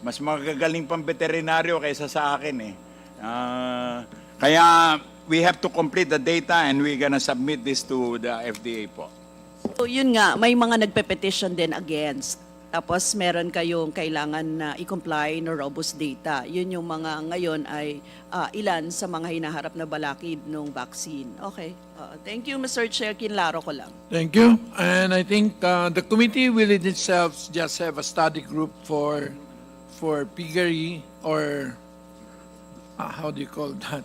Mas magagaling pang veterinaryo kaysa sa akin eh. Kaya we have to complete the data and we're gonna submit this to the FDA po. So yun nga, may mga nagpe-petition din against. Tapos meron kayong kailangan na i-comply no robust data. Yun yung mga ngayon ay ilan sa mga hinaharap na balakid ng vaccine. Okay. Thank you, Mr. Chair. Kinlaro ko lang. Thank you. And I think the committee will in itself just have a study group for piggery or how do you call that?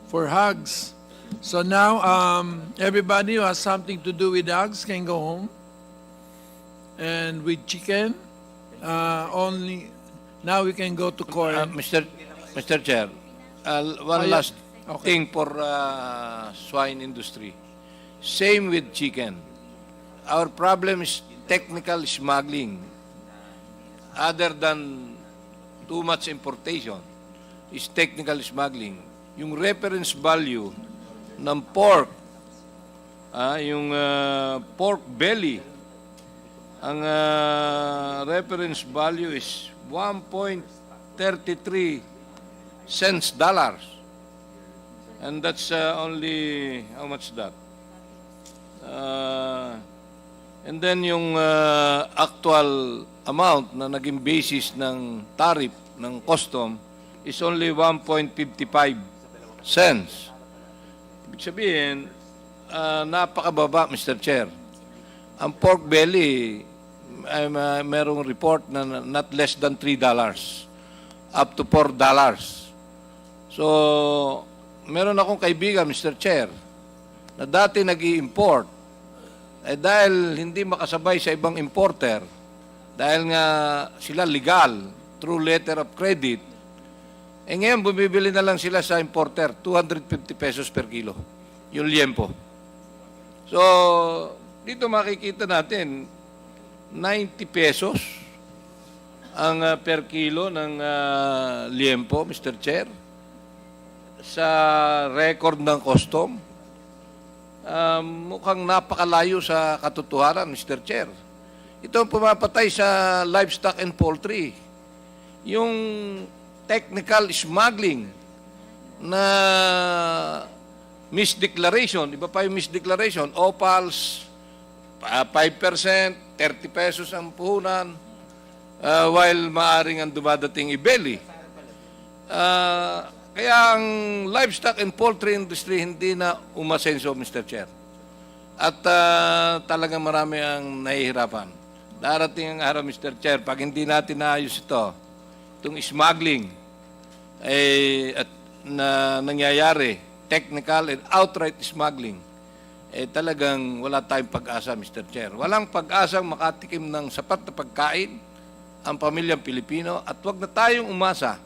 For hogs. So now everybody who has something to do with hogs can go home. And with chicken, only now we can go to court. Mr. Chair, one last thing for swine industry. Same with chicken. Our problem is technical smuggling. Other than too much importation, is technical smuggling. Yung reference value ng pork, yung pork belly, ang reference value is 1.33 cents dollars. And that's only, how much that? And then yung actual amount na naging basis ng tariff ng custom is only 1.55 cents. Ibig sabihin, napakababa, Mr. Chair. Ang pork belly, merong report na not less than $3, up to $4. So, meron akong kaibigan, Mr. Chair, na dati nag-i-import, dahil hindi makasabay sa ibang importer, dahil nga sila legal, through letter of credit, ngayon bumibili na lang sila sa importer, 250 pesos per kilo, yung liempo. So, dito makikita natin, 90 pesos ang per kilo ng liempo, Mr. Chair, sa record ng custom. Mukhang napakalayo sa katotohanan, Mr. Chair. Ito ang pumapatay sa livestock and poultry. Yung technical smuggling na misdeclaration, iba pa yung misdeclaration, opals, 5%, 30 pesos ang puhunan, while maaring ang dumadating ibeli. Kaya ang livestock and poultry industry hindi na umasenso, Mr. Chair. At talagang marami ang nahihirapan. Darating ang araw, Mr. Chair, pag hindi natin naayos itong smuggling at na nangyayari, technical and outright smuggling, talagang wala tayong pag-asa, Mr. Chair. Walang pag-asang makatikim ng sapat na pagkain ang pamilyang Pilipino at wag na tayong umasa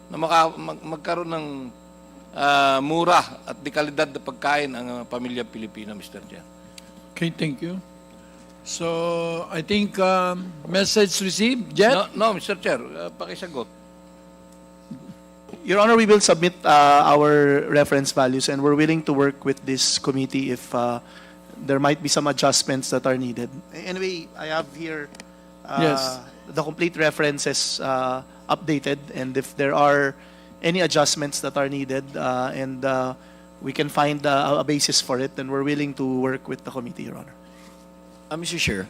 na magkaroon ng mura at di kalidad na pagkain ang pamilyang Pilipino, Mr. Chair. Okay, thank you. So, I think message received. Jet? No, Mr. Chair, pakisagot. Your Honor, we will submit our reference values and we're willing to work with this committee if there might be some adjustments that are needed. Anyway, I have here Yes. the complete references updated, and if there are any adjustments that are needed and we can find a basis for it, then we're willing to work with the committee, Your Honor. Mr. Chair,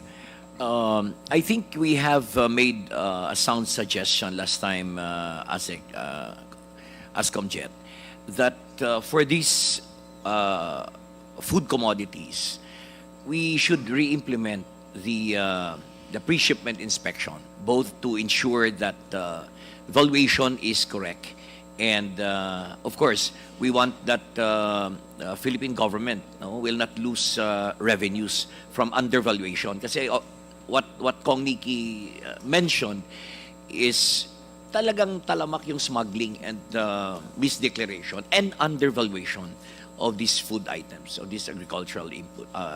I think we have made a sound suggestion last time as Comjet that for these food commodities, we should re-implement the the pre-shipment inspection, both to ensure that valuation is correct. And of course, we want that Philippine government will not lose revenues from undervaluation. Kasi what Kong Nikki mentioned is talagang talamak yung smuggling and misdeclaration and undervaluation of these food items, of these agricultural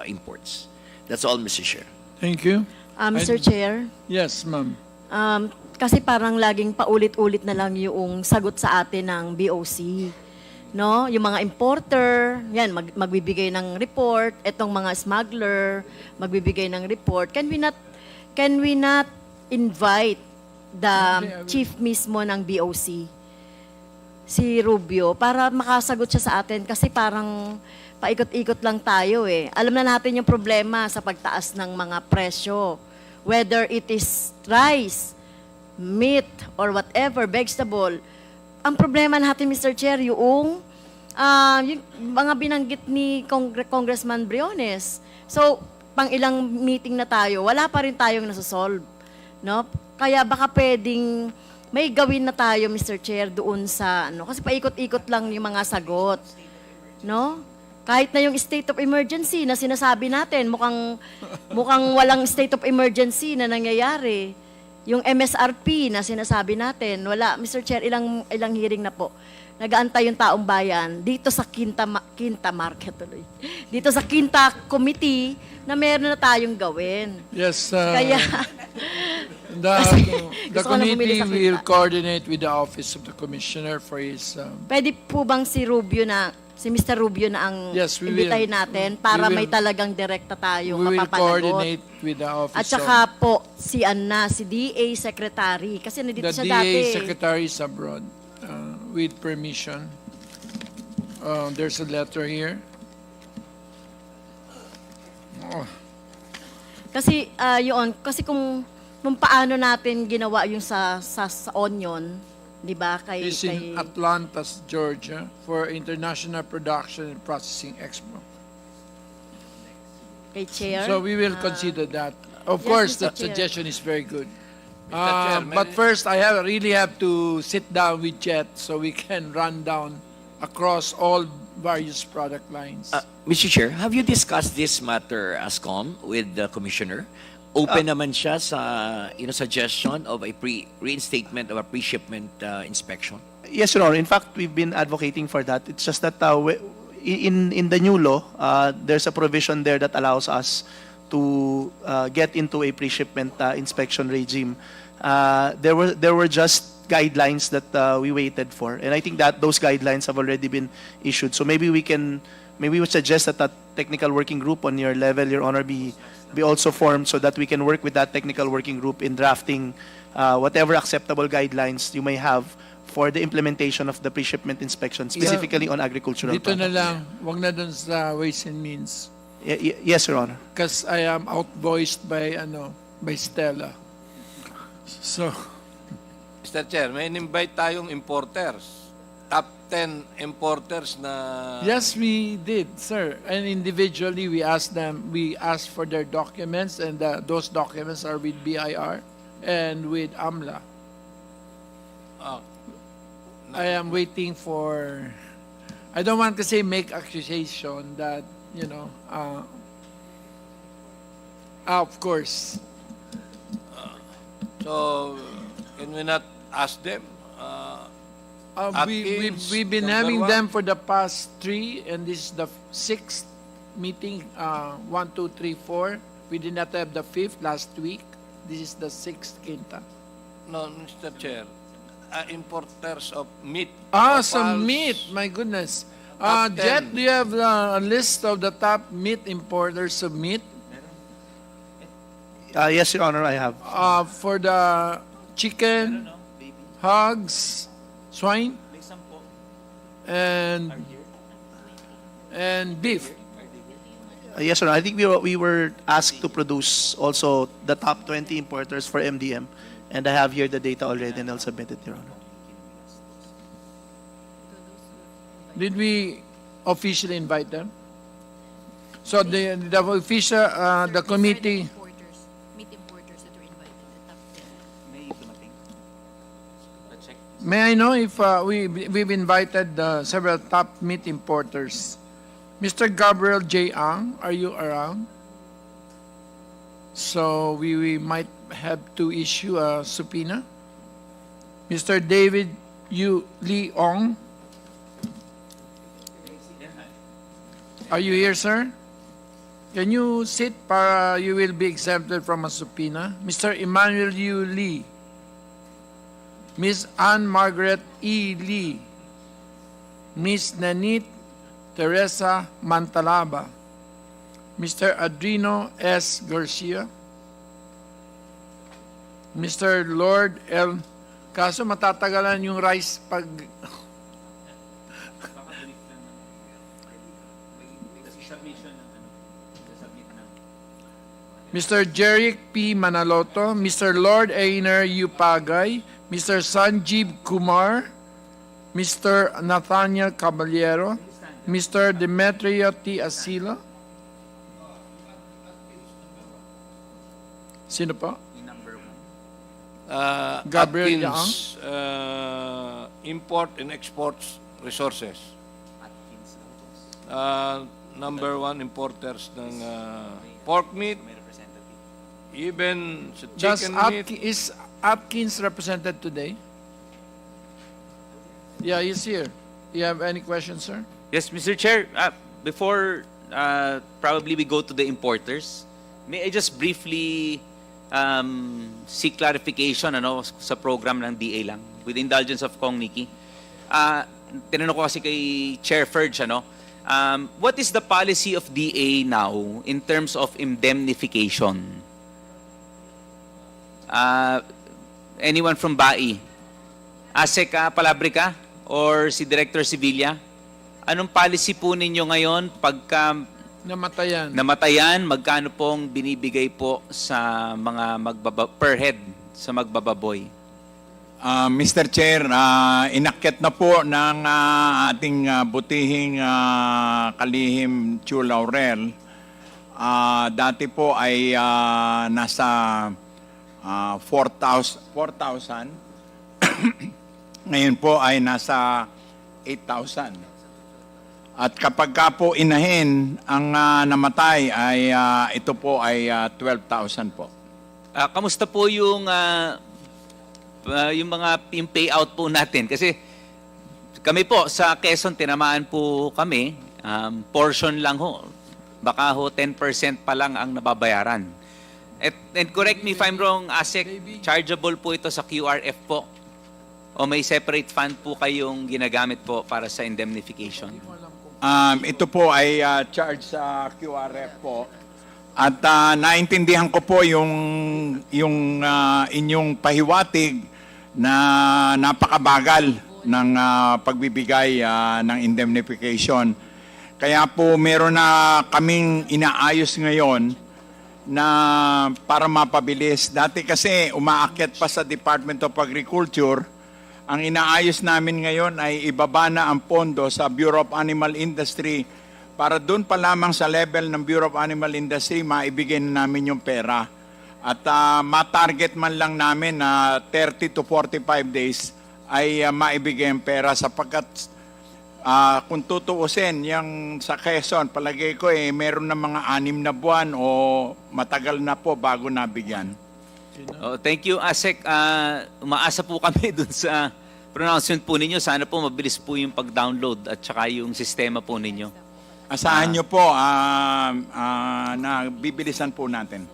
imports. That's all, Mr. Chair. Thank you. Mr. Chair, Yes, ma'am. kasi parang laging paulit-ulit na lang yung sagot sa atin ng BOC. No? Yung mga importer, yan, magbibigay ng report. Etong mga smuggler, magbibigay ng report. Can we not invite the chief mismo ng BOC, si Rubio, para makasagot siya sa atin? Kasi parang paikot-ikot lang tayo eh. Alam na natin yung problema sa pagtaas ng mga presyo. Whether it is rice, meat, or whatever, vegetable. Ang problema natin, Mr. Chair, yung mga binanggit ni Congressman Briones. So, pang ilang meeting na tayo, wala pa rin tayong nasosolve. No? Kaya baka pwedeng may gawin na tayo, Mr. Chair, doon sa, kasi paikot-ikot lang yung mga sagot. No? Kahit na yung state of emergency na sinasabi natin, mukhang walang state of emergency na nangyayari. Yung MSRP na sinasabi natin, wala. Mr. Chair, ilang hearing na po. Nag-aantay yung taong bayan dito sa Quinta Market tuloy. Dito sa Quinta Committee na meron na tayong gawin. Yes. Kaya, the committee will coordinate with the Office of the Commissioner for his... pwede po bang si Mr. Rubio na ang Yes, we imbitahin will. natin para We will. may talagang direkta tayong We will mapapanagot. coordinate with the Office At saka po, si DA Secretary. Kasi nandito the siya DA dati. Secretary is abroad with permission. There's a letter here. Oh. Kasi kasi kung paano natin ginawa yung sa onion, 'di ba? It's in Atlanta, Georgia, for International Production and Processing Expo. Kay Chair. So we will consider that. Of Yes, course, Mr. that Chair. suggestion is very good. Chair, But first, I really have to sit down with Jet so we can run down across all various product lines. Mr. Chair, have you discussed this matter, ASCOM, with the Commissioner? Open naman siya sa suggestion of a reinstatement of a pre-shipment inspection? Yes, Your Honor. In fact, we've been advocating for that. It's just that in the new law, there's a provision there that allows us to get into a pre-shipment inspection regime. There were just guidelines that we waited for, and I think that those guidelines have already been issued. So maybe we would suggest that a technical working group on your level, Your Honor, be also formed so that we can work with that technical working group in drafting whatever acceptable guidelines you may have for the implementation of the pre-shipment inspection, specifically on agricultural Dito na products. lang, wag na dun sa Ways and Means. Yes, Your Honor. Because I am outvoiced by Stella. So, Mr. Chair, may invite tayong importers. Top 10 importers na... yes, we did, sir. And individually, we asked for their documents, and those documents are with BIR and with AMLA. I am waiting for... I don't want to say make accusation that, of course. So, can we not ask them? Atkins, We've been number having one. them for the past 3, and this is the 6th meeting, 1, 2, 3, 4. We did not have the 5th last week. This is the 6th, Quinta. No, Mr. Chair. Importers of meat. Some meat, my goodness. Top 10. Jet, do you have a list of the top meat importers of meat? Yes, Your Honor, I have. For the chicken, hogs, swine, and beef. Yes, Your Honor. I think we were asked to produce also the top 20 importers for MDM, and I have here the data already, and I'll submit it, Your Honor. Did we officially invite them? So the official, the committee. Meat importers that May I know if we've invited several top meat importers. Mr. Gabriel J. Ang, are you around? So we might have to issue a subpoena. Mr. David Yu Lee Ong, are you here, sir? Can you sit para you will be exempted from a subpoena? Mr. Emmanuel Yu Lee, Miss Anne Margaret E. Lee, Miss Nanit Teresa Mantalaba, Mr. Adrino S. Garcia, Mr. Lord L. Kaso matatagalan yung rice pag... Mr. Jeric P. Manaloto, Mr. Lord Ainer Upagay, Mr. Sanjeev Kumar, Mr. Nathaniel Caballero, Mr. Demetrio T. Asilo. Sino po? Gabriel Atkins, Import and Exports Resources. Number one importers ng pork meat, even sa chicken meat. Is Atkins represented today? Yeah, he's here. You have any questions, sir? Yes, Mr. Chair, before probably we go to the importers, may I just briefly seek clarification sa program ng DA lang, with the indulgence of Kong Nikki. Tinanong ko kasi kay Chair Ferge, what is the policy of DA now in terms of indemnification? Anyone from BAI? ASEC Palabrica or si Director Sevilla? Anong policy po ninyo ngayon pagka namatayan, magkano pong binibigay po sa mga per head sa magbababoy? Mr. Chair, inakyat na po ng ating butihing kalihim Chu Laurel. Dati po ay nasa 4,000. Ngayon po ay nasa 8,000. At kapag ka po inahin ang namatay ay ito po ay 12,000 po. Kamusta po yung yung payout po natin? Kasi kami po sa Quezon tinamaan po kami, portion lang ho. Baka ho 10% pa lang ang nababayaran. And correct me if I'm wrong, ASEC, chargeable po ito sa QRF po? O may separate fund po kayong ginagamit po para sa indemnification? Ito po ay charge sa QRF po. At naintindihan ko po yung inyong pahiwatig na napakabagal ng pagbibigay ng indemnification. Kaya po meron na kaming inaayos ngayon na para mapabilis. Dati kasi umaakyat pa sa Department of Agriculture. Ang inaayos namin ngayon ay ibaba na ang pondo sa Bureau of Animal Industry para doon pa lamang sa level ng Bureau of Animal Industry maibigay na namin yung pera. At ma-target man lang namin na 30 to 45 days ay maibigay ang pera sapagkat kung tutuusin yung sa Quezon, palagay ko meron na mga 6 na buwan o matagal na po bago nabigyan. Thank you, ASEC. Umaasa po kami dun sa pronouncement po ninyo. Sana po mabilis po yung pag-download at saka yung sistema po ninyo. Asahan nyo po na bibilisan po natin.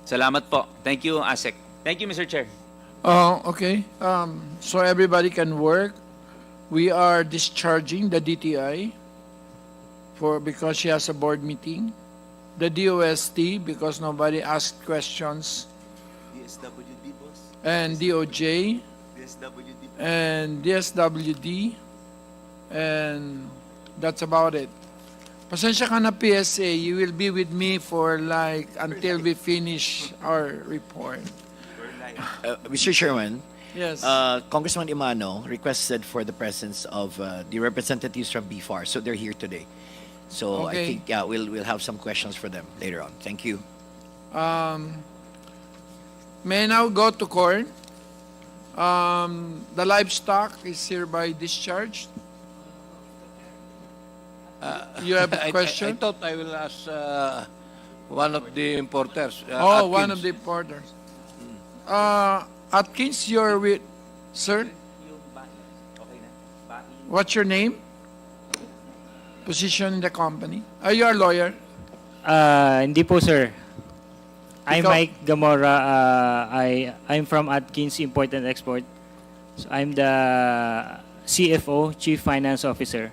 Salamat po. Thank you, ASEC. Thank you, Mr. Chair. Okay. So everybody can work. We are discharging the DTI because she has a board meeting. The DOST because nobody asked questions. DSWD, boss. And DOJ. DSWD. And DSWD. And that's about it. Pasensya ka na PSA, you will be with me for until we finish our report. Mr. Chairman, yes. Congressman Imano requested for the presence of the representatives from BFAR, so they're here today. So Okay. I think we'll have some questions for them later on. Thank you. May I now go to court? The livestock is hereby discharged. You have a question? I thought I will ask one of the importers. One Atkins. of the importers. Atkins, you're with, sir? What's your name? Position in the company? Are you a lawyer? Hindi po, sir. I'm Ikaw- Mike Gamora. I'm from Atkins Import and Export. So I'm the CFO, Chief Finance Officer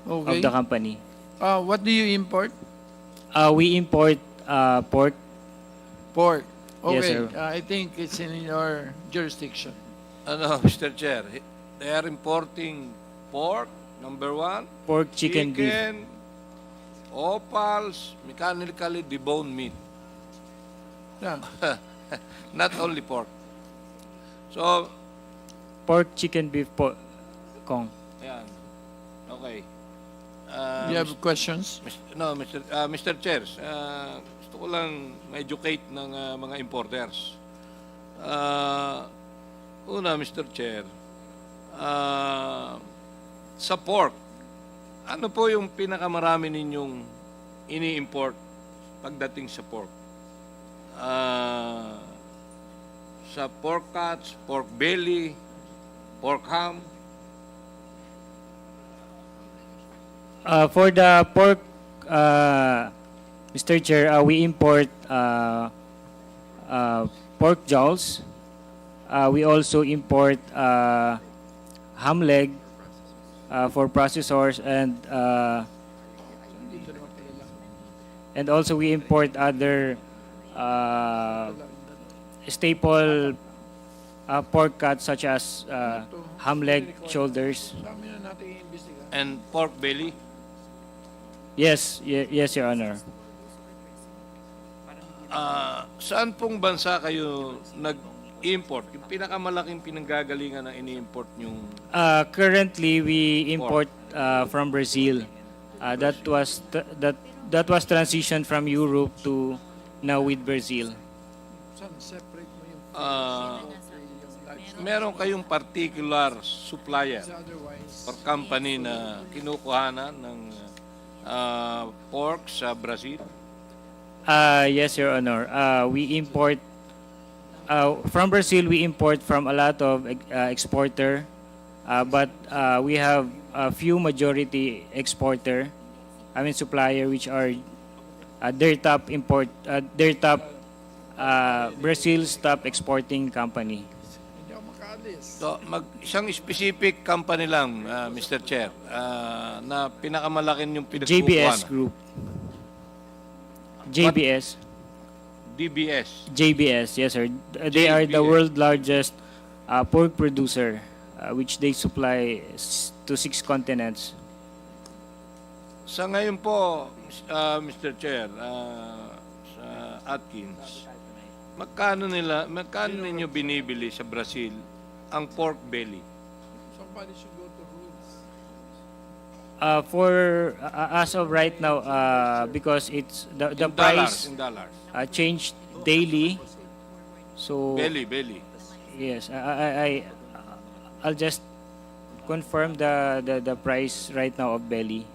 Okay. of the company. What do you import? We import pork. Pork. Yes, Okay. sir. I think it's in your jurisdiction. Ano, Mr. Chair, they are importing pork, number one, Pork, chicken, beef. opals, mechanically deboned meat. Yeah. Not only pork. So, Pork, chicken, beef, Kong. ayan. Okay. Do you have questions? Mr. Chair, gusto ko lang ma-educate ng mga importers. Una, Mr. Chair, sa pork, ano po yung pinakamarami ninyong ini-import pagdating sa pork? Sa pork cuts, pork belly, pork ham. For the pork, Mr. Chair, we import pork jowls. We also import ham leg for processors, and also we import other staple pork cuts such as ham leg, shoulders. And pork belly. Yes, yes, Your Honor. Saan pong bansa kayo nag-import? Yung pinakamalaking pinanggagalingan na ini-import yung Currently, we import from Brazil. That was transitioned from Europe to now with Brazil. meron kayong particular supplier or company na kinukuhanan ng pork sa Brazil? Yes, Your Honor. We import from Brazil. We import from a lot of exporter, but we have a few majority exporter. I mean supplier, which are their top Brazil's top exporting company. So, isang specific company lang, Mr. Chair, na pinakamalaking yung pinagkukuhan. JBS Group. JBS. DBS. JBS, yes sir. They are the world largest pork producer, which they supply to 6 continents. Sa ngayon po, Mr. Chair, sa Atkins, magkano ninyo binibili sa Brazil ang pork belly? Somebody should go to rules. For as of right now, because it's the price In dollars. changed daily, so Belly. yes, I'll just confirm the price right now of belly.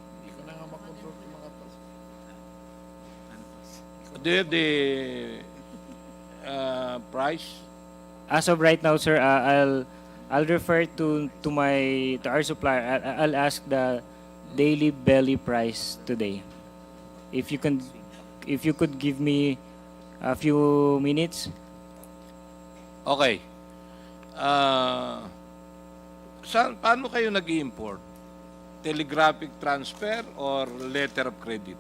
Do you have the price? As of right now, sir, I'll refer to our supplier. I'll ask the daily belly price today. If you could give me a few minutes. Okay. Paano kayo nag-i-import? Telegraphic transfer or letter of credit?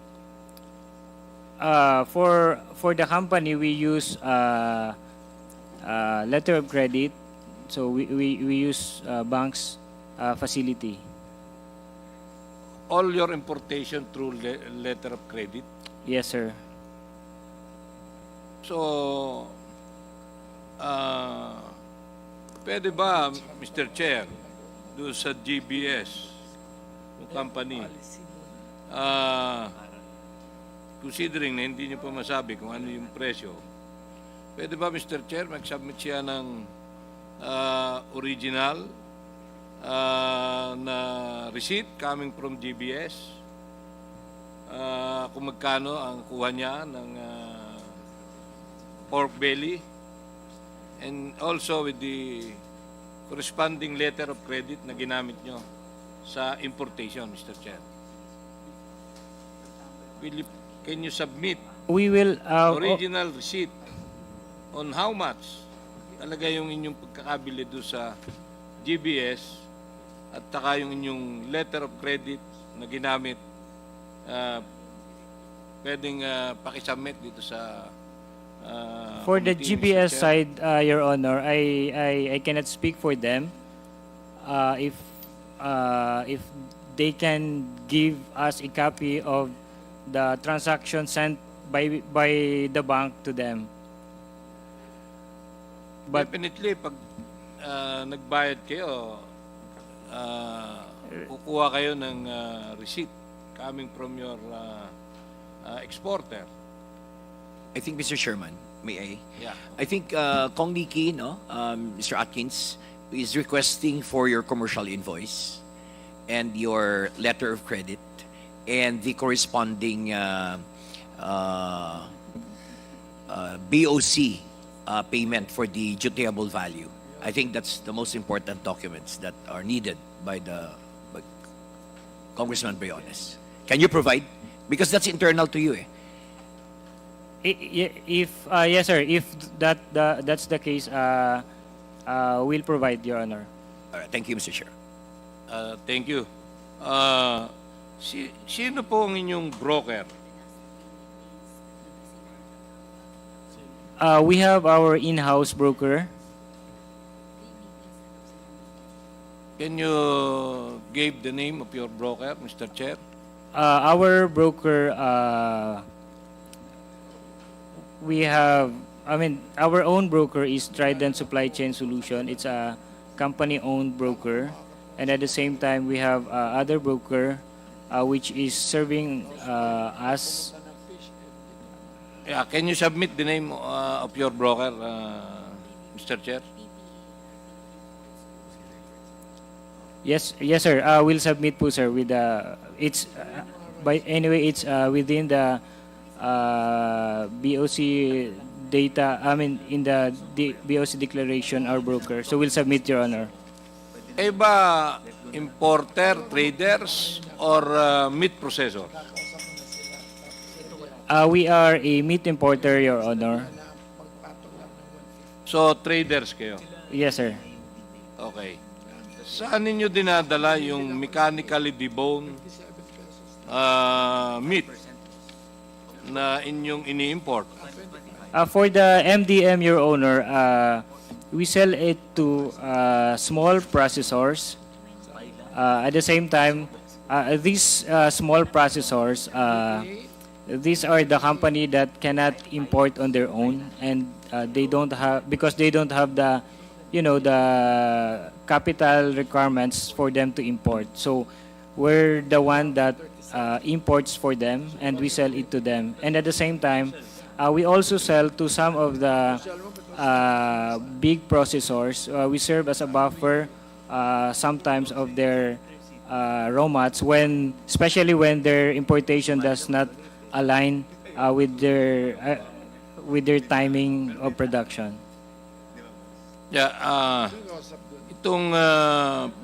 For the company, we use letter of credit. So we use bank's facility. All your importation through letter of credit? Yes, sir. So, pwede ba, Mr. Chair, doon sa GBS, yung company, considering na hindi niyo pa masabi kung ano yung presyo, pwede ba, Mr. Chair, mag-submit siya ng original na receipt coming from GBS, kung magkano ang kuha niya ng pork belly, and also with the corresponding letter of credit na ginamit nyo sa importation, Mr. Chair. Can you submit We will original receipt on how much talaga yung inyong pagkakabili doon sa GBS at saka yung inyong letter of credit na ginamit, pwedeng pakisubmit dito sa for the committee, Mr. GBS Chair. side, Your Honor, I cannot speak for them. If they can give us a copy of the transaction sent by the bank to them. But Definitely, pag nagbayad kayo, kukuha kayo ng receipt coming from your exporter. I think, Mr. Chairman, may I? Yeah. I think Kong Niki, Mr. Atkins, is requesting for your commercial invoice and your letter of credit and the corresponding BOC payment for the dutiable value. I think that's the most important documents that are needed by Congressman Briones. Can you provide? Because that's internal to you. if yes, sir, if that's the case, we'll provide, Your Honor. All right, thank you, Mr. Chair. Thank you. Sino po ang inyong broker? We have our in-house broker. Can you give the name of your broker, Mr. Chair? Our broker, we have, our own broker is Trident Supply Chain Solution. It's a company-owned broker. And at the same time, we have other broker, which is serving us. Yeah, can you submit the name of your broker, Mr. Chair? Yes, sir. We'll submit po, sir, with it's it's within the BOC data. In the BOC declaration, our broker. So we'll submit, Your Honor. Eh ba importer, traders, or meat processor? We are a meat importer, Your Honor. So traders kayo? Yes, sir. Okay. Saan ninyo dinadala yung mechanically deboned meat na inyong ini-import? For the MDM, Your Honor, we sell it to small processors. At the same time, these small processors, these are the company that cannot import on their own, and they don't have, because they don't have the capital requirements for them to import. So we're the one that imports for them, and we sell it to them. And at the same time, we also sell to some of the big processors. We serve as a buffer sometimes of their raw mats, especially when their importation does not align with their timing of production. Yeah, itong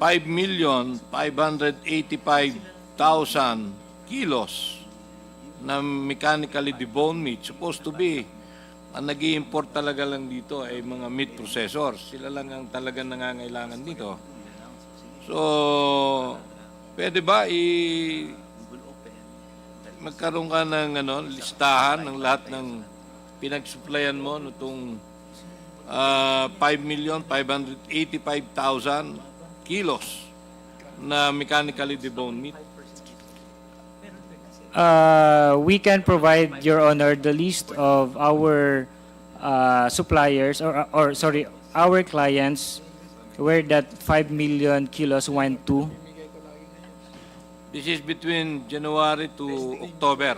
5,585,000 kilos na mechanically deboned meat, supposed to be, ang nag-i-import talaga lang dito ay mga meat processors. Sila lang ang talagang nangangailangan dito. So, pwede ba magkaroon ka ng listahan ng lahat ng pinag-supplyan mo nitong 5,585,000 kilos na mechanically deboned meat? We can provide, Your Honor, the list of our suppliers, or sorry, our clients, where that 5 million kilos went to. This is between January to October.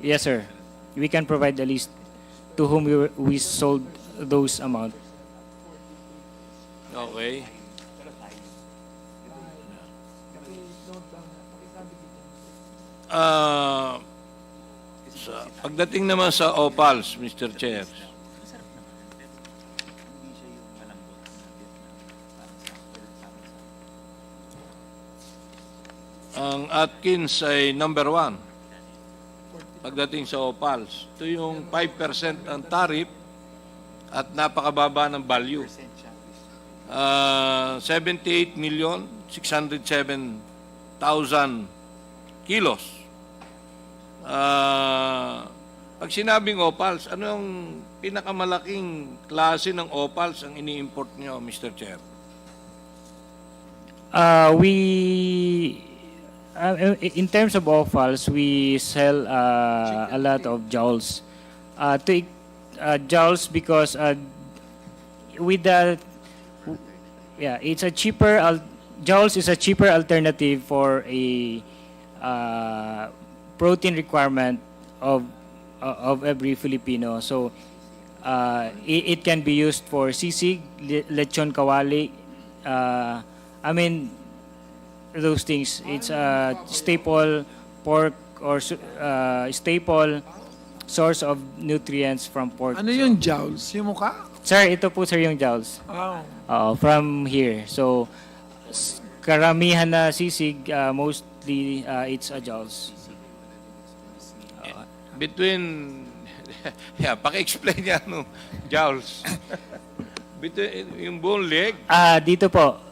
Yes, sir. We can provide the list to whom we sold those amount. Okay. Pagdating naman sa opals, Mr. Chair, ang Atkins ay number 1 pagdating sa opals. Ito yung 5% ang tariff at napakababa ng value. 78,607,000 kilos. Pag sinabing opals, ano yung pinakamalaking klase ng opals ang ini-import nyo, Mr. Chair? In terms of offals, we sell a lot of jowls. Jowls because with the it's a cheaper. Jowls is a cheaper alternative for a protein requirement of every Filipino. So it can be used for sisig, lechon kawali. I mean, those things. It's a staple pork or staple source of nutrients from pork. Ano yung jowls? Yung mukha? Sir, ito po sir yung jowls. From here. So, karamihan na sisig, mostly it's a jowls. Between, paki-explain niya ano, jowls. Between yung buong leg? Dito po.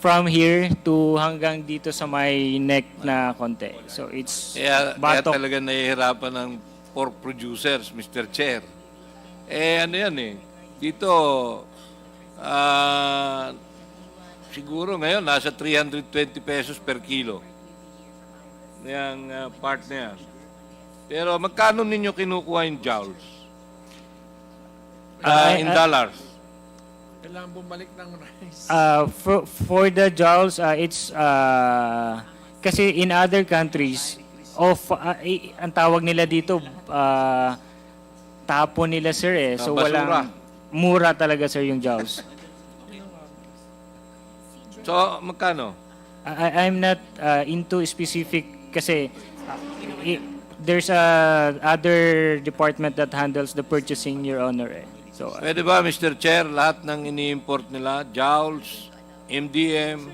From here to hanggang dito sa may neck na konti. So it's Kaya batok. talaga nahihirapan ng pork producers, Mr. Chair. Ano yan eh. Dito, siguro ngayon nasa 320 pesos per kilo. Yung part na yan. Pero magkano ninyo kinukuha yung jowls? In dollars? Kailangan bumalik ng rice. For the jowls, it's kasi in other countries, ang tawag nila dito, tapon nila sir eh. So basura. Mura talaga sir yung jowls. So, magkano? I'm not into specific kasi there's a other department that handles the purchasing, Your Honor. So, Pwede ba, Mr. Chair, lahat ng ini-import nila, jowls, MDM,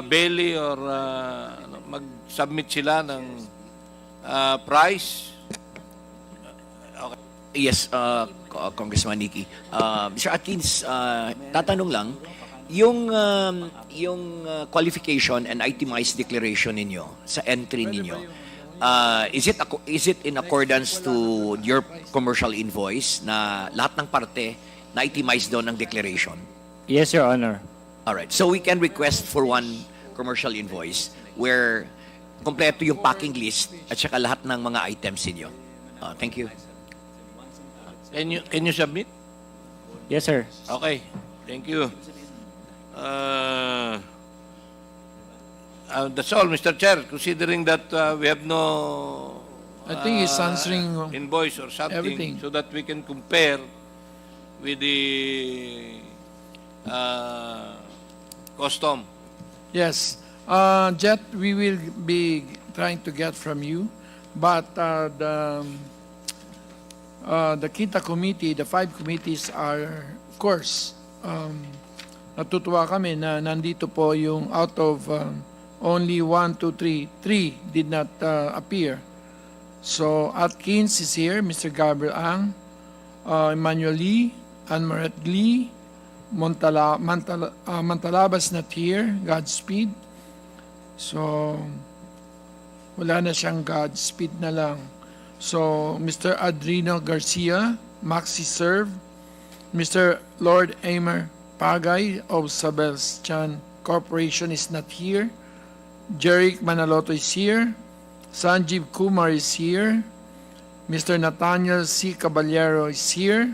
belly, or mag-submit sila ng price? Okay. Yes, Congressman Nicky. Mr. Atkins, tatanong lang, yung qualification and itemized declaration ninyo sa entry ninyo, is it in accordance to your commercial invoice na lahat ng parte na itemized doon ng declaration? Yes, Your Honor. All right. So we can request for one commercial invoice where kompleto yung packing list at saka lahat ng mga items ninyo. Thank you. Can you submit? Yes, sir. Okay. Thank you. That's all, Mr. Chair. Considering that we have no I think he's answering invoice or something everything. so that we can compare with the custom. Yes. Jet, we will be trying to get from you, but the Kita committee, the 5 committees are, of course, natutuwa kami na nandito po yung out of only 1, 2, 3 did not appear. So Atkins is here, Mr. Gabriel Ang, Emmanuel Lee, Anne-Maret Lee, Mantalabas not here, Godspeed. So wala na siyang Godspeed na lang. So Mr. Adrino Garcia, Maxi Serve, Mr. Lord Amer Pagay of Sabelstian Corporation is not here. Jeric Manaloto is here. Sanjeev Kumar is here. Mr. Nathaniel C. Caballero is here.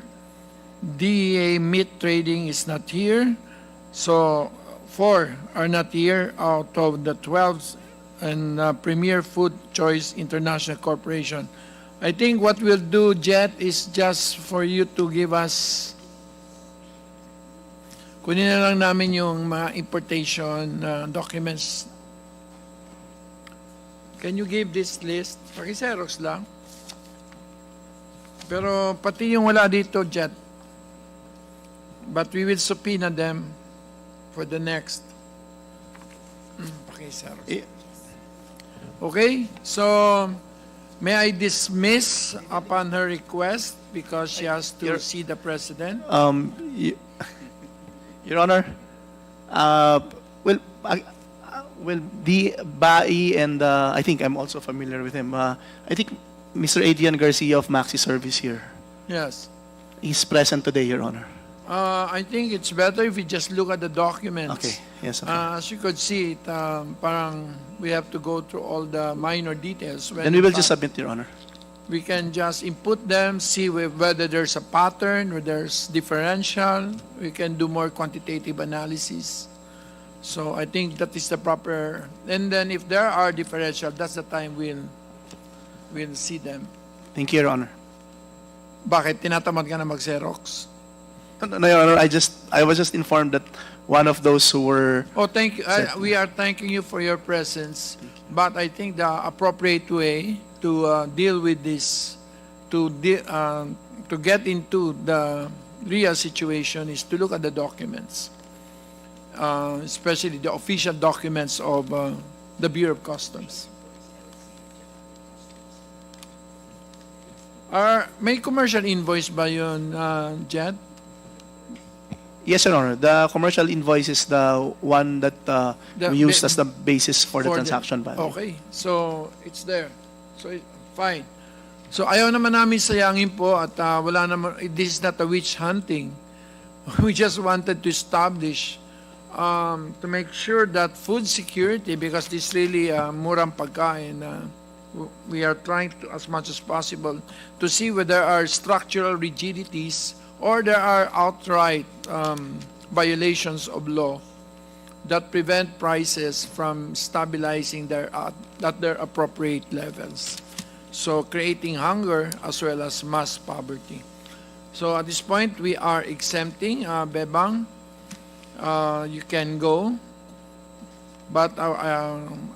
DEA Meat Trading is not here. So 4 are not here out of the 12, and Premier Food Choice International Corporation I think what we'll do, Jet, is just for you to give us, kunin na lang namin yung mga importation documents. Can you give this list? Paki-Xerox lang. Pero pati yung wala dito, Jet. But we will subpoena them for the next. Paki-Xerox. Okay, so may I dismiss upon her request because she has to see the President? Your Honor, the BAI and I think I'm also familiar with him. I think Mr. Adrian Garcia of Maxi Service here. Yes. He's present today, Your Honor. I think it's better if we just look at the documents. Okay. Yes, okay. As you could see, parang we have to go through all the minor details. Then we will just submit, Your Honor. We can just input them, see whether there's a pattern, whether there's differential. We can do more quantitative analysis. So I think that is the proper. And then if there are differential, that's the time we'll see them. Thank you, Your Honor. Bakit? Tinatamad ka na mag-Xerox? No, Your Honor, I was just informed that one of those who were... Oh, thank you. We are thanking you for your presence. But I think the appropriate way to deal with this, to get into the real situation, is to look at the documents, especially the official documents of the Bureau of Customs. May commercial invoice ba yun, Jed? Yes, Your Honor. The commercial invoice is the one that we used as the basis for the transaction value. Okay. So, it's there. So, fine. So, ayaw naman namin sayangin po at wala naman, this is not a witch hunting. We just wanted to establish, to make sure that food security, because this really murang pagkain, we are trying to, as much as possible, to see whether there are structural rigidities or there are outright violations of law that prevent prices from stabilizing at their appropriate levels. So creating hunger as well as mass poverty. So at this point, we are exempting Bebang. You can go. But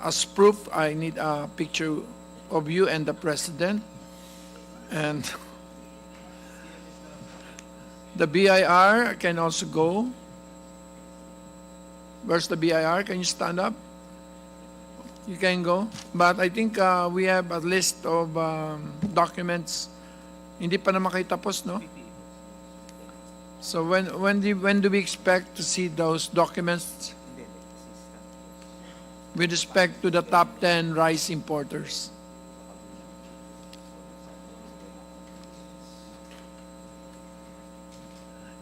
as proof, I need a picture of you and the President. And the BIR can also go. Where's the BIR? Can you stand up? You can go. But I think we have a list of documents. Hindi pa naman kayo tapos, no? So when do we expect to see those documents with respect to the top 10 rice importers?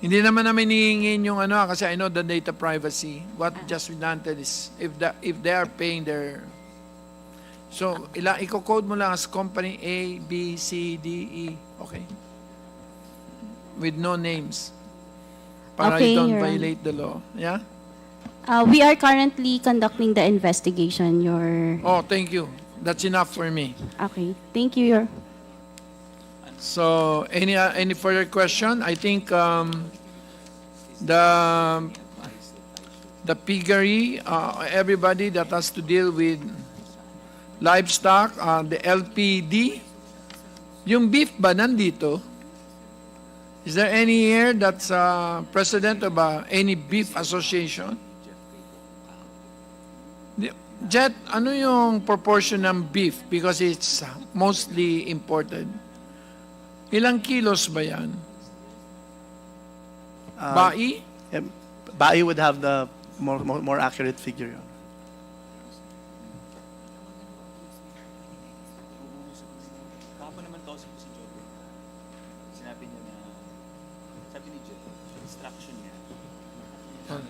Hindi naman namin hihingin yung ano, kasi I know the data privacy. What just wanted is if they are paying their... So, i-code mo lang as company A, B, C, D, E. Okay? With no names. Para Okay, you don't Your Honor. violate the law. Yeah? We are currently conducting the investigation, Your... Oh, thank you. That's enough for me. Okay. Thank you, Your... So, any further question? I think the piggery, everybody that has to deal with livestock, the LPD, yung beef ba nandito? Is there any here that's president of any beef association? Jet, ano yung proportion ng beef? Because it's mostly imported. Ilang kilos ba yan? Bai? BAI would have the more accurate figure. Your Honor.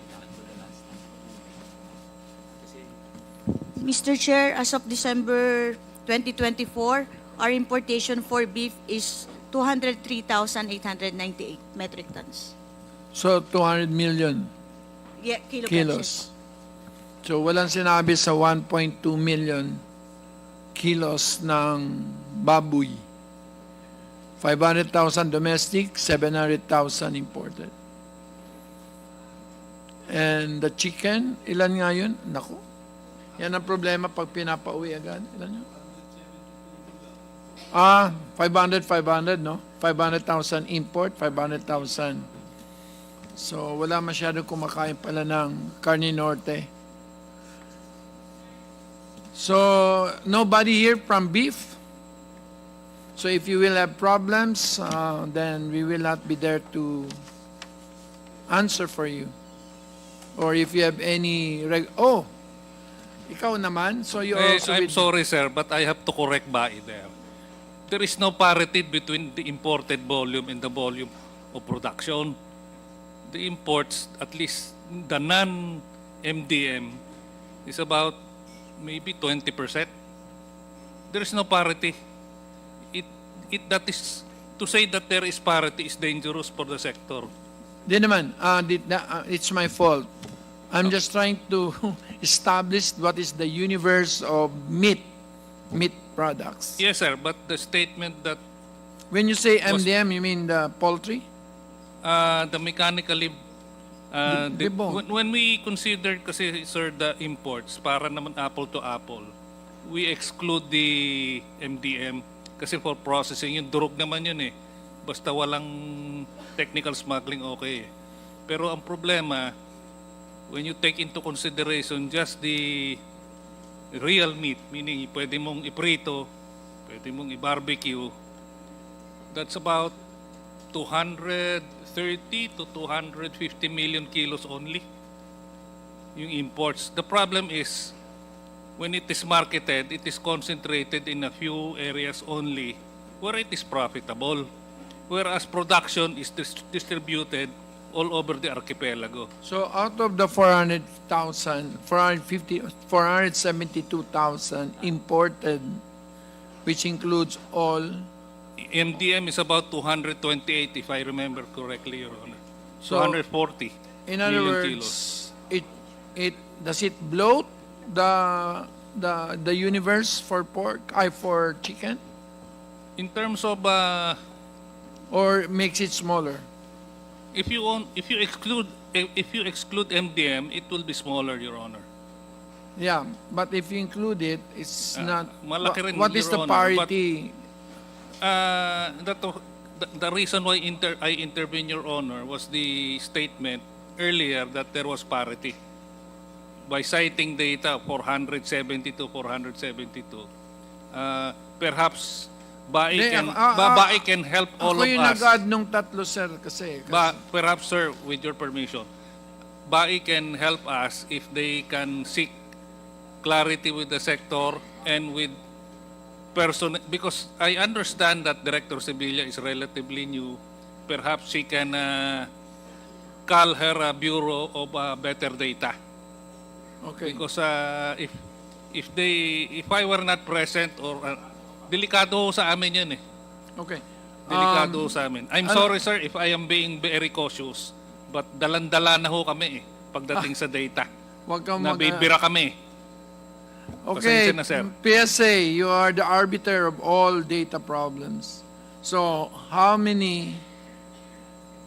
Mr. Chair, as of December 2024, our importation for beef is 203,898 metric tons. So, 200 million Yeah, kilos. So, walang sinabi sa 1.2 million kilos ng baboy. 500,000 domestic, 700,000 imported. And the chicken, ilan nga yun? Naku, yan ang problema pag pinapauwi agad. Ilan yun? 500, no? 500,000 import, 500,000. So, wala masyadong kumakain pala ng Carne Norte. So, nobody here from beef? So, if you will have problems, then we will not be there to answer for you. Or if you have any... ikaw naman? So, you also... I'm sorry, sir, but I have to correct Bai there. There is no parity between the imported volume and the volume of production. The imports, at least the non-MDM, is about maybe 20%. There is no parity. That is, to say that there is parity is dangerous for the sector. Di naman, it's my fault. I'm just trying to establish what is the universe of meat products. Yes, sir, but the statement that... When you say MDM, you mean the poultry? The mechanically... when we consider kasi, sir, the imports, para naman apple to apple, we exclude the MDM kasi for processing, yung durog naman yun eh. Basta walang technical smuggling, okay. Pero ang problema, when you take into consideration just the real meat, meaning pwede mong iprito, pwede mong i-barbecue, that's about 230 to 250 million kilos only, yung imports. The problem is, when it is marketed, it is concentrated in a few areas only where it is profitable, whereas production is distributed all over the archipelago. So out of the 472,000 imported, which includes all... MDM is about 228, if I remember correctly, Your Honor. So, 240 in other million words, kilos. Does it bloat the universe for for chicken? In terms of... or makes it smaller? If you exclude MDM, it will be smaller, Your Honor. Yeah, but if you include it, it's not. Malaki rin, What is Your the Honor, parity? The reason why I intervene, Your Honor, was the statement earlier that there was parity. By citing data 472, perhaps Bai can help all of Ako yung us. nag-add nung tatlo, sir, kasi. Perhaps, sir, with your permission, Bai can help us if they can seek clarity with the sector and with person, because I understand that Director Sevilla is relatively new. Perhaps she can call her Bureau of Better Data. Okay. Because if I were not present or delikado ho sa amin yan eh. Okay. Delikado ho sa amin. I'm sorry, sir, if I am being very cautious, but dalan-dala na ho kami eh pagdating sa data. Wag kang Nabibira kami. Okay, Pasensya na, sir. PSA, you are the arbiter of all data problems. So, how many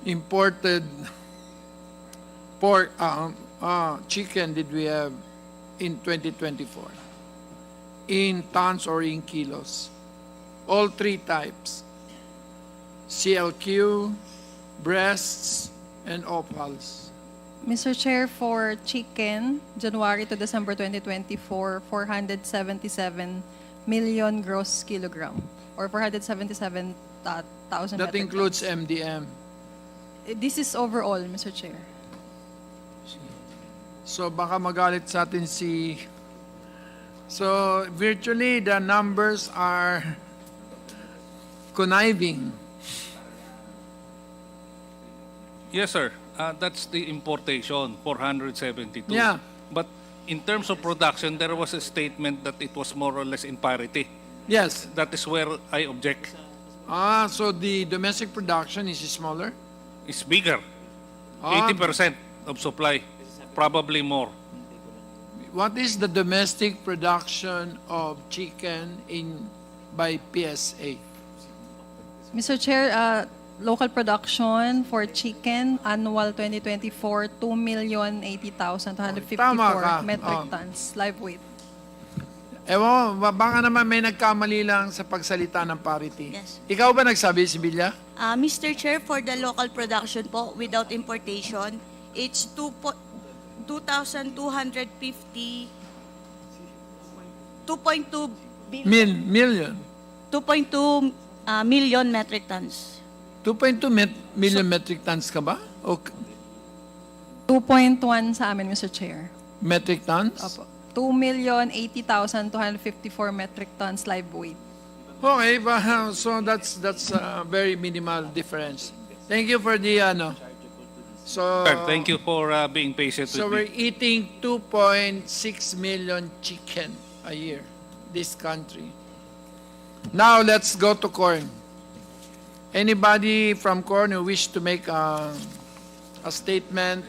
imported pork, chicken did we have in 2024? In tons or in kilos? All three types. CLQ, breasts, and offals. Mr. Chair, for chicken, January to December 2024, 477 million gross kilogram, or 477,000 That metric includes tons. MDM. This is overall, Mr. Chair. So baka magalit sa atin So virtually the numbers are conniving. Yes, sir. That's the importation, 472. Yeah. But in terms of production, there was a statement that it was more or less in parity. Yes. That is where I object. So the domestic production is smaller? It's bigger. 80% of supply, probably more. What is the domestic production of chicken by PSA? Mr. Chair, local production for chicken, annual 2024, 2,080,254 Tama ka. metric Oh. tons, live weight. Ewan, baka naman may nagkamali lang sa pagsalita ng parity. Yes. Ikaw ba nagsabi, Sibilya? Mr. Chair, for the local production po, without importation, it's 2,250, 2.2 Million. 2.2 million metric tons. 2.2 million metric tons ka ba? O 2.1 sa amin, Mr. Chair. metric tons? Opo. 2,080,254 metric tons live weight. Okay, so that's a very minimal difference. Thank you for the So Sir, thank you for being patient So with we're me. eating 2.6 million chicken a year, this country. Now let's go to corn. Anybody from corn who wish to make a statement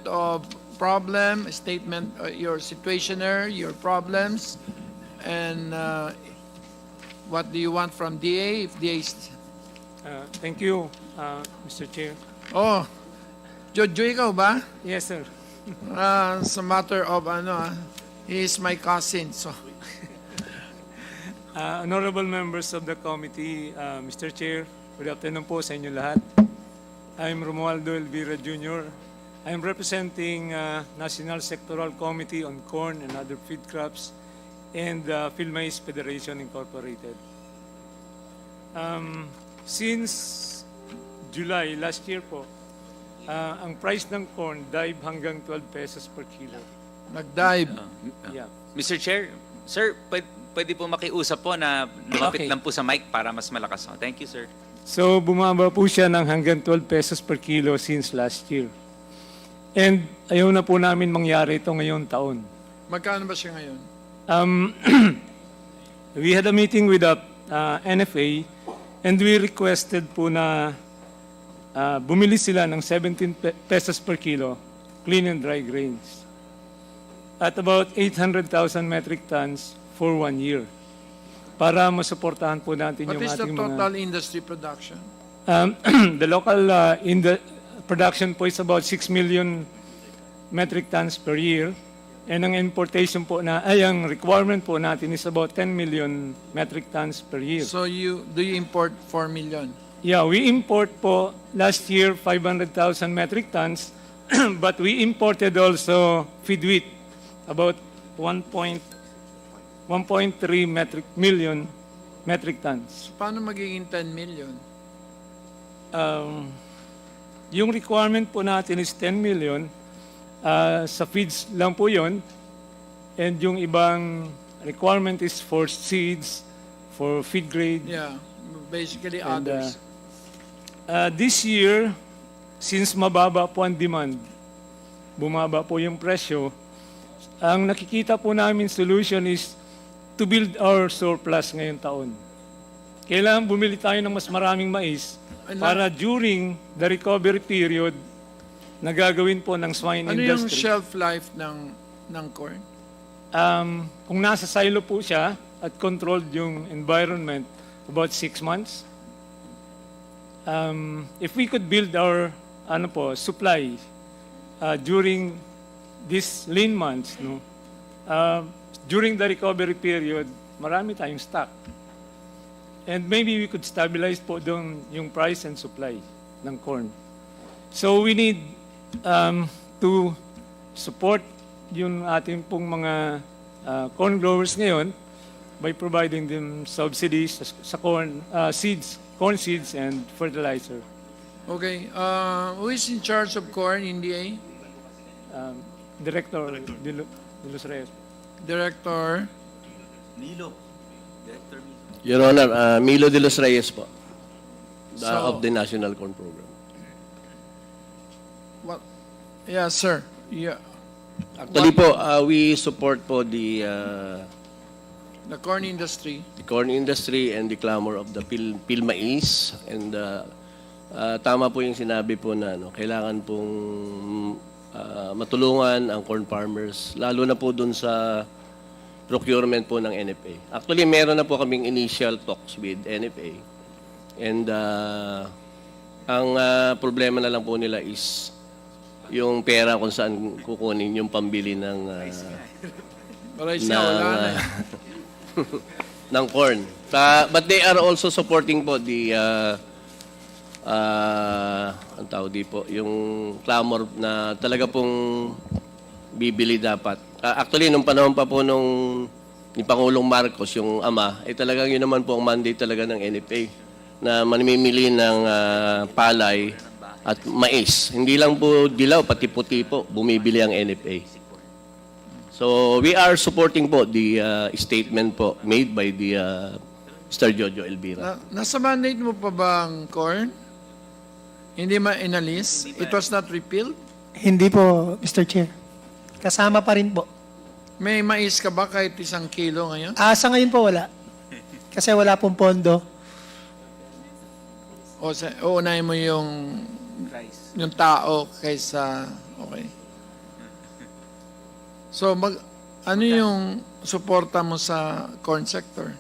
of problem, a statement, your situationer, your problems, and what do you want from DA? If DA is... Thank you, Mr. Chair. Oh, Jojo, ikaw ba? Yes, sir. It's a matter of he is my cousin, so. Honorable members of the committee, Mr. Chair, good afternoon po sa inyo lahat. I'm Romualdo Elvira Jr. I'm representing National Sectoral Committee on Corn and Other Feed Crops and Philippine Federation Incorporated. Since July last year po, ang price ng corn dive hanggang 12 pesos per kilo. Nag-dive. Yeah. Mr. Chair, sir, pwede po makiusap po na lumapit Okay. lang po sa mic para mas malakas. Thank you, sir. So bumaba po siya ng hanggang 12 pesos per kilo since last year. And ayaw na po namin mangyari ito ngayong taon. Magkano ba siya ngayon? We had a meeting with the NFA and we requested po na bumili sila ng 17 pesos per kilo clean and dry grains at about 800,000 metric tons for 1 year para masuportahan po natin What yung is the ating total mga... industry production? The local production po is about 6 million metric tons per year. And ang importation po ang requirement po natin is about 10 million metric tons per year. So do you import 4 million? Yeah, we import po last year 500,000 metric tons, but we imported also feed wheat about 1.3 million metric tons. Paano magiging 10 million? Yung requirement po natin is 10 million. Sa feeds lang po yun. And yung ibang requirement is for seeds, for feed grade. Yeah, basically And, others. This year, since mababa po ang demand, bumaba po yung presyo, ang nakikita po namin solution is to build our surplus ngayong taon. Kailangan bumili tayo ng mas maraming mais para during the recovery period na gagawin po ng swine Ano yung industry. shelf life ng corn? Kung nasa silo po siya at controlled yung environment, about 6 months. If we could build our supply during these lean months, during the recovery period, marami tayong stock. And maybe we could stabilize po doon yung price and supply ng corn. So we need to support yung ating pong mga corn growers ngayon by providing them subsidies sa corn seeds, corn seeds and fertilizer. Okay, who is in charge of corn in DA? Director de Los Reyes. Director? Milo. Director Milo. Your Honor, Milo de los Reyes po, So- of the National Corn Program. What? Yeah, sir. Yeah. Actually po, we support po the corn industry. the corn industry and the clamor of the PIL-mais. And tama po yung sinabi po na kailangan pong matulungan ang corn farmers, lalo na po dun sa procurement po ng NFA. Actually, meron na po kaming initial talks with NFA. And ang problema na lang po nila is yung pera kung saan kukunin yung pambili ng ng corn. But they are also supporting po the ang tawag di po, yung clamor na talaga pong bibili dapat. Actually, nung panahon pa po ni Pangulong Marcos, yung ama, ay talagang yun naman po ang mandate talaga ng NFA na mamimili ng palay at mais. Hindi lang po dilaw, pati puti po, bumibili ang NFA. So, we are supporting po the statement po made by the Mr. Jojo Elvira. Nasa mandate mo pa ba ang corn? Hindi inalis? It was not repealed? Hindi po, Mr. Chair. Kasama pa rin po. May mais ka ba kahit 1 kilo ngayon? Sa ngayon po wala. Kasi wala pong pondo. Uunahin mo yung tao kaysa, okay. So, ano yung suporta mo sa corn sector?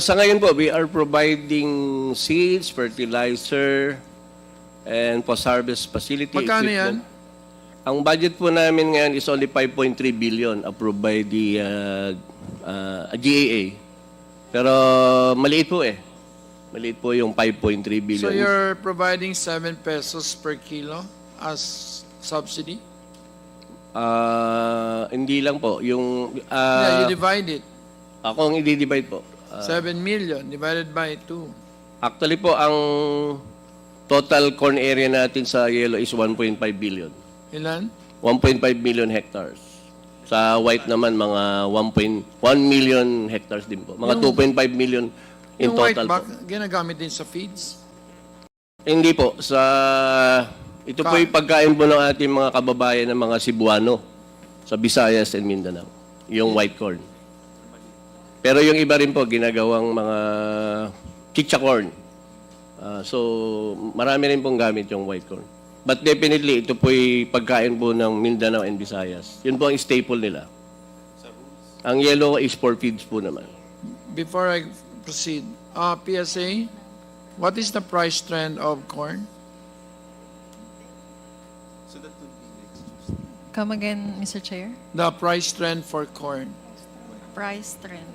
Sa ngayon po, we are providing seeds, fertilizer, and post-harvest facility Magkano equipment. yan? Ang budget po namin ngayon is only 5.3 billion approved by the GAA. Pero maliit po eh. Maliit po yung 5.3 billion. So you're providing 7 pesos per kilo as subsidy? Hindi lang po. Yung, yeah, you divide it. Ako ang i-divide po. 7 million divided by 2. Actually po, ang total corn area natin sa yellow is 1.5 billion. Ilan? 1.5 million hectares. Sa white naman, mga 1 million hectares din po. Mga 2.5 million in yung total white back, po. ginagamit din sa feeds? Hindi po. Ito po yung pagkain po ng ating mga kababayan ng mga Cebuano sa Visayas and Mindanao. Yung white corn. Pero yung iba rin po, ginagawang mga chicha corn. So, marami rin pong gamit yung white corn. But definitely, ito po yung pagkain po ng Mindanao and Visayas. Yun po ang staple nila. Ang yellow is for feeds po naman. Before I proceed, PSA, what is the price trend of corn? Come again, Mr. Chair. The price trend for corn. Price trend.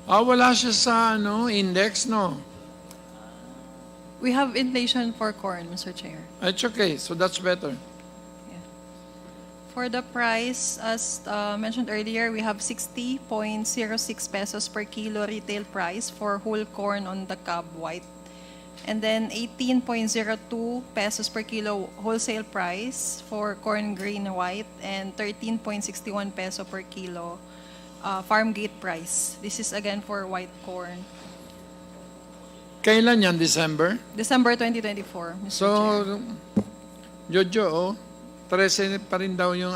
Wala siya sa index, no? We have inflation for corn, Mr. Chair. It's okay, so that's better. For the price, as mentioned earlier, we have 60.06 pesos per kilo retail price for whole corn on the cob white. And then 18.02 pesos per kilo wholesale price for corn grain white and 13.61 peso per kilo farm gate price. This is again for white corn. Kailan yan? December? December 2024, Mr. So, Chair. Jojo, 13 pa rin daw yung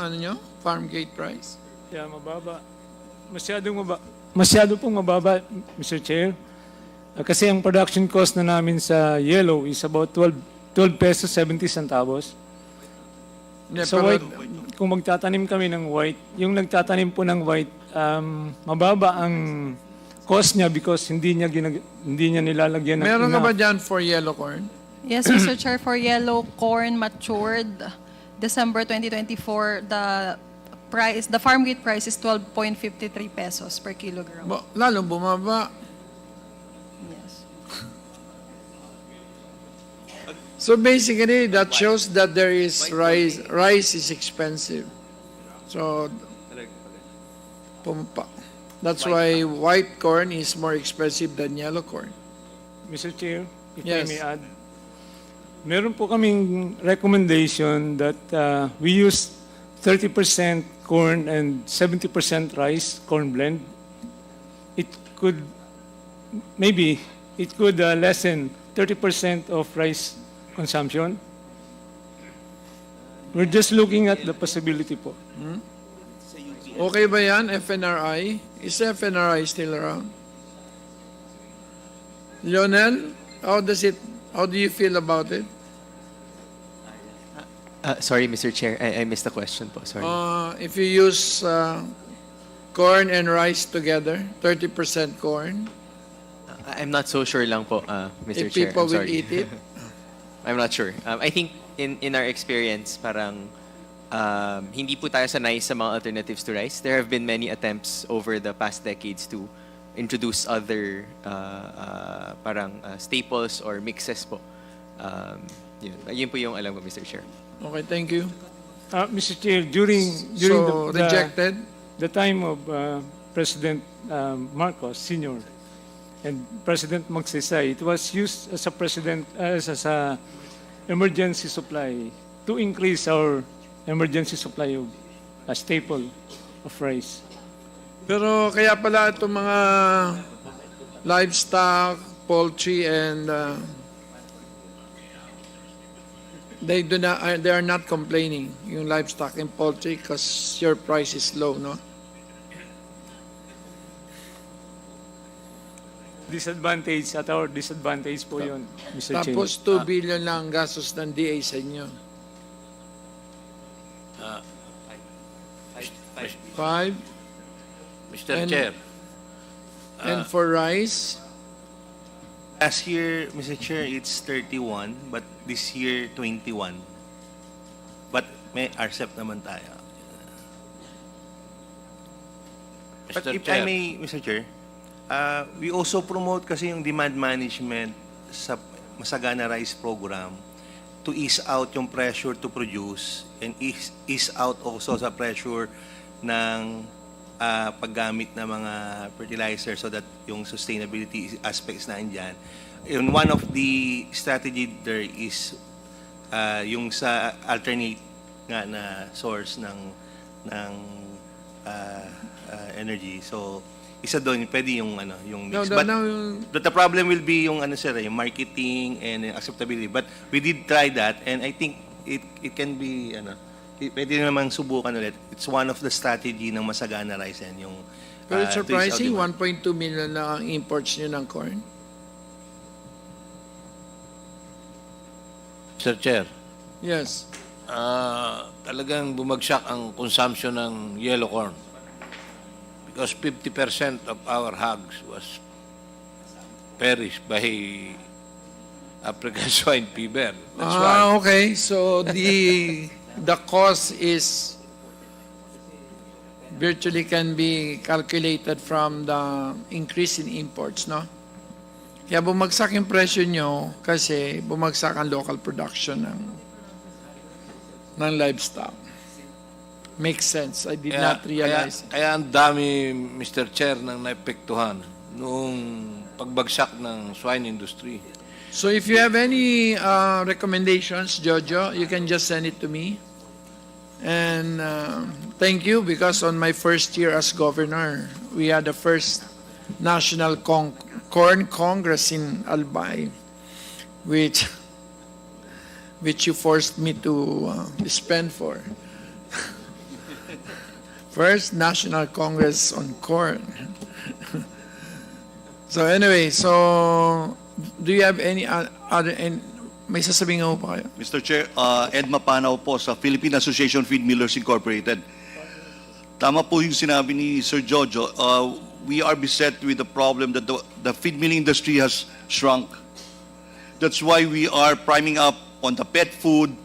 farm gate price? Yeah, mababa. Masyado pong mababa, Mr. Chair. Kasi ang production cost na namin sa yellow is about 12 pesos 70 centavos. Yeah, Sa white, kung magtatanim kami ng white, yung nagtatanim po ng white, mababa ang cost niya because hindi niya nilalagyan ng Meron ka enough. ba dyan for yellow corn? Yes, Mr. Chair, for yellow corn matured December 2024, the farm gate price is 12.53 pesos per kilogram. Lalong bumaba. Yes. So basically, that shows that there is rice. Rice is expensive. So, that's why white corn is more expensive than yellow corn. Mr. Chair, if Yes. I may add, meron po kaming recommendation that we use 30% corn and 70% rice, corn blend. It could lessen 30% of rice consumption. We're just looking at the possibility po. Okay ba yan, FNRI? Is FNRI still around? Lionel, how do you feel about it? Sorry, Mr. Chair, I missed the question po. Sorry. If you use corn and rice together, 30% corn, I'm not so sure lang po, Mr. if Chair. people I'm will sorry. eat it, I'm not sure. I think in our experience, parang hindi po tayo sanay sa mga alternatives to rice. There have been many attempts over the past decades to introduce other parang staples or mixes po. Yun po yung alam ko, Mr. Chair. okay, thank you. Mr. Chair, during So, rejected? the time of President Marcos Sr. and President Magsaysay, it was used as a emergency supply to increase our emergency supply of a staple of rice. Pero kaya pala itong mga livestock, poultry, and they are not complaining, yung livestock and poultry, because your price is low, no? Disadvantage at our disadvantage po yun, Mr. Chair. Tapos 2 billion lang ang gastos ng DA sa inyo. 5? Mr. Chair. And for rice? Last year, Mr. Chair, it's 31, but this year, 21. But may RCEP naman tayo. But Mr. if Chair. I may, Mr. Chair, we also promote kasi yung demand management sa Masagana Rice Program to ease out yung pressure to produce and ease out also sa pressure ng paggamit ng mga fertilizer so that yung sustainability aspects na andyan. And one of the strategy there is yung sa alternate nga na source ng energy. So isa doon pwede yung yung mix. But the problem will be yung sir, yung marketing and acceptability. But we did try that and I think it can be pwede naman subukan ulit. It's one of the strategy ng Masagana Rice and yung Pero it's to ease out surprising, demand. 1.2 million lang ang imports nyo ng corn. Mr. Chair. Yes. Talagang bumagsak ang consumption ng yellow corn because 50% of our hogs was perished by African swine fever. That's why. Okay. So the cost is virtually can be calculated from the increase in imports, no? Kaya bumagsak yung presyo nyo kasi bumagsak ang local production ng livestock. Makes sense. I did not realize. Kaya ang dami, Mr. Chair, nang naepektuhan noong pagbagsak ng swine industry. So if you have any recommendations, Jojo, you can just send it to me. And thank you because on my first year as governor, we had the first National Corn Congress in Albay, which you forced me to spend for. First National Congress on Corn. So anyway, so do you have any other? May sasabihin nga po kayo? Mr. Chair, Ed Mapanaw po sa Philippine Association of Feed Millers Incorporated. Tama po yung sinabi ni Sir Jojo. We are beset with the problem that the feed milling industry has shrunk. That's why we are priming up on the pet food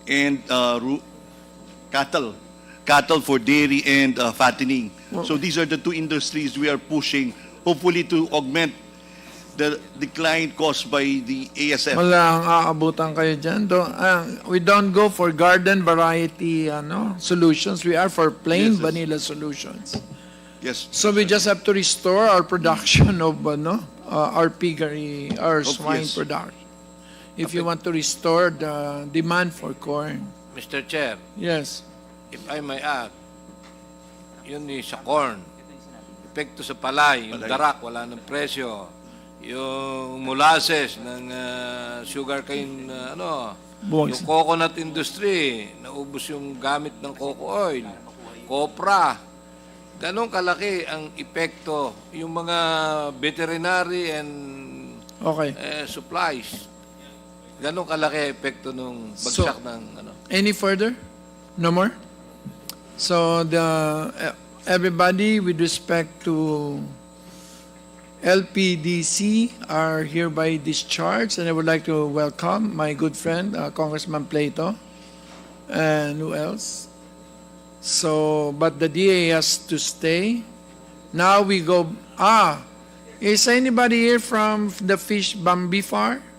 and cattle for dairy and fattening. So these are the two industries we are pushing, hopefully to augment the decline caused by the ASF. Wala ang aabutan kayo dyan. We don't go for garden variety solutions. We are for plain vanilla solutions. Yes. So we just have to restore our production of our piggery, our swine yes. production. If you want to restore the demand for corn. Mr. Chair. Yes. If I may add, yun sa corn. Epekto sa palay, yung darak, wala ng presyo. Yung molasses ng sugarcane, yung coconut industry, naubos yung gamit ng coco oil, copra. Ganong kalaki ang epekto yung mga veterinary and supplies. Ganong kalaki epekto nung bagsak ng ano. Any further? No more? So everybody with respect to LPDC are hereby discharged, and I would like to welcome my good friend, Congressman Plato. And who else? So, but the DA has to stay. Now we go, is anybody here from the fish BIFAR?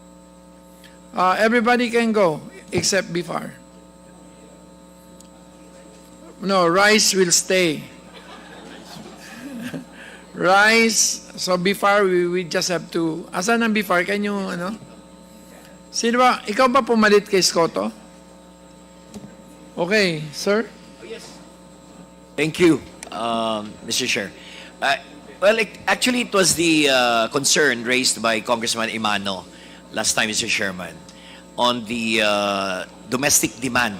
Everybody can go, except BIFAR. No, Rice will stay. Rice, so BIFAR, we just have to, asan ang BIFAR? Can you, ano? Sino ba, ikaw ba pumalit kay Scotto? Okay, sir? Thank you, Mr. Chair. Well, actually, it was the concern raised by Congressman Imano last time, Mr. Chairman, on the domestic demand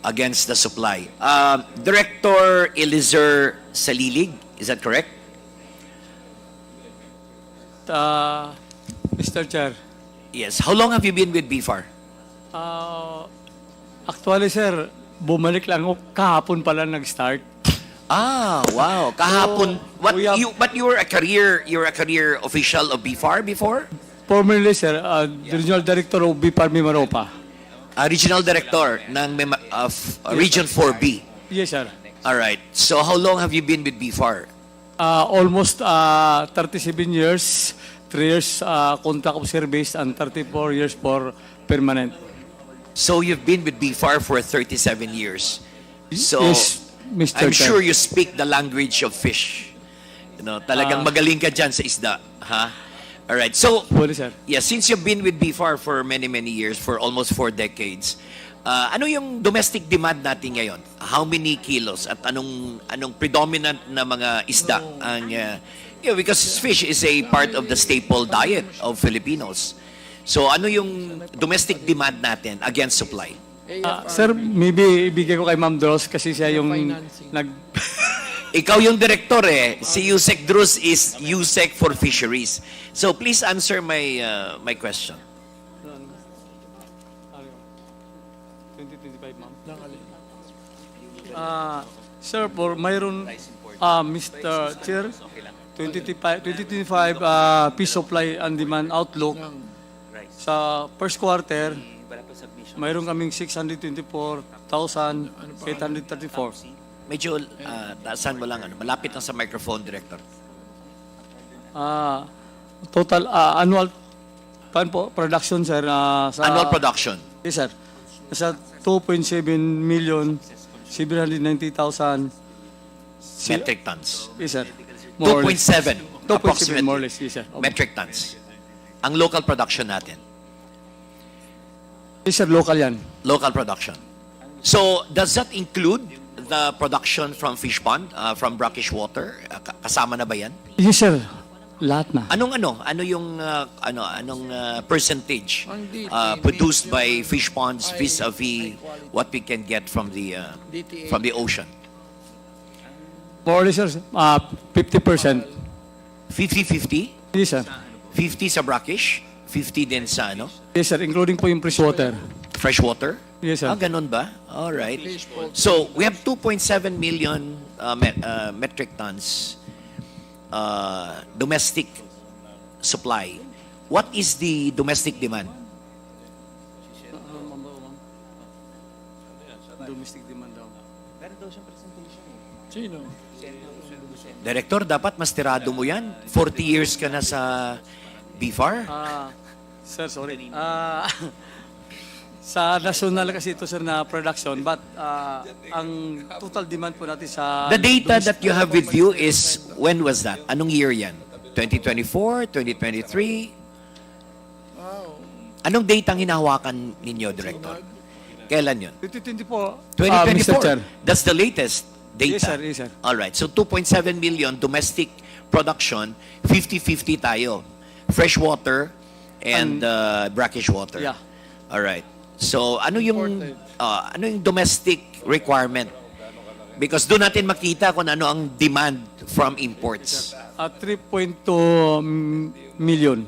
against the supply. Director Eliezer Salilig, is that correct? Mr. Chair. Yes. How long have you been with BIFAR? Actually, sir, bumalik lang ako. Kahapon pala nag-start. Wow. Kahapon. But you were a career official of BIFAR before? Formerly, sir, Regional Director of BIFAR Mimaropa. Regional Director ng Region 4B. Yes, sir. All right. So how long have you been with BIFAR? Almost 37 years, 3 years contract of service, and 34 years for permanent. So you've been with BIFAR for 37 years. So Yes, Mr. I'm Chair. sure you speak the language of fish. Talagang magaling ka dyan sa isda. Ha? All right. So, sir. yeah, since you've been with BIFAR for many years, for almost 4 decades, ano yung domestic demand natin ngayon? How many kilos? At anong predominant na mga isda ang because fish is a part of the staple diet of Filipinos. So ano yung domestic demand natin against supply? Sir, maybe ibigay ko kay Ma'am Dros kasi siya yung Ikaw yung director eh. Si Yusek Drus is Yusek for Fisheries. So please answer my question. 2025, ma'am. Sir, for mayroon, Mr. Chair, 2025 fish supply and demand outlook sa first quarter, mayroon kaming 624,834. Medyo taasan mo lang, malapit lang sa microphone, Director. Total annual production, sir. Annual production? Yes, sir. Nasa 2.7 million, 790,000 metric tons. Yes, sir. 2.7 approximately more or less, yes, sir. metric tons. Ang local production natin. Yes, sir, local yan. Local production. So, does that include the production from fish pond, from brackish water? Kasama na ba yan? Yes, sir. Lahat na. Anong percentage produced by fish ponds vis-a-vis what we can get from the ocean? More or less, sir, 50%. 50-50? Yes, sir. 50 sa brackish, 50 din sa ano? Yes, sir, including po yung freshwater. Freshwater? Yes, sir. Ganun ba? All right. So, we have 2.7 million metric tons domestic supply. What is the domestic demand? Domestic demand daw. Meron daw siyang presentation. Sino? Director, dapat mastirado mo yan. 40 years ka na sa BIFAR. Sir, sorry. Sa national kasi ito, sir, na production, but ang total demand po natin sa... The data that you have with you is, when was that? Anong year yan? 2024? 2023? Anong data ang hinahawakan ninyo, Director? Kailan yun? 2024. 2024? Mr. Chair. That's the latest data? Yes, sir. Yes, sir. All right. So 2.7 million domestic production, 50-50 tayo. Freshwater and brackish water. Yeah. All right. So ano yung domestic requirement? Because doon natin makita kung ano ang demand from imports. 3.2 million.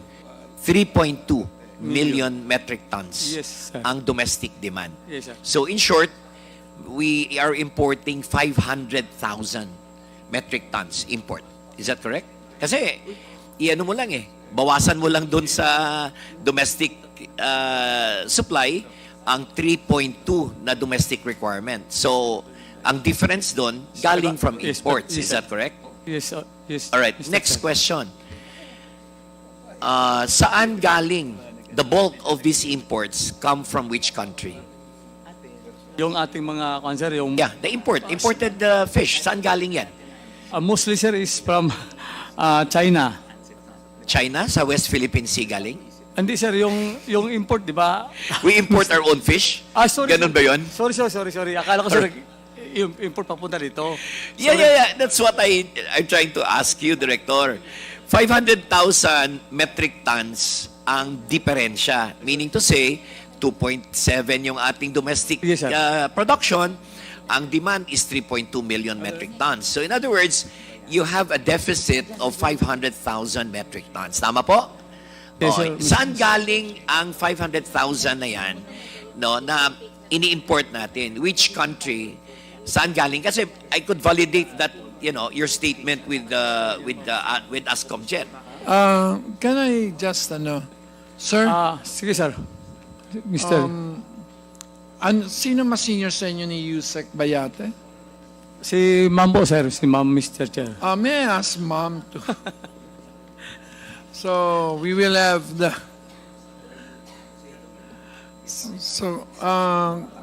3.2. million metric tons Yes, sir. ang domestic demand. Yes, sir. So in short, we are importing 500,000 metric tons import. Is that correct? Kasi, iano mo lang bawasan mo lang doon sa domestic supply ang 3.2 na domestic requirement. So, ang difference doon galing from Yes, imports. yes, Is that correct? Yes, yes. All right, Mr. next Chair. question. Saan galing the bulk of these imports come from which country? Yung ating mga sir, yung Yeah, the imported fish. Saan galing yan? mostly sir is from China. China? Sa West Philippine Sea galing? Hindi sir, yung import, di ba? We import our own fish? Sorry. Ganun ba yun? Sorry. Akala ko sir, yung import papunta dito. Yeah. That's what I'm trying to ask you, Director. 500,000 metric tons ang diferensya. Meaning to say, 2.7 yung ating domestic Yes, sir. production. Ang demand is 3.2 million metric tons. So in other words, you have a deficit of 500,000 metric tons. Tama po? Yes, sir. Saan galing ang 500,000 na yan na ini-import natin? Which country? Saan galing? Kasi I could validate that, your statement with Ascomjet. Can I just, sir? Sige sir. Mr. Sino mas senior sa inyo ni Yusek Bayate? Si Ma'am po sir, si Ma'am Mr. Chair. May I ask Ma'am to? So, we will have the... So,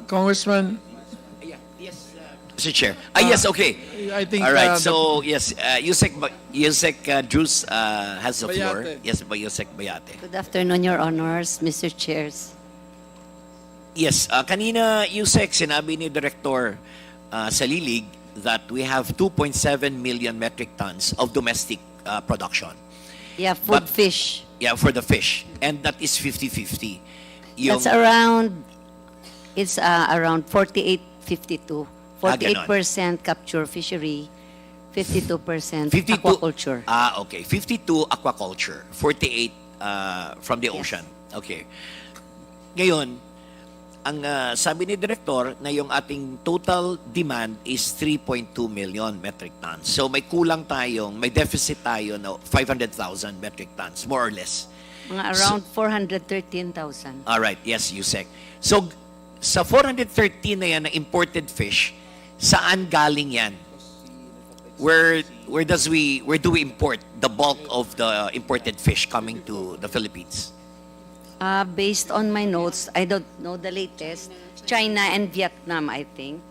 Congressman... Mr. Chair. Yes, okay. I think... All right, so yes, Yusek Drews has the floor. Bayate. Yes, Yusek Bayate. Good afternoon, Your Honors, Mr. Chairs. Yes, kanina Yusek, sinabi ni Director Salilig that we have 2.7 million metric tons of domestic production. Yeah, food fish. Yeah, for the fish. And that is 50-50. That's around, it's around 48-52. 48% capture fishery, 52% aquaculture. Okay. 52 aquaculture, 48 from the ocean. Okay. Ngayon, ang sabi ni Director na yung ating total demand is 3.2 million metric tons. So may kulang tayong, may deficit tayo na 500,000 metric tons, more or less. Mga around 413,000. All right, yes, Yusek. So sa 413 na yan na imported fish, saan galing yan? Where do we import the bulk of the imported fish coming to the Philippines? Based on my notes, I don't know the latest, China and Vietnam, I think.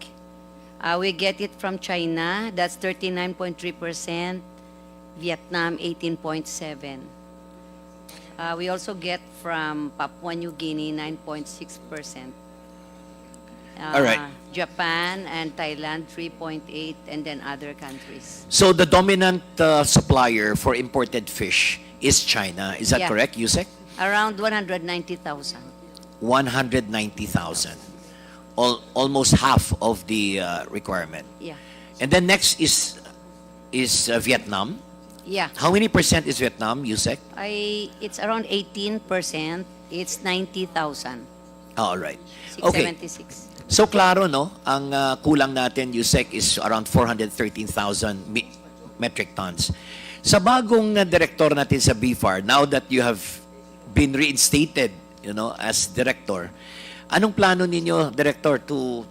We get it from China, that's 39.3%, Vietnam 18.7%. We also get from Papua New Guinea 9.6%. All right. Japan and Thailand 3.8%, and then other countries. So the dominant supplier for imported fish is China. Is that Yeah. correct, Yusek? Around 190,000. 190,000. Almost half of the requirement. Yeah. And then next is Vietnam. Yeah. How many percent is Vietnam, Yusek? It's around 18%. It's 90,000. All right. Okay. 676. So klaro no, ang kulang natin Yusek is around 413,000 metric tons. Sa bagong director natin sa BFAR, now that you have been reinstated, as director, anong plano ninyo, director, to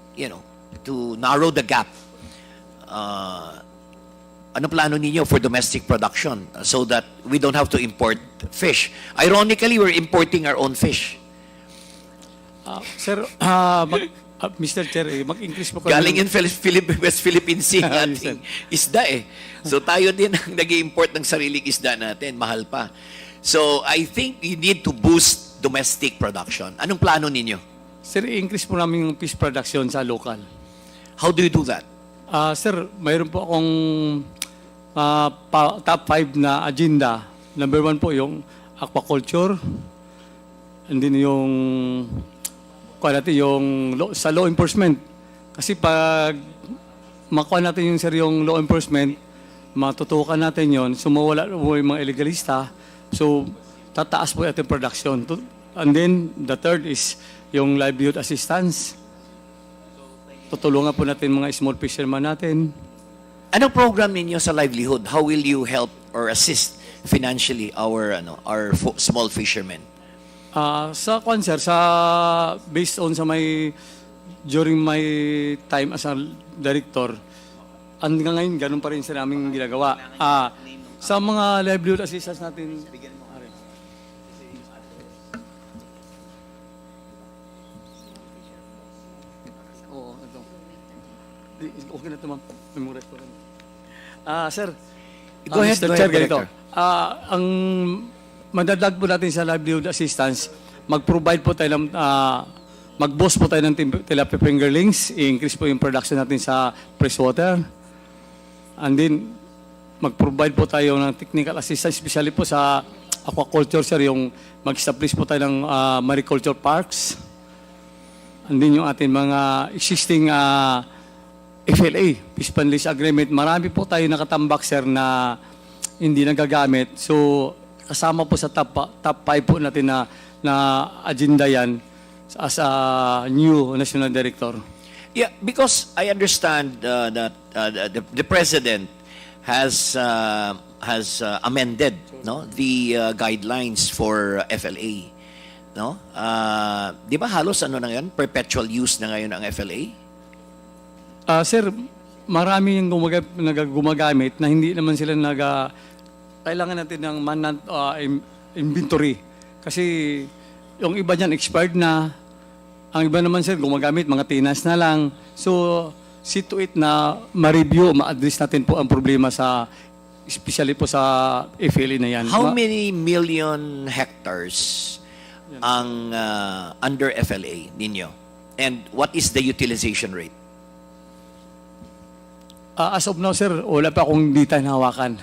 narrow the gap? Anong plano ninyo for domestic production so that we don't have to import fish? Ironically, we're importing our own fish. Sir, Mr. Chair, mag-increase po Galing in West Philippine Sea ang ating isda So tayo din ang nag-import ng sariling isda natin, mahal pa. So I think you need to boost domestic production. Anong plano ninyo? Sir, i-increase po namin yung fish production sa local. How do you do that? Sir, mayroon po akong top 5 na agenda. Number 1 po yung aquaculture. And then yung sa law enforcement. Kasi pag makuha natin yung law enforcement, matutukan natin yon, so mawala po yung mga illegalista, so tataas po yung ating production. And then, the third is yung livelihood assistance. Tutulungan po natin mga small fisherman natin. Anong program ninyo sa livelihood? How will you help or assist financially our small fishermen? Sa sir, based on sa during my time as a director, hanggang ngayon, ganun pa rin sa naming ginagawa. Sa mga livelihood assistance natin, okay na ito, ma'am. Memorize ko. Sir, Go ahead, Mr. go Chair, ahead, ganito. Director. Ang madadag po natin sa livelihood assistance, mag-provide po tayo ng, mag-boss po tayo ng tilapia fingerlings, i-increase po yung production natin sa freshwater. And then, mag-provide po tayo ng technical assistance, especially po sa aquaculture, sir, yung mag-establish po tayo ng mariculture parks. And then yung ating mga existing FLA, Fish Fund Lease Agreement, marami po tayo nakatambak, sir, na hindi nagagamit. So, kasama po sa top 5 po natin na agenda yan as a new national director. Yeah, because I understand that the president has amended the guidelines for FLA. No? Di ba halos na ngayon? Perpetual use na ngayon ang FLA? Sir, marami yung gumagamit na hindi naman sila kailangan natin ng inventory. Kasi yung iba dyan expired na. Ang iba naman, sir, gumagamit, mga tinas na lang. So, see to it na ma-review, ma-address natin po ang problema especially po sa FLA na yan. How many million hectares ang under FLA ninyo? And what is the utilization rate? As of now, sir, wala pa akong data na hawakan.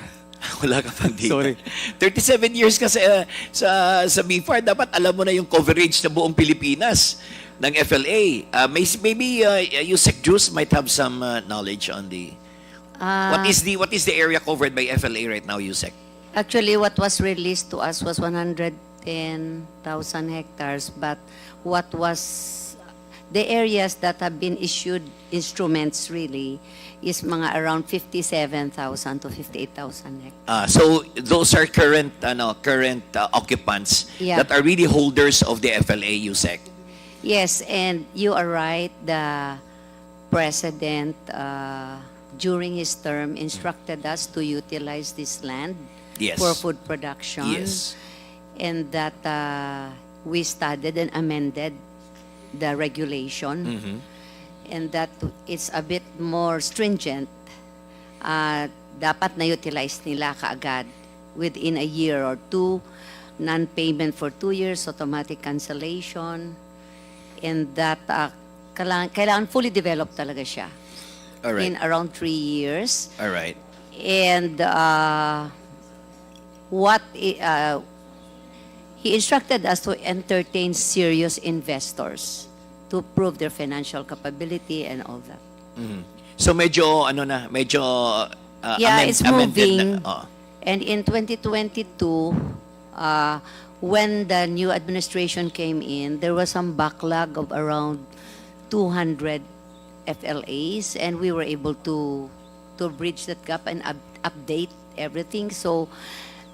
Wala ka pang data. Sorry. 37 years ka sa BFAR, dapat alam mo na yung coverage na buong Pilipinas ng FLA. Maybe Yusek Juice might have some knowledge on the... what is the area covered by FLA right now, Yusek? Actually, what was released to us was 110,000 hectares, but what was the areas that have been issued instruments really is mga around 57,000 to 58,000 hectares. So those are current occupants that are really holders of the FLA, Yusek. Yes, and you are right. The president, during his term, instructed us to utilize this land for food production. Yes. And that we studied and amended the regulation. And that it's a bit more stringent. Dapat na-utilize nila kaagad within a year or two, non-payment for 2 years, automatic cancellation, and that kailangan fully developed talaga siya. All right. In around 3 years. All right. And he instructed us to entertain serious investors to prove their financial capability and all that. So medyo it's moving. Na. And in 2022, when the new administration came in, there was some backlog of around 200 FLAs, and we were able to bridge that gap and update everything. So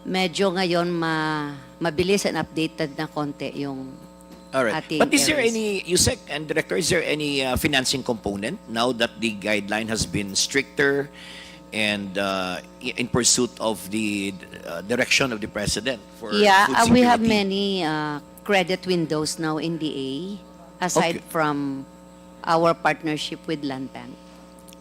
medyo ngayon mabilis and updated na konti yung all right. ating But is there areas. any, Yusek and Director, is there any financing component now that the guideline has been stricter and in pursuit of the direction of the President for food security? We have many credit windows now in DA, aside from our partnership with Land Bank.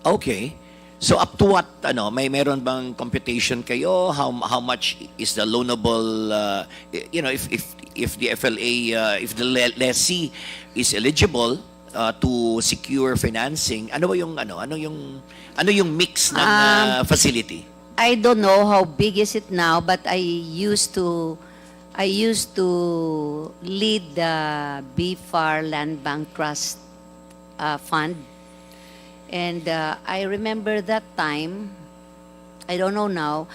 Okay. So up to what, meron bang computation kayo? How much is the loanable, if the FLA, if the lessee is eligible to secure financing, ano yung mix ng facility? I don't know how big is it now, but I used to lead the BFAR Land Bank Trust Fund. And I remember that time, I don't know now,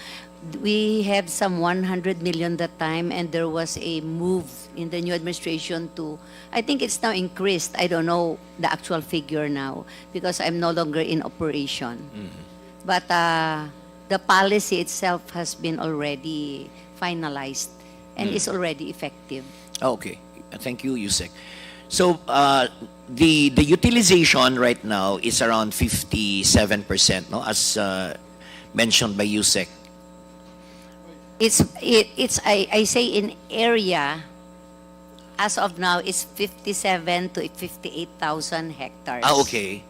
we have some 100 million that time, and there was a move in the new administration to, I think it's now increased. I don't know the actual figure now because I'm no longer in operation. But the policy itself has been already finalized and is already effective. Okay. Thank you, Yusek. So, the utilization right now is around 57%, no? As mentioned by Yusek. I say in area, as of now, it's 57 to 58,000 hectares. Okay.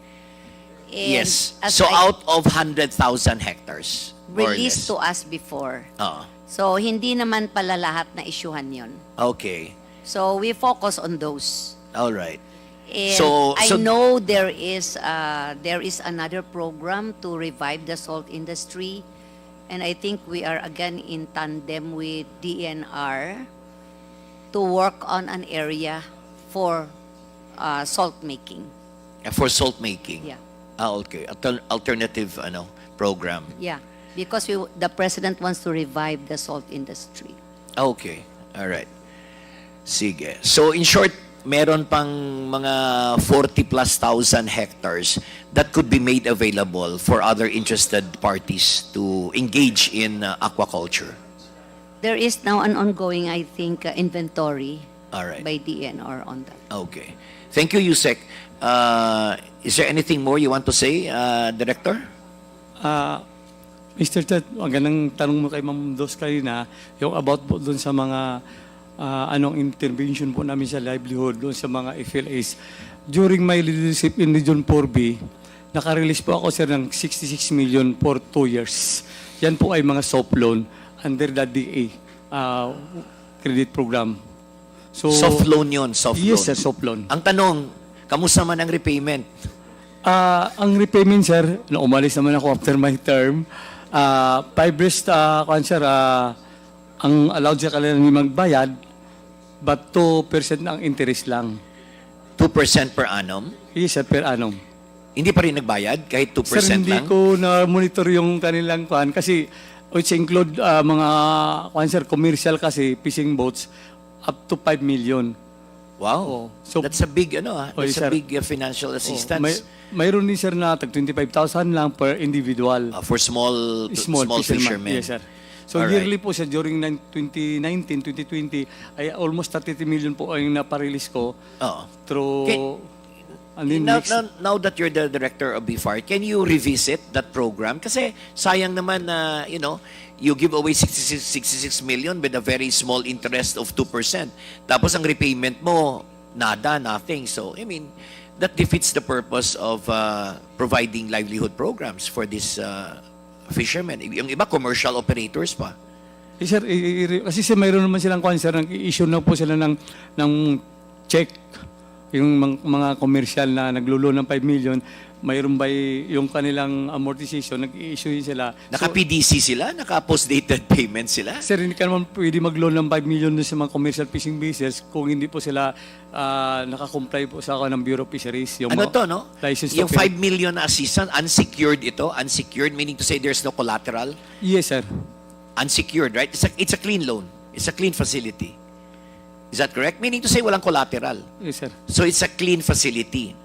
And Yes. as So I out of 100,000 hectares, more or released less. to us before. Ah, So, hindi naman pala lahat na isyuhan yun. okay. So, we focus on those. All right. And So- I so- know there is another program to revive the salt industry, and I think we are again in tandem with DNR to work on an area for salt making. For salt making. Yeah. Okay. Alternative program. Yeah, because the president wants to revive the salt industry. Okay. All right. Sige. So in short, meron pang mga 40 plus thousand hectares that could be made available for other interested parties to engage in aquaculture. There is now an ongoing, I think, inventory All right. by DNR on that. Okay. Thank you, Yusek. Is there anything more you want to say, Director? Mr. Chat, magandang tanong mo kay Ma'am Dos kanina, yung about po doon sa mga anong intervention po namin sa livelihood doon sa mga FLAs. During my leadership in Region 4B, nakarelease po ako, sir, ng 66 million for 2 years. Yan po ay mga soft loan under the DA credit program. So, Soft loan yun, soft loan. Yes, sir, soft loan. Ang tanong, kamusta man ang repayment? Ang repayment, sir, na umalis naman ako after my term, 5 years, sir, ang allowed siya kanila magbayad, but 2% ang interest lang. 2% per annum? Yes, sir, per annum. Hindi pa rin nagbayad kahit 2% Sir, hindi lang? ko na-monitor yung kanilang kwan kasi which include mga kwan, sir, commercial kasi, fishing boats, up to 5 million. Wow. So, that's a big, that's a sir. big financial assistance. Mayroon din, sir, na tag 25,000 lang per individual. For small fishermen. Yes, sir. So All yearly po siya during 2019, 2020 ay almost 33 million po ang naparelease ko through and then Now that you're the director of BFAR, can you revisit that program? Kasi sayang naman na, you give away 66 million with a very small interest of 2%. Tapos ang repayment mo, nothing. So, that defeats the purpose of providing livelihood programs for these fishermen. Yung iba, commercial operators pa. sir, kasi sir, mayroon naman silang kwan, sir, nag-issue na po sila ng check. Yung mga commercial na naglulo ng 5 million, mayroon ba yung kanilang amortization, nag-issue sila. Naka-PDC sila? Naka-post-dated payment sila? Sir, hindi ka naman pwede mag-loan ng 5 million dun sa mga commercial fishing vessels kung hindi po sila naka-comply po sa ng Bureau of Fisheries. Yung license Yung to 5 million na assistance, unsecured ito? Unsecured, meaning to say there's no collateral? Yes, sir. Unsecured, right? It's a clean loan. It's a clean facility. Is that correct? Meaning to say walang collateral. Yes, sir. So it's a clean facility.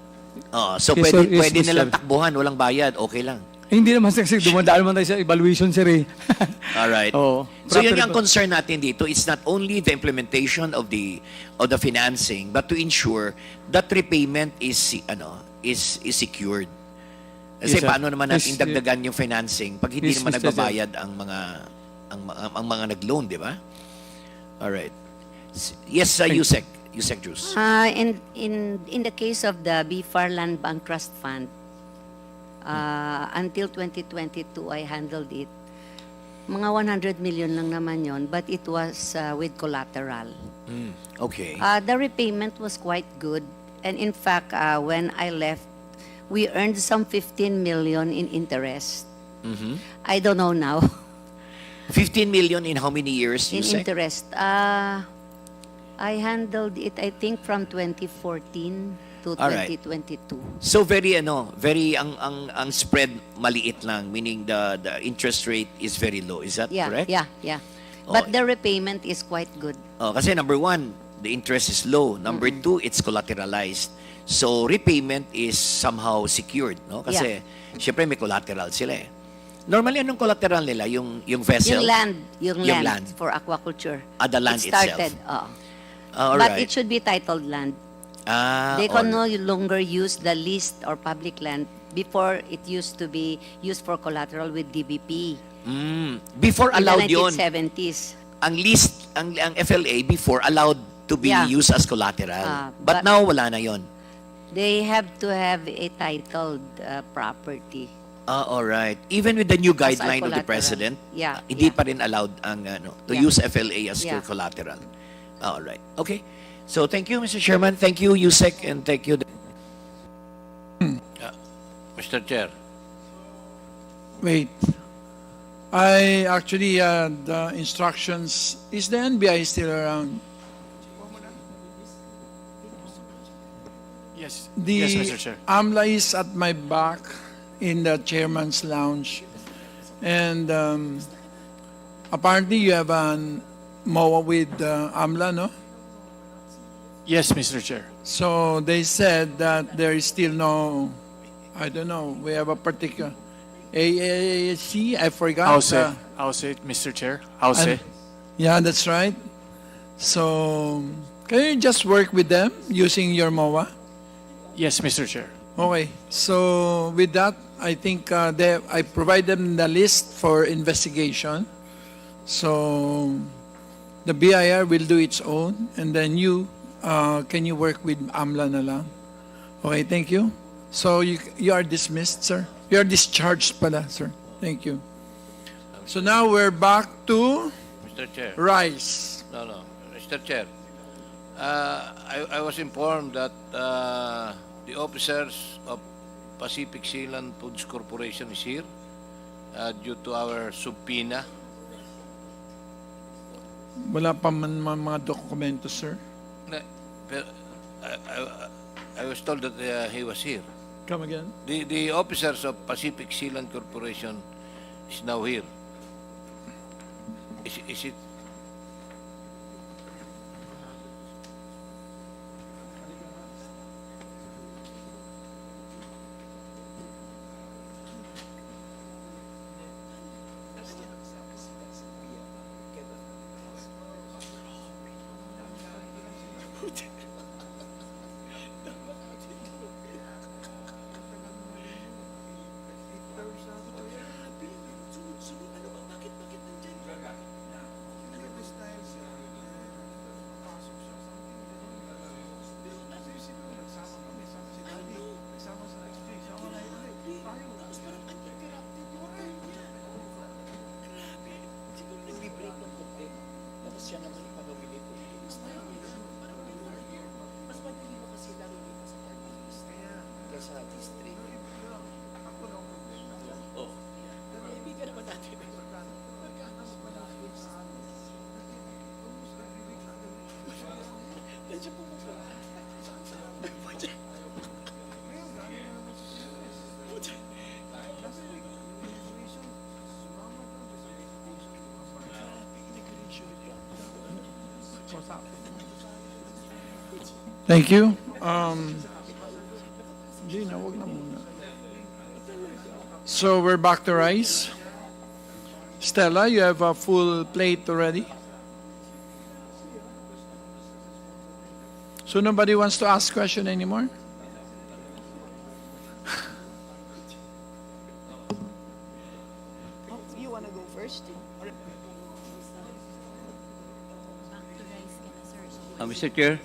So Yes, pwede, sir. Yes, pwede yes, nilang sir. takbuhan, walang bayad, okay lang. Hindi naman, sir, kasi dumadaan naman tayo sa evaluation, sir, eh. Alright. Oo. So yun Proper yung po. concern natin dito. It's not only the implementation of the financing, but to ensure that repayment is secured. Kasi Yes, sir. paano naman natin Yes, dagdagan yung financing pag hindi Yes, naman Mr. Chair. nagbabayad ang mga nag-loan, di ba? Alright. Yes, Yusek Juice. In the case of the BFAR Land Bank Trust Fund, until 2022, I handled it. Mga 100 million lang naman yon, but it was with collateral. Okay. The repayment was quite good. And in fact, when I left, we earned some 15 million in interest. I don't know now. 15 million in how many years, In Yusek? interest. I handled it, I think, from 2014. to All right. 2022. So very ang spread maliit lang, meaning the interest rate is very low. Is that Yeah, correct? yeah. Oh. But the repayment is quite good. Kasi number one, the interest is low. Number two, it's collateralized. So repayment is somehow secured, no? Kasi syempre may collateral sila eh. Normally anong collateral nila? Yung vessel? Yung land for aquaculture. The land it started, itself. But it should be titled land. They can all no longer use the leased or public land. Before, it used to be used for collateral with DBP. Before allowed in the yun. 1970s. Ang list, ang FLA before allowed to be used as collateral. But but- now wala na yon. They have to have a titled property. All right. Even with the new As a guideline of the collateral. president, Yeah, hindi yeah. pa rin allowed ang to Yeah. use FLA as Yeah. collateral. All right. Okay. So thank you, Mr. Chairman. Thank you, Yusek, and thank you. Mr. Chair. Wait. I actually had instructions. Is the NBI still around? Yes. The Yes, Mr. Chair. AMLA is at my back in the chairman's lounge. And apparently you have an MOA with AMLA, no? Yes, Mr. Chair. So they said that there is still no, I don't know, we have a particular, AAC, I forgot. How's it, Mr. Chair? How's it? Yeah, that's right. So can you just work with them using your MOA? Yes, Mr. Chair. Okay, so with that, I think I provide them the list for investigation. So the BIR will do its own, and then can you work with AMLA na lang? Okay, thank you. So you are dismissed, sir. You are discharged pala, sir. Thank you. So now we're back to Mr. Chair. rice. No. Mr. Chair. I was informed that the officers of Pacific Sealand Foods Corporation is here due to our subpoena. Wala pa man mga dokumento, sir. I was told that he was here. Come again? The officers of Pacific Sealand Corporation is now here. Is it? Thank you. Gina, wag na muna. So we're back to rice. Stella, you have a full plate already. So nobody wants to ask question anymore? You want to go first? Mr. Chair.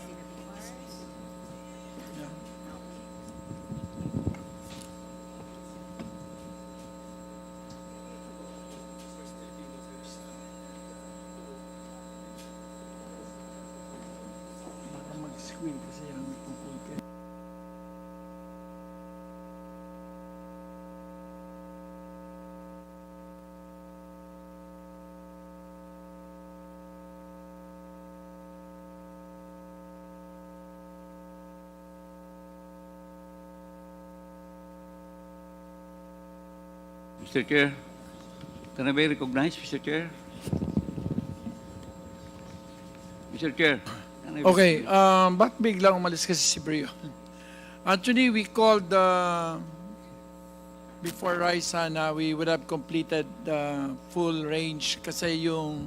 Mag-squeal kasi yung tungkol kay Mr. Chair, can I be recognized, Mr. Chair? Mr. Chair, can I be Okay, ba't biglang umalis kasi si Brio? Actually, we called before rice sana, we would have completed the full range kasi yung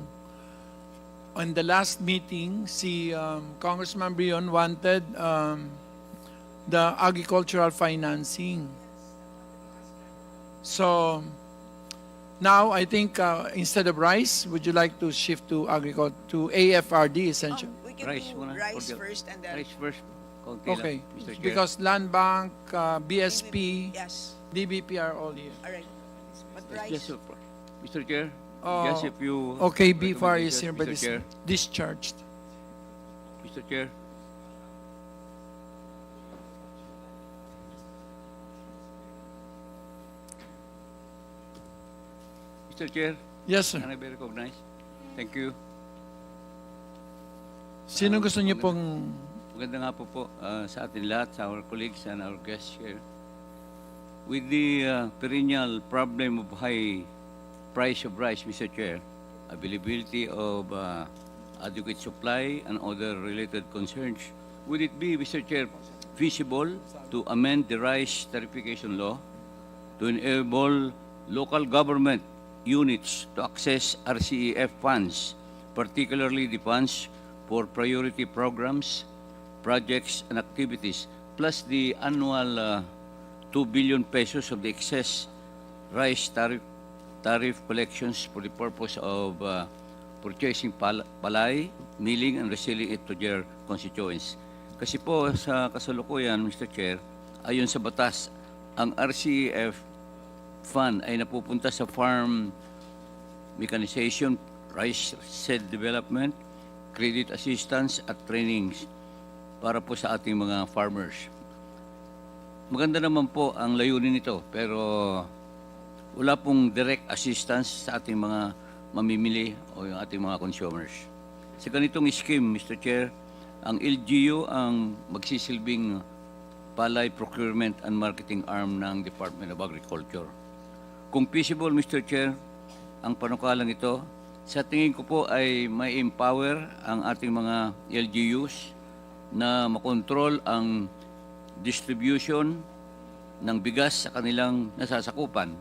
on the last meeting, si Congressman Brion wanted the agricultural financing. So now I think instead of rice, would you like to shift to agriculture to AFRD essentially? We can Rice do muna, rice cordial. first and then Rice first. Konti lang, Okay, Mr. Chair. because Land Bank, BSP, yes. DBP are all here. All right. But Yes, rice. sir. Mr. Chair, Oh, yes, if you... Okay, BFAR is here, but Mr. is Chair, discharged. Mr. Chair. Mr. Chair, Yes, sir. can I be recognized? Thank you. Sino gusto niyo pong... Maganda nga po sa atin lahat, sa our colleagues and our guests here. With the perennial problem of high price of rice, Mr. Chair, availability of adequate supply and other related concerns, would it be, Mr. Chair, feasible to amend the rice tariffication law to enable local government units to access RCEF funds, particularly the funds for priority programs, projects, and activities, plus the annual 2 billion pesos of the excess rice tariff collections for the purpose of purchasing palay, milling, and reselling it to their constituents. Kasi po sa kasalukuyan, Mr. Chair, ayon sa batas, ang RCEF fund ay napupunta sa farm mechanization, rice seed development, credit assistance at trainings para po sa ating mga farmers. Maganda naman po ang layunin nito, pero wala pong direct assistance sa ating mga mamimili o yung ating mga consumers. Sa ganitong scheme, Mr. Chair, ang LGU ang magsisilbing palay procurement and marketing arm ng Department of Agriculture. Kung feasible, Mr. Chair, ang panukalang ito, sa tingin ko po ay may empower ang ating mga LGUs na makontrol ang distribution ng bigas sa kanilang nasasakupan.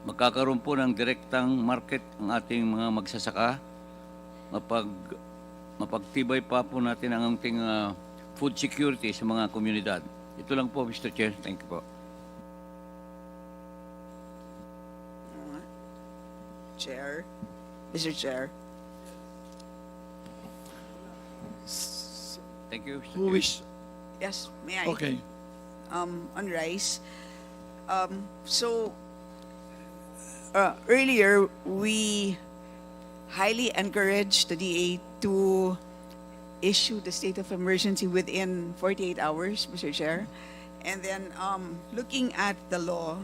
Magkakaroon po ng direktang market ang ating mga magsasaka. Mapagtibay pa po natin ang ating food security sa mga komunidad. Ito lang po, Mr. Chair. Thank you po. Chair. Mr. Chair. Thank you, Mr. Who Chair. wish? Yes, may I? Okay. On rice. So, earlier, we highly encouraged the DA to issue the state of emergency within 48 hours, Mr. Chair. And then, looking at the law,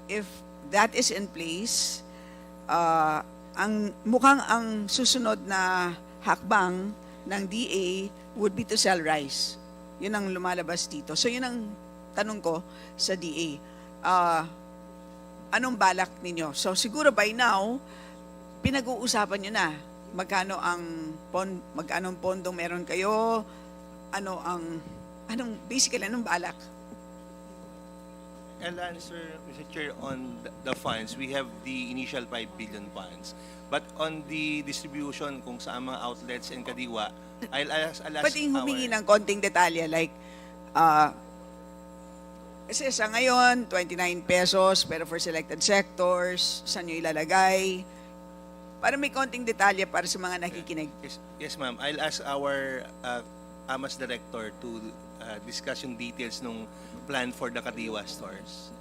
if that is in place, mukhang ang susunod na hakbang ng DA would be to sell rice. Yun ang lumalabas dito. So yun ang tanong ko sa DA. Anong balak ninyo? So siguro by now, pinag-uusapan nyo na magkano magkanong pondong meron kayo, basically, anong balak? I'll answer, Mr. Chair, on the funds. We have the initial 5 billion funds. But on the distribution, kung sa mga outlets and kadiwa, I'll ask Pwede humingi ng konting detalye, like, kasi sa ngayon, 29 pesos, pero for selected sectors, saan nyo ilalagay? Para may konting detalye para sa mga nakikinig. Yes, ma'am. I'll ask our AMAS director to discuss yung details nung plan for the Kadiwa stores.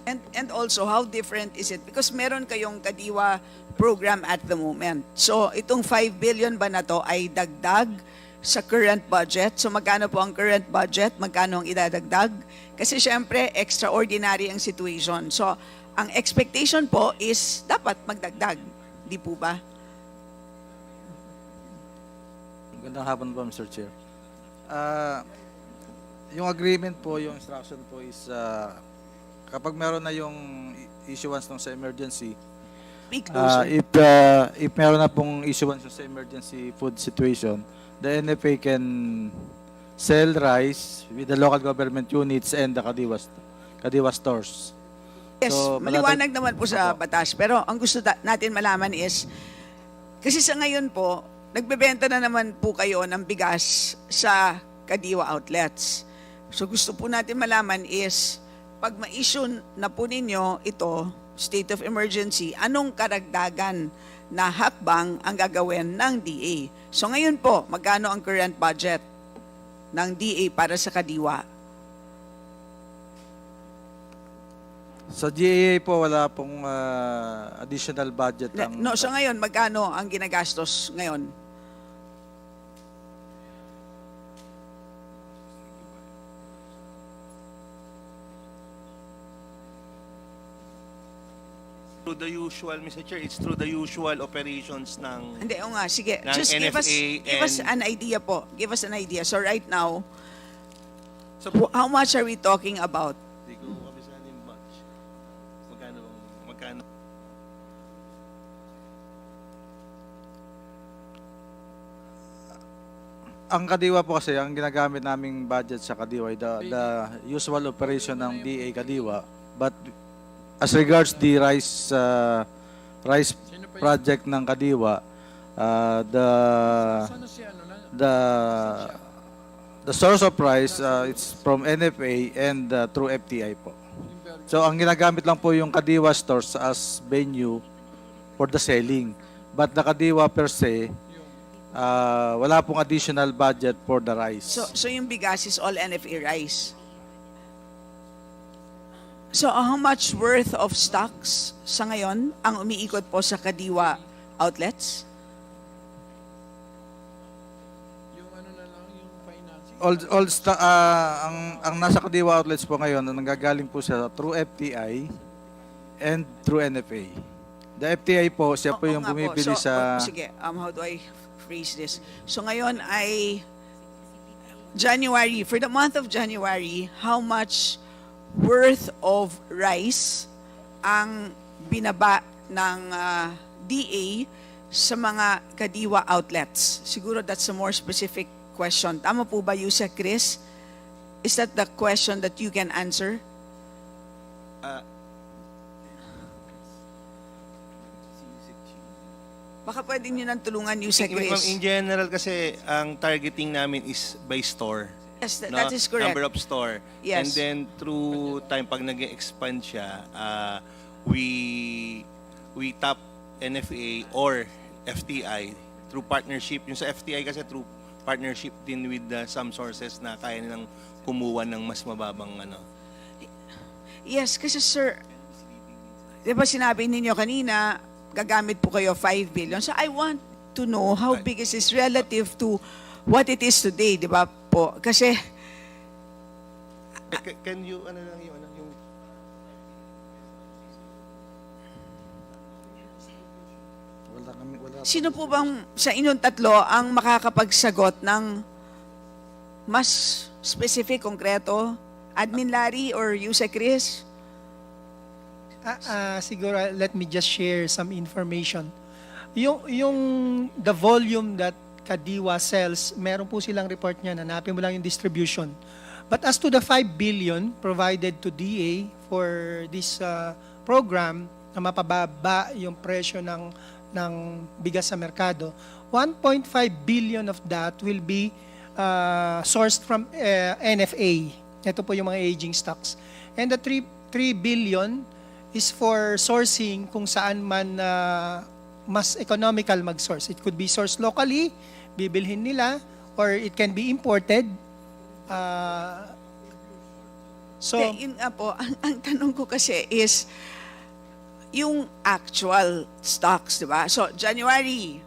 And also, how different is it? Because meron kayong Kadiwa program at the moment. So, itong 5 billion ba na to ay dagdag sa current budget? So, magkano po ang current budget? Magkano ang idadagdag? Kasi syempre, extraordinary ang situation. So, ang expectation po is dapat magdagdag. Di po ba? Magandang hapon po, Mr. Chair. Yung agreement po, yung instruction po is kapag meron na yung issuance ng sa emergency, Speak closer. if meron na pong issuance sa emergency food situation, the NFA can sell rice with the local government units and the Kadiwa stores. Yes, So, maliwanag naman po sa batas. Pero ang gusto natin malaman is, kasi sa ngayon po, nagbebenta na naman po kayo ng bigas sa Kadiwa outlets. So gusto po natin malaman is, pag ma-issue na po ninyo ito, state of emergency, anong karagdagan na hakbang ang gagawin ng DA? So ngayon po, magkano ang current budget ng DA para sa Kadiwa? Sa GAA po, wala pong additional budget. No, so ngayon, magkano ang ginagastos ngayon? Through the usual, Mr. Chair, it's through the usual operations ng Hindi, o nga, sige. ng Just give NFA us and- an idea po. Give us an idea. So right now, how much are we talking about? Hindi ko kabisahan yung much. Magkano? Ang Kadiwa po kasi, ang ginagamit naming budget sa Kadiwa ay the usual operation ng DA Kadiwa. But as regards the rice project ng Kadiwa, the source of rice it's from NFA and through FTI po. So ang ginagamit lang po yung Kadiwa stores as venue for the selling. But the Kadiwa per se, wala pong additional budget for the rice. So yung bigas is all NFA rice. So how much worth of stocks sa ngayon ang umiikot po sa Kadiwa outlets? Ang nasa Kadiwa outlets po ngayon, nanggagaling po siya through FTI and through NFA. The FTI po, siya po yung nga bumibili So, sa... sige, how do I phrase this? So ngayon ay January, for the month of January, how much worth of rice ang binaba ng DA sa mga Kadiwa outlets? Siguro that's a more specific question. Tama po ba, Yusek Chris? Is that the question that you can answer? Baka pwede nyo nang tulungan, Yusek Chris. In general kasi, ang targeting namin is by store. Yes, that is correct. Number of store. Yes. And then through time, pag nag-expand siya, we tap NFA or FTI through partnership. Yung sa FTI kasi through partnership din with some sources na kaya nilang kumuha ng mas mababang ano. Yes, kasi sir, di ba sinabi ninyo kanina, gagamit po kayo 5 billion. So I want to know how big is this relative to what it is today, di ba po? Kasi, Can you, ano lang yung, sino po bang sa inyong tatlo ang makakapagsagot ng mas specific, konkreto? Admin Larry or Yusek Chris? Siguro, let me just share some information. The volume that Kadiwa sells, meron po silang report niyan. Hanapin mo lang yung distribution. But as to the 5 billion provided to DA for this program na mapababa yung presyo ng bigas sa merkado, 1.5 billion of that will be sourced from NFA. Ito po yung mga aging stocks. And the 3 billion is for sourcing kung saan man mas economical mag-source. It could be sourced locally, bibilhin nila, or it can be imported. Yun nga po, ang tanong ko kasi is, yung actual stocks, di ba? So, January,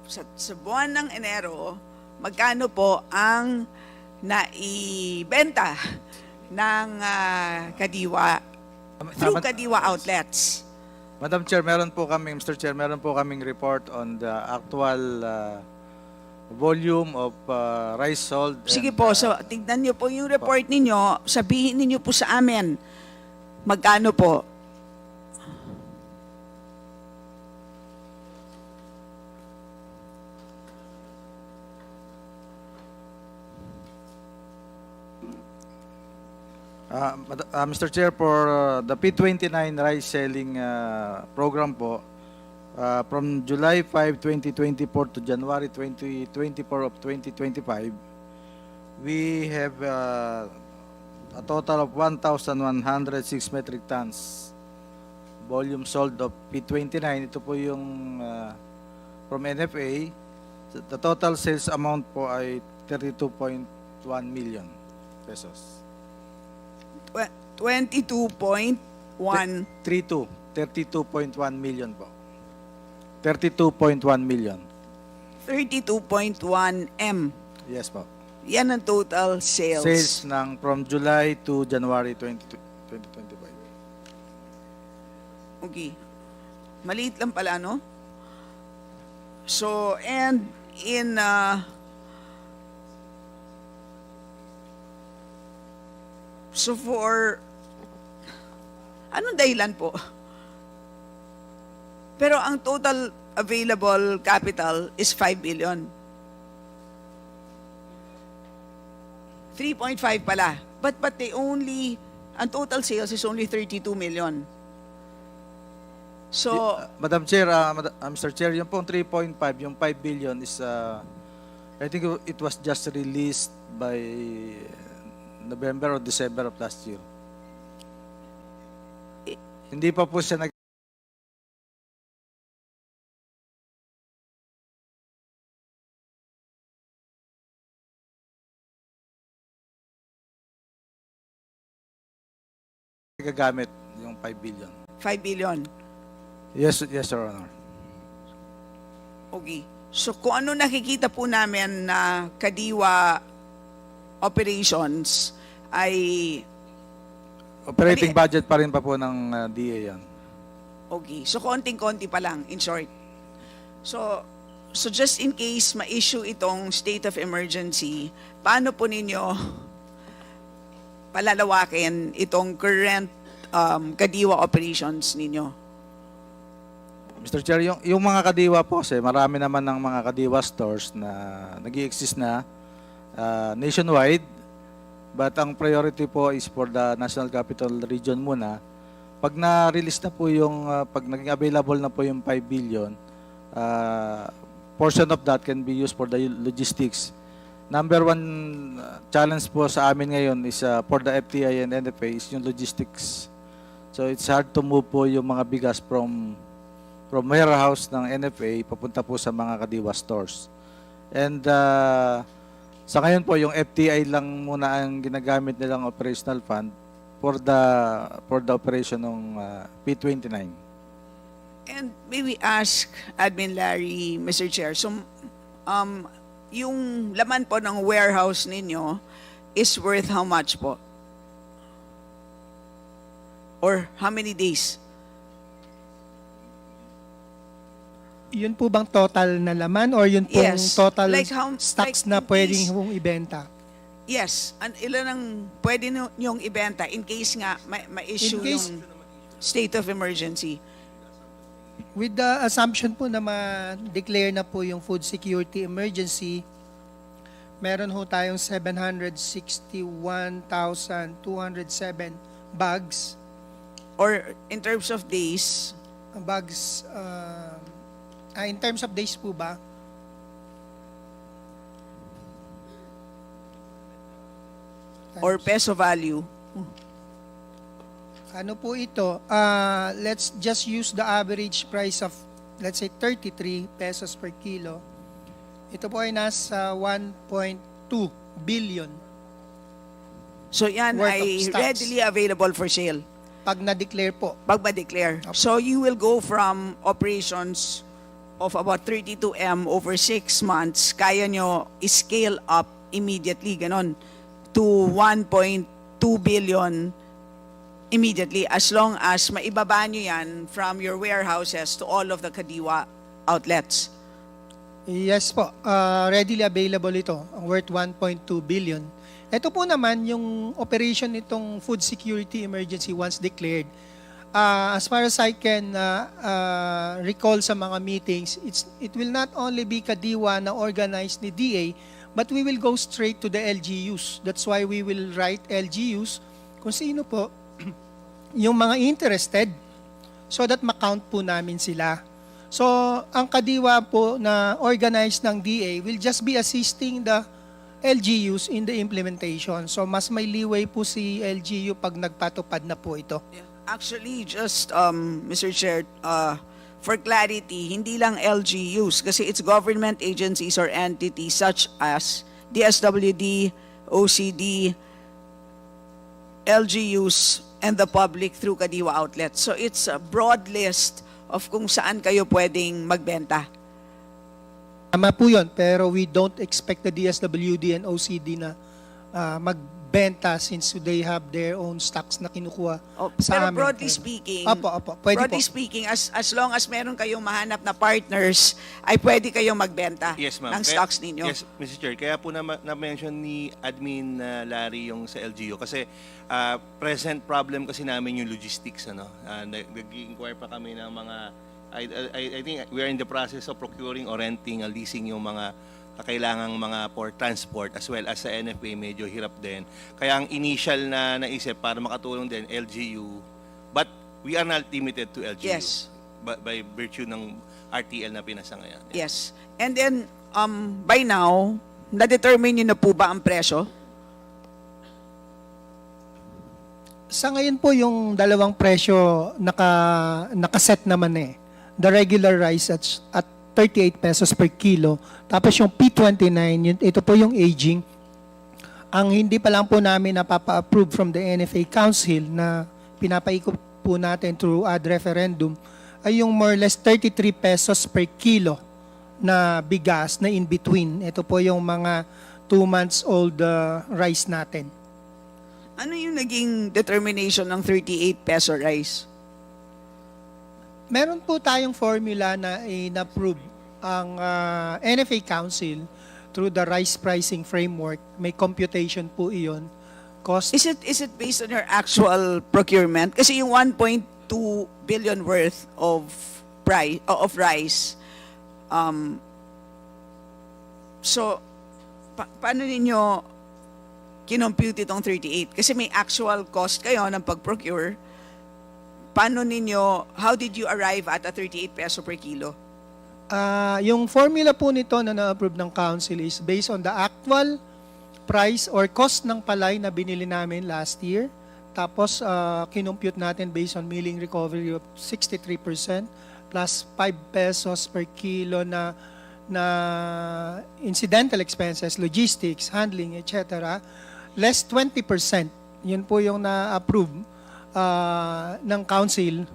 sa buwan ng Enero, magkano po ang naibenta ng Kadiwa through Kadiwa outlets? Madam Chair, Mr. Chair, meron po kaming report on the actual volume of rice sold. Sige and, po, so tignan niyo po yung report ninyo, sabihin niyo po sa amin, magkano po? Mr. Chair, for the P29 rice selling program po, from July 5, 2024 to January 2024 of 2025, we have a total of 1,106 metric tons volume sold of P29. Ito po yung from NFA. The total sales amount po ay 32.1 million pesos. 22.1 32.1 million po. 32.1 million. 32.1 M. Yes po. Yan ang total sales. Sales ng from July to January 2025. Okay. Maliit lang pala, no? So, and in so for anong dahilan po? Pero ang total available capital is 5 billion. 3.5 pala. But they only, ang total sales is only 32 million. So, Madam Chair, Mr. Chair, yung pong 3.5, yung 5 billion is, I think it was just released by November or December of last year. Hindi pa po siya gagamit yung 5 billion. 5 billion. Yes, Your Honor. Okay. So kung ano nakikita po namin na kadiwa operations ay Operating budget pa rin pa po ng DA yan. okay. So konting-konti pa lang, in short. So just in case ma-issue itong state of emergency, paano po ninyo palalawakin itong current kadiwa operations ninyo? Mr. Chair, yung mga kadiwa po kasi marami naman ng mga kadiwa stores na nag-i-exist na nationwide, but ang priority po is for the National Capital Region muna. Pag na-release na po yung, pag naging available na po yung 5 billion, portion of that can be used for the logistics. Number one challenge po sa amin ngayon is for the FTI and NFA is yung logistics. So it's hard to move po yung mga bigas from warehouse ng NFA papunta po sa mga kadiwa stores. And sa ngayon po yung FTI lang muna ang ginagamit nilang operational fund for the operation ng P29. And maybe ask Admin Larry, Mr. Chair, so yung laman po ng warehouse ninyo is worth how much po? Or how many days? Yun po bang total na laman or yun pong Yes. total Like stocks like na in pwedeng case- hong ibenta? Yes. Ilan ang pwede nyong ibenta in case nga ma-issue In case- yung state of emergency? With the assumption po na ma-declare na po yung food security emergency, meron ho tayong 761,207 bags. Or in terms of days? Bags, in terms of days po ba? Or peso value? Ano po ito? Let's just use the average price of, let's say, 33 pesos per kilo. Ito po ay nasa 1.2 billion. So yan Worth of ay stocks. readily available for sale? Pag na-declare po. Pag ma-declare. So you will go from operations of about 32 M over 6 months, kaya nyo scale up immediately, ganon, to 1.2 billion immediately as long as maibaba nyo yan from your warehouses to all of the kadiwa outlets. Yes po, readily available ito, worth 1.2 billion. Ito po naman yung operation nitong food security emergency once declared. As far as I can recall sa mga meetings, it will not only be Kadiwa na organized ni DA, but we will go straight to the LGUs. That's why we will write LGUs kung sino po yung mga interested so that makount po namin sila. So, ang Kadiwa po na organized ng DA will just be assisting the LGUs in the implementation. So, mas may leeway po si LGU pag nagpatupad na po ito. Actually, just, Mr. Chair, for clarity, hindi lang LGUs kasi it's government agencies or entities such as DSWD, OCD, LGUs, and the public through Kadiwa outlets. So it's a broad list of kung saan kayo pwedeng magbenta. Tama po yun, pero we don't expect the DSWD and OCD na magbenta since they have their own stocks na kinukuha sa Pero amin. broadly speaking, pwede broadly po. speaking, as long as meron kayong mahanap na partners, ay pwede kayong magbenta Yes, ma'am. ng stocks ninyo. Yes, Mr. Chair. Kaya po na-mention ni Admin Larry yung sa LGU kasi present problem kasi namin yung logistics. Nag-inquire pa kami ng mga, I think we are in the process of procuring or renting, leasing yung mga kailangang mga for transport as well as sa NFA medyo hirap din. Kaya ang initial na naisip para makatulong din LGU, but we are not limited to LGU. Yes. By virtue ng RTL na pinasa ngayon. Yes. And then, by now, na-determine nyo na po ba ang presyo? Sa ngayon po yung dalawang presyo nakaset naman eh. The regular rice at 38 pesos per kilo. Tapos yung P29, ito po yung aging. Ang hindi pa lang po namin napapa-approve from the NFA Council na pinapaikot po natin through ad referendum ay yung more or less 33 pesos per kilo na bigas na in between. Ito po yung mga 2 months old rice natin. Ano yung naging determination ng 38 peso rice? Meron po tayong formula na in-approve ang NFA Council through the rice pricing framework. May computation po iyon. Cost. Is it based on your actual procurement? Kasi yung 1.2 billion worth of rice, so paano ninyo kinompute itong 38? Kasi may actual cost kayo ng pag-procure. Paano ninyo, how did you arrive at a 38 peso per kilo? Yung formula po nito na na-approve ng council is based on the actual price or cost ng palay na binili namin last year. Tapos, kinompute natin based on milling recovery of 63% plus 5 pesos per kilo na incidental expenses, logistics, handling, etc. Less 20%. Yun po yung na-approve ng council.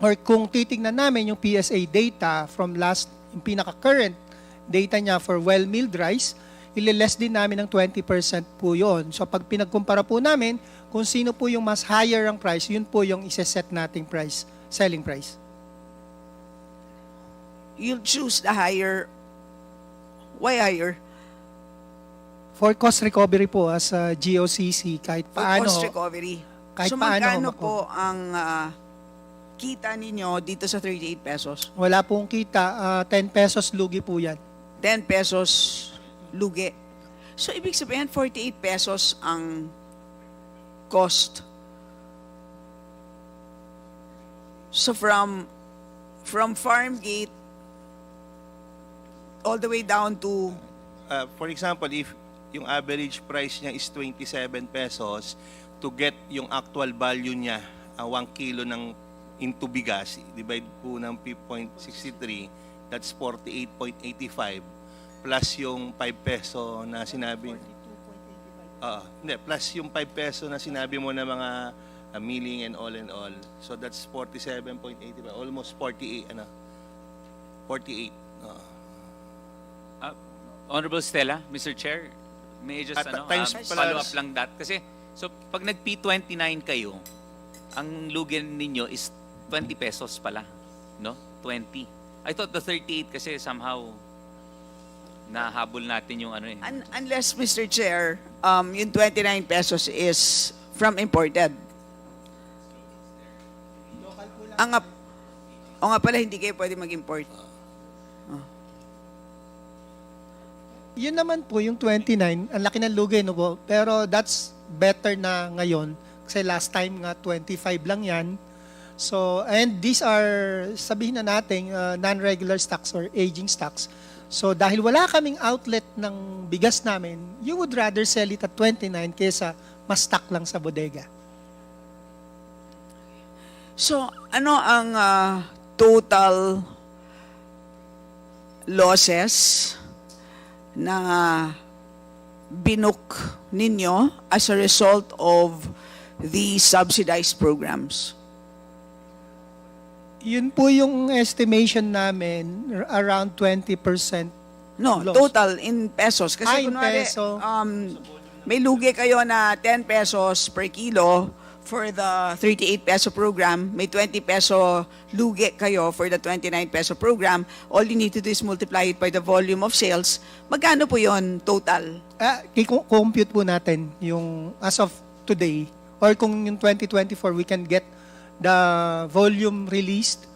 Or kung titignan namin yung PSA data from yung pinaka-current data niya for well-milled rice, ililess din namin ng 20% po yun. So pag pinagkumpara po namin, kung sino po yung mas higher ang price, yun po yung isa-set nating price, selling price. You'll choose the higher. Why higher? For cost recovery po as a GOCC, kahit paano. For cost recovery. Kahit so magkano po ang kita ninyo dito sa 38 pesos? Wala pong kita, 10 pesos lugi po yan. 10 pesos lugi. So ibig sabihin 48 pesos ang cost. So from farm gate all the way down to for example, if yung average price niya is 27 pesos, to get yung actual value niya, 1 kilo ng into bigas, divide po ng 0.63, that's 48.85 plus yung 5 peso na sinabi. Hindi, plus yung 5 peso na sinabi mo na mga milling and all. So that's 47.85, almost 48, 48. Honorable Stella, Mr. Chair, may I just follow up lang that? Kasi, so pag nag-P29 kayo, ang lugin ninyo is 20 pesos pala, no? 20. I thought the 38 kasi somehow nahabol natin yung ano eh. Unless, Mr. Chair, yung 29 pesos is from imported. O nga pala, hindi kayo pwede mag-import. Yun naman po, yung 29, ang laki ng lugi, no po? Pero that's better na ngayon. Kasi last time nga, 25 lang yan. So, and these are, sabihin na natin, non-regular stocks or aging stocks. So, dahil wala kaming outlet ng bigas namin, you would rather sell it at 29 kaysa mas stock lang sa bodega. So, ano ang total losses na binook ninyo as a result of the subsidized programs? Yun po yung estimation namin, around 20% No, loss. total in pesos. Kasi In kunwari, peso. may lugi kayo na 10 pesos per kilo for the 38 peso program, may 20 peso lugi kayo for the 29 peso program, all you need to do is multiply it by the volume of sales. Magkano po yon total? I-compute po natin yung as of today, or kung yung 2024, we can get the volume released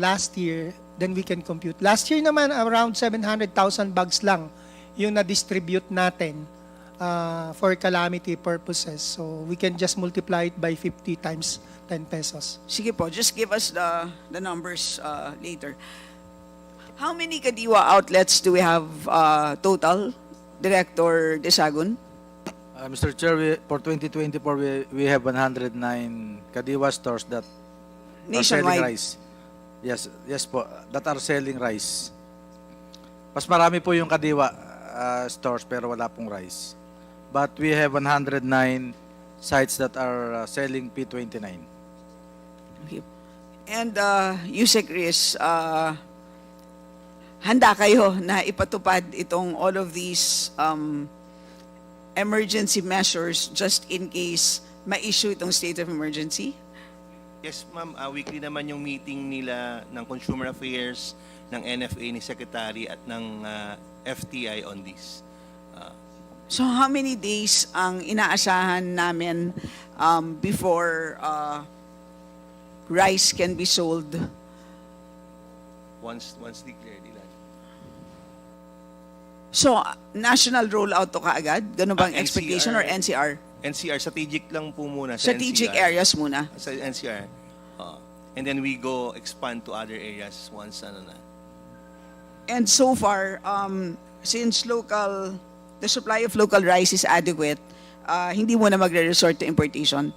last year, then we can compute. Last year naman, around 700,000 bags lang yung na-distribute natin for calamity purposes. So we can just multiply it by 50 times 10 pesos. Sige po, just give us the numbers later. How many Kadiwa outlets do we have total, Director Desagun? Mr. Chair, for 2024, we have 109 Kadiwa stores that are selling Nationwide. rice. Yes po, that are selling rice. Mas marami po yung Kadiwa stores pero wala pong rice. But we have 109 sites that are selling P29. Okay. And Yusek Riz, handa kayo na ipatupad itong all of these emergency measures just in case ma-issue itong state of emergency? Yes, ma'am. Weekly naman yung meeting nila ng Consumer Affairs, ng NFA ni Secretary at ng FTI on this. So how many days ang inaasahan namin before rice can be sold? Once declared, ilan? So, national rollout to kaagad? Ganun bang NCR. expectation or NCR? NCR, strategic lang po muna sa Strategic NCR. areas muna? Sa NCR. And then we go expand to other areas once ano na. And so far, since the supply of local rice is adequate, hindi mo na magre-resort to importation.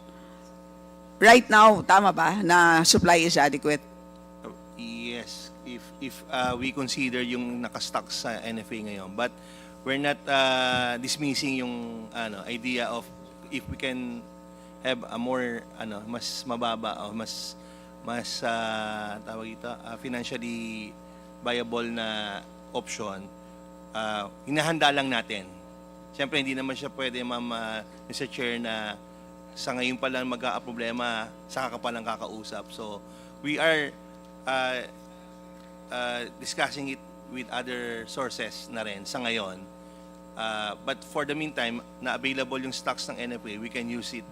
Right now, tama ba na supply is adequate? Yes, if we consider yung nakastock sa NFA ngayon, but we're not dismissing yung idea of if we can have a more mas mababa o mas tawag ito financially viable na option, hinahanda lang natin. Siyempre hindi naman siya pwede, ma'am, Mr. Chair, na sa ngayon pa lang magka-problema, saka ka pa lang kakausap. So we are discussing it with other sources na rin sa ngayon. But for the meantime, na available yung stocks ng NFA, we can use it.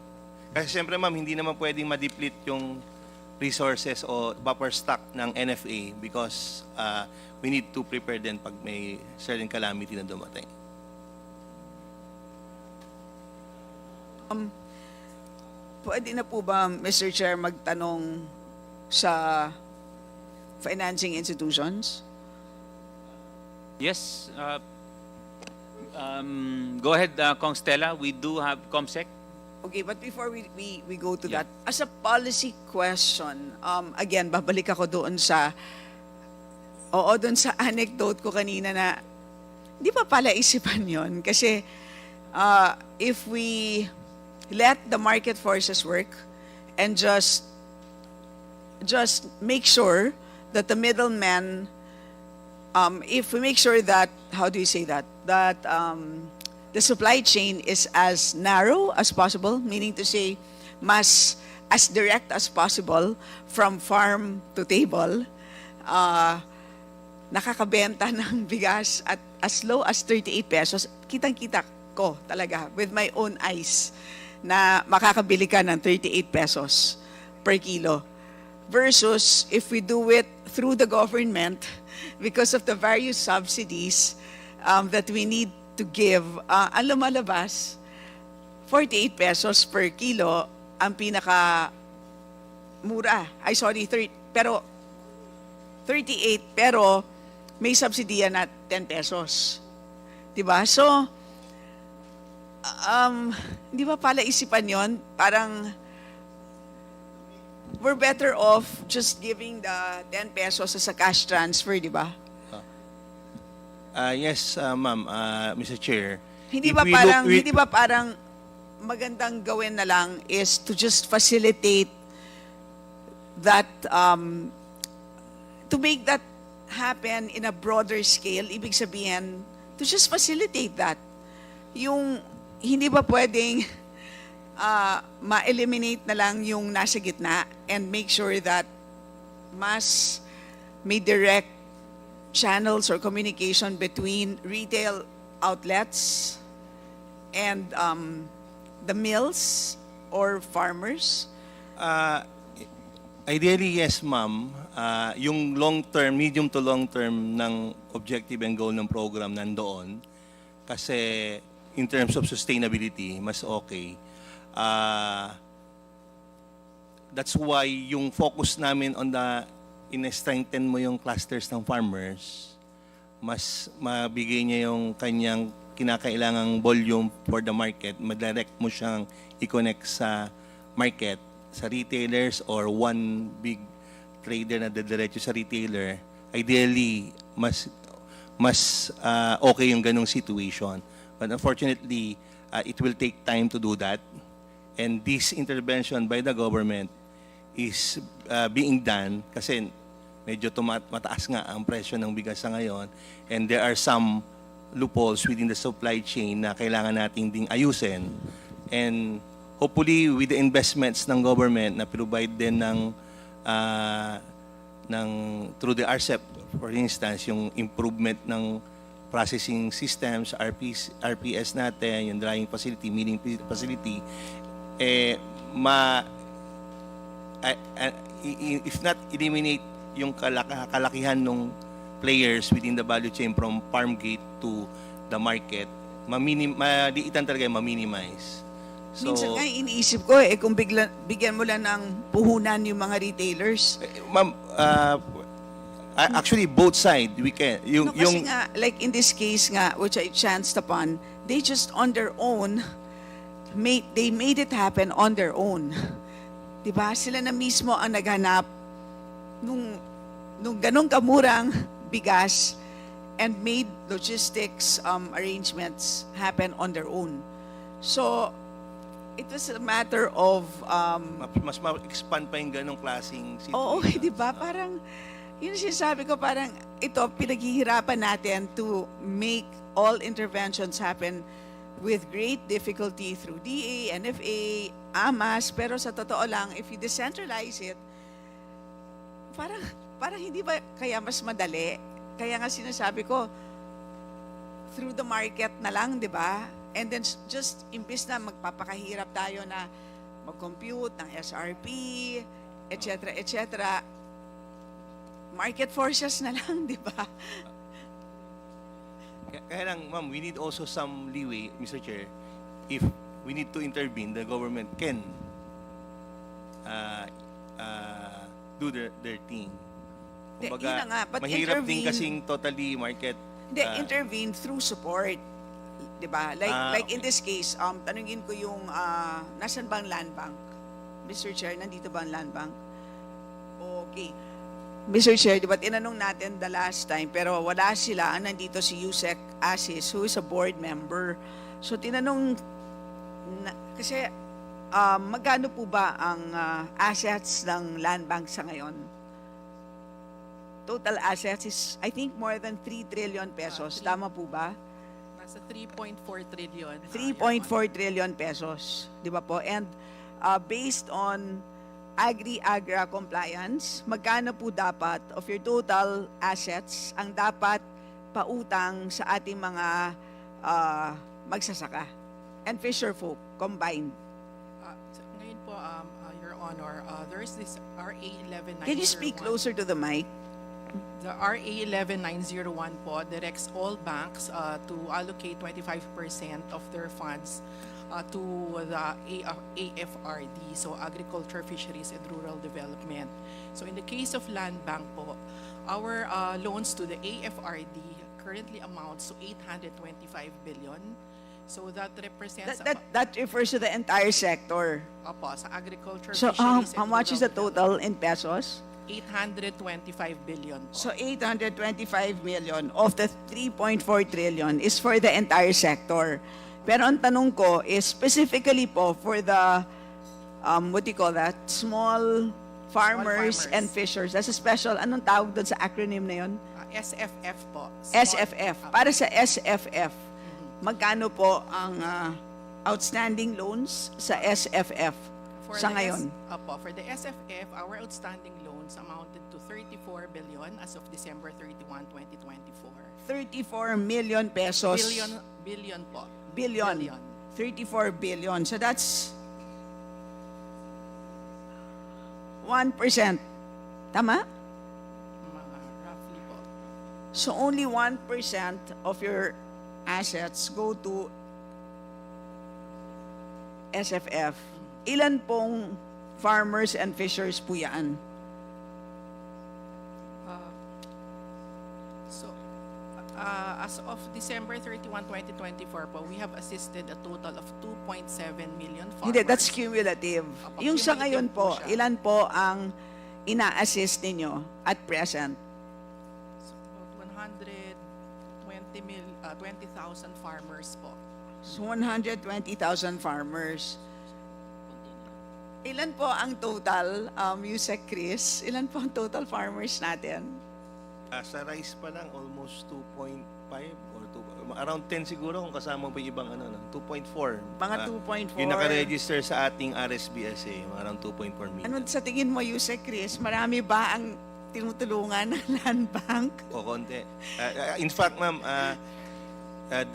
Kasi siyempre, ma'am, hindi naman pwedeng ma-deplete yung resources o buffer stock ng NFA because we need to prepare din pag may certain calamity na dumating. Pwede na po ba, Mr. Chair, magtanong sa financing institutions? Yes. Go ahead, Kong Stella. We do have COMSEC. Okay, but before we go to that, as a policy question, again, babalik ako doon sa anecdote ko kanina na di pa pala isipan yon kasi if we let the market forces work and just make sure that the middleman, if we make sure that, how do you say that the supply chain is as narrow as possible, meaning to say, as direct as possible from farm to table, nakakabenta ng bigas at as low as 38 pesos, kitang-kita ko talaga with my own eyes na makakabili ka ng 38 pesos per kilo. Versus if we do it through the government because of the various subsidies that we need to give, ang lumalabas, 48 pesos per kilo ang pinaka mura. Pero 38 pero may subsidiya na 10 pesos. 'Di ba? So hindi ba pala isipan 'yon? Parang we're better off just giving the 10 pesos as a cash transfer, 'di ba? Yes, ma'am, Mr. Chair. Hindi If ba we parang look with- hindi ba parang magandang gawin na lang is to just facilitate that to make that happen in a broader scale, ibig sabihin, to just facilitate that. Yung hindi ba pwedeng ma-eliminate na lang yung nasa gitna and make sure that mas may direct channels or communication between retail outlets and the mills or farmers? Ideally, yes, ma'am. Yung long-term, medium to long-term ng objective and goal ng program nandoon. Kasi in terms of sustainability, mas okay. That's why yung focus namin on in-strengthen mo yung clusters ng farmers, mas mabigay niya yung kanyang kinakailangang volume for the market, madirect mo siyang i-connect sa market, sa retailers or one big trader na dediretso sa retailer. Ideally, mas okay yung ganong situation. But unfortunately, it will take time to do that. And this intervention by the government is being done kasi medyo mataas nga ang presyo ng bigas sa ngayon. And there are some loopholes within the supply chain na kailangan nating ding ayusin. And hopefully with the investments ng government na provide din ng through the RCEP, for instance, yung improvement ng processing systems, RPS natin, yung drying facility, milling facility, if not eliminate yung kalakihan ng players within the value chain from farm gate to the market, maliitan talaga ma-minimize. So, minsan nga iniisip ko kung bigyan mo lang ng puhunan yung mga retailers. Ma'am, actually both side we can. Kasi nga, like in this case nga, which I chanced upon, they just on their own, they made it happen on their own. Diba? Sila na mismo ang naghanap nung ganong kamurang bigas and made logistics arrangements happen on their own. So, it was a matter of mas ma-expand pa yung ganong klaseng situation. Oo, di ba? Parang yun sinasabi ko, parang ito pinaghihirapan natin to make all interventions happen with great difficulty through DA, NFA, AMAS, pero sa totoo lang, if you decentralize it, parang hindi ba kaya mas madali? Kaya nga sinasabi ko, through the market na lang, di ba? And then just imbis na magpapakahirap tayo na mag-compute ng SRP, etc., market forces na lang, di ba? Kaya lang, ma'am, we need also some leeway, Mr. Chair. If we need to intervene, the government can do their thing. Kumbaga, yun na nga, but mahirap din intervene- kasing totally market. Intervene through support. Diba? Like in this case, tanungin ko yung, nasan bang land bank? Mr. Chair, nandito ba ang land bank? Okay. Mr. Chair, diba tinanong natin the last time, pero wala sila. Nandito si Yusek Asis, who is a board member. So tinanong, kasi magkano po ba ang assets ng land bank sa ngayon? Total assets is, I think, more than 3 trillion pesos. Tama po ba? Nasa 3.4 trillion. 3.4 trillion pesos. Di ba po? And based on Agri-Agra compliance, magkano po dapat of your total assets ang dapat pautang sa ating mga magsasaka and fisher folk combined? Ngayon po, Your Honor, there is this RA 11901. Can you speak closer to the mic? The RA 11901 po directs all banks to allocate 25% of their funds to the AFRD, so Agriculture, Fisheries, and Rural Development. So in the case of Land Bank po, our loans to the AFRD currently amounts to 825 billion. So that represents... That refers to the entire sector. Opo, sa Agriculture, So Fisheries, how and much is Rural the total in pesos? 825 billion po. So 825 million of the 3.4 trillion is for the entire sector. Pero ang tanong ko is specifically po for the, what do you call that? Small farmers and fishers. That's a special, anong tawag doon sa acronym na yun? SFF po. SFF. Para sa SFF, magkano po ang outstanding loans sa SFF sa ngayon? For the SFF, our outstanding loans amounted to 34 billion as of December 31, 2024. 34 million pesos. Billion po. Billion. 34 billion. So that's 1%. Tama? Mga roughly po. So only 1% of your assets go to SFF. Ilan pong farmers and fishers po yan? As of December 31, 2024 po, we have assisted a total of 2.7 million farmers. Hindi, that's cumulative. Yung sa ngayon po, siya. ilan po ang ina-assist ninyo at present? So, about 20,000 farmers po. So 120,000 farmers. Ilan po ang total, Yusek Chris? Ilan po ang total farmers natin? Sa rice pa lang, almost 2.5 or around 10 siguro kung kasama pa yung ibang 2.4. Mga 2.4. Yung nakaregister sa ating RSBSA, around 2.4 million. Ano sa tingin mo, Yusek Chris? Marami ba ang tinutulungan ng Land Bank? O konti. In fact, ma'am,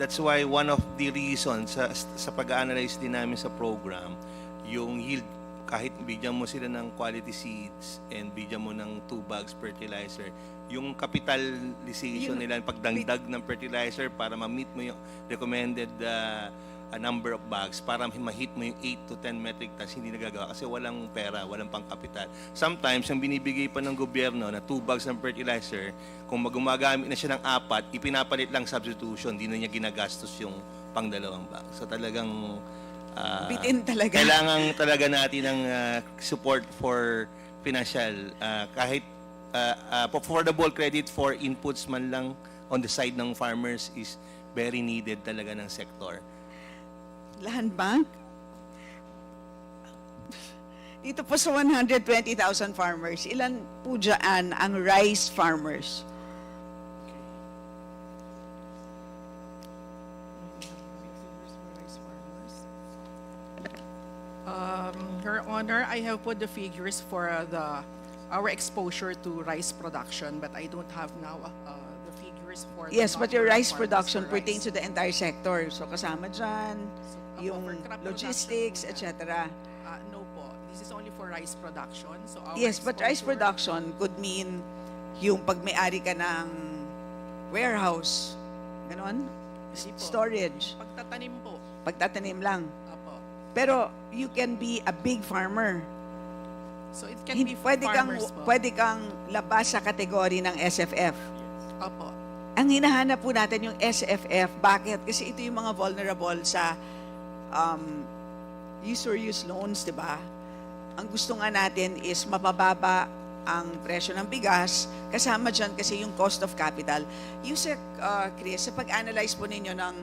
that's why one of the reasons sa pag-analyze din namin sa program, yung yield, kahit bigyan mo sila ng quality seeds and bigyan mo ng 2 bags fertilizer, yung capitalization nila, pagdagdag ng fertilizer para ma-meet mo yung recommended number of bags, para ma-hit mo yung 8 to 10 metric tons, hindi nagagawa kasi walang pera, walang pang-kapital. Sometimes, yung binibigay pa ng gobyerno na 2 bags ng fertilizer, kung gumagamit na siya ng 4, ipinapalit lang substitution, hindi na niya ginagastos yung pang-2 bags. So talagang bitin talaga. Kailangan talaga natin ng support for financial, kahit affordable credit for inputs man lang on the side ng farmers is very needed talaga ng sector. Land Bank? Dito po sa 120,000 farmers, ilan po dyan ang rice farmers? Your Honor, I have put the figures for our exposure to rice production, but I don't have now the figures for Yes, but your number of rice farmers production for pertains rice. to the entire sector. So kasama dyan, yung for crop logistics, etc. No po. This is only for rice production. So our Yes, but rice exposure- production could mean yung pag-may-ari ka ng warehouse, ganon, Hindi po. storage, Pagtatanim po. pagtatanim lang. Apo. Pero you can be a big farmer. So it can Hindi, be pwede farmers po. kang labas sa kategory ng SFF. Apo. Ang hinahanap po natin yung SFF. Bakit? Kasi ito yung mga vulnerable sa use loans, di ba? Ang gusto nga natin is mapababa ang presyo ng bigas, kasama dyan kasi yung cost of capital. Yusek, Chris, sa pag-analyze po ninyo ng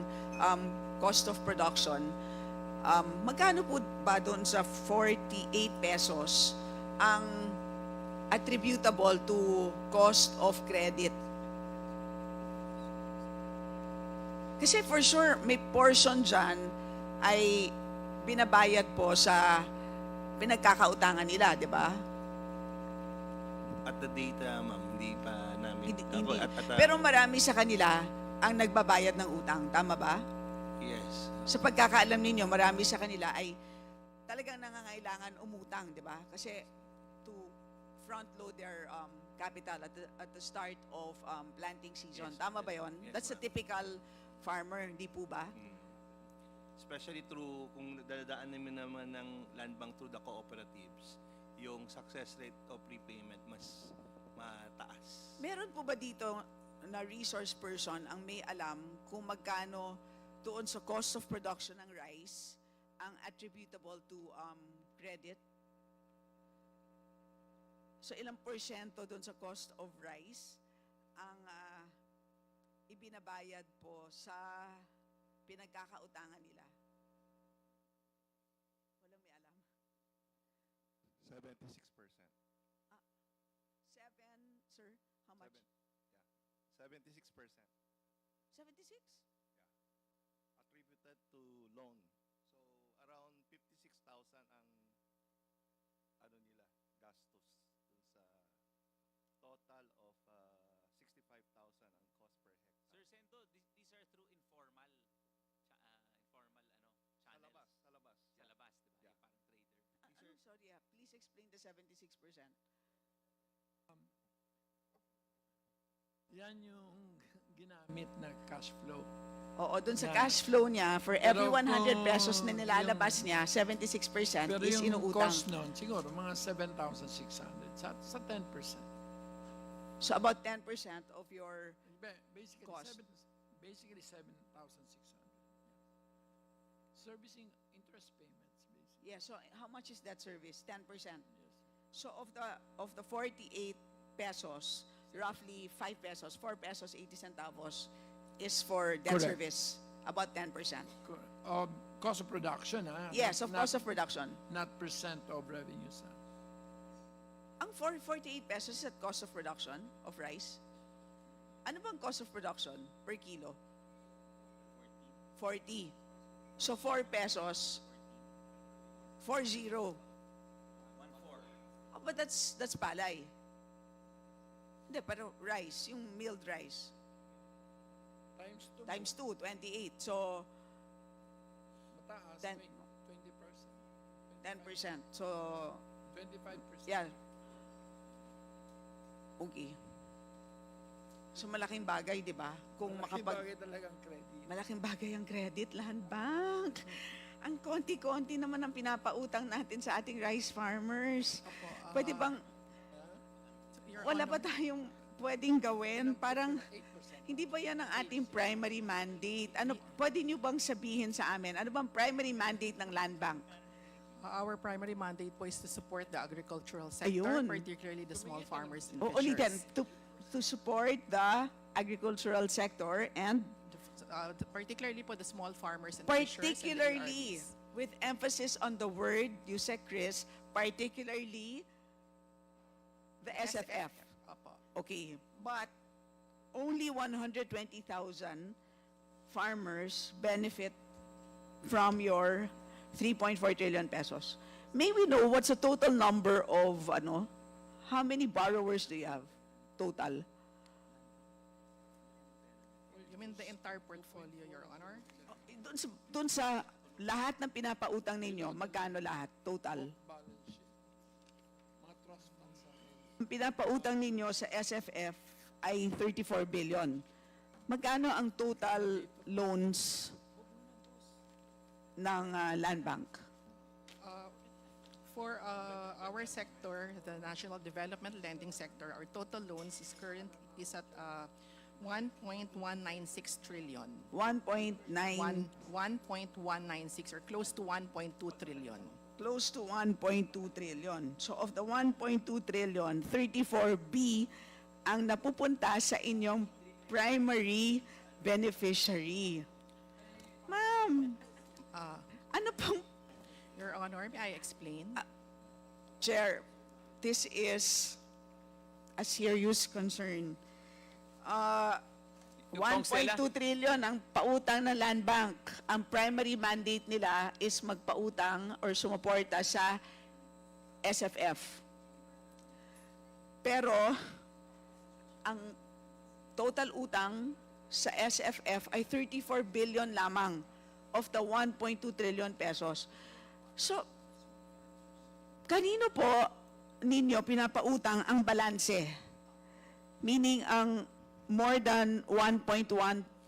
cost of production, magkano po ba doon sa 48 pesos ang attributable to cost of credit? Kasi for sure, may portion dyan ay binabayad po sa pinagkakautangan nila, di ba? At the data, ma'am, hindi pa namin. Hindi. At, Pero marami sa kanila ang nagbabayad ng utang. Tama ba? yes. Sa pagkakaalam ninyo, marami sa kanila ay talagang nangangailangan umutang, di ba? Kasi to front-load their capital at the start of planting season. Yes, Tama ba yon? yes, That's a ma'am. typical farmer, hindi po ba? Especially through, kung dadaan naman ng land bank through the cooperatives, yung success rate of prepayment mas mataas. Meron po ba dito na resource person ang may alam kung magkano doon sa cost of production ng rice ang attributable to credit? So ilang porsyento doon sa cost of rice ang ibinabayad po sa pinagkakautangan nila? Walang may alam. 76%. 7, sir, how much? 76%. 76? Attributed to loan. So, around 56,000 ang nila, gastos dun sa total of 65,000 ang cost per hectare. Sir Sendo, these are through informal channels. Sa labas. Sa labas, di ba? Yeah. Yung parang trader. Sorry, please explain the 76%. Yan yung ginamit na cash flow. Oo, dun sa Yan. cash flow niya, for every Pero 100 kung pesos na nilalabas niya, 76% Pero is yung inuutang. cost nun, siguro mga 7,600 sa 10%. So about 10% of your Basically, cost. basically 7,600. Servicing interest payments, basically. Yeah, so how much is that service? 10%. So of the 48 pesos, roughly 5 pesos, 4 pesos 80 centavos is for debt Correct. service, about 10%. Cost of production, ha? Yes, of cost of production. Not percent of revenues, ha? Ang 48 pesos is at cost of production of rice. Ano bang cost of production per kilo? 40. So 4 pesos, 40. 1.4. Oh, but that's palay. Hindi, pero rice, yung milled rice. Times 2. Times 2, 28. So, Mataas, 10. 20%. 10%. So, 25%. yeah. Okay. So, malaking bagay, di ba? Kung Malaking makapag... bagay talagang credit. Malaking bagay ang credit, land bank. Ang konti-konti naman ang pinapautang natin sa ating rice farmers. Pwede bang... Wala ba tayong pwedeng gawin? Parang, hindi ba yan ang ating primary mandate? Ano, pwede nyo bang sabihin sa amin? Ano bang primary mandate ng land bank? Our primary mandate po is to support the agricultural sector, Ayun. particularly the small farmers and Ulitin, fishers. to support the agricultural sector and Particularly po the small farmers and fishers. particularly, And the with emphasis on the word you said, Chris, particularly the SFF. Apo. Okay, but only 120,000 farmers benefit from your 3.4 trillion pesos. May we know what's the total number of, how many borrowers do you have? Total. You mean the entire portfolio, Your Honor? Doon sa lahat ng pinapautang ninyo, magkano lahat? Total. Balance sheet. Mga trust funds. Ang pinapautang ninyo sa SFF ay 34 billion. Magkano ang total loans ng land bank? For our sector, the National Development Lending Sector, our total loans is at 1.196 trillion. 1.9. 1.196 or close to 1.2 trillion. Close to 1.2 trillion. So of the 1.2 trillion, 34B ang napupunta sa inyong primary beneficiary. Ma'am, ano pong... Your Honor, may I explain? Chair, this is a serious concern. 1.2 trillion ang pautang ng land bank. Ang primary mandate nila is magpautang or sumuporta sa SFF. Pero, ang total utang sa SFF ay 34 billion lamang of the 1.2 trillion pesos. So, kanino po ninyo pinapautang ang balanse? Meaning ang more than 1.1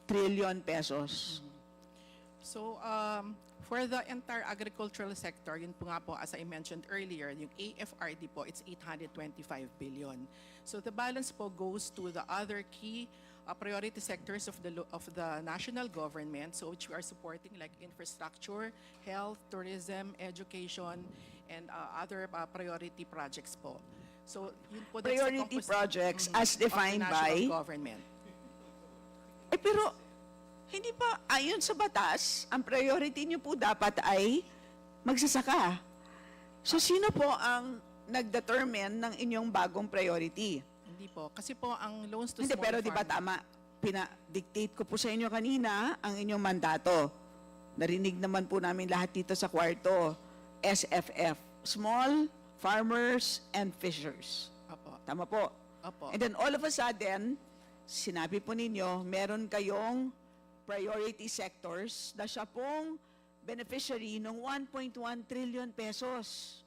trillion pesos. So, for the entire agricultural sector, yun po nga po, as I mentioned earlier, yung AFRD po, it's 825 billion. So the balance po goes to the other key priority sectors of the national government, so which we are supporting, like infrastructure, health, tourism, education, and other priority projects po. So yun po, that's the Priority composition, projects as of the defined national by? government. Pero, hindi pa, ayon sa batas, ang priority niyo po dapat ay magsasaka. So, sino po ang nag-determine ng inyong bagong priority? Hindi po. Kasi po, ang loans to Hindi, small pero di ba farmers- tama? Pina-dictate ko po sa inyo kanina ang inyong mandato. Narinig naman po namin lahat dito sa kwarto. SFF, Small Farmers and Fishers. Opo. Tama po? Opo. And then all of a sudden, sinabi po ninyo, meron kayong priority sectors na siya pong beneficiary ng 1.1 trillion pesos.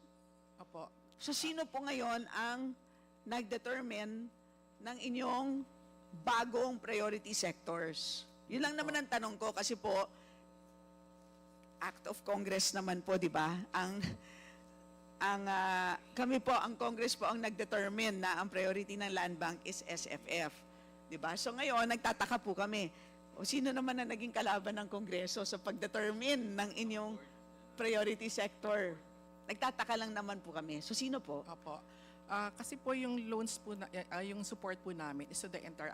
Opo. So sino po ngayon ang nag-determine ng inyong bagong priority sectors? Yun lang naman ang tanong ko kasi po, Act of Congress naman po, di ba? Kami po, ang Congress po ang nag-determine na ang priority ng Land Bank is SFF. Di ba? So ngayon, nagtataka po kami. O sino naman ang naging kalaban ng Kongreso sa pag-determine ng inyong priority sector? Nagtataka lang naman po kami. So sino po? Opo. Kasi po yung loans po, yung support po namin is to the entire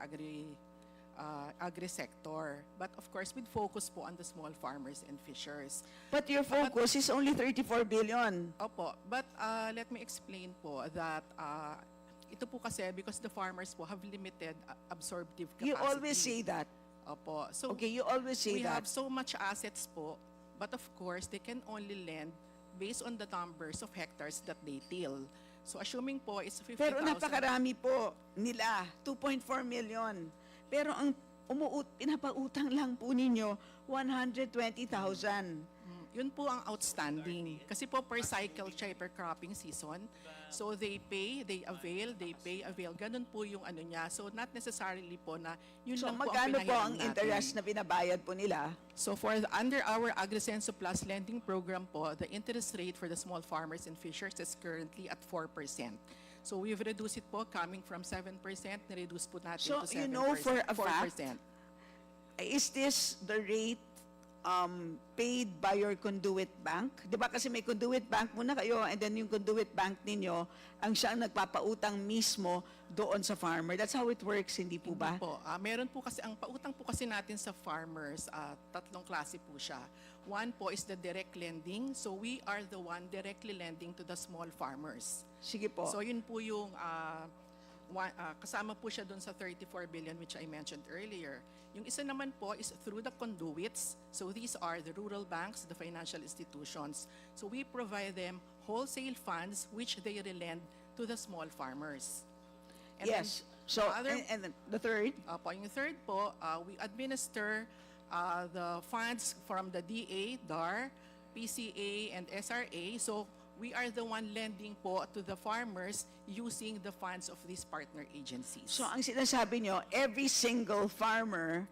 agri-sector. But of course, with focus po on the small farmers and fishers. But your focus is only 34 billion. Opo. But let me explain po that ito po kasi because the farmers po have limited absorptive capacity. You always say that. Opo. So, Okay, you always say we that. have so much assets po, but of course, they can only lend based on the numbers of hectares that they till. So, assuming po, it's 50,000. Pero napakarami po nila, 2.4 million. Pero ang pinapautang lang po ninyo, 120,000. Yun po ang outstanding. Kasi po per cycle siya, per cropping season. So they pay, they avail, they pay, avail. Ganun po yung ano niya. So not necessarily po na yun So lang po ang magkano po pinahiram ang natin. interest na binabayad po nila? So under our Agrisenso Plus lending program po, the interest rate for the small farmers and fishers is currently at 4%. So we've reduced it po coming from 7%, na-reduce po natin So to 7%. you know for a 4%. fact, is this the rate paid by your conduit bank? Di ba kasi may conduit bank muna kayo and then yung conduit bank ninyo ang siyang nagpapautang mismo doon sa farmer. That's how it works, hindi po ba? Hindi po. Meron po kasi, ang pautang po kasi natin sa farmers, tatlong klase po siya. One po is the direct lending. So we are the one directly lending to the small farmers. Sige po. So yun po yung kasama po siya doon sa 34 billion which I mentioned earlier. Yung isa naman po is through the conduits. So these are the rural banks, the financial institutions. So we provide them wholesale funds which they relend to the small farmers. And yes. then So, and then the third? po, yung third po, we administer the funds from the DA, DAR, PCA, and SRA. So we are the one lending po to the farmers using the funds of these partner agencies. So ang sinasabi nyo, every single farmer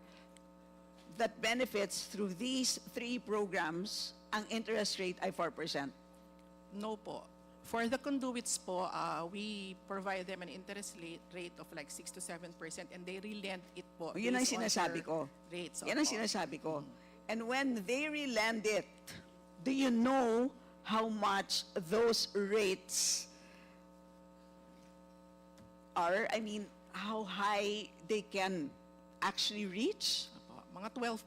that benefits through these three programs, ang interest rate ay 4%. No po. For the conduits po, we provide them an interest rate of like 6 to 7% and they relend it po. Yun ang based on sinasabi their ko. Rates. Yan ang sinasabi ko. And when they relend it, do you know how much those rates are? I mean, how high they can actually reach? Mga 12%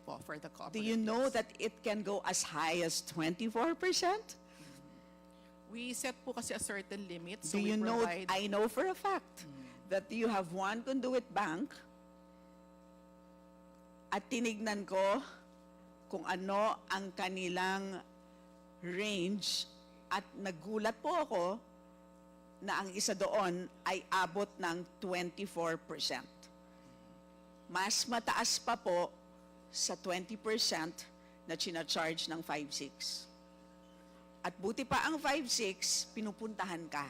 po for the cooperatives. Do you know that it can go as high as 24%? We set po kasi a certain limit. So Do we you know, provide, I know for a fact that you have one conduit bank at tinignan ko kung ano ang kanilang range At nagulat po ako na ang isa doon ay abot ng 24%. Mas mataas pa po sa 20% na charge ng 5-6. At buti pa ang 5-6, pinupuntahan ka.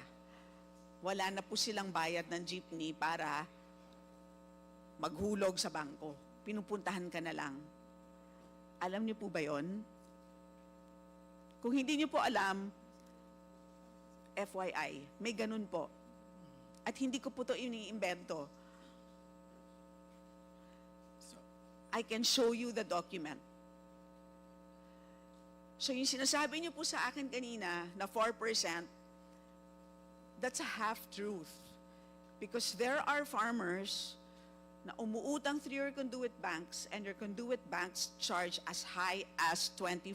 Wala na po silang bayad ng jeepney para maghulog sa bangko. Pinupuntahan ka na lang. Alam niyo po ba yon? Kung hindi niyo po alam, FYI, may ganun po. At hindi ko po ito iniimbento. I can show you the document. So yung sinasabi niyo po sa akin kanina na 4%, that's a half-truth. Because there are farmers na umuutang through your conduit banks and your conduit banks charge as high as 24%.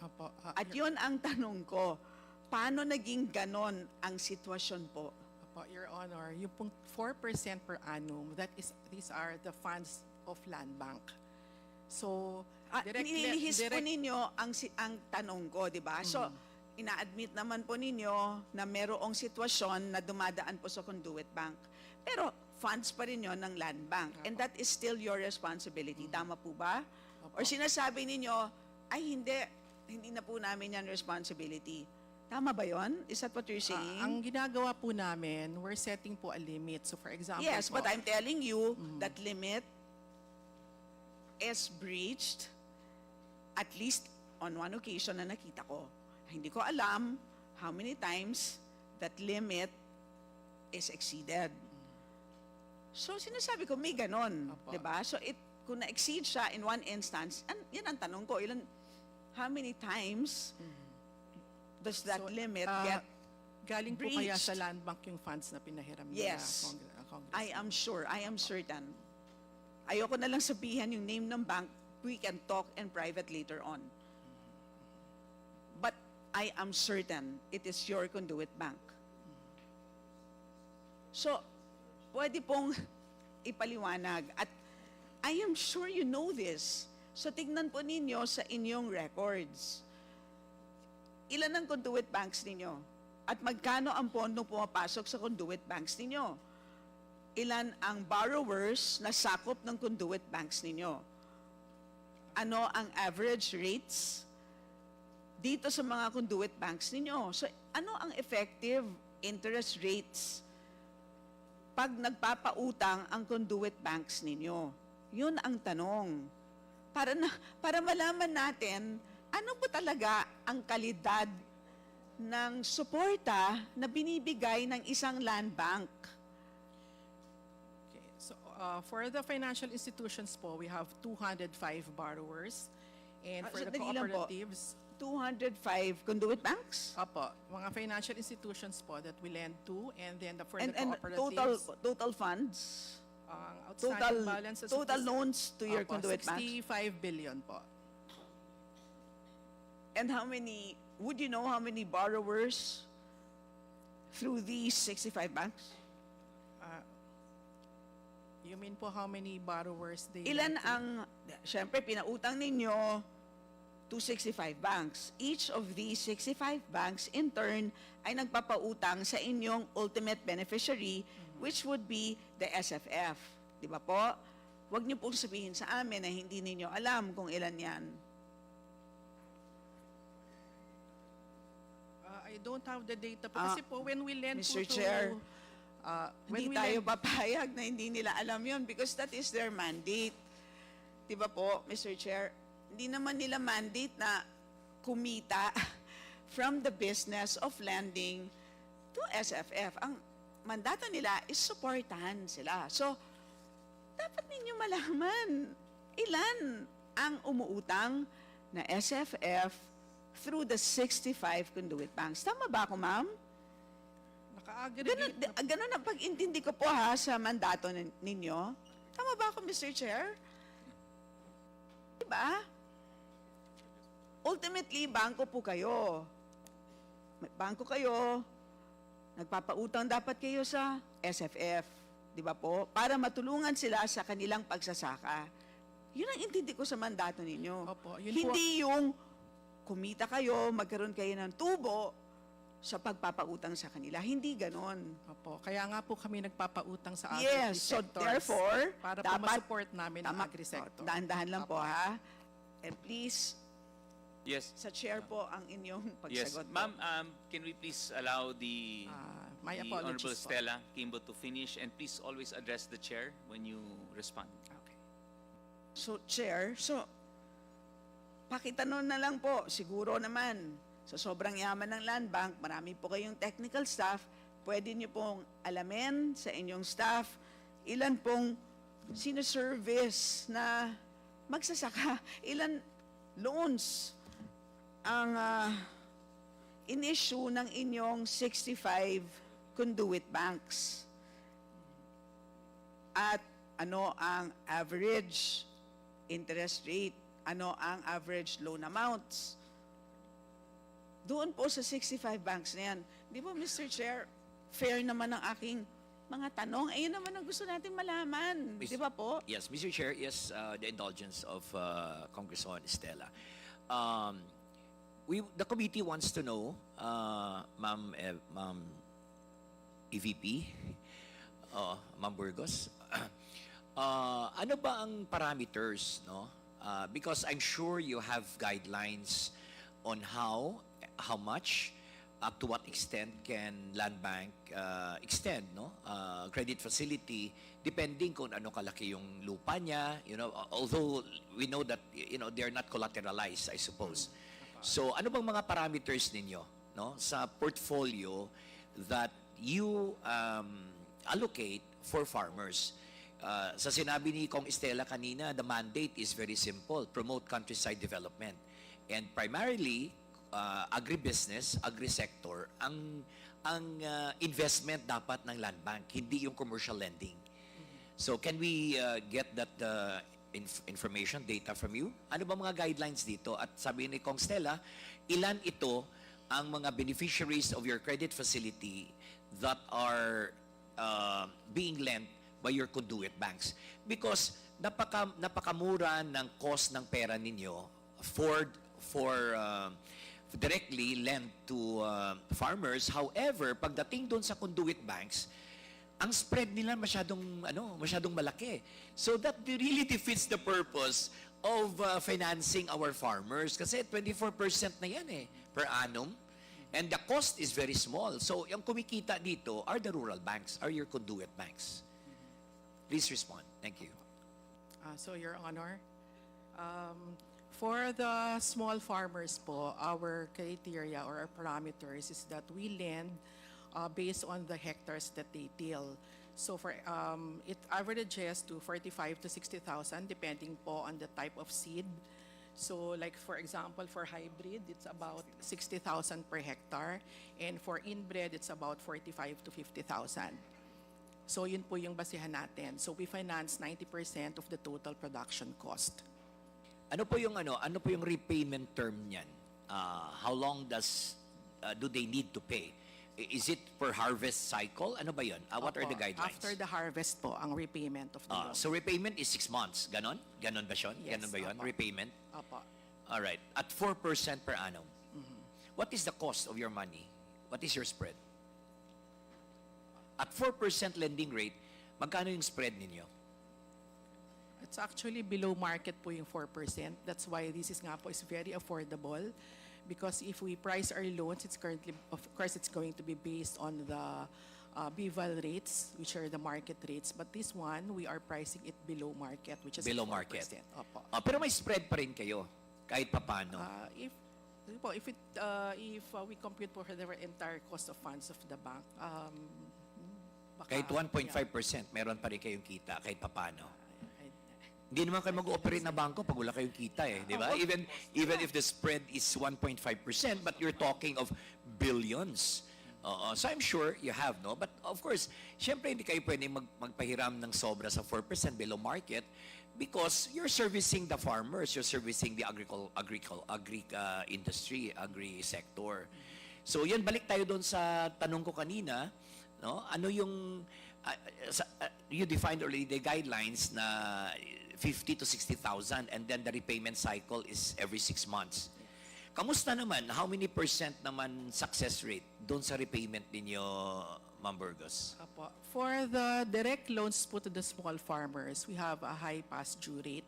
Opo, At yun ang tanong ko, paano naging ganon ang sitwasyon po? Opo, Your Honor, yung pong 4% per annum, these are the funds of land bank. So, Nililihis po ninyo ang tanong ko, di ba? So, ina-admit naman po ninyo na merong sitwasyon na dumadaan po sa conduit bank. Pero, funds pa rin yun ng land bank. And that is still your responsibility. Tama po ba? Or sinasabi ninyo, ay hindi na po namin yan responsibility. Tama ba yon? Is that what you're saying? Ang ginagawa po namin, we're setting po a limit. So for example Yes, po, but I'm telling you that limit is breached at least on one occasion na nakita ko. Hindi ko alam how many times that limit is exceeded. So sinasabi ko may ganon, 'di ba? So kung na-exceed siya in one instance, yan ang tanong ko, how many times does that limit get galing po breached? kaya sa land bank yung funds na pinahiram nila, Yes, Congressman? I am sure, I am certain. Ayoko na lang sabihan yung name ng bank, we can talk in private later on. But I am certain it is your conduit bank. So, pwede pong ipaliwanag. At I am sure you know this. So, tignan po ninyo sa inyong records. Ilan ang conduit banks ninyo? At magkano ang pondong pumapasok sa conduit banks ninyo? Ilan ang borrowers na sakop ng conduit banks ninyo? Ano ang average rates dito sa mga conduit banks ninyo? So, ano ang effective interest rates pag nagpapautang ang conduit banks ninyo? Yun ang tanong. Para malaman natin, ano po talaga ang kalidad ng suporta na binibigay ng isang land bank? Okay. So, for the financial institutions po, we have 205 borrowers. And for the Sandali lang po. cooperatives, 205 conduit banks? Opo, mga financial institutions po that we lend to, and then for And the cooperatives, total funds? ang outstanding balances of Total this- loans to your Opo, conduit banks? 65 billion po. And would you know how many borrowers through these 65 banks? You mean po how many borrowers they Ilan lend to? syempre pinautang ninyo 265 banks. Each of these 65 banks in turn ay nagpapautang sa inyong ultimate beneficiary, which would be the SFF. Di ba po? Huwag niyo pong sabihin sa amin na hindi ninyo alam kung ilan yan. I don't have the data po. Kasi po, when we lend Mr. po to... Chair, when hindi we tayo lend- papayag na hindi nila alam yun because that is their mandate. Di ba po, Mr. Chair? Hindi naman nila mandate na kumita from the business of lending to SFF. Ang mandato nila is supportahan sila. So, dapat ninyo malaman ilan ang umuutang na SFF through the 65 conduit banks. Tama ba ako, ma'am? Naka-aggregate na Ganun ang pag-intindi ko po sa mandato ninyo. Tama ba ako, Mr. Chair? Diba? Ultimately, bangko po kayo. May bangko kayo. Nagpapautang dapat kayo sa SFF. Di ba po? Para matulungan sila sa kanilang pagsasaka. Yun ang intindi ko sa mandato ninyo. Opo, yun Hindi yung kumita kayo, magkaroon kayo ng tubo sa pagpapautang sa kanila. Hindi ganon. Opo. Kaya nga po kami nagpapautang sa Yes, so agri-sectors therefore, para po dapat- ma-support namin ang Tama. agri-sector. Dahan-dahan lang po, ha? And please, Yes. sa chair po ang inyong Yes. pagsagot po. Ma'am, can we please allow the, my the apologies Honorable po. Stella Kimbo to finish, and please always address the chair when you respond. Okay. So, Chair, pakitanong na lang po, siguro naman, sa sobrang yaman ng Land Bank, marami po kayong technical staff, pwede niyo pong alamin sa inyong staff, ilan pong sinaservice na magsasaka, ilan loans ang in-issue ng inyong 65 conduit banks. At ano ang average interest rate, ano ang average loan amounts. Doon po sa 65 banks na yan. Di ba, Mr. Chair, fair naman ang aking mga tanong. Ayun naman ang gusto natin malaman. Di ba po? Yes, Mr. Chair, yes, the indulgence of Congresswoman Estela. The committee wants to know, Ma'am EVP, Ma'am Burgos, ano ba ang parameters, no? Because I'm sure you have guidelines on how much, up to what extent can Land Bank extend, no? Credit facility, depending kung ano kalaki yung lupa niya, you know, although we know that, you know, they're not collateralized, I suppose. So, ano bang mga parameters ninyo, no, sa portfolio that you allocate for farmers? Sa sinabi ni Kong Estela kanina, the mandate is very simple, promote countryside development. And primarily, agribusiness, agri-sector, ang investment dapat ng Land Bank, hindi yung commercial lending. So can we get that information, data from you? Ano ba mga guidelines dito? At sabi ni Kong Stella, ilan ito ang mga beneficiaries of your credit facility that are being lent by your conduit banks? Because napakamura ng cost ng pera ninyo for directly lent to farmers. However, pagdating doon sa conduit banks, ang spread nila masyadong malaki. So that really defeats the purpose of financing our farmers. Kasi 24% na yan per annum. And the cost is very small. So yung kumikita dito are the rural banks, are your conduit banks. Please respond. Thank you. So, Your Honor, for the small farmers po, our criteria or our parameters is that we lend based on the hectares that they till. So for it averages to 45 to 60,000 depending po on the type of seed. So like for example, for hybrid, it's about 60,000 per hectare, and for inbred, it's about 45 to 50,000. So yun po yung basihan natin. So we finance 90% of the total production cost. Ano po yung repayment term niyan? How long do they need to pay? Is it per harvest cycle? Ano ba yun? What are the guidelines? After the harvest po, ang repayment of the loan. So repayment is 6 months. Ganon? Ganon ba yun? Yes, Ganon ba yun? opo. Repayment? Opo. All right. At 4% per annum. What is the cost of your money? What is your spread? At 4% lending rate, magkano yung spread ninyo? It's actually below market po yung 4%. That's why this is nga po is very affordable. Because if we price our loans, it's currently, of course, it's going to be based on the BVAL rates, which are the market rates. But this one, we are pricing it below market, which is Below 4%. market. Opo. Pero may spread pa rin kayo, kahit papano. If we compute for the entire cost of funds of the bank, baka, Kahit 1.5%, meron pa rin kayong kita, kahit papano. Hindi naman kayo mag-ooperate na bangko pag wala kayong kita di ba? Even if the spread is 1.5%, but you're talking of billions. So I'm sure you have, no? But of course, syempre hindi kayo pwedeng magpahiram ng sobra sa 4% below market because you're servicing the farmers, you're servicing the agri-industry, agri-sector. So yan, balik tayo doon sa tanong ko kanina, no? Ano yung you defined already the guidelines na 50 to 60,000 and then the repayment cycle is every 6 months. Kamusta naman? How many percent naman success rate doon sa repayment ninyo, Ma'am Burgos? Apo. For the direct loans po to the small farmers, we have a high past due rate.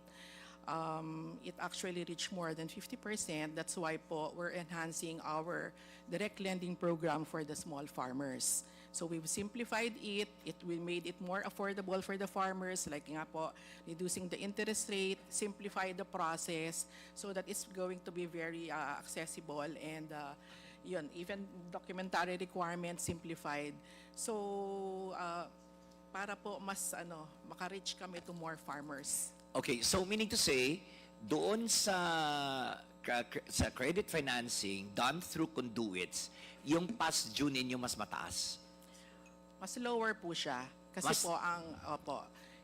It actually reached more than 50%. That's why po we're enhancing our direct lending program for the small farmers. So we've simplified it. We made it more affordable for the farmers, like nga po, reducing the interest rate, simplify the process so that it's going to be very accessible and yun, even documentary requirements simplified. So para po mas maka-reach kami to more farmers. Okay, so meaning to say, doon sa credit financing done through conduits, yung past due ninyo mas mataas? Mas lower po siya. Kasi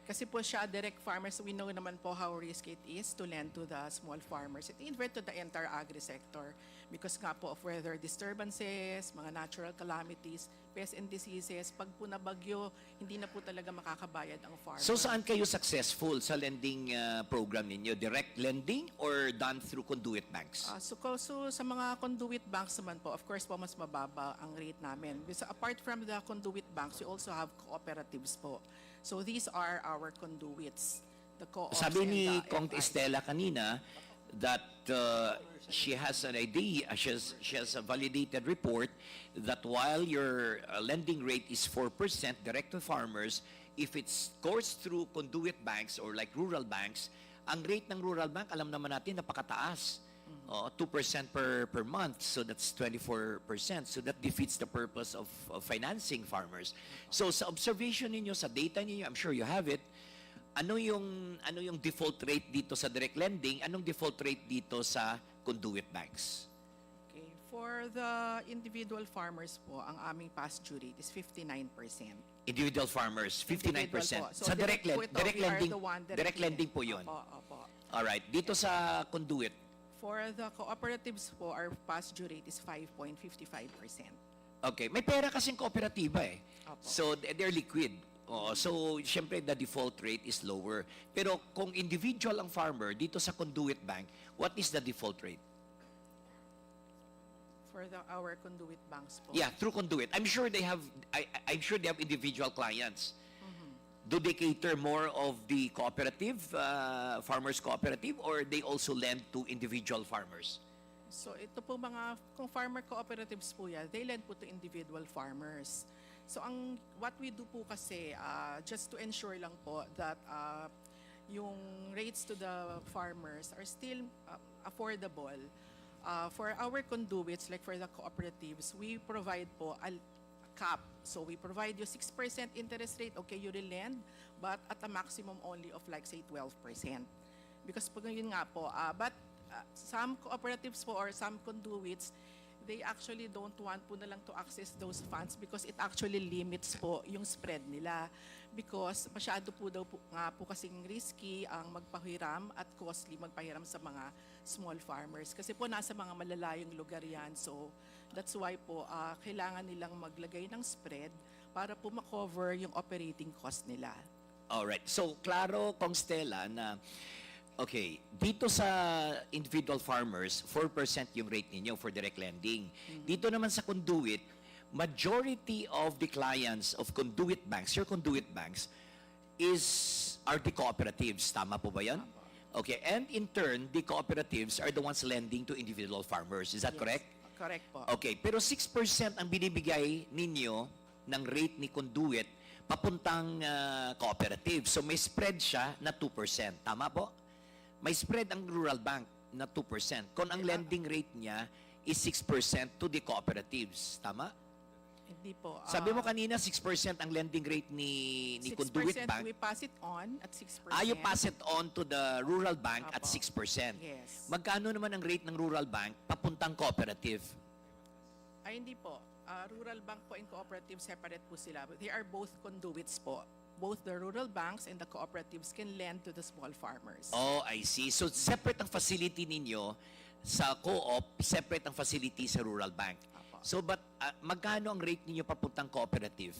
kasi po siya direct farmers. We know naman po how risky it is to lend to the small farmers. It even to the entire agri-sector because nga po of weather disturbances, mga natural calamities, pests and diseases. Pag po nabagyo, hindi na po talaga makakabayad ang farmer. So saan kayo successful sa lending program ninyo? Direct lending or done through conduit banks? So sa mga conduit banks naman po, of course po mas mababa ang rate namin. Because apart from the conduit banks, we also have cooperatives po. So these are our conduits, the co-ops Sabi ni and the Kong FIs. Estela kanina that she has an idea, she has a validated report that while your lending rate is 4% direct to farmers, if it goes through conduit banks or like rural banks, ang rate ng rural bank, alam naman natin, napakataas. 2% per month, so that's 24%. So that defeats the purpose of financing farmers. So sa observation ninyo, sa data ninyo, I'm sure you have it, ano yung default rate dito sa direct lending, anong default rate dito sa conduit banks? Okay. For the individual farmers po, ang aming past due rate is 59%. Individual farmers, 59%. Individual po. So Sa direct lending lending po yun. Opo. Alright, dito sa conduit, For the cooperatives po, our past due rate is 5.55%. okay, may pera kasing kooperatiba eh. Opo. So they're liquid. So syempre the default rate is lower. Pero kung individual ang farmer dito sa conduit bank, what is the default rate? For our conduit banks po. Yeah, through conduit. I'm sure they have individual clients. Do they cater more of the cooperative, farmers cooperative, or they also lend to individual farmers? So ito po kung farmer cooperatives po yan, they lend po to individual farmers. So what we do po kasi, just to ensure lang po that yung rates to the farmers are still affordable, for our conduits, like for the cooperatives, we provide po a cap. So we provide you 6% interest rate, okay, you will lend, but at a maximum only of like say 12%. Because po yun nga po, but some cooperatives po or some conduits, they actually don't want po na lang to access those funds because it actually limits po yung spread nila. Because masyado po daw po, nga po kasing risky ang magpahiram at costly magpahiram sa mga small farmers. Kasi po nasa mga malalayong lugar yan. So that's why po kailangan nilang maglagay ng spread para po makover yung operating cost nila. Alright. So klaro, Kong Stella, na okay, dito sa individual farmers, 4% yung rate ninyo for direct lending. Dito naman sa conduit, majority of the clients of conduit banks, your conduit banks, are the cooperatives. Tama po ba yan? Okay, and in turn, the cooperatives are the ones lending to individual farmers. Is that correct? Correct po. Okay, pero 6% ang binibigay ninyo ng rate ni conduit papuntang cooperative. So may spread siya na 2%. Tama po? May spread ang rural bank na 2%. Kung ang lending rate niya is 6% to the cooperatives. Tama? Hindi po. Sabi mo kanina, 6% ang lending rate ni Conduit 6% Bank. we pass it on at 6%. You pass it on to the rural bank at 6%. Yes. Magkano naman ang rate ng rural bank papuntang cooperative? Ay, hindi po. Rural bank po and cooperative, separate po sila. They are both conduits po. Both the rural banks and the cooperatives can lend to the small farmers. Oh, I see. So, separate ang facility ninyo sa co-op, separate ang facility sa rural bank. So, but magkano ang rate ninyo papuntang cooperative?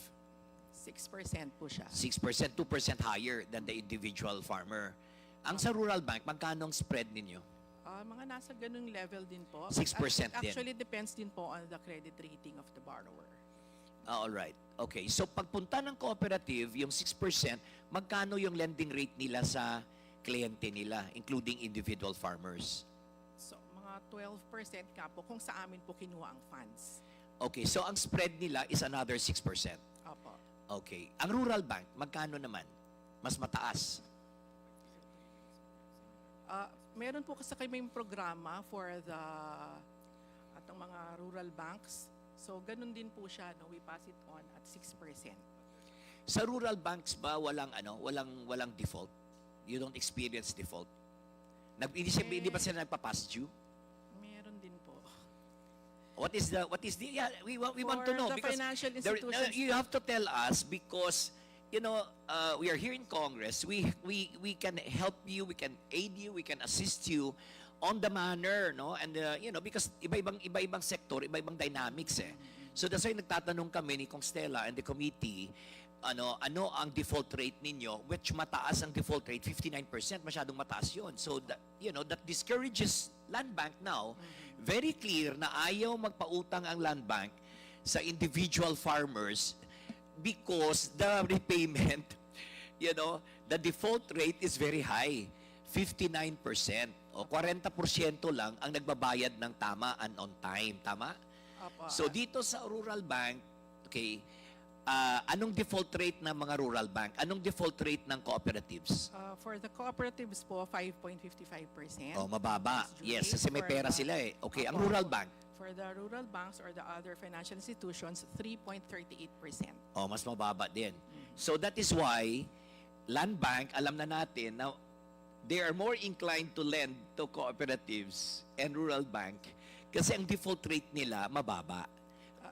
6% po siya. 6%, 2% higher than the individual farmer. Ang sa rural bank, magkano ang spread ninyo? Mga nasa ganung level din po. 6% din. Actually, depends din po on the credit rating of the borrower. All right. Okay. So pagpunta ng cooperative, yung 6%, magkano yung lending rate nila sa kliyente nila, including individual farmers? So, mga 12% ka po kung sa amin po kinuha ang funds. Okay. So ang spread nila is another 6%. Opo. Okay. Ang rural bank, magkano naman? Mas mataas. Meron po kasi kaming programa for the atong mga rural banks. So, ganun din po siya, no? We pass it on at 6%. Sa rural banks ba walang default? You don't experience default? Hindi ba sila nagpa-pass due? Meron din po. What is the yeah, we want to For know the because financial institutions you have to tell us because we are here in Congress. We can help you, we can aid you, we can assist you on the manner, no? And because iba-ibang sector, iba-ibang dynamics eh. So that's why nagtatanong kami ni Kong Stella and the committee, ano ang default rate ninyo, which mataas ang default rate, 59%, masyadong mataas 'yon. So that discourages land bank now. Very clear na ayaw magpautang ang land bank sa individual farmers because the repayment, the default rate is very high. 59% o 40% lang ang nagbabayad ng tama and on time. Tama? Opo. So dito sa rural bank, okay, anong default rate ng mga rural bank? Anong default rate ng cooperatives? For the cooperatives po, 5.55%. Oh, mababa. Yes, kasi may For pera the- sila eh. Okay, ang Opo. rural bank, For the rural banks or the other financial institutions, 3.38%. oh, mas mababa din. So that is why land bank, alam na natin na they are more inclined to lend to cooperatives and rural bank kasi ang default rate nila mababa.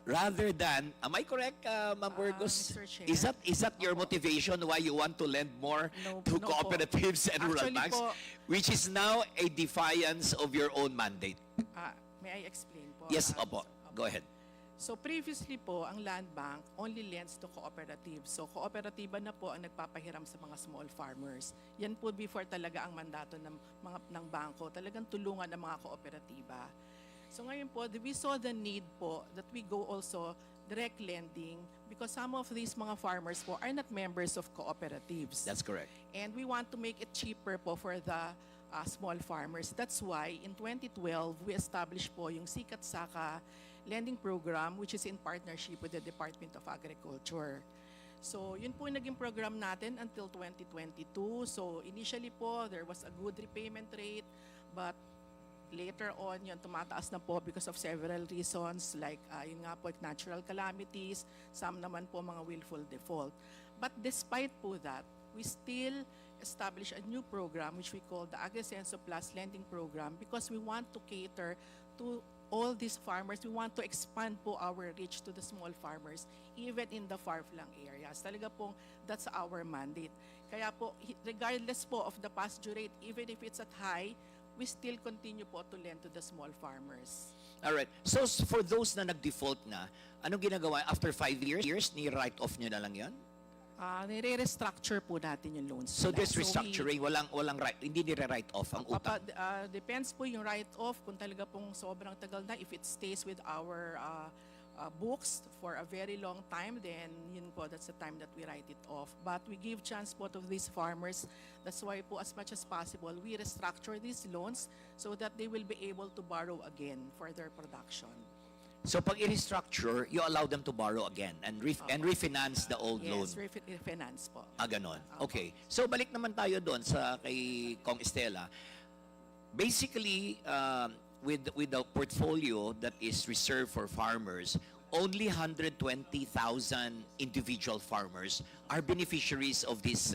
Rather than, am I correct, Ma'am Burgos? Mr. Chair? Is that your motivation why you want to lend more to no po. cooperatives and rural Actually banks, po- which is now a defiance of your own mandate? May I explain po? Yes, opo. Go ahead. So previously po, ang land bank only lends to cooperatives. So kooperatiba na po ang nagpapahiram sa mga small farmers. Yan po before talaga ang mandato ng bangko, talagang tulungan ang mga kooperatiba. So ngayon po, we saw the need po that we go also direct lending because some of these mga farmers po are not members of cooperatives. That's correct. And we want to make it cheaper po for the small farmers. That's why in 2012, we established po yung Sikat Saka lending program which is in partnership with the Department of Agriculture. So yun po yung naging program natin until 2022. So initially po, there was a good repayment rate, but later on, yun, tumataas na po because of several reasons like yun nga po, natural calamities, some naman po mga willful default. But despite po that, we still establish a new program which we call the Agri-Senso Plus Lending Program because we want to cater to all these farmers. We want to expand po our reach to the small farmers even in the far-flung areas. Talaga pong that's our mandate. Kaya po, regardless po of the past due rate, even if it's at high, we still continue po to lend to the small farmers. All right. So for those na nag-default na, anong ginagawa? After 5 years, ni-write-off nyo na lang yan? Nire-restructure po natin yung loans. So nila. there's restructuring, walang right, hindi nire-write off ang utang. Depends po yung write-off kung talaga pong sobrang tagal na. If it stays with our books for a very long time, then yun po, that's the time that we write it off. But we give chance po to these farmers. That's why po as much as possible, we restructure these loans so that they will be able to borrow again for their production. So pag i-restructure, you allow them to borrow again and refinance the old loan. Yes, refinance po. Ganon. Okay. So balik naman tayo doon sa kay Kong Estela. Basically, with the portfolio that is reserved for farmers, only 120,000 individual farmers are beneficiaries of this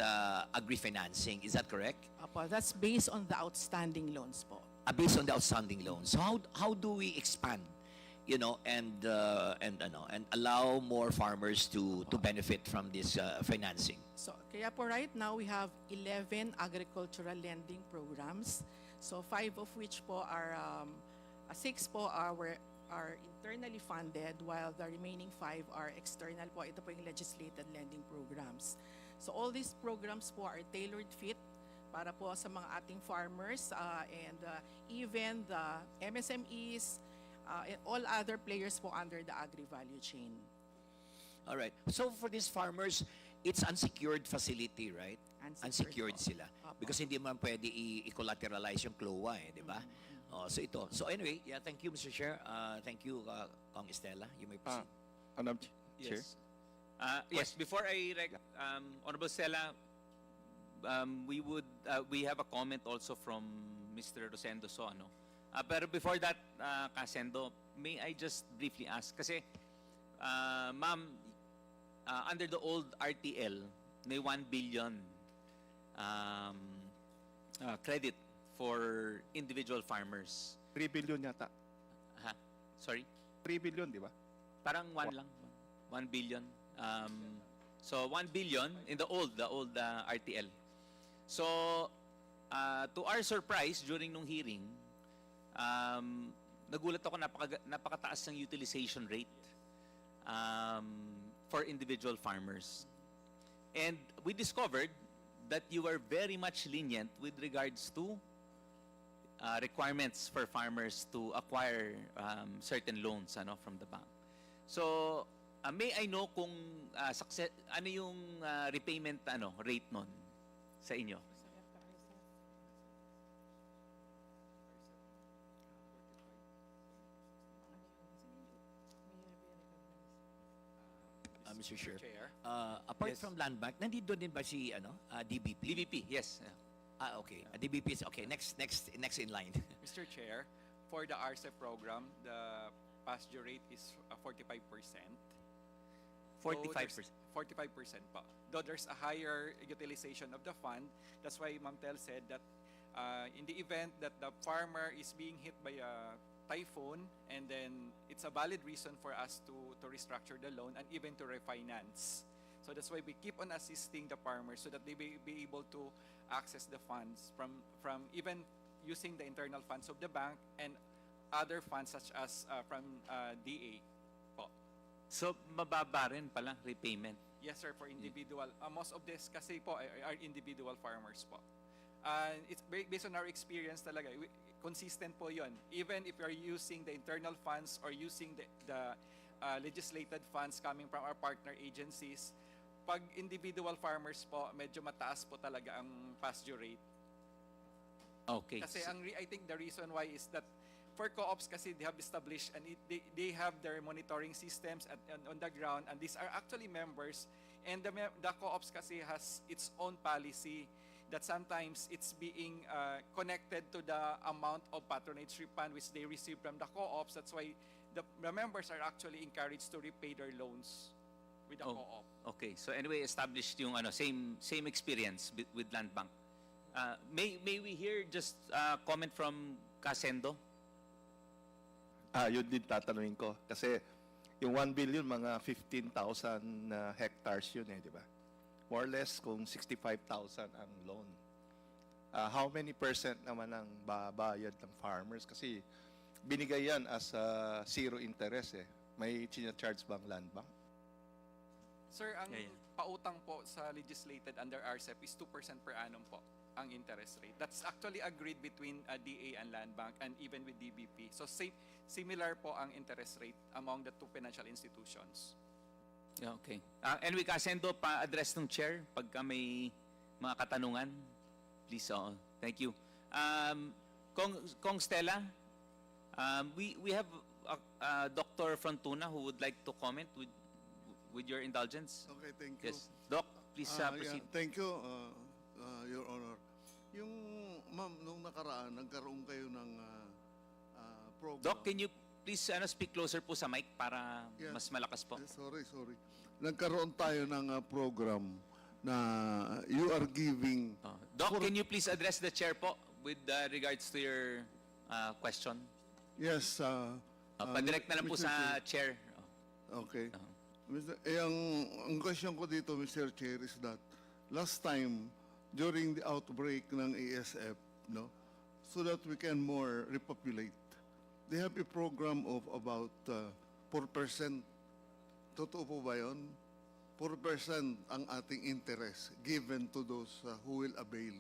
agri-financing. Is that correct? Apo, that's based on the outstanding loans po. Based on the outstanding loans. So how do we expand, and allow more farmers to benefit from this financing? So, kaya po right now we have 11 agricultural lending programs. So 5 of which po are 6 po are internally funded while the remaining 5 are external po. Ito po yung legislated lending programs. So all these programs po are tailored fit para po sa mga ating farmers and even the MSMEs and all other players po under the agri-value chain. All right. So for these farmers, it's unsecured facility, right? Unsecured po. sila. Because hindi man pwede i-collateralize yung CLOA, di ba? So ito. So anyway, yeah, thank you, Mr. Chair. Thank you, Kong Estela. You may proceed. Chair? Yes, before Honorable Stella, we have a comment also from Mr. Rosendo Soano. Pero before that, Kasendo, may I just briefly ask? Kasi, ma'am, under the old RTL, may 1 billion credit for individual farmers. 3 billion yata. Ha? Sorry? 3 billion, di ba? Parang 1 lang. 1 billion. So 1 billion in the old RTL. So to our surprise during nung hearing, nagulat ako napakataas ng utilization rate for individual farmers. And we discovered that you were very much lenient with regards to requirements for farmers to acquire certain loans from the bank. So, may I know kung ano yung repayment rate nun sa inyo? Mr. Chair. Yes. Apart from Land Bank, nandito din ba si DBP? DBP, yes. Okay. DBP is okay. Next in line. Mr. Chair, for the RCEP program, the pasture rate is 45%. 45%. 45% pa. Though there's a higher utilization of the fund, that's why Ma'am Tel said that in the event that the farmer is being hit by a typhoon, and then it's a valid reason for us to restructure the loan and even to refinance. So that's why we keep on assisting the farmers so that they be able to access the funds from even using the internal funds of the bank and other funds such as from DA po. So mababa rin pala repayment. Yes sir, for individual. Most of this kasi po are individual farmers po. It's based on our experience talaga. Consistent po yun. Even if you're using the internal funds or using the legislated funds coming from our partner agencies, pag individual farmers po, medyo mataas po talaga ang pasture rate. Okay. Kasi I think the reason why is that for co-ops kasi they have established and they have their monitoring systems on the ground, and these are actually members, and the co-ops kasi has its own policy that sometimes it's being connected to the amount of patronage refund which they receive from the co-ops. That's why the members are actually encouraged to repay their loans with the co-op. Okay. So anyway, established yung same experience with Land Bank. May we hear just comment from Kasendo? Yun din tatanungin ko. Kasi yung 1 billion, mga 15,000 hectares yun di ba? More or less kung 65,000 ang loan. How many % naman ang babayad ng farmers? Kasi binigay yan as zero interest May charge bang Land Bank? Sir, ang pautang po sa legislated under RCEP is 2% per annum po ang interest rate. That's actually agreed between DA and Land Bank and even with DBP. So similar po ang interest rate among the two financial institutions. Yeah, okay. Anyway, Kasendo, pa-address ng chair pagka may mga katanungan. Please, thank you. Kong Stella, we have Dr. Frontuna who would like to comment with your indulgence. Okay, thank you. Yes. Doc, please proceed. Thank you, Your Honor. Yung, ma'am, nung nakaraan, nagkaroon kayo ng program. Doc, can you please speak closer po sa mic para mas malakas po? Sorry. Nagkaroon tayo ng program na you are giving... Doc, can you please address the chair po with regards to your question? Yes. Padirect na lang po sa chair. Okay. Ang question ko dito, Mr. Chair, is that last time, during the outbreak ng ASF, so that we can more repopulate, they have a program of about 4%. Totoo po ba yun? 4% ang ating interest given to those who will avail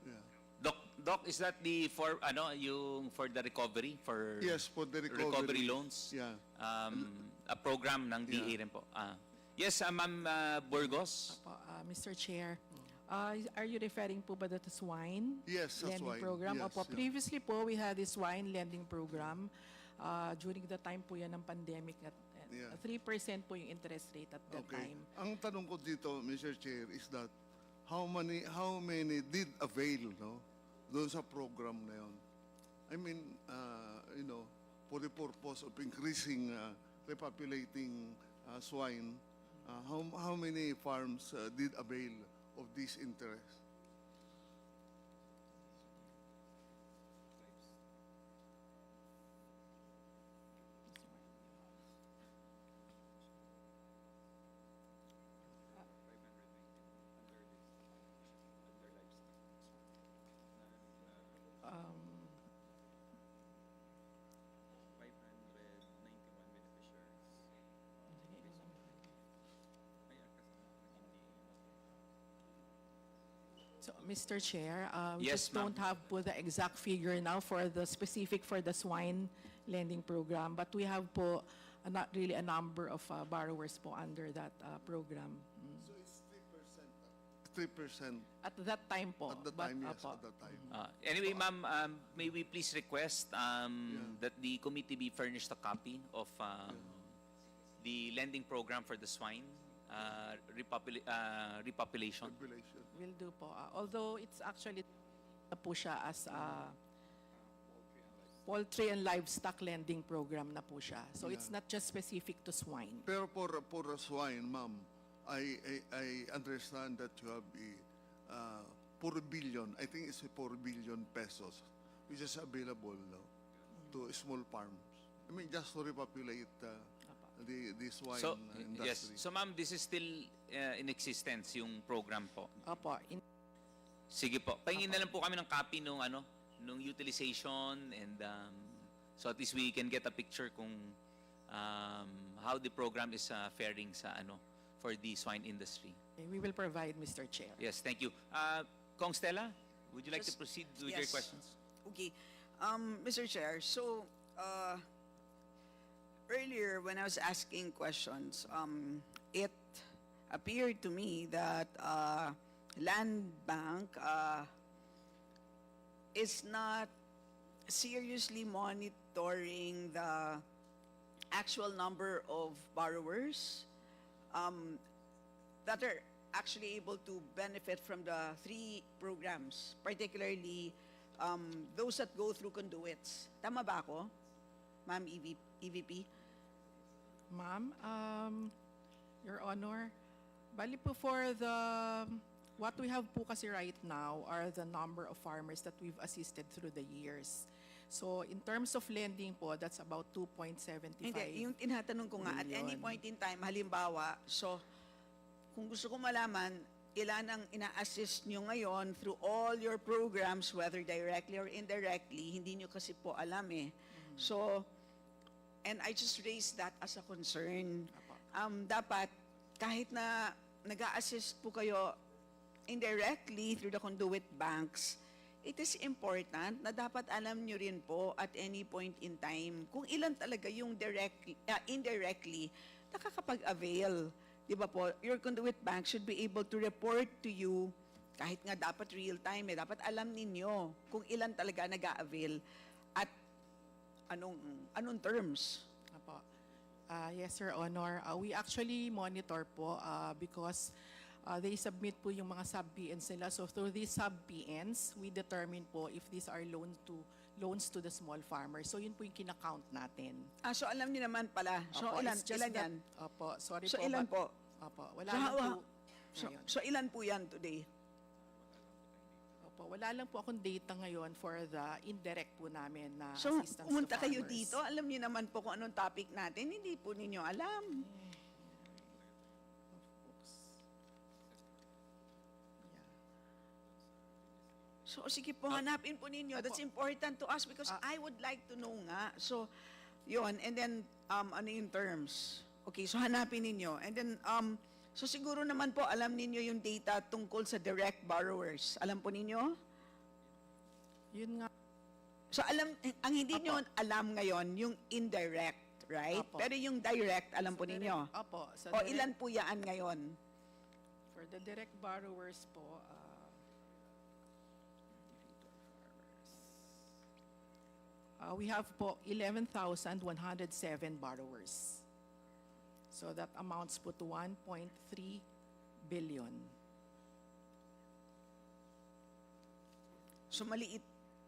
Yeah. Doc, is that the yung for the recovery for Yes, for the recovery. loans? Yeah. A program ng DA Yeah. rin po. Yes, Ma'am Burgos. Mr. Chair, are you referring po ba to swine? Yes, sa lending swine. program? Yes, Opo, yeah. previously po we had this swine lending program. During the time po yan ng pandemic at Yeah. 3% po yung interest rate at that time. Ang tanong ko dito, Mr. Chair, is that how many did avail, no? Doon sa program na yun. I mean, for the purpose of increasing, repopulating swine, how many farms did avail of this interest? Um, 591 beneficiaries. So, Mr. Chair, we Yes, just don't have po the exact figure now for the specific for the swine lending program, but we have po not really a number of borrowers po under that program. So it's 3%. At that time po. At the but, time, yes, opo. at the time. Anyway, ma'am, may we please request that the committee be furnished a copy of the lending program for the swine repopulation. Will do po. Although it's actually na po siya as poultry and livestock lending program na po siya. So it's not just specific to swine. Pero for swine, ma'am, I understand that you have a 4 billion, I think it's 4 billion pesos, which is available now to small farms. I mean, just to repopulate the swine So, industry. yes. So, ma'am, this is still in existence, yung program po. Opo. Sige po. Pahingin na lang po kami ng copy nung utilization and so at least we can get a picture kung how the program is faring sa for the swine industry. We will provide, Mr. Chair. Yes, thank you. Kong Stella, would you like to Yes. proceed with your questions? Okay. Mr. Chair, so earlier when I was asking questions, it appeared to me that Land Bank is not seriously monitoring the actual number of borrowers that are actually able to benefit from the 3 programs, particularly those that go through conduits. Tama ba ako, Ma'am EVP? Ma'am, Your Honor, bali po for what we have po kasi right now are the number of farmers that we've assisted through the years. So in terms of lending po, that's about 2.75 Hindi, yung tinatanong ko nga, at any point in time, halimbawa, so kung gusto ko malaman, ilan ang ina-assist nyo ngayon through all your programs, whether directly or indirectly, hindi nyo kasi po alam eh. So, and I just raised that as a concern. Dapat, kahit na nag-a-assist po kayo indirectly through the conduit banks, it is important na dapat alam nyo rin po at any point in time kung ilan talaga yung indirectly nakakapag-avail. Di ba po? Your conduit bank should be able to report to you, kahit nga dapat real time, dapat alam ninyo kung ilan talaga nag-a-avail at anong terms. Apo. Yes, Your Honor. We actually monitor po because they submit po yung mga sub-PNs nila. So through these sub-PNs, we determine po if these are loans to the small farmers. So yun po yung kinakount natin. So alam niyo naman pala. So Opo, ilan it's just yan? that- Opo, sorry So po. ilan po? Opo, wala lang po. ngayon. So ilan po yan today? Opo, wala lang po akong data ngayon for the indirect po namin na So assistance pumunta to kayo farmers. dito, alam niyo naman po kung anong topic natin, hindi po ninyo alam. So sige po, hanapin po ninyo. That's important to us because I would like to know nga. So, yun. And then, ano yung terms? Okay, so hanapin ninyo. And then, So siguro naman po alam ninyo yung data tungkol sa direct borrowers. Alam po ninyo? Yun nga. So ang hindi nyo alam ngayon, yung indirect, right? Apo. Pero yung direct, alam po ninyo? Opo. Sa O direct- ilan po yaan ngayon? For the direct borrowers po, we have po 11,107 borrowers. So that amounts po to 1.3 billion. So maliit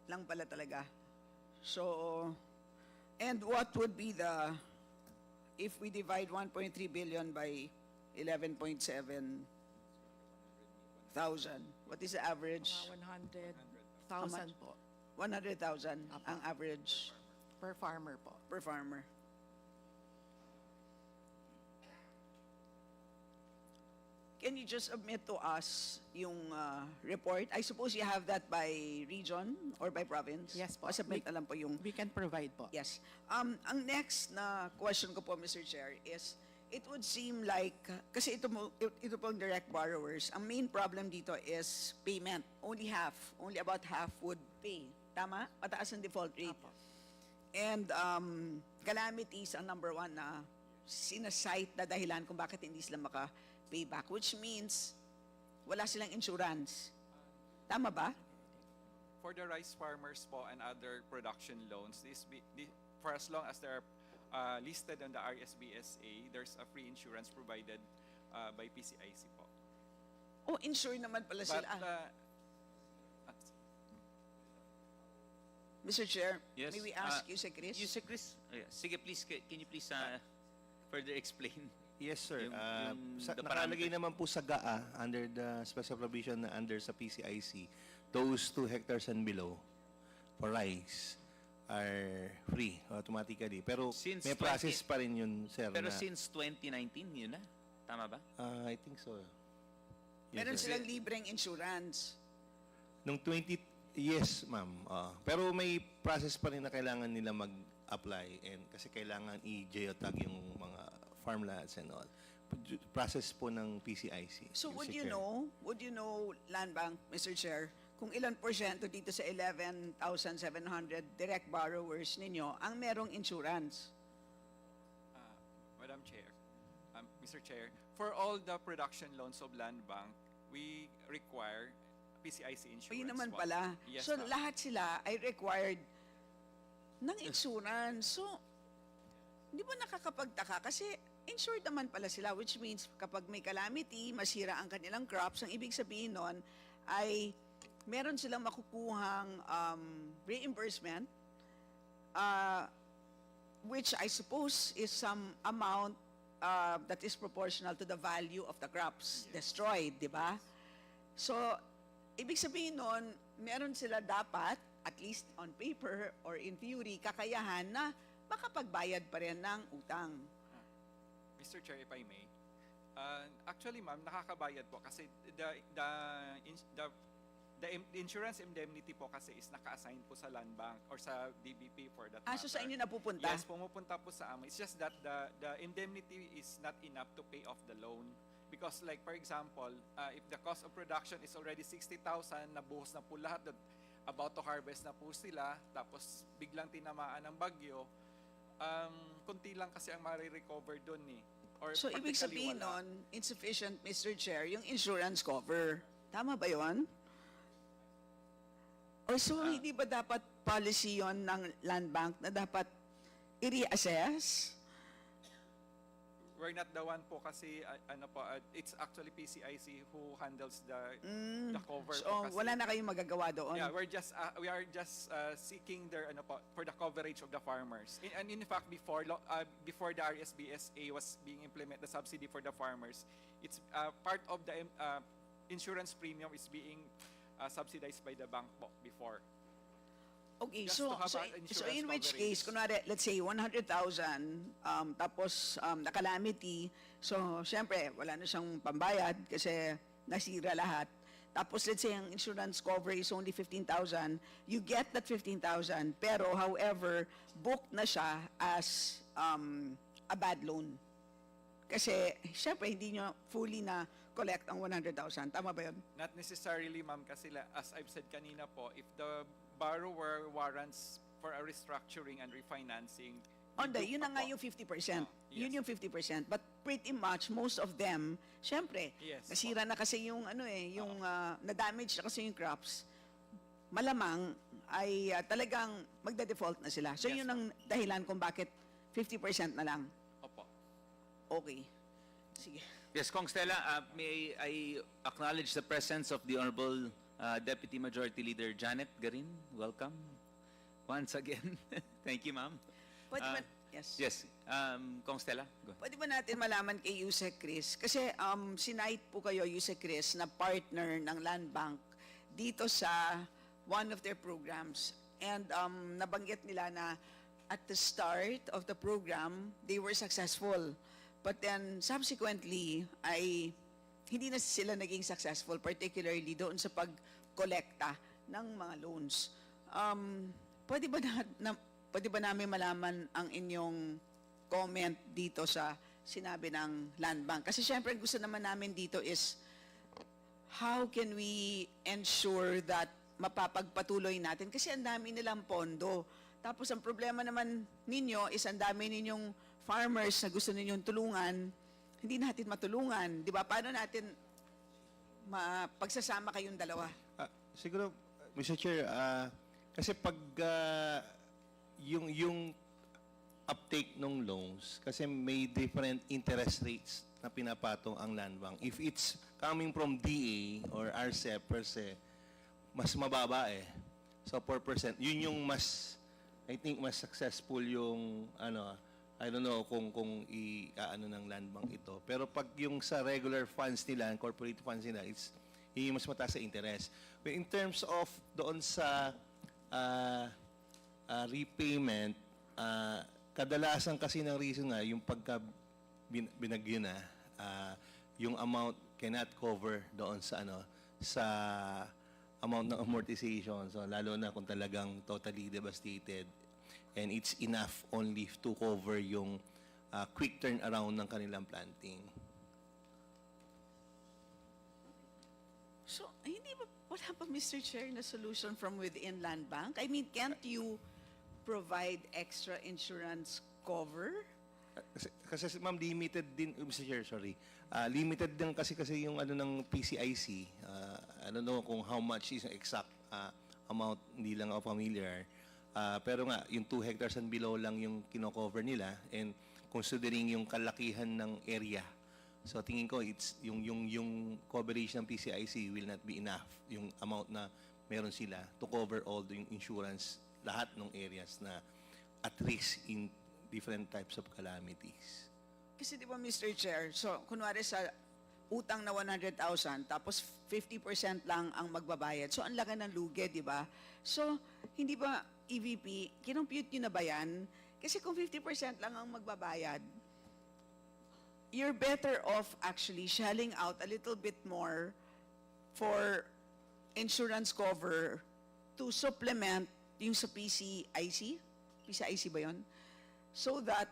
lang pala talaga. So, and what would be the, if we divide 1.3 billion by 11.7 thousand, what is the average? 100,000 po 100,000 ang average per farmer po. per farmer. Can you just submit to us yung report? I suppose you have that by region or by province? Yes po. Submit na lang po yung... We can provide po. Yes. Ang next na question ko po, Mr. Chair, is it would seem like, kasi ito pong direct borrowers, ang main problem dito is payment. Only about half would pay. Tama? Pataas ang default rate. And calamities ang number one na sinasite na dahilan kung bakit hindi sila maka-payback, which means wala silang insurance. Tama ba? For the rice farmers po and other production loans, for as long as they're listed on the RSBSA, there's a free insurance provided by PCIC po. Oh, insure naman pala sila. Mr. Chair, Yes, may we ask you, Chris? You, Chris? Sige, please, can you please further explain? Yes, sir. Yung the Nakalagay parameter. naman po sa GAA, under the special provision na under sa PCIC, those 2 hectares and below for rice are free automatically. Pero Since may process 20 pa rin yun, sir. Pero na, since 2019, yun na? Tama ba? I think so. Meron sir. silang libreng insurance. Nung 20, yes, ma'am. Pero may process pa rin na kailangan nila mag-apply and kasi kailangan i-geotag yung mga farmlands and all. Process po ng PCIC. So Mr. would you Chair. know, Land Bank, Mr. Chair, kung ilan porsyento dito sa 11,700 direct borrowers ninyo ang merong insurance? Madam Chair, Mr. Chair, for all the production loans of Land Bank, we require PCIC insurance. O yun naman po. pala. Yes, So ma'am. lahat sila ay required ng insurance. So, di ba nakakapagtaka? Kasi insured naman pala sila, which means kapag may calamity, masira ang kanilang crops, ang ibig sabihin nun ay meron silang makukuhang reimbursement, which I suppose is some amount that is proportional to the value of the crops destroyed, di ba? So, ibig sabihin nun, meron sila dapat, at least on paper or in theory, kakayahan na makapagbayad pa rin ng utang. Mr. Chair, if I may, actually, ma'am, nakakabayad po kasi the insurance indemnity po kasi is naka-assign po sa Land Bank or sa DBP for that matter. So sa inyo napupunta? Yes, pumupunta po sa amin. It's just that the indemnity is not enough to pay off the loan. Because like, for example, if the cost of production is already 60,000, nabuhos na po lahat, about to harvest na po sila, tapos biglang tinamaan ng bagyo, kunti lang kasi ang marirecover doon eh. Or So ibig practically sabihin wala. nun, insufficient, Mr. Chair, yung insurance cover. Tama ba yon? O so hindi ba dapat policy yon ng Land Bank na dapat i-reassess? We're not the one po kasi it's actually PCIC who handles the cover So po kasi. wala na kayong magagawa doon? Yeah, we are just seeking their for the coverage of the farmers. And in fact, before the RSBSA was being implemented, the subsidy for the farmers, it's part of the insurance premium is being subsidized by the bank po before. Okay, Just so to have so, an so insurance in which coverage. case, kunwari, let's say 100,000, tapos na-calamity, so syempre, wala na siyang pambayad kasi nasira lahat. Tapos let's say ang insurance cover is only 15,000, you get that 15,000, pero however, booked na siya as a bad loan. Kasi, syempre, hindi nyo fully na collect ang 100,000. Tama ba yun? Not necessarily, ma'am, kasi as I've said kanina po, if the borrower warrants for a restructuring and refinancing, Yun na nga yung 50%. Yun yung 50%. But pretty much, most of them, syempre, Yes. nasira na kasi yung, na-damage na kasi yung crops, malamang ay talagang magda-default na sila. So, Yes, yun ang dahilan kung bakit 50% na lang. Opo. Okay. Sige. Yes, Kong Stella, may I acknowledge the presence of the Honorable Deputy Majority Leader Janet Garin. Welcome once again. Thank you, ma'am. Pwede ba, yes. Yes, Kong Stella, go. Pwede ba natin malaman kay Yusek Chris? Kasi sinight po kayo, Yusek Chris, na partner ng Land Bank dito sa one of their programs. And nabanggit nila na at the start of the program, they were successful. But then subsequently, ay hindi na sila naging successful, particularly doon sa pag-kolekta ng mga loans. Pwede ba namin malaman ang inyong comment dito sa sinabi ng Land Bank? Kasi syempre gusto naman namin dito is how can we ensure that mapapagpatuloy natin? Kasi ang dami nilang pondo. Tapos ang problema naman ninyo is ang dami ninyong farmers na gusto ninyong tulungan, hindi natin matulungan. Di ba? Paano natin pagsasama kayong dalawa? Siguro, Mr. Chair, kasi pag yung uptake ng loans, kasi may different interest rates na pinapatong ang Land Bank. If it's coming from DA or RCEP per se, mas mababa eh. So 4%, yun yung I think mas successful yung I don't know kung ng Land Bank ito. Pero pag yung sa regular funds nila, corporate funds nila, yung mas mataas sa interest. But in terms of doon sa repayment, kadalasan kasi ng reason nga, yung pagka binagyo na, yung amount cannot cover doon sa sa amount ng amortization. So lalo na kung talagang totally devastated, and it's enough only to cover yung quick turnaround ng kanilang planting. So, wala pa, Mr. Chair, na solution from within Land Bank? I mean, can't you provide extra insurance cover? Kasi ma'am, limited din, Mr. Chair, sorry. Limited din kasi yung ng PCIC. I don't know kung how much is ang exact amount, hindi lang ako familiar. Pero nga, yung 2 hectares and below lang yung kino-cover nila, and considering yung kalakihan ng area. So tingin ko it's yung coverage ng PCIC will not be enough, yung amount na meron sila to cover all the insurance, lahat ng areas na at risk in different types of calamities. Kasi di ba, Mr. Chair, so kunwari sa utang na 100,000, tapos 50% lang ang magbabayad. So ang laki ng lugi, di ba? So hindi ba, EVP, kinompute nyo na ba yan? Kasi kung 50% lang ang magbabayad, you're better off actually shelling out a little bit more for insurance cover to supplement yung sa PCIC? PCIC ba yun? So that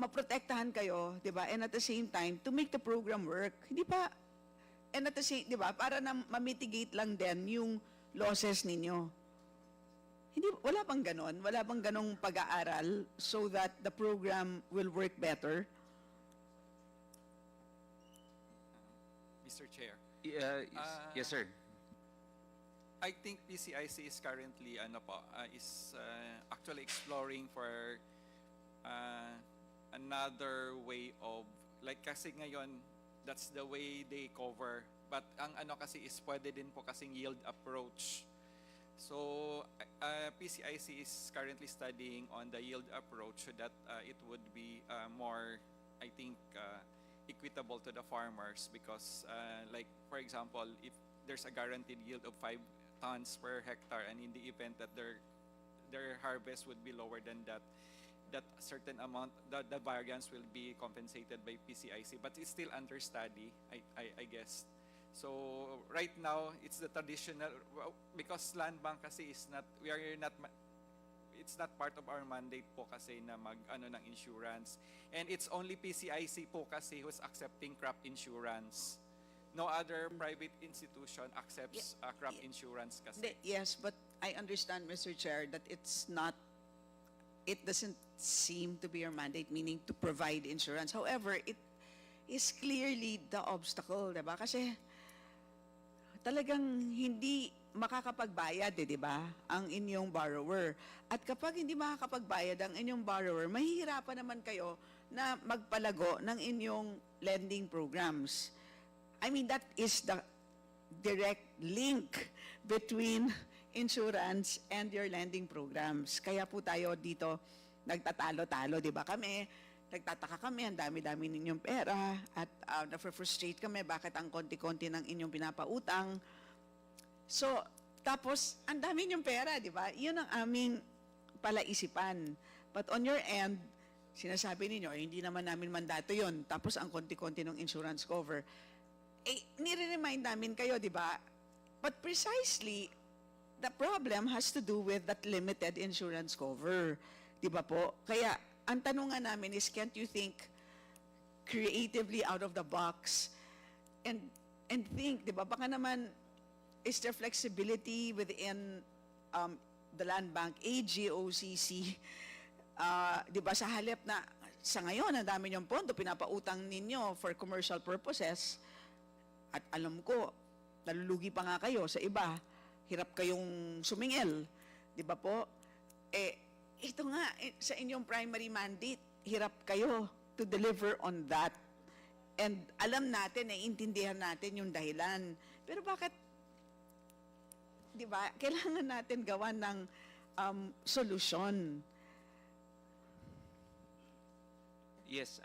maprotektahan kayo, di ba? And at the same time, to make the program work. Hindi ba? And at the same, di ba? Para na ma-mitigate lang din yung losses ninyo. Hindi, wala bang ganon? Wala bang ganong pag-aaral so that the program will work better? Mr. Chair. Yes, sir. I think PCIC is currently actually exploring for another way of, like kasi ngayon that's the way they cover, but ang kasi is pwede din po kasing yield approach. So PCIC is currently studying on the yield approach so that it would be more, I think, equitable to the farmers, because like for example, if there's a guaranteed yield of 5 tons per hectare, and in the event that their harvest would be lower than that certain amount, the variance will be compensated by PCIC, but it's still under study, I guess. So right now it's the traditional, because land bank kasi is not, it's not part of our mandate po kasi na mag-ano ng insurance. And it's only PCIC po kasi who's accepting crop insurance. No other private institution accepts crop insurance kasi. Yes, but I understand, Mr. Chair, that it doesn't seem to be your mandate, meaning to provide insurance. However, it is clearly the obstacle, diba? Kasi talagang hindi makakapagbayad, di ba, ang inyong borrower. At kapag hindi makakapagbayad ang inyong borrower, mahihirapan naman kayo na magpalago ng inyong lending programs. I mean, that is the direct link between insurance and your lending programs. Kaya po tayo dito nagtatalo-talo, di ba kami? Nagtataka kami, ang dami-dami ninyong pera at na-frustrate kami bakit ang konti-konti ng inyong pinapautang. So, tapos, ang dami ninyong pera, di ba? Yun ang aming palaisipan. But on your end, sinasabi ninyo, hindi naman namin mandato yun. Tapos, ang konti-konti ng insurance cover. Nire-remind namin kayo, di ba? But precisely, the problem has to do with that limited insurance cover. Di ba po? Kaya, ang tanong nga namin is, can't you think creatively out of the box and think, di ba? Baka naman, is there flexibility within the Land Bank, AGOCC, di ba, sa halip na sa ngayon, ang dami niyong pondo, pinapautang ninyo for commercial purposes, at alam ko, nalulugi pa nga kayo sa iba, hirap kayong sumingil, di ba po? Ito nga, sa inyong primary mandate, hirap kayo to deliver on that. And alam natin, naiintindihan natin yung dahilan. Pero bakit, di ba, kailangan natin gawan ng solusyon. Yes.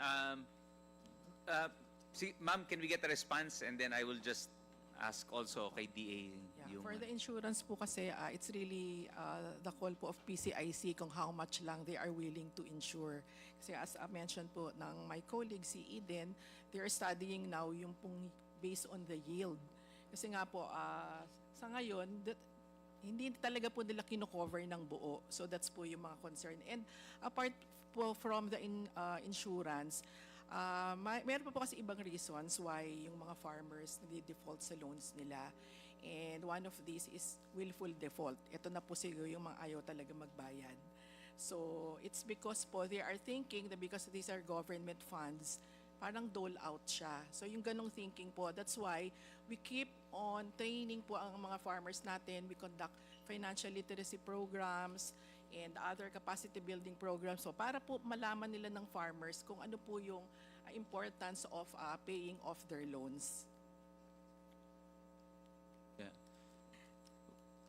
Ma'am, can we get a response? And then I will just ask also kay DA. Yeah, for the insurance po kasi, it's really the call po of PCIC kung how much lang they are willing to insure. Kasi as I mentioned po ng my colleague, si Eden, they are studying now yung pong based on the yield. Kasi nga po, sa ngayon, hindi talaga po nila kino-cover ng buo. So that's po yung mga concern. And apart po from the insurance, meron pa po kasi ibang reasons why yung mga farmers nag-default sa loans nila. And one of these is willful default. Ito na po siguro yung mga ayaw talaga magbayad. So it's because po they are thinking that because these are government funds, parang dole out siya. So yung ganong thinking po, that's why we keep on training po ang mga farmers natin. We conduct financial literacy programs and other capacity building programs. So para po malaman nila ng farmers kung ano po yung importance of paying off their loans. Yeah.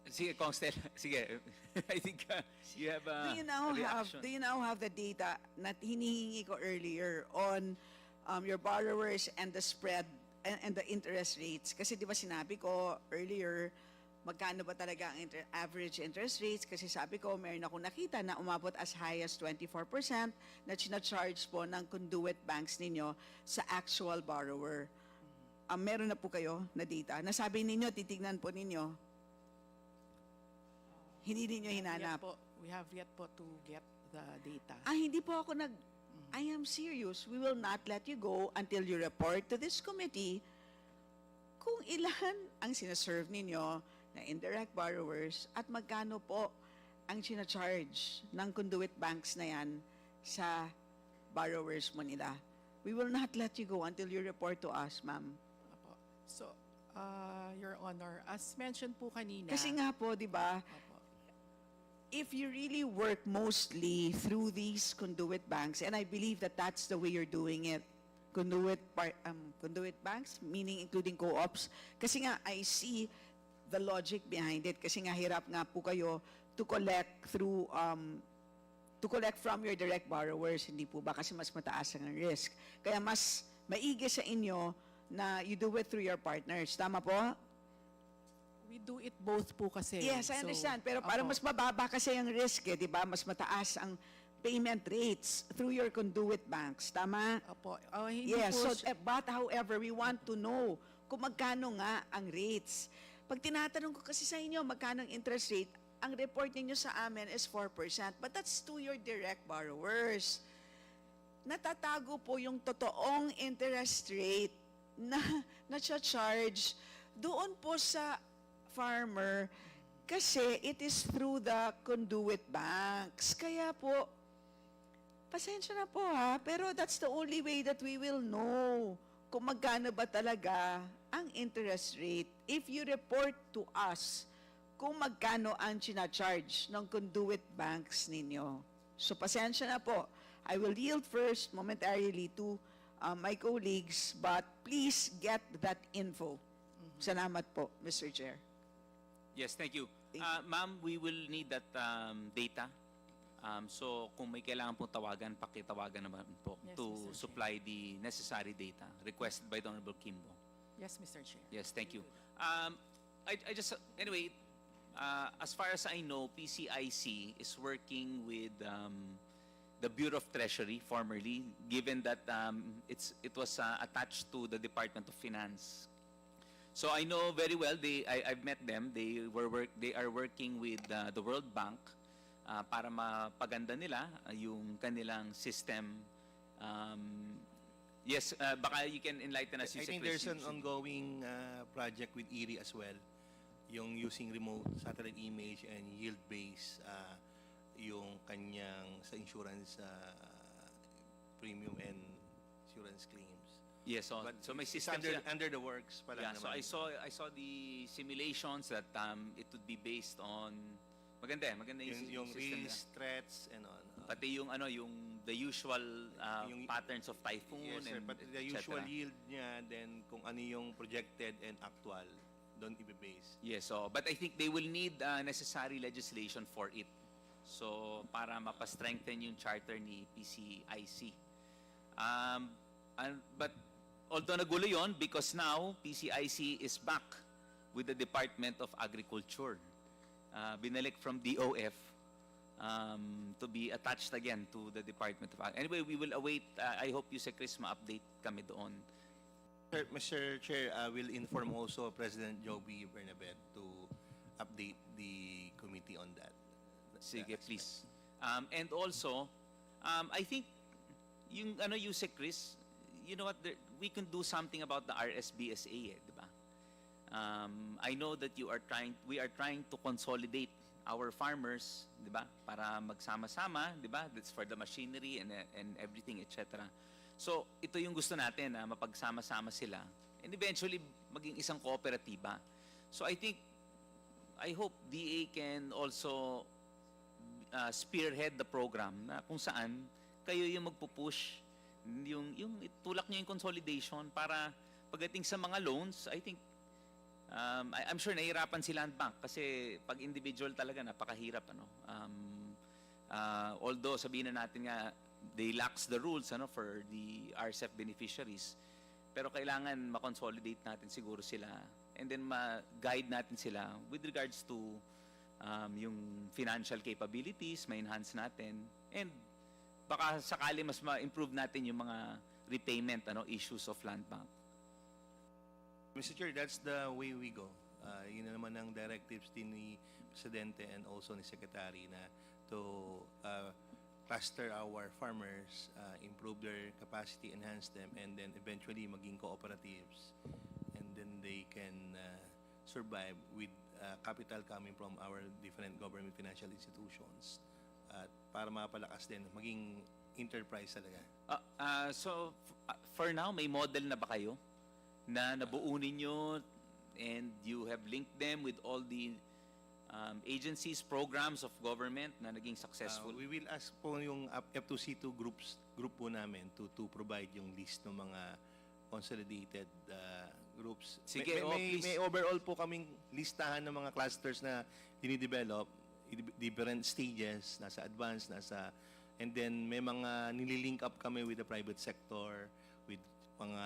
Sige, Kong Stella. Sige. I think you have a reaction. Do you now have the data na hinihingi ko earlier on your borrowers and the spread and the interest rates? Kasi di ba sinabi ko earlier, magkano ba talaga ang average interest rates? Kasi sabi ko, meron akong nakita na umabot as high as 24% na charge po ng conduit banks ninyo sa actual borrower. Meron na po kayo na data. Nasabi ninyo, titignan po ninyo. Hindi ninyo hinanap. We have yet po to get the data. Hindi po ako I am serious. We will not let you go until you report to this committee kung ilan ang sinaserve ninyo na indirect borrowers at magkano po ang sinacharge ng conduit banks na yan sa borrowers mo nila. We will not let you go until you report to us, ma'am. So, Your Honor, as mentioned po kanina. Kasi nga po, di ba, if you really work mostly through these conduit banks, and I believe that that's the way you're doing it, conduit banks, meaning including co-ops, kasi nga I see the logic behind it, kasi nga hirap nga po kayo to collect through to collect from your direct borrowers, hindi po ba, kasi mas mataas ang risk. Kaya mas maigi sa inyo na you do it through your partners. Tama po? We do it both po kasi. Yes, I understand. Pero para mas mababa kasi ang risk, di ba? Mas mataas ang payment rates through your conduit banks. Tama? Opo. Yes, but however, we want to know kung magkano nga ang rates. Pag tinatanong ko kasi sa inyo, magkano ang interest rate, ang report ninyo sa amin is 4%, but that's to your direct borrowers. Natatago po yung totoong interest rate na na-charge doon po sa farmer kasi it is through the conduit banks. Kaya po, pasensya na po ha, pero that's the only way that we will know kung magkano ba talaga ang interest rate if you report to us kung magkano ang charge ng conduit banks ninyo. So pasensya na po. I will yield first momentarily to my colleagues, but please get that info. Salamat po, Mr. Chair. Yes, thank you. Ma'am, we will need that data. So kung may kailangan pong tawagan, pakitawagan naman po Yes, to Mr. Chair. supply the necessary data requested by the Honorable Kimbo. Yes, Mr. Chair. Yes, thank you. I just, anyway, as far as I know, PCIC is working with the Bureau of Treasury formerly, given that it was attached to the Department of Finance. So I know very well. I've met them. They are working with the World Bank para mapaganda nila yung kanilang system. Yes, baka you can enlighten us. I think there's an ongoing project with ERI as well, yung using remote satellite image and yield-based yung kanyang sa insurance premium and insurance claims. Yes, so may system under the works pa lang yeah, naman. so I saw the simulations that it would be based on maganda yung system risks, threats and on. Pati yung the usual patterns of typhoon Yes, sir, and but the et usual cetera. yield niya, then kung ano yung projected and actual, don't i-base. Yes, so but I think they will need necessary legislation for it. So para mapa-strengthen yung charter ni PCIC. But although nagulo yon, because now PCIC is back with the Department of Agriculture. Binalik from DOF to be attached again to the Department of Agriculture. Anyway, we will await. I hope you sa Chris ma-update kami doon. Mr. Chair, I will inform also President Joby Bernabet to update the committee on that. Sige, please. And also, I think yung you say Chris, you know what, we can do something about the RSBSA, di ba? I know that we are trying to consolidate our farmers, di ba? Para magsama-sama, di ba? That's for the machinery and everything, etc. So, ito yung gusto natin, na mapagsama-sama sila. And eventually, maging isang kooperatiba. So, I hope DA can also spearhead the program na kung saan kayo yung magpupush, yung tulak nyo yung consolidation para pagdating sa mga loans, I think, I'm sure nahihirapan si Land Bank kasi pag individual talaga napakahirap although sabihin na natin nga they lacks the rules for the RCEP beneficiaries, pero kailangan ma-consolidate natin siguro sila and then ma-guide natin sila with regards to yung financial capabilities, ma-enhance natin, and baka sakali mas ma-improve natin yung mga repayment issues of Land Bank. Mr. Chair, that's the way we go. Yun na naman ang directives din ni Presidente and also ni Secretary na to cluster our farmers, improve their capacity, enhance them, and then eventually maging cooperatives. And then they can survive with capital coming from our different government financial institutions. Para mapalakas din, maging enterprise talaga. So, for now, may model na ba kayo na nabuo ninyo and you have linked them with all the agencies, programs of government na naging successful? We will ask po yung F2C2 group po namin to provide yung list ng mga consolidated groups. Sige, may overall po kaming listahan ng mga clusters na dinidevelop, different stages, nasa advanced, and then may mga nililink up kami with the private sector, with mga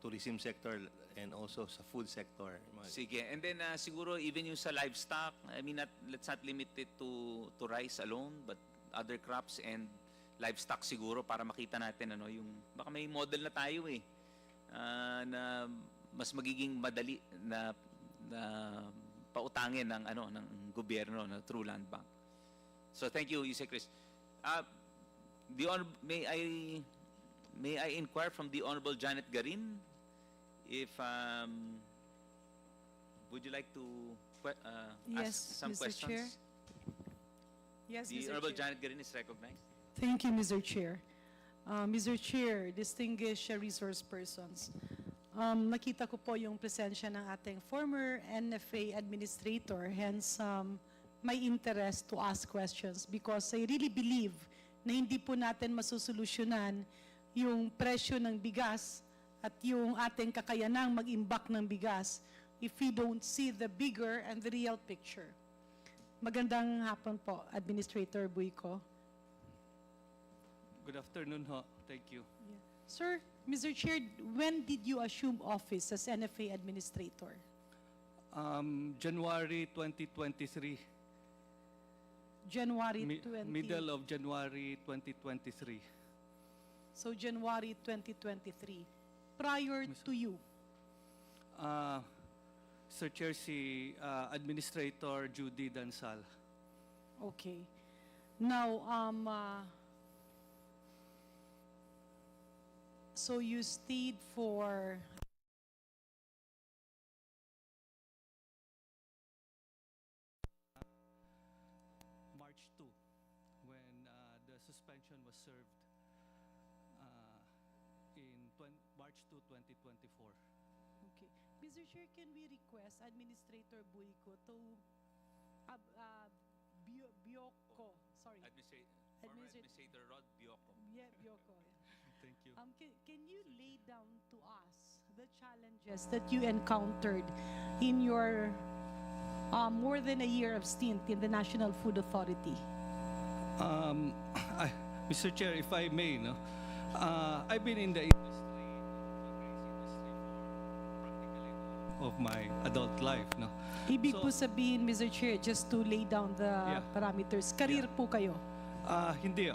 tourism sector, and also sa food sector. Sige, and then siguro even yung sa livestock, I mean, let's not limit it to rice alone, but other crops and livestock siguro para makita natin yung baka may model na tayo na mas magiging madali na pautangin ng gobyerno through land bank. So thank you, Yusek Chris. May I inquire from the Honorable Janet Garin if would you like to Yes, ask some Mr. questions? Chair. Yes, The Mr. Honorable Chair. Janet Garin is recognized. Thank you, Mr. Chair. Mr. Chair, distinguished resource persons, nakita ko po yung presensya ng ating former NFA administrator, hence my interest to ask questions because I really believe na hindi po natin masusolusyonan yung presyo ng bigas at yung ating kakayanang mag-imbak ng bigas if we don't see the bigger and the real picture. Magandang hapon po, Administrator Buico. Good afternoon ho. Thank you. Sir, Mr. Chair, when did you assume office as NFA Administrator? January 2023. January 20... Middle of January 2023. So January 2023. Prior to you? Sir Chair, si Administrator Judy Dansal. Okay. Now, so you stayed for March 2, when the suspension was served in March 2, 2024. Okay. Mr. Chair, can we request Administrator Buico to Bioko, sorry. Former Administrator Rod Bioko. Yeah, Bioko. Thank you. Can you lay down to us the challenges that you encountered in your more than a year of stint in the National Food Authority? Mr. Chair, if I may, no, I've been in the industry, practically of my adult life. No? Ibig po sabihin, Mr. Chair, just to lay down the parameters, career po kayo? Hindi,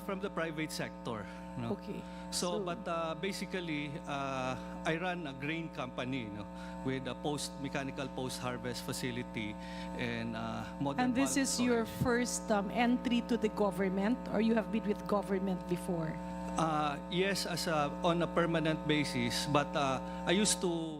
from the private sector. No? Okay. So, but basically, I run a grain company, no, with a mechanical post-harvest facility and modern. And this bulk is your storage. first entry to the government, or you have been with government before? Yes, on a permanent basis, but I used to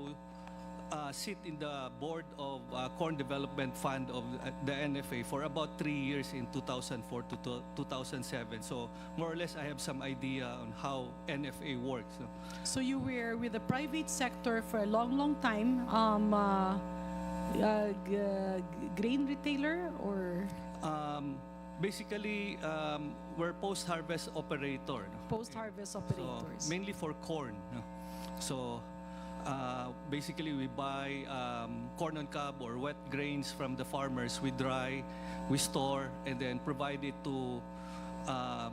sit in the board of Corn Development Fund of the NFA for about 3 years in 2004 to 2007. So more or less, I have some idea on how NFA works. No? So you were with the private sector for a long, long time. Grain retailer or? Basically, we're post-harvest operator. No? Post-harvest operators. So, mainly for corn. No? So basically, we buy corn on cob or wet grains from the farmers. We dry, we store, and then provide it to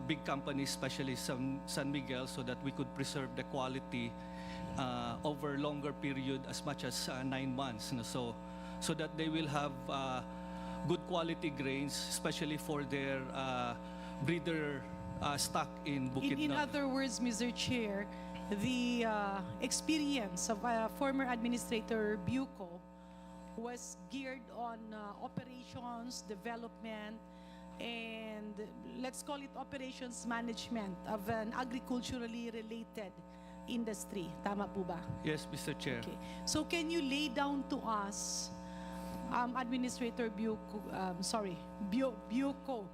big companies, especially San Miguel, so that we could preserve the quality over longer period, as much as 9 months. No? So that they will have good quality grains, especially for their breeder stock in Bukidnon. In other words, Mr. Chair, the experience of former Administrator Buico was geared on operations, development, and let's call it operations management of an agriculturally related industry. Tama po ba? Yes, Mr. Chair. Okay. So can you lay down to us, Administrator Buico, Buico.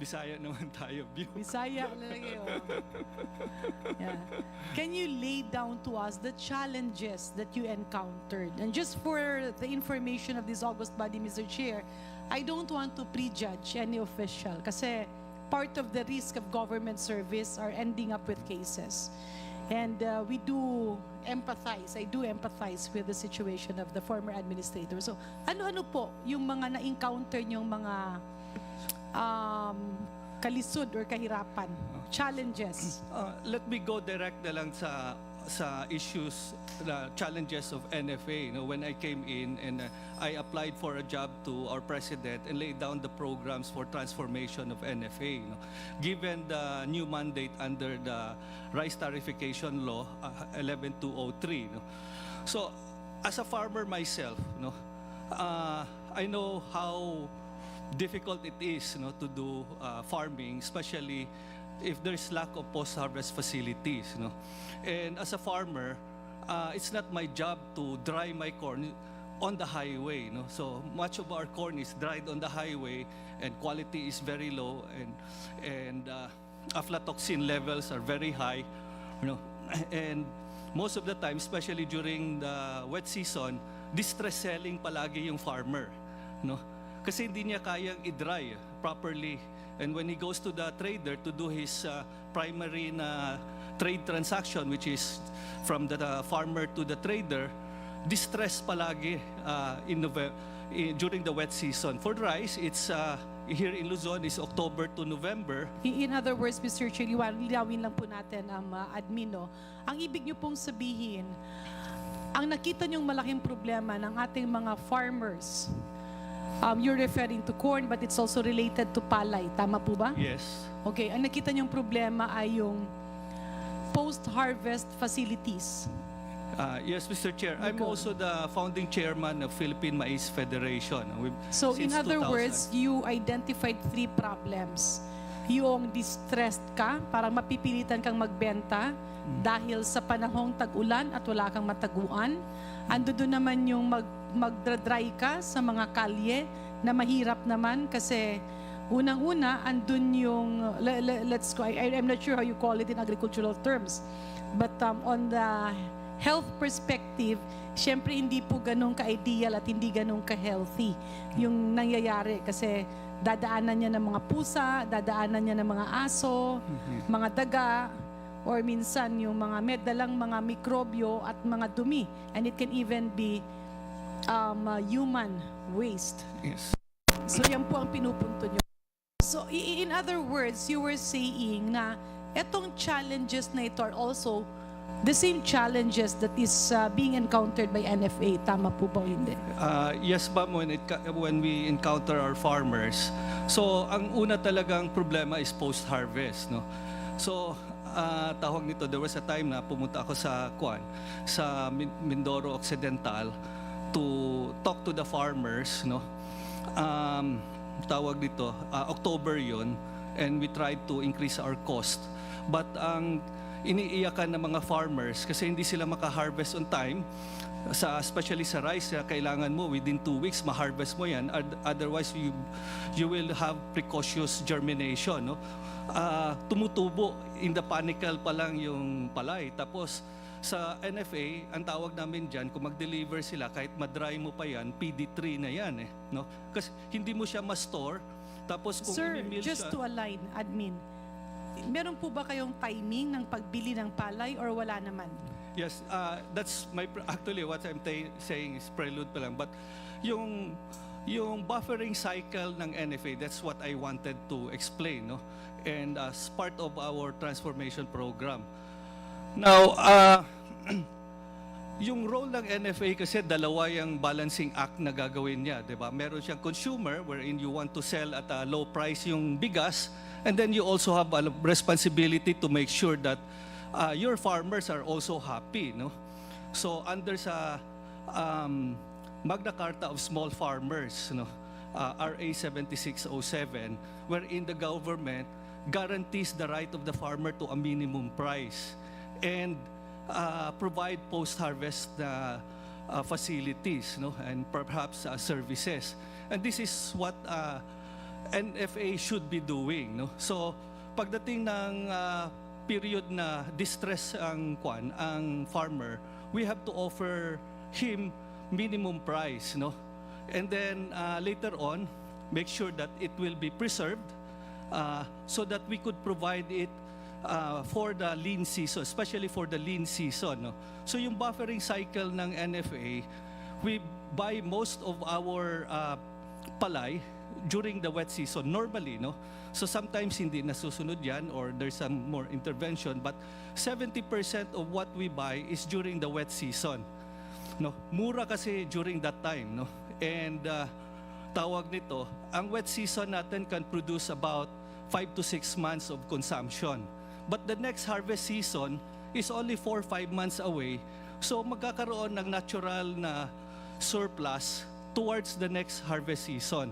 Bisaya naman tayo. Bisaya talaga yun. Yeah. Can you lay down to us the challenges that you encountered? And just for the information of this august body, Mr. Chair, I don't want to prejudge any official kasi part of the risk of government service are ending up with cases. And we do empathize, I do empathize with the situation of the former administrator. So, ano-ano po yung mga na-encounter niyong mga kalisod or kahirapan, challenges? Let me go direct na lang sa issues, the challenges of NFA. When I came in and I applied for a job to our president and laid down the programs for transformation of NFA. Given the new mandate under the Rice Tariffication Law 11203. So as a farmer myself, I know how difficult it is, to do farming, especially if there's lack of post-harvest facilities, And as a farmer, it's not my job to dry my corn on the highway, So much of our corn is dried on the highway, and quality is very low, and aflatoxin levels are very high, And most of the time, especially during the wet season, distress selling palagi yung farmer, Kasi hindi niya kayang i-dry properly. And when he goes to the trader to do his primary na trade transaction, which is from the farmer to the trader, distress palagi during the wet season. For rice, it's here in Luzon is October to November. In other words, Mr. Chair, lilawin lang po natin ang admin, Ang ibig niyo pong sabihin, ang nakita niyong malaking problema ng ating mga farmers, you're referring to corn, but it's also related to palay. Tama po ba? Yes. Okay, ang nakita niyong problema ay yung post-harvest facilities. Yes, Mr. Chair. I'm also the founding chairman of Philippine Maize Federation. So in Since other 2000. words, you identified 3 problems. Yung distressed ka, parang mapipilitan kang magbenta dahil sa panahong tag-ulan at wala kang mataguan. Ando doon naman yung magdra-dry ka sa mga kalye na mahirap naman kasi unang-una, andun yung, let's go, I'm not sure how you call it in agricultural terms, but on the health perspective, syempre hindi po ganun ka-ideal at hindi ganun ka-healthy yung nangyayari kasi dadaanan niya ng mga pusa, dadaanan niya ng mga aso, mga daga, or minsan yung mga dalang mga mikrobyo at mga dumi. And it can even be human waste. Yes. So yan po ang pinupunto niyo. So in other words, you were saying na etong challenges na ito are also the same challenges that is being encountered by NFA. Tama po ba o hindi? Yes, ma'am, when we encounter our farmers. So, ang una talagang problema is post-harvest, So, tawag nito, there was a time na pumunta ako sa Mindoro Occidental to talk to the farmers, tawag dito, October yon, and we tried to increase our cost. But ang iniiyakan ng mga farmers kasi hindi sila maka-harvest on time, especially sa rice, kailangan mo within 2 weeks ma-harvest mo yan, otherwise you will have precocious germination, tumutubo in the panicle pa lang yung palay. Tapos sa NFA, ang tawag namin dyan, kung mag-deliver sila, kahit ma-dry mo pa yan, PD3 na yan, kasi hindi mo siya ma-store. Tapos kung Sir, i-mill just siya, to align, admin, meron po ba kayong timing ng pagbili ng palay or wala naman? yes, that's actually what I'm saying is prelude pa lang. But yung buffering cycle ng NFA, that's what I wanted to explain, and as part of our transformation program. Now, yung role ng NFA kasi dalawa yung balancing act na gagawin niya, di ba? Meron siyang consumer wherein you want to sell at a low price yung bigas, and then you also have a responsibility to make sure that your farmers are also happy, So under sa Magna Carta of Small Farmers, RA 7607, wherein the government guarantees the right of the farmer to a minimum price and provide post-harvest facilities, and perhaps services. And this is what NFA should be doing, So pagdating ng period na distress ang farmer, we have to offer him minimum price, And then later on, make sure that it will be preserved so that we could provide it for the lean season, especially for the lean season. So yung buffering cycle ng NFA, we buy most of our palay during the wet season normally, So sometimes hindi nasusunod yan or there's some more intervention, but 70% of what we buy is during the wet season. Mura kasi during that time, And tawag nito, ang wet season natin can produce about 5 to 6 months of consumption. But the next harvest season is only 4 or 5 months away. So magkakaroon ng natural na surplus towards the next harvest season.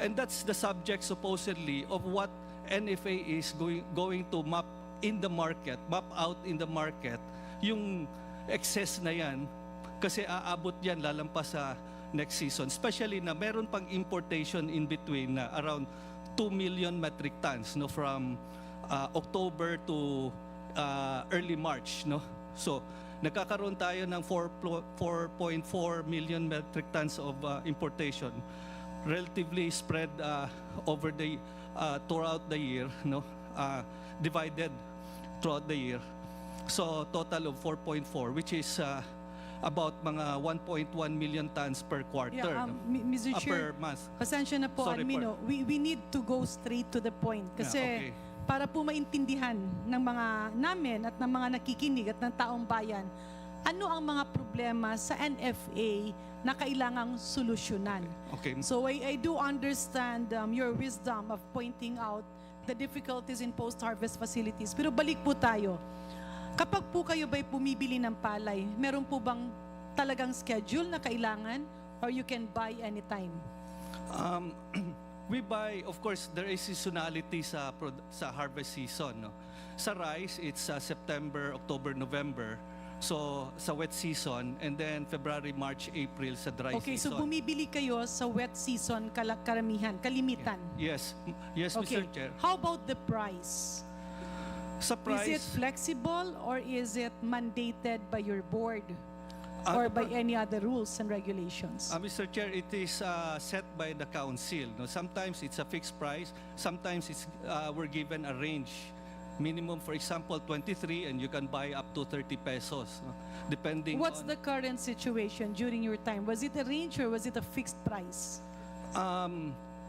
And that's the subject supposedly of what NFA is going to map out in the market, yung excess na yan, kasi aabot yan lalampas sa next season. Especially na meron pang importation in between na around 2 million metric tons, no, from October to early March, no. So nagkakaroon tayo ng 4.4 million metric tons of importation, relatively spread over the throughout the year, no, divided throughout the year. So total of 4.4, which is about mga 1.1 million tons per quarter, Yeah, no? Mr. Chair, per month. pasensya na po, Sorry, Admino. We need to go straight to the point. Kasi Yeah, okay. para po maintindihan ng mga namin at ng mga nakikinig at ng taong bayan, ano ang mga problema sa NFA na kailangang solusyonan. Okay. So I do understand your wisdom of pointing out the difficulties in post-harvest facilities. Pero balik po tayo. Kapag po kayo ba'y pumibili ng palay, meron po bang talagang schedule na kailangan or you can buy anytime? We buy, of course, there is seasonality sa harvest season, no? Sa rice, it's September, October, November. So, sa wet season, and then February, March, April sa dry Okay, season. so bumibili kayo sa wet season kalimitan. Yes, Okay. Mr. Chair. How about the price? Sa price, Is it flexible or is it mandated by your board or by any other rules and regulations? Mr. Chair, it is set by the council. No? Sometimes it's a fixed price. Sometimes we're given a range. Minimum, for example, 23, and you can buy up to 30 pesos, no? Depending What's on... the current situation during your time? Was it a range or was it a fixed price?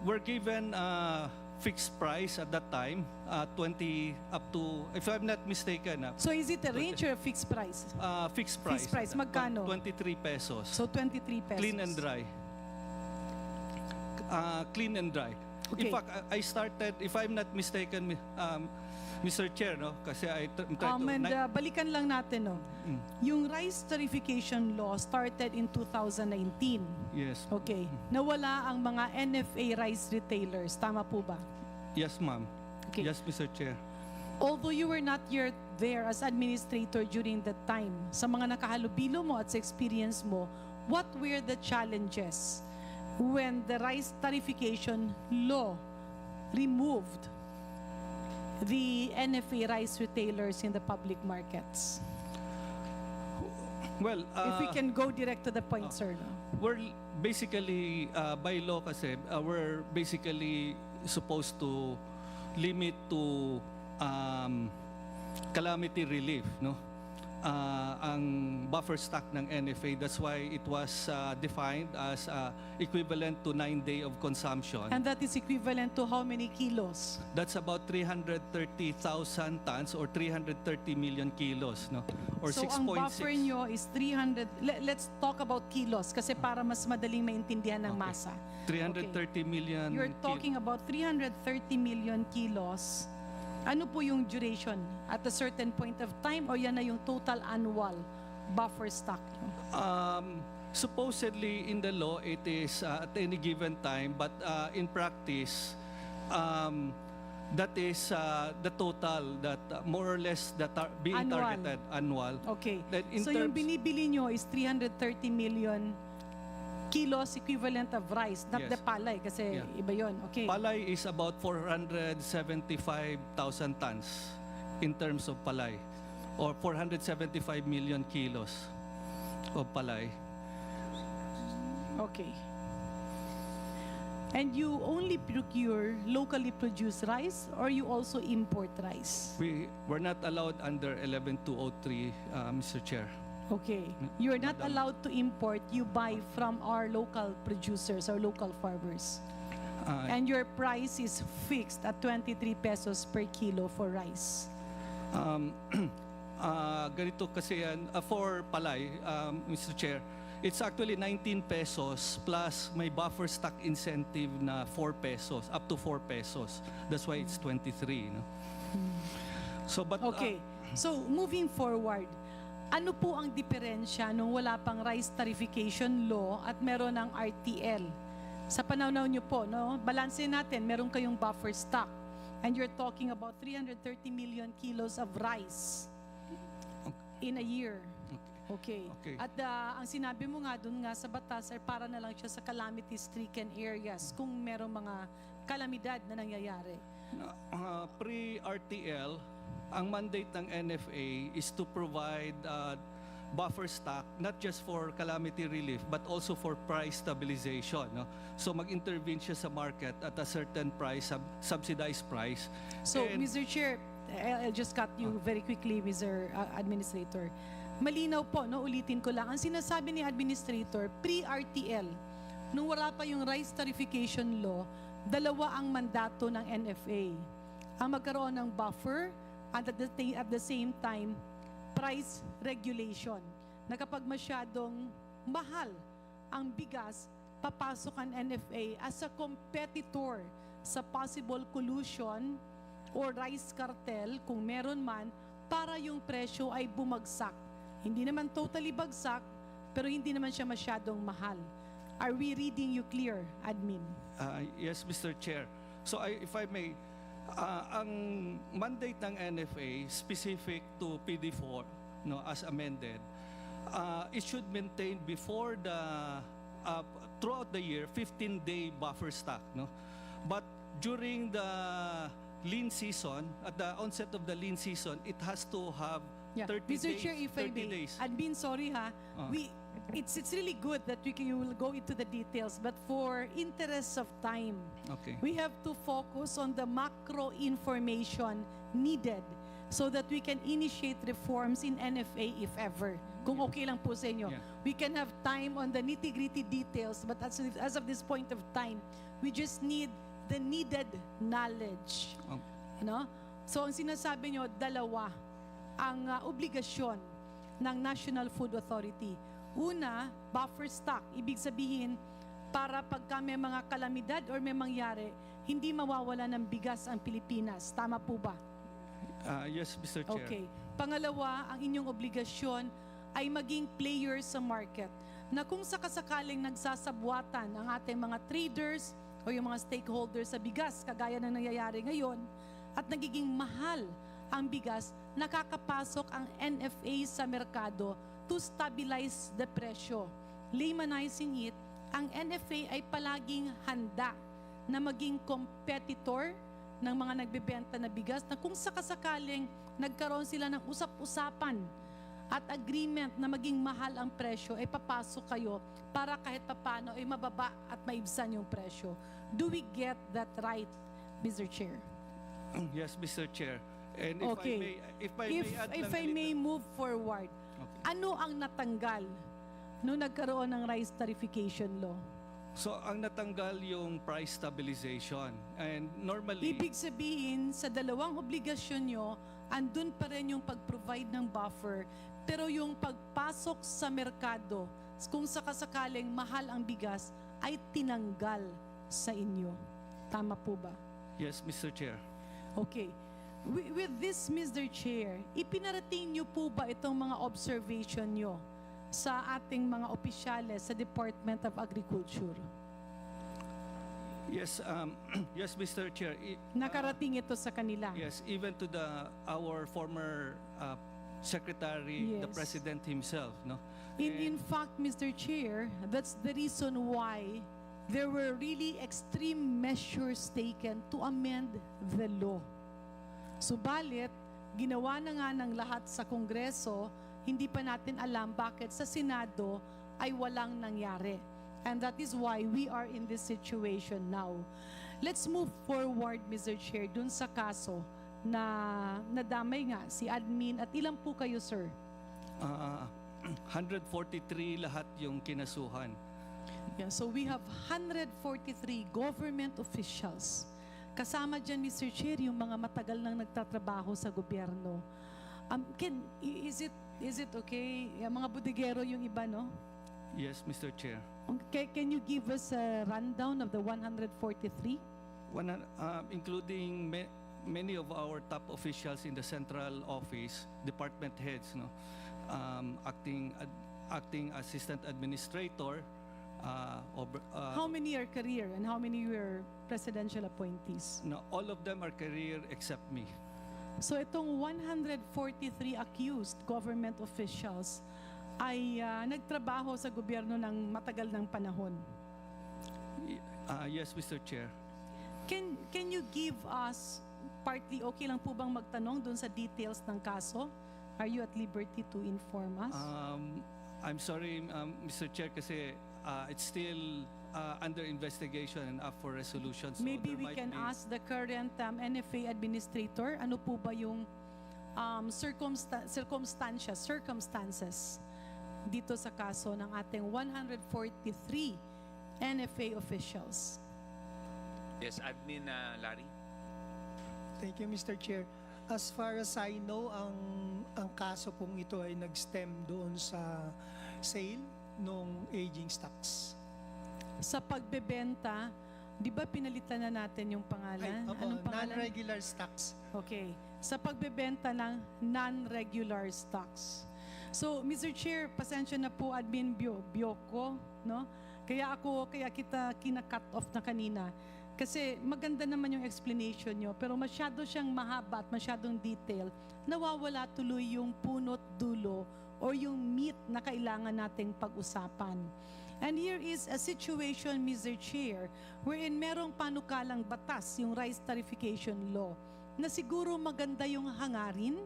We're given a fixed price at that time, 20 up to, if I'm not mistaken. So is it a range or a fixed price? Fixed price. Fixed price, magkano? 23 pesos. So 23 pesos. Clean and dry. Clean and dry. Okay. In fact, I started, if I'm not mistaken, Mr. Chair, no? Kasi I'm trying to... Balikan lang natin, no? Yung rice tarification law started in 2019. Yes. Okay. Nawala ang mga NFA rice retailers. Tama po ba? Yes, ma'am. Okay. Yes, Mr. Chair. Although you were not yet there as administrator during that time, sa mga nakahalubilo mo at sa experience mo, what were the challenges when the rice tarification law removed the NFA rice retailers in the public markets? Well, If we can go direct to the point, sir. No? we're basically, by law kasi, we're basically supposed to limit to calamity relief, no? Ang buffer stock ng NFA. That's why it was defined as equivalent to 9 days of consumption. And that is equivalent to how many kilos? That's about 330,000 tons or 330 million kilos, no? Or So 6.6. ang buffer nyo is 300, let's talk about kilos kasi para mas madaling maintindihan ng masa. 330 million You're talking about 330 million kilos. Ano po yung duration? At a certain point of time o yan na yung total annual buffer stock nyo? Supposedly in the law it is at any given time, but in practice that is the total that more or less that are being Annual. targeted annual. Okay. Then in So yung terms- binibili nyo is 330 million kilos equivalent of rice, not Yes. the palay kasi Yeah. iba yun. Okay. Palay is about 475,000 tons in terms of palay, or 475 million kilos of palay. Okay. And you only procure locally produced rice or you also import rice? We're not allowed under 11203, Mr. Chair. Okay. You're not allowed to import, you buy from our local producers or local farmers. And your price is fixed at 23 pesos per kilo for rice. Ganito kasi yan, for palay, Mr. Chair, it's actually 19 pesos plus may buffer stock incentive na 4 pesos, up to 4 pesos. That's why it's 23. No? So, but, Okay. So moving forward, Ano po ang diferensya nung wala pang rice tariffication law at meron ng RTL? Sa pananaw nyo po, no? Balansin natin, meron kayong buffer stock and you're talking about 330 million kilos of rice in a year. Okay. At ang sinabi mo nga dun nga sa batas ay para na lang siya sa calamity-stricken areas kung merong mga kalamidad na nangyayari. Pre-RTL, ang mandate ng NFA is to provide buffer stock not just for calamity relief but also for price stabilization. No? So mag-intervene siya sa market at a certain price, subsidized price. So, And- Mr. Chair, I'll just cut you very quickly, Mr. Administrator. Malinaw po, no, ulitin ko lang. Ang sinasabi ni Administrator, pre-RTL, nung wala pa yung rice tariffication law, dalawa ang mandato ng NFA. Ang magkaroon ng buffer at at the same time, price regulation. Na kapag masyadong mahal ang bigas, papasok ang NFA as a competitor sa possible collusion or rice cartel, kung meron man, para yung presyo ay bumagsak. Hindi naman totally bagsak, pero hindi naman siya masyadong mahal. Are we reading you clear, Admin? Yes, Mr. Chair. So if I may, ang mandate ng NFA specific to PD4, no, as amended, it should maintain before the throughout the year 15-day buffer stock, no. But during the lean season, at the onset of the lean season, it has to have 30 Mr. days. Chair, if I 30 may, days. Admin, sorry ha, it's really good that you will go into the details, but for interest of time, Okay. we have to focus on the macro information needed so that we can initiate reforms in NFA if ever. Kung okay lang po sa inyo. Yeah. We can have time on the nitty-gritty details, but as of this point of time, we just need the needed knowledge. No? So ang sinasabi nyo, dalawa ang obligasyon ng National Food Authority. Una, buffer stock. Ibig sabihin, para pagka may mga kalamidad or may mangyari, hindi mawawala ng bigas ang Pilipinas. Tama po ba? Yes, Mr. Chair. Okay. Pangalawa, ang inyong obligasyon ay maging players sa market na kung sakasakaling nagsasabwatan ang ating mga traders o yung mga stakeholders sa bigas, kagaya ng nangyayari ngayon, at nagiging mahal ang bigas, nakakapasok ang NFA sa merkado to stabilize the presyo. Laymanizing it, ang NFA ay palaging handa na maging competitor ng mga nagbebenta na bigas na kung sakasakaling nagkaroon sila ng usap-usapan at agreement na maging mahal ang presyo, ay papasok kayo para kahit papano ay mababa at maibsan yung presyo. Do we get that right, Mr. Chair? Yes, Mr. Chair. And Okay. if I may move forward, ano ang natanggal nung nagkaroon ng rice tariffication law? So ang natanggal yung price stabilization, and normally Ibig sabihin, sa dalawang obligasyon nyo, andun pa rin yung pag-provide ng buffer, pero yung pagpasok sa merkado, kung sakasakaling mahal ang bigas, ay tinanggal sa inyo. Tama po ba? Yes, Mr. Chair. Okay. With this, Mr. Chair, ipinarating niyo po ba itong mga observation niyo sa ating mga opisyales sa Department of Agriculture? Yes, yes, Mr. Chair. Nakarating ito sa kanila? Yes, even to our former secretary, the Yes. president himself, no. In fact, Mr. Chair, that's the reason why there were really extreme measures taken to amend the law. Subalit, ginawa na nga ng lahat sa Kongreso, hindi pa natin alam bakit sa Senado ay walang nangyari. And that is why we are in this situation now. Let's move forward, Mr. Chair, dun sa kaso na nadamay nga si admin at ilan po kayo, sir? 143 lahat yung kinasuhan. Yeah, so we have 143 government officials. Kasama dyan, Mr. Chair, yung mga matagal nang nagtatrabaho sa gobyerno. Is it okay? Yung mga budegero yung iba, no? Yes, Mr. Chair. Okay, can you give us a rundown of the 143? Including many of our top officials in the central office, department heads, no. acting assistant administrator. How many are career and how many were presidential appointees? No, all of them are career except me. So itong 143 accused government officials ay nagtrabaho sa gobyerno ng matagal ng panahon. Yes, Mr. Chair. Can you give us, partly okay lang po bang magtanong doon sa details ng kaso? Are you at liberty to inform us? I'm sorry, Mr. Chair, kasi it's still under investigation and up for resolution. So Maybe there we might can be- ask the current NFA administrator, ano po ba yung circumstances dito sa kaso ng ating 143 NFA officials? Yes, Admin Larry. Thank you, Mr. Chair. As far as I know, ang kaso pong ito ay nag-stem doon sa sale ng aging stocks. Sa pagbebenta, di ba pinalitan na natin yung pangalan? Anong pangalan? Non-regular stocks. Okay. Sa pagbebenta ng non-regular stocks. So, Mr. Chair, pasensya na po, Admin Bioko, no? Kaya kita kina-cut off na kanina. Kasi maganda naman yung explanation nyo, pero masyado siyang mahaba at masyadong detail, nawawala tuloy yung punot dulo o yung meat na kailangan nating pag-usapan. And here is a situation, Mr. Chair, wherein merong panukalang batas, yung rice tariffication law, na siguro maganda yung hangarin,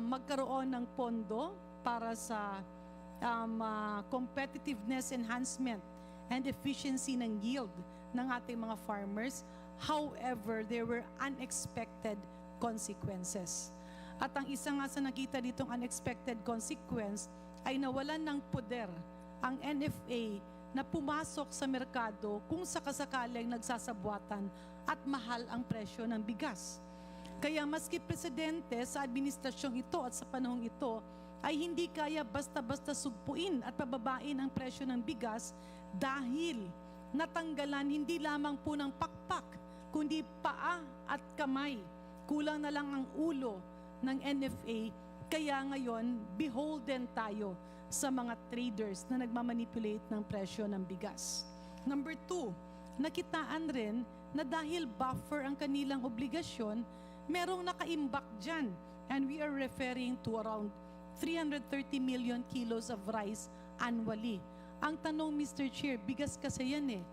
magkaroon ng pondo para sa competitiveness enhancement and efficiency ng yield ng ating mga farmers. However, there were unexpected consequences. At ang isa nga sa nakita ditong unexpected consequence ay nawalan ng poder ang NFA na pumasok sa merkado kung sakasakaling nagsasabwatan at mahal ang presyo ng bigas. Kaya maski presidente sa administrasyong ito at sa panahong ito ay hindi kaya basta-basta sugpuin at pababain ang presyo ng bigas dahil natanggalan hindi lamang po ng pakpak kundi paa at kamay. Kulang na lang ang ulo ng NFA. Kaya ngayon, beholden tayo sa mga traders na nagmamanipulate ng presyo ng bigas. Number 2, nakitaan rin na dahil buffer ang kanilang obligasyon, merong nakaimbak dyan. And we are referring to around 330 million kilos of rice annually. Ang tanong, Mr. Chair, bigas kasi yan eh.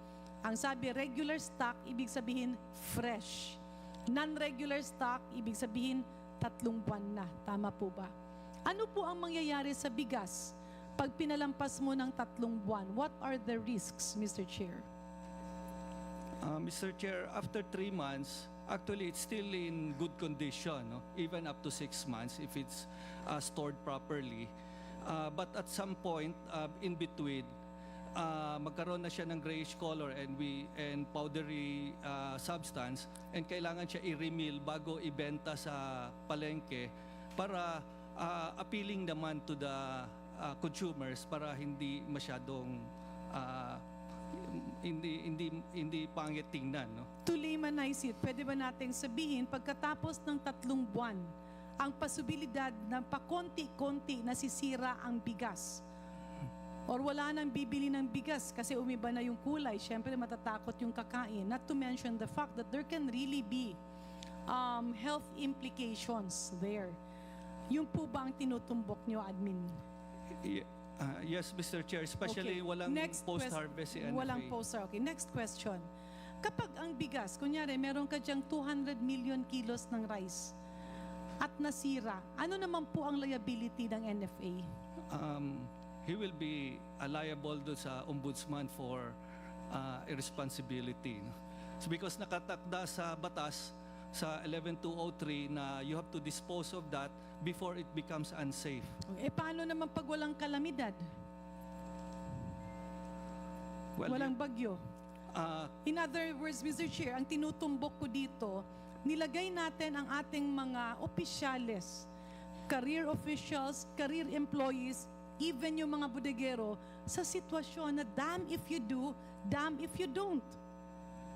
Ang sabi, regular stock, ibig sabihin fresh. Non-regular stock, ibig sabihin 3 buwan na. Tama po ba? Ano po ang mangyayari sa bigas pag pinalampas mo ng 3 buwan? What are the risks, Mr. Chair? Mr. Chair, after 3 months, actually it's still in good condition, no? Even up to 6 months if it's stored properly. But at some point in between, magkaroon na siya ng grayish color and powdery substance, and kailangan siya i-remill bago ibenta sa palengke para appealing naman to the consumers, para hindi masyadong hindi pangit tingnan, no? To laymanise it, pwede ba nating sabihin pagkatapos ng 3 buwan, ang posibilidad na pakonti-konti nasisira ang bigas? Or wala nang bibili ng bigas kasi umiba na yung kulay, syempre matatakot yung kakain. Not to mention the fact that there can really be health implications there. Yung po ba ang tinutumbok nyo, Admin? Yes, Mr. Chair, especially walang post-harvest NFA. Walang post-harvest. Okay, next question. Kapag ang bigas, kunyari meron ka dyang 200 million kilos ng rice at nasira, ano naman po ang liability ng NFA? He will be liable doon sa ombudsman for irresponsibility. So because nakatakda sa batas sa 11203 na you have to dispose of that before it becomes unsafe. Paano naman pag walang kalamidad? Well, walang bagyo? In other words, Mr. Chair, ang tinutumbok ko dito, nilagay natin ang ating mga opisyales, career officials, career employees, even yung mga bodegero, sa sitwasyon na damn if you do, damn if you don't.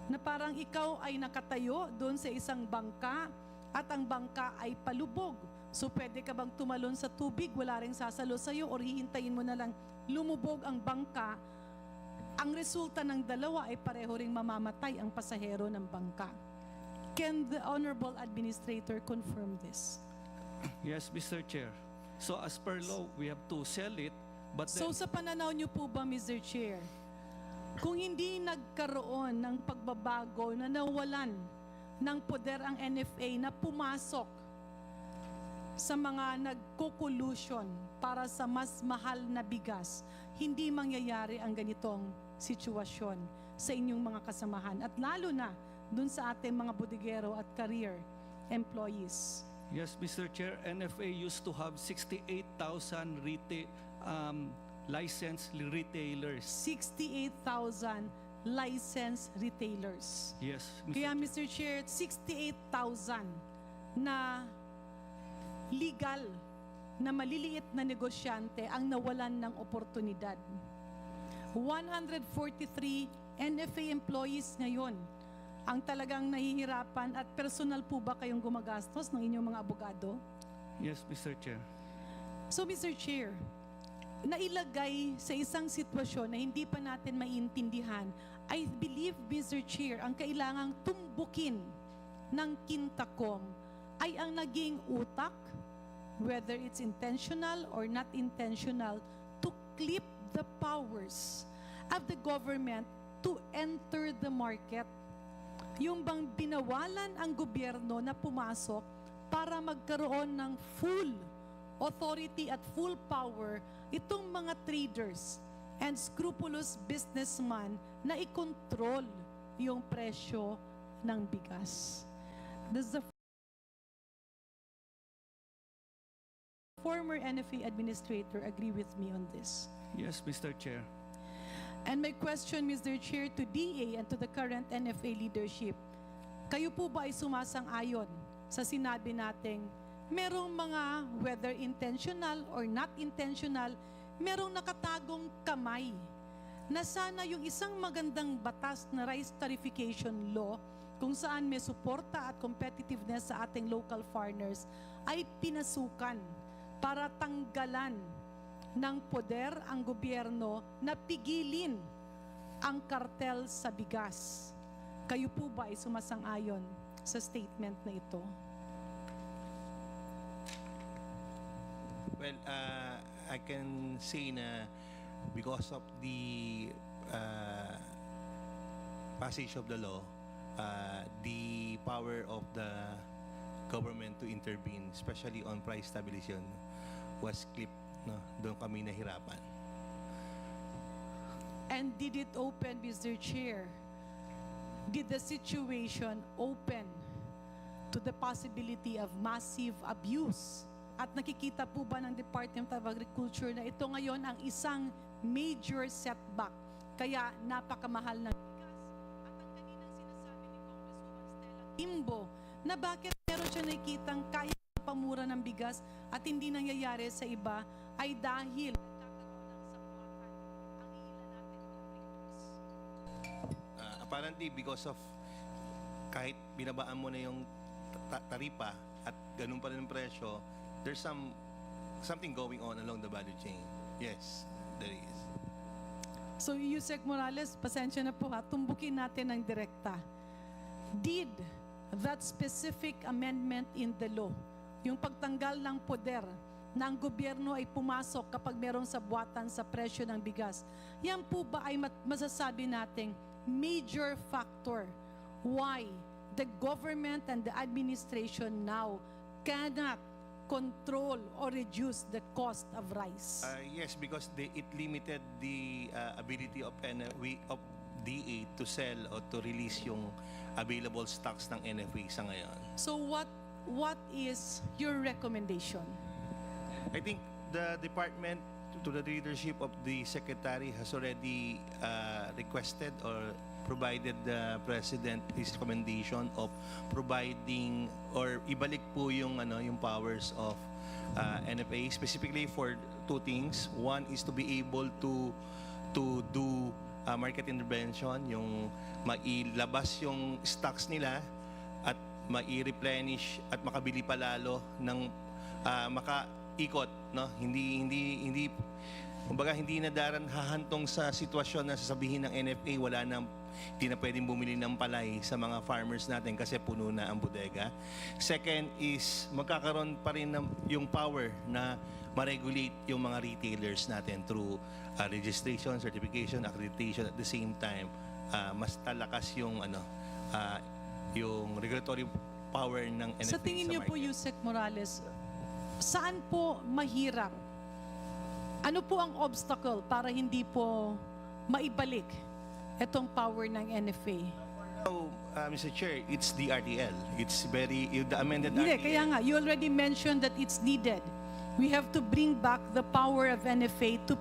Na parang ikaw ay nakatayo doon sa isang bangka at ang bangka ay palubog. So pwede ka bang tumalon sa tubig, wala ring sasalo sa'yo, or hihintayin mo na lang lumubog ang bangka? Ang resulta ng dalawa ay pareho ring mamamatay ang pasahero ng bangka. Can the Honorable Administrator confirm this? Yes, Mr. Chair. So as per law, we have to sell it, but So sa pananaw niyo po ba, Mr. Chair, kung hindi nagkaroon ng pagbabago na nawalan ng poder ang NFA na pumasok sa mga nagko-collusion para sa mas mahal na bigas, hindi mangyayari ang ganitong sitwasyon sa inyong mga kasamahan at lalo na dun sa ating mga bodigero at career employees. yes, Mr. Chair, NFA used to have 68,000 licensed retailers. 68,000 licensed retailers. Yes, Mr. Kaya Chair. Mr. Chair, 68,000 na legal na maliliit na negosyante ang nawalan ng oportunidad. 143 NFA employees ngayon ang talagang nahihirapan at personal po ba kayong gumagastos ng inyong mga abogado? Yes, Mr. Chair. So Mr. Chair, nailagay sa isang sitwasyon na hindi pa natin maintindihan, I believe, Mr. Chair, ang kailangang tumbukin ng Kintakom ay ang naging utak, whether it's intentional or not intentional, to clip the powers of the government to enter the market. Yung bang binawalan ang gobyerno na pumasok para magkaroon ng full authority at full power itong mga traders and scrupulous businessman na ikontrol yung presyo ng bigas. Does the former NFA administrator agree with me on this? Yes, Mr. Chair. And my question, Mr. Chair, to DA and to the current NFA leadership, kayo po ba ay sumasang-ayon sa sinabi nating merong mga, whether intentional or not intentional, merong nakatagong kamay na sana yung isang magandang batas na rice tariffication law kung saan may suporta at competitiveness sa ating local farmers ay pinasukan para tanggalan ng poder ang gobyerno na pigilin ang kartel sa bigas. Kayo po ba ay sumasang-ayon sa statement na ito? Well, I can say na because of the passage of the law, the power of the government to intervene, especially on price stabilization, was clipped. No, doon kami nahirapan. And did it open, Mr. Chair? Did the situation open to the possibility of massive abuse? At nakikita po ba ng Department of Agriculture na ito ngayon ang isang major setback? Kaya napakamahal ng bigas. At ang kaninang sinasabi ni Congresswoman Stella Kimbo na bakit meron siya nakikitang kaya pamura ng bigas at hindi nangyayari sa iba ay dahil Apparently, because of kahit binabaan mo na yung taripa at ganun pa rin ang presyo, there's something going on along the value chain. Yes, there is. So, Yusek Morales, pasensya na po ha, tumbukin natin ng direkta. Did that specific amendment in the law, yung pagtanggal ng poder ng gobyerno ay pumasok kapag merong sabuatan sa presyo ng bigas, yan po ba ay masasabi nating major factor why the government and the administration now cannot control or reduce the cost of rice? Yes, because it limited the ability of DA to sell or to release yung available stocks ng NFA sa ngayon. So what is your recommendation? I think the department, to the leadership of the secretary, has already requested or provided the president his recommendation of providing or ibalik po yung powers of NFA specifically for two things. One is to be able to do market intervention, yung mailabas yung stocks nila at mai-replenish at makabili palalo ng makaikot, no? Hindi kumbaga hindi na hahantong sa sitwasyon na sasabihin ng NFA hindi na pwedeng bumili ng palay sa mga farmers natin kasi puno na ang bodega. Second is magkakaroon pa rin yung power na ma-regulate yung mga retailers natin through registration, certification, accreditation. At the same time, mas talakas yung yung regulatory power ng NFA Sa tingin niyo po, Yusek Morales, saan po mahirap? Ano po ang obstacle para hindi po maibalik itong power ng NFA? So, Mr. Chair, it's the RTL. It's the amended Hindi, RTL. kaya nga, you already mentioned that it's needed. We have to bring back the power of NFA to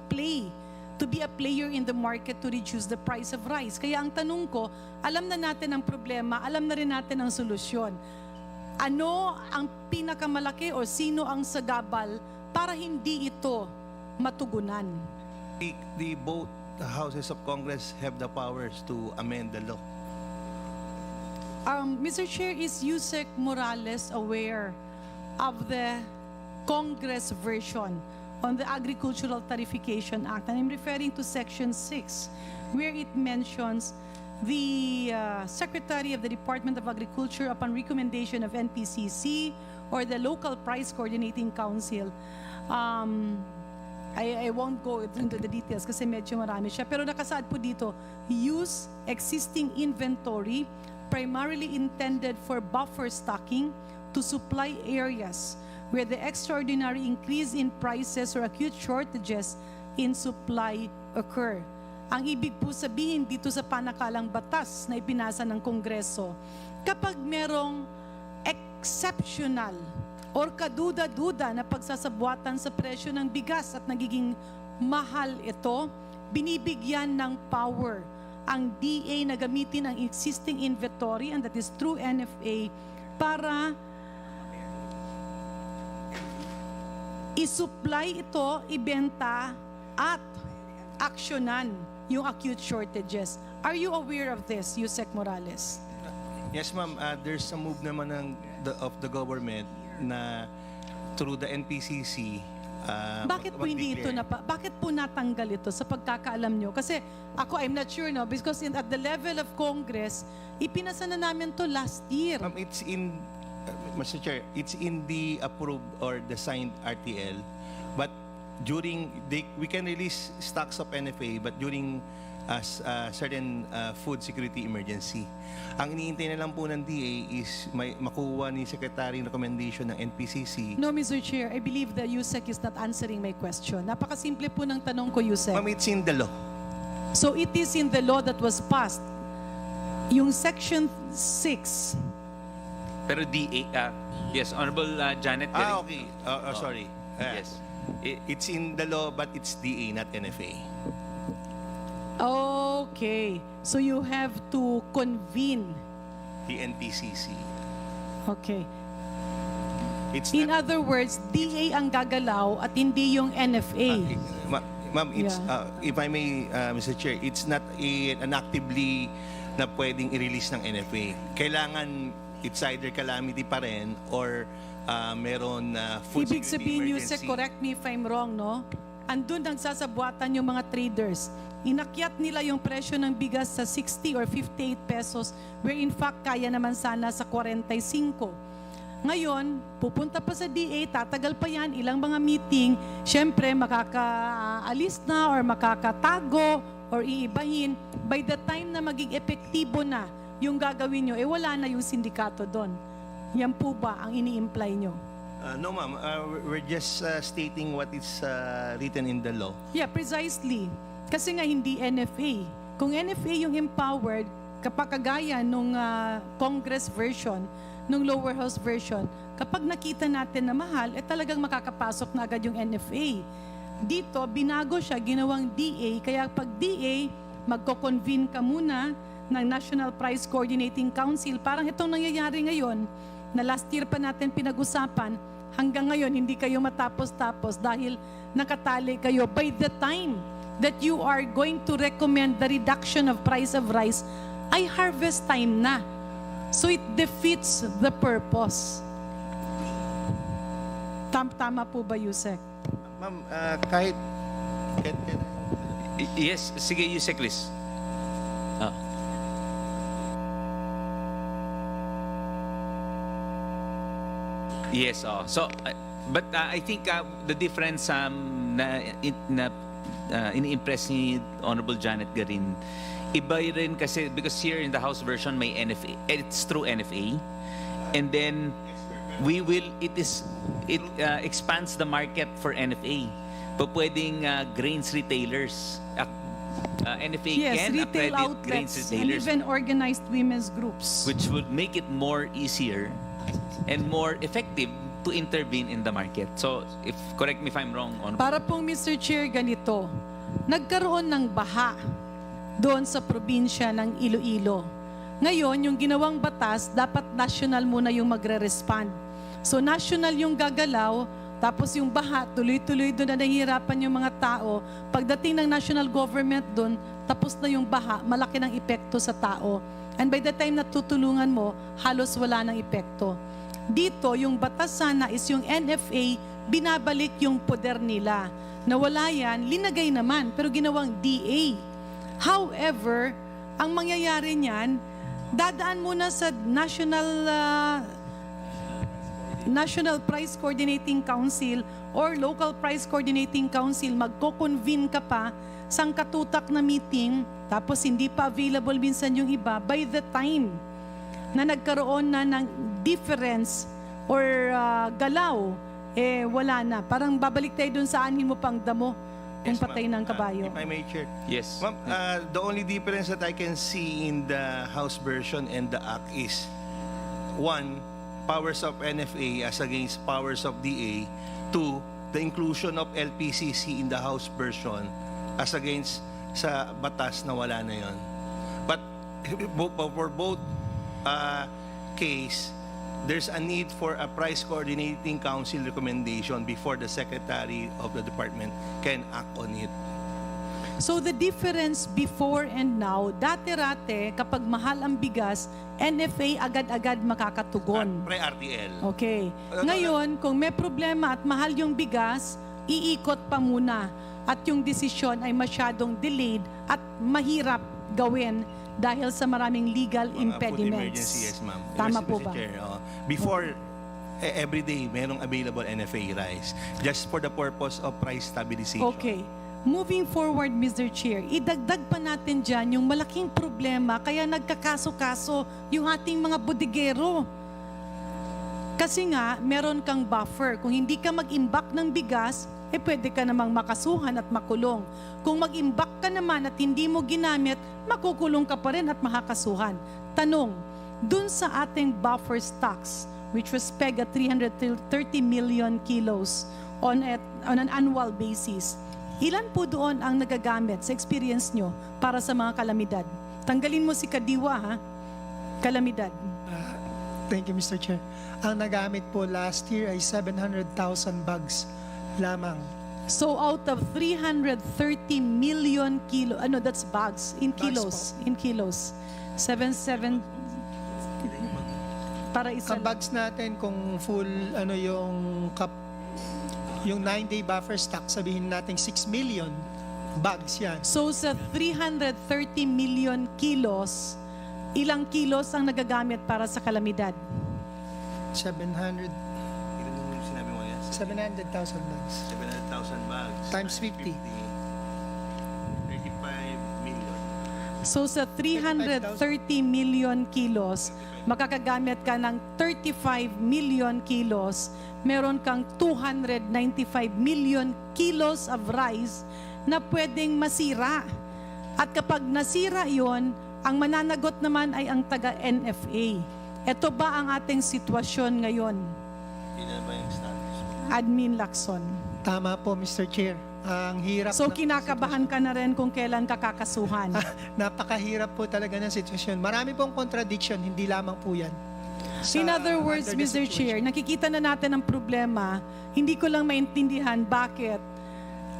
be a player in the market to reduce the price of rice. Kaya ang tanong ko, alam na natin ang problema, alam na rin natin ang solusyon. Ano ang pinakamalaki o sino ang sagabal para hindi ito matugunan? Both the houses of Congress have the powers to amend the law. Mr. Chair, is Yusek Morales aware of the Congress version on the Agricultural Tariffication Act? And I'm referring to Section 6, where it mentions the Secretary of the Department of Agriculture, upon recommendation of NPCC or the Local Price Coordinating Council. I won't go into the details kasi medyo marami siya. Pero nakasaad po dito, use existing inventory primarily intended for buffer stocking to supply areas where the extraordinary increase in prices or acute shortages in supply occur. Ang ibig po sabihin dito sa panakalang batas na ipinasa ng Kongreso, kapag merong exceptional or kaduda-duda na pagsasabuatan sa presyo ng bigas at nagiging mahal ito, binibigyan ng power ang DA na gamitin ang existing inventory, and that is through NFA, para isupply ito, ibenta, at aksyonan yung acute shortages. Are you aware of this, Yusek Morales? Yes, ma'am. There's a move naman of the government na through the NPCC. Bakit po hindi ito bakit po natanggal ito sa pagkakaalam nyo? Kasi ako, I'm not sure, no? Because at the level of Congress, ipinasa na namin to last year. It's in, Mr. Chair, it's in the approved or the signed RTL. But we can release stocks of NFA, but during certain food security emergency. Ang iniintay na lang po ng DA is makuha ni Secretary recommendation ng NPCC. No, Mr. Chair, I believe that Yusek is not answering my question. Napakasimple po ng tanong ko, Yusek. Ma'am, it's in the law. So it is in the law that was passed. Yung Section 6. Pero DA, yes, Honorable Janet. Okay. Sorry. Yes. It's in the law, but it's DA, not NFA. Okay. So you have to convene. The NPCC. Okay. It's In other words, DA ang gagalaw at hindi yung NFA. Ma'am, it's, if I may, Mr. Chair, it's not an actively na pwedeng i-release ng NFA. Kailangan it's either calamity pa rin or meron food Ibig security sabihin, emergency. Yusek, correct me if I'm wrong, no? Andun nagsasabuatan yung mga traders. Inakyat nila yung presyo ng bigas sa 60 or 58 pesos, where in fact kaya naman sana sa 45. Ngayon, pupunta pa sa DA, tatagal pa yan, ilang mga meeting, syempre makakaalis na or makakatago or iibahin. By the time na maging epektibo na yung gagawin nyo, wala na yung sindikato doon. Yan po ba ang ini-imply nyo? No, ma'am. We're just stating what is written in the law. Yeah, precisely. Kasi nga hindi NFA. Kung NFA yung empowered, kapag kagaya nung Congress version, nung lower house version, kapag nakita natin na mahal, talagang makakapasok na agad yung NFA. Dito, binago siya, ginawang DA, kaya pag DA, magko-convene ka muna ng National Price Coordinating Council. Parang itong nangyayari ngayon, na last year pa natin pinag-usapan, hanggang ngayon hindi kayo matapos-tapos dahil nakatali kayo. By the time that you are going to recommend the reduction of price of rice, ay harvest time na. So it defeats the purpose. Tama po ba, Yusek? Ma'am, kahit... Yes, sige, Yusek, please. Yes, but I think the difference ini-impress ni Honorable Janet Garin, iba rin kasi because here in the House version may NFA, it's through NFA, and then it expands the market for NFA. Pwedeng grains retailers, NFA Yes, can retail accredit grains outlets and retailers, even organized women's groups. which would make it more easier and more effective to intervene in the market. So, correct me if I'm wrong, Honorable. Para pong Mr. Chair, ganito, nagkaroon ng baha doon sa probinsya ng Iloilo. Ngayon, yung ginawang batas, dapat national muna yung magre-respond. So, national yung gagalaw, tapos yung baha, tuloy-tuloy doon na nahihirapan yung mga tao. Pagdating ng national government doon, tapos na yung baha, malaki ng epekto sa tao. And by the time na tutulungan mo, halos wala ng epekto. Dito, yung batas sana is yung NFA, binabalik yung poder nila. Nawala yan, linagay naman, pero ginawang DA. However, ang mangyayari niyan, dadaan muna sa National Price Coordinating Council or Local Price Coordinating Council, magko-convene ka pa sang katutak na meeting, tapos hindi pa available minsan yung iba. By the time na nagkaroon na ng difference or galaw, wala na. Parang babalik tayo dun sa anin mo pang damo kung patay ng kabayo. If I may, Chair. Yes. Ma'am, the only difference that I can see in the House version and the Act is, one, powers of NFA as against powers of DA. Two, the inclusion of LPCC in the House version as against sa batas na wala na yon. But for both case, there's a need for a price coordinating council recommendation before the Secretary of the Department can act on it. So the difference before and now, dati-rate, kapag mahal ang bigas, NFA agad-agad makakatugon. Pre-RTL. Okay. Ngayon, kung may problema at mahal yung bigas, iikot pa muna. At yung desisyon ay masyadong delayed at mahirap gawin dahil sa maraming legal impediments. Food emergency, yes, ma'am. Tama Mr. po ba? Chair, before, every day, merong available NFA rice just for the purpose of price stabilization. Okay. Moving forward, Mr. Chair, idagdag pa natin dyan yung malaking problema kaya nagkakaso-kaso yung ating mga bodigero. Kasi nga, meron kang buffer. Kung hindi ka mag-imbak ng bigas, pwede ka namang makasuhan at makulong. Kung mag-imbak ka naman at hindi mo ginamit, makukulong ka pa rin at makakasuhan. Tanong, dun sa ating buffer stocks, which was pegged at 330 million kilos on an annual basis, ilan po doon ang nagagamit sa experience nyo para sa mga kalamidad? Tanggalin mo si Kadiwa, ha? Kalamidad. Thank you, Mr. Chair. Ang nagamit po last year ay 700,000 bags lamang. So out of 330 million kilo, that's bags, in kilos. In kilos. 7 para isa Ang bags natin kung full, yung 9-day buffer stock, sabihin natin 6 million bags yan. So sa 330 million kilos, ilang kilos ang nagagamit para sa kalamidad? 700,000 bags. 700,000 bags. Times 50. 35 million. So sa 330 million kilos, makakagamit ka ng 35 million kilos, meron kang 295 million kilos of rice na pwedeng masira. At kapag nasira yon, ang mananagot naman ay ang taga-NFA. Ito ba ang ating sitwasyon ngayon? Admin Lacson. Tama po, Mr. Chair. Ang hirap. So kinakabahan ka na rin kung kailan ka kakasuhan. Napakahirap po talaga ng sitwasyon. Marami pong contradiction, hindi lamang po yan. In other words, Mr. Chair, nakikita na natin ang problema, hindi ko lang maintindihan bakit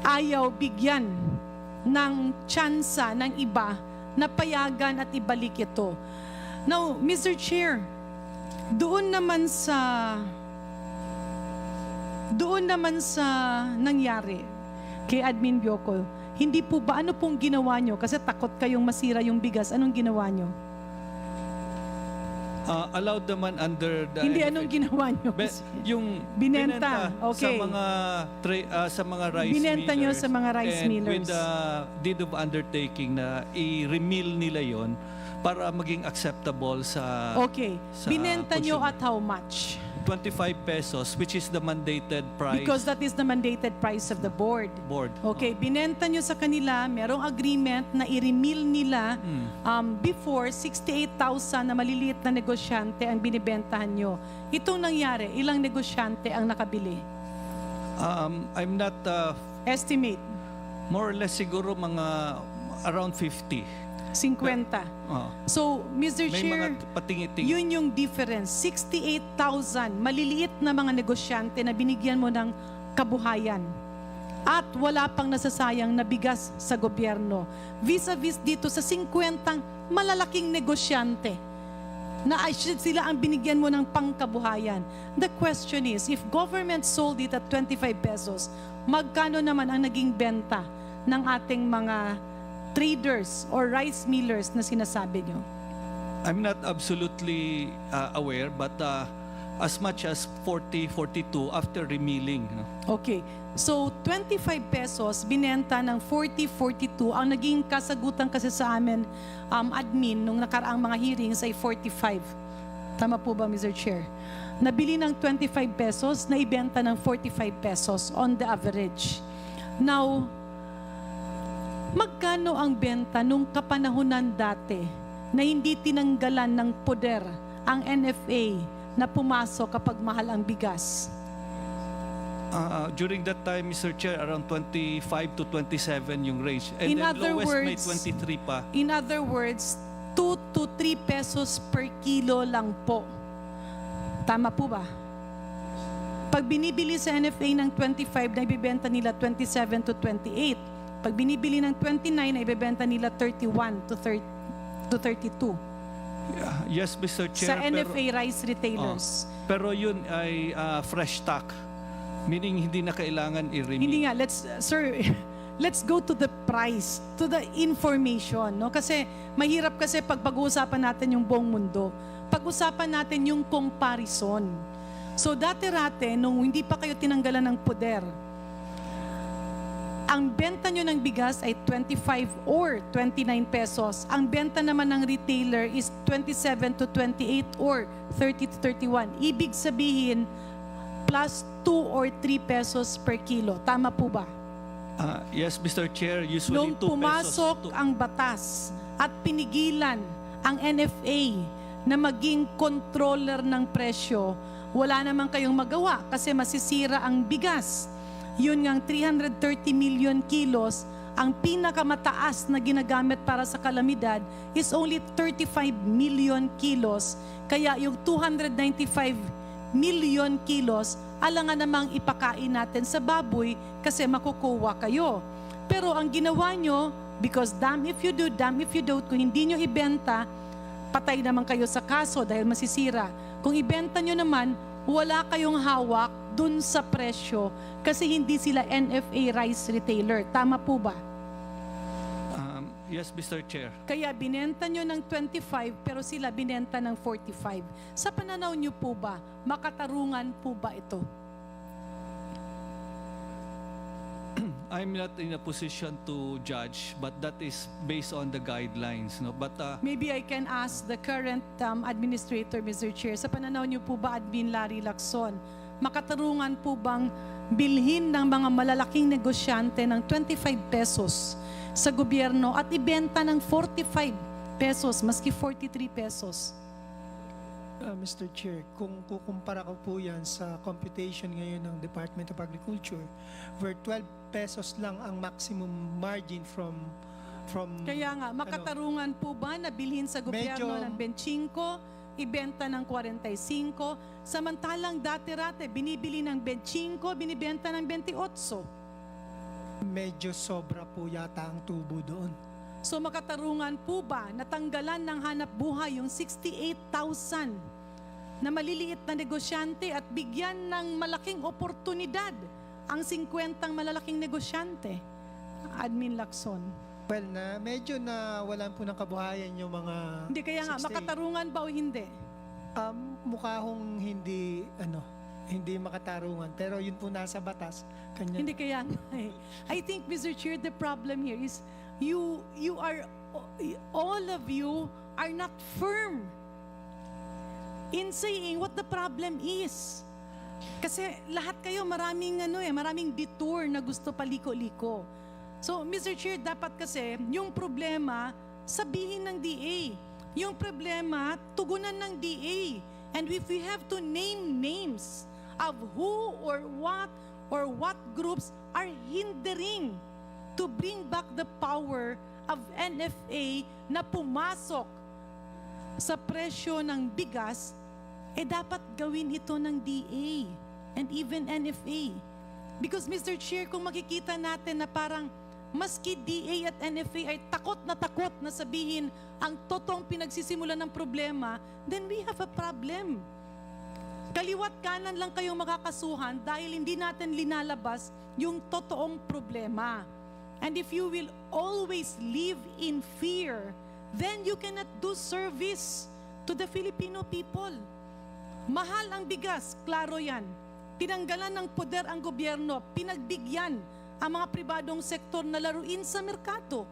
ayaw bigyan ng tsansa ng iba na payagan at ibalik ito. Now, Mr. Chair, doon naman sa Doon naman sa nangyari kay Admin Bioco, hindi po ba, ano pong ginawa nyo? Kasi takot kayong masira yung bigas. Anong ginawa nyo? Allowed naman under the Hindi, NFA. anong ginawa nyo? Yung Binenta. Okay. sa mga rice Binenta nyo millers sa mga rice and millers. with the deed of undertaking na i-remill nila yon para maging acceptable sa Okay. sa Binenta nyo consumer. at how much? 25 pesos, which is the mandated price. Because that is the mandated price of the board. Okay, binenta nyo sa kanila, merong agreement na i-remill nila before 68,000 na maliliit na negosyante ang binibentahan nyo. Itong nangyari, ilang negosyante ang nakabili? I'm not Estimate, more or less siguro mga around 50. 50. So, Mr. May Chair, mga patingi-tingi. yun yung difference. 68,000 maliliit na mga negosyante na binigyan mo ng kabuhayan. At wala pang nasasayang na bigas sa gobyerno. Vis-a-vis dito sa 50 malalaking negosyante na sila ang binigyan mo ng pangkabuhayan. The question is, if government sold it at 25 pesos, magkano naman ang naging benta ng ating mga traders or rice millers na sinasabi nyo? I'm not absolutely aware, but as much as 40, 42 after remilling. Okay. So, 25 pesos, binenta ng 40, 42. Ang naging kasagutan kasi sa amin, admin, nung nakaraang mga hearings ay 45. Tama po ba, Mr. Chair? Nabili ng 25 pesos, na ibenta ng 45 pesos on the average. Now, magkano ang benta nung kapanahunan dati na hindi tinanggalan ng poder ang NFA na pumasok kapag mahal ang bigas? During that time, Mr. Chair, around 25 to 27 yung range. And In then other lowest may words, 23 pa. In other words, 2 to 3 pesos per kilo lang po. Tama po ba? Pag binibili sa NFA ng 25, na ibibenta nila 27 to 28. Pag binibili ng 29, na ibebenta nila 31 to 32. Yes, Mr. Chair. Sa NFA rice retailers. Pero yun ay fresh stock. Meaning hindi na kailangan i-remit. Hindi nga, let's go to the price, to the information, no? Kasi mahirap kasi pag pag-uusapan natin yung buong mundo. Pag-usapan natin yung comparison. So dati-rate, nung hindi pa kayo tinanggalan ng poder, ang benta nyo ng bigas ay 25 or 29 pesos. Ang benta naman ng retailer is 27 to 28 or 30 to 31. Ibig sabihin, plus 2 or 3 pesos per kilo. Tama po ba? Yes, Mr. Chair, usually 2 Nung pesos. pumasok ang batas at pinigilan ang NFA na maging controller ng presyo, wala naman kayong magawa kasi masisira ang bigas. Yun ngang 330 million kilos, ang pinakamataas na ginagamit para sa kalamidad is only 35 million kilos. Kaya yung 295 million kilos, alangan namang ipakain natin sa baboy kasi makukuha kayo. Pero ang ginawa nyo, because damn if you do, damn if you don't, kung hindi nyo ibenta, patay naman kayo sa kaso dahil masisira. Kung ibenta nyo naman, wala kayong hawak dun sa presyo kasi hindi sila NFA rice retailer. Tama po ba? Yes, Mr. Chair. Kaya binenta nyo ng 25 pero sila binenta ng 45. Sa pananaw nyo po ba, makatarungan po ba ito? I'm not in a position to judge, but that is based on the guidelines. No? But Maybe I can ask the current administrator, Mr. Chair. Sa pananaw niyo po ba, Admin Larry Lacson, makatarungan po bang bilhin ng mga malalaking negosyante ng 25 pesos sa gobyerno at ibenta ng 45 pesos, maski 43 pesos? Mr. Chair, kung kukumpara ko po yan sa computation ngayon ng Department of Agriculture, where 12 pesos lang ang maximum margin from Kaya nga, makatarungan po ba na bilhin sa gobyerno ng 25, ibenta ng 45, samantalang dati-rate, binibili ng 25, binibenta ng 28. Medyo sobra po yata ang tubo doon. So makatarungan po ba natanggalan ng hanap buhay yung 68,000 na maliliit na negosyante at bigyan ng malaking oportunidad ang 50 malalaking negosyante? Admin Lacson. Well, medyo na walan po ng kabuhayan yung mga... Hindi, kaya nga, 60. makatarungan ba o hindi? Mukha hong hindi makatarungan. Pero yun po nasa batas. Kanya. Hindi, kaya nga eh. I think, Mr. Chair, the problem here is you are, all of you are not firm in saying what the problem is. Kasi lahat kayo maraming detour na gusto paliko-liko. So, Mr. Chair, dapat kasi yung problema sabihin ng DA. Yung problema tugunan ng DA. And if we have to name names of who or what groups are hindering to bring back the power of NFA na pumasok sa presyo ng bigas, dapat gawin ito ng DA and even NFA. Because Mr. Chair, kung makikita natin na parang maski DA at NFA ay takot na sabihin ang totoong pinagsisimulan ng problema, then we have a problem. Kaliwat kanan lang kayong makakasuhan dahil hindi natin linalabas yung totoong problema. And if you will always live in fear, then you cannot do service to the Filipino people. Mahal ang bigas, klaro yan. Tinanggalan ng poder ang gobyerno, pinagbigyan ang mga pribadong sektor na laruin sa merkado.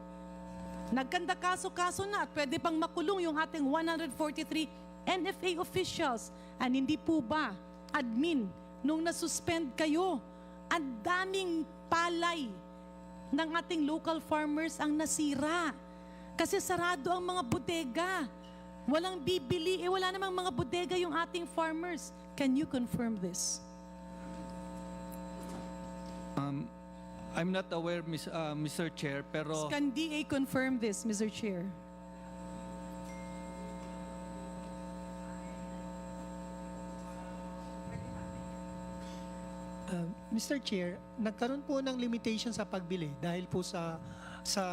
Nagkanda kaso-kaso na at pwede pang makulong yung ating 143 NFA officials. And hindi po ba, admin, nung nasuspend kayo, ang daming palay ng ating local farmers ang nasira. Kasi sarado ang mga bodega. Walang bibili, wala namang mga bodega yung ating farmers. Can you confirm this? I'm not aware, Mr. Chair, pero... Can DA confirm this, Mr. Chair? Mr. Chair, nagkaroon po ng limitation sa pagbili dahil po sa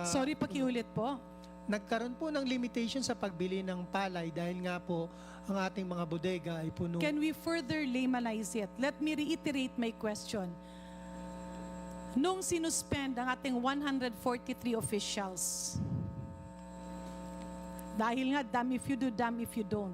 Sorry, pakiulit po. Nagkaroon po ng limitation sa pagbili ng palay dahil nga po ang ating mga bodega ay puno. Can we further laymanize it? Let me reiterate my question. Nung sinuspend ang ating 143 officials, dahil nga, damn if you do, damn if you don't,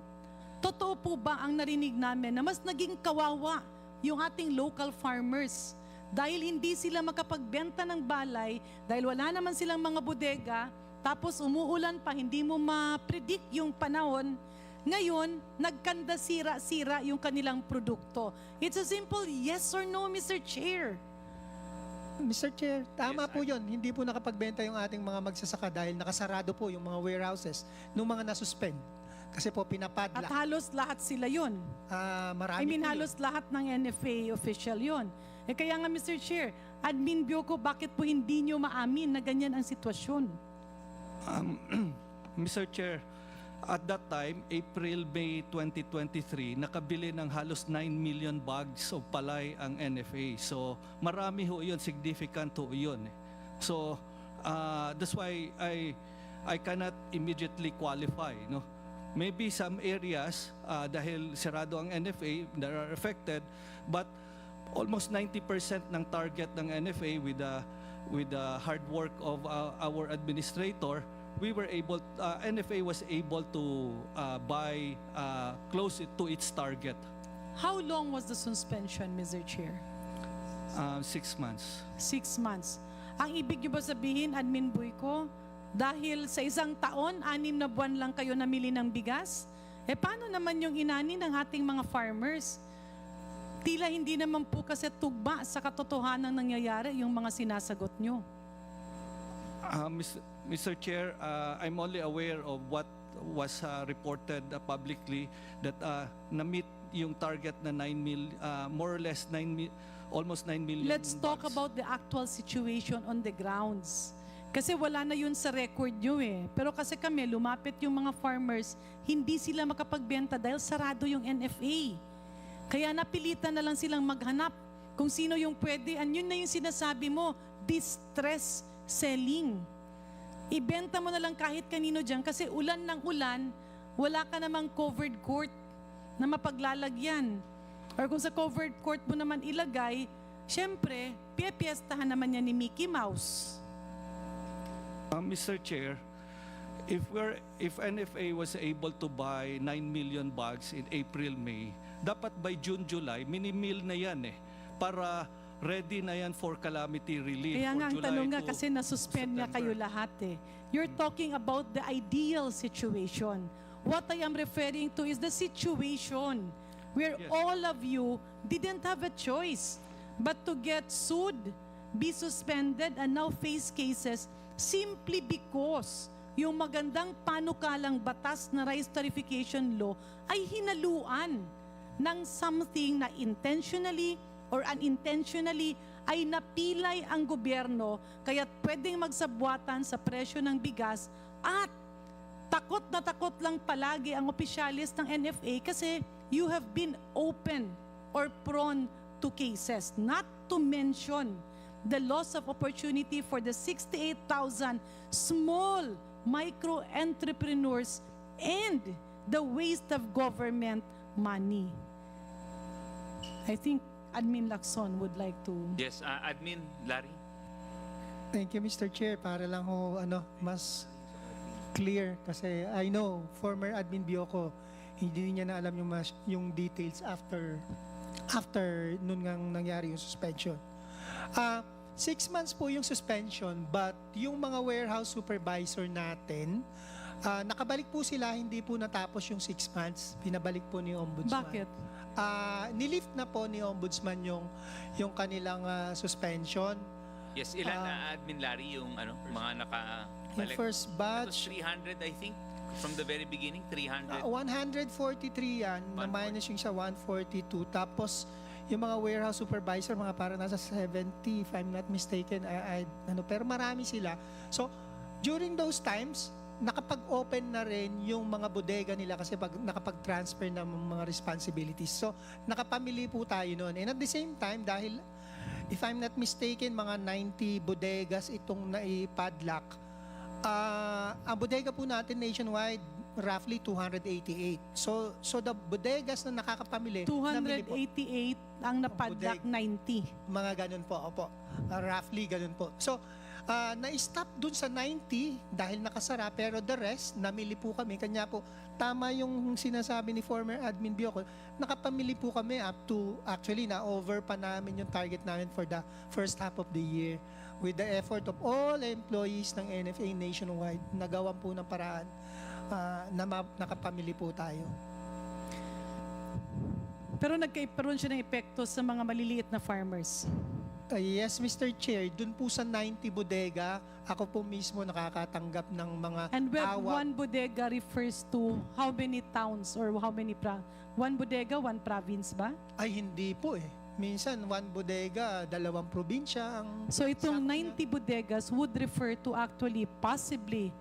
totoo po ba ang narinig namin na mas naging kawawa yung ating local farmers dahil hindi sila makapagbenta ng balay, dahil wala naman silang mga bodega, tapos umuulan pa, hindi mo ma-predict yung panahon. Ngayon, nagkanda sira-sira yung kanilang produkto. It's a simple yes or no, Mr. Chair. Mr. Chair, tama po yun. Hindi po nakapagbenta yung ating mga magsasaka dahil nakasarado po yung mga warehouses nung mga nasuspend. Kasi po pinapadla. At halos lahat sila yun. Marami po halos lahat ng NFA official yun. Kaya nga, Mr. Chair, Admin Bioco, bakit po hindi nyo maamin na ganyan ang sitwasyon? Mr. Chair, at that time, April-May 2023, nakabili ng halos 9 million bags of palay ang NFA. So, marami ho yun, significant ho yun. So, that's why I cannot immediately qualify. No? Maybe some areas, dahil sarado ang NFA, that are affected, but almost 90% ng target ng NFA with the hard work of our administrator, NFA was able to buy close to its target. How long was the suspension, Mr. Chair? 6 months. 6 months. Ang ibig niyo ba sabihin, Admin Buyko, dahil sa isang taon, 6 na buwan lang kayo namili ng bigas? Paano naman yung inani ng ating mga farmers? Tila hindi naman po kasi tugma sa katotohanan nangyayari yung mga sinasagot nyo. Mr. Chair, I'm only aware of what was reported publicly that na-meet yung target na 9 million, more or less almost 9 million. Let's talk about the actual situation on the grounds. Kasi wala na yun sa record nyo eh. Pero kasi kami, lumapit yung mga farmers, hindi sila makapagbenta dahil sarado yung NFA. Kaya napilitan na lang silang maghanap kung sino yung pwede. And yun na yung sinasabi mo, distress selling. Ibenta mo na lang kahit kanino dyan kasi ulan ng ulan, wala ka namang covered court na mapaglalagyan. Or kung sa covered court mo naman ilagay, syempre, piyepiestahan naman yan ni Mickey Mouse. Mr. Chair, if NFA was able to buy 9 million bags in April, May, dapat by June, July, minimil na yan para ready na yan for calamity relief. Kaya nga ang July tanong nga to kasi nasuspend nga kayo lahat eh. You're talking about the ideal situation. What I am referring to is the situation where all of you didn't have a choice but to get sued, be suspended, and now face cases simply because yung magandang panukalang batas na rice tariffication law ay hinaluan ng something na intentionally or unintentionally ay napilay ang gobyerno kaya pwedeng magsabwatan sa presyo ng bigas at takot na takot lang palagi ang opisyalis ng NFA kasi you have been open or prone to cases. Not to mention the loss of opportunity for the 68,000 small micro-entrepreneurs and the waste of government money. I think Admin Lacson would like to... Yes, Admin Larry. Thank you, Mr. Chair. Para lang ho, mas clear kasi I know former Admin Bioco hindi niya na alam yung details after nun ngang nangyari yung suspension. 6 months po yung suspension but yung mga warehouse supervisor natin nakabalik po sila, hindi po natapos yung 6 months. Pinabalik po ni Ombudsman. Bakit? Nilift na po ni Ombudsman yung kanilang suspension. Yes, ilan na Admin Larry yung mga nakabalik? Yung first batch, It was 300 I think from the very beginning, 300. 143 yan, na minus yung sa 142. Tapos yung mga warehouse supervisor, mga para nasa 70 if I'm not mistaken. Pero marami sila. So, during those times, nakapag-open na rin yung mga bodega nila kasi nakapag-transfer ng mga responsibilities. So, nakapamili po tayo noon. And at the same time, dahil, if I'm not mistaken, mga 90 bodegas itong naipadlock. Ang bodega po natin nationwide, roughly 288. So the bodegas na nakakapamili, 288 ang napadlock 90. Mga ganun po, opo. Roughly ganun po. So, na-stop dun sa 90 dahil nakasara, pero the rest, namili po kami. Kanya po, tama yung sinasabi ni former Admin Bioco, nakapamili po kami up to, actually, na-over pa namin yung target namin for the first half of the year. With the effort of all employees ng NFA nationwide, nagawan po ng paraan na nakapamili po tayo. Pero nagkaroon siya ng epekto sa mga maliliit na farmers. Yes, Mr. Chair. Dun po sa 90 bodega, ako po mismo nakakatanggap ng mga And one bodega refers to how many towns or how many one bodega, one province ba? Ay, hindi po eh. Minsan, one bodega, 2 probinsya ang... So itong 90 bodegas would refer to actually possibly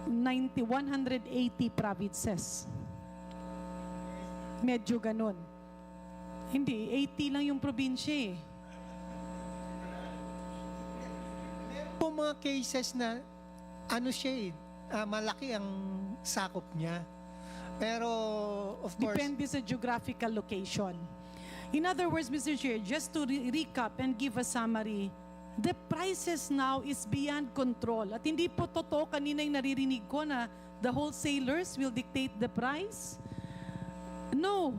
180 provinces. Medyo ganun. Hindi, 80 lang yung probinsya eh. Meron po mga cases na siya malaki ang sakop niya. Pero, of course... Depende sa geographical location. In other words, Mr. Chair, just to recap and give a summary, the prices now is beyond control. At hindi po totoo, kanina yung naririnig ko na the wholesalers will dictate the price. No.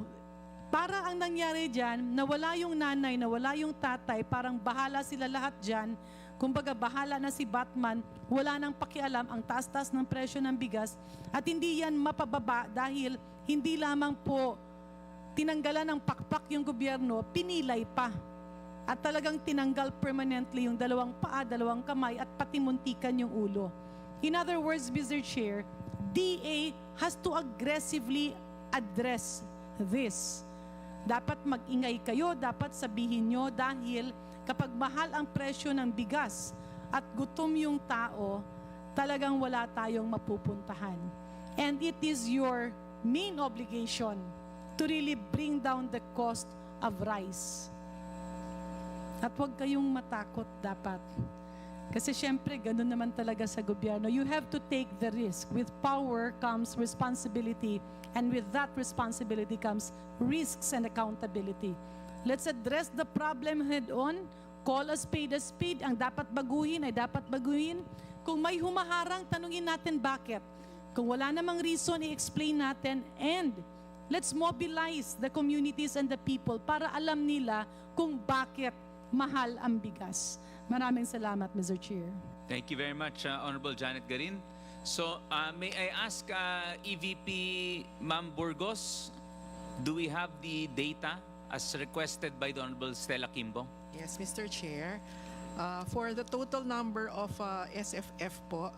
Para ang nangyari dyan, nawala yung nanay, nawala yung tatay, parang bahala sila lahat dyan. Kumbaga, bahala na si Batman, wala nang pakialam ang taas-taas ng presyo ng bigas at hindi yan mapababa dahil hindi lamang po tinanggalan ng pakpak yung gobyerno, pinilay pa. At talagang tinanggal permanently yung 2 paa, 2 kamay at pati muntikan yung ulo. In other words, Mr. Chair, DA has to aggressively address this. Dapat mag-ingay kayo, dapat sabihin nyo dahil kapag mahal ang presyo ng bigas at gutom yung tao, talagang wala tayong mapupuntahan. And it is your main obligation to really bring down the cost of rice. At huwag kayong matakot dapat. Kasi syempre, ganun naman talaga sa gobyerno. You have to take the risk. With power comes responsibility. And with that responsibility comes risks and accountability. Let's address the problem head-on. Call a spade a spade. Ang dapat baguhin ay dapat baguhin. Kung may humaharang, tanungin natin bakit. Kung wala namang reason, i-explain natin. And let's mobilize the communities and the people para alam nila kung bakit mahal ang bigas. Maraming salamat, Mr. Chair. Thank you very much, Honorable Janet Garin. So, may I ask EVP Ma'am Burgos, do we have the data as requested by the Honorable Stella Kimbong? Yes, Mr. Chair. For the total number of SFF po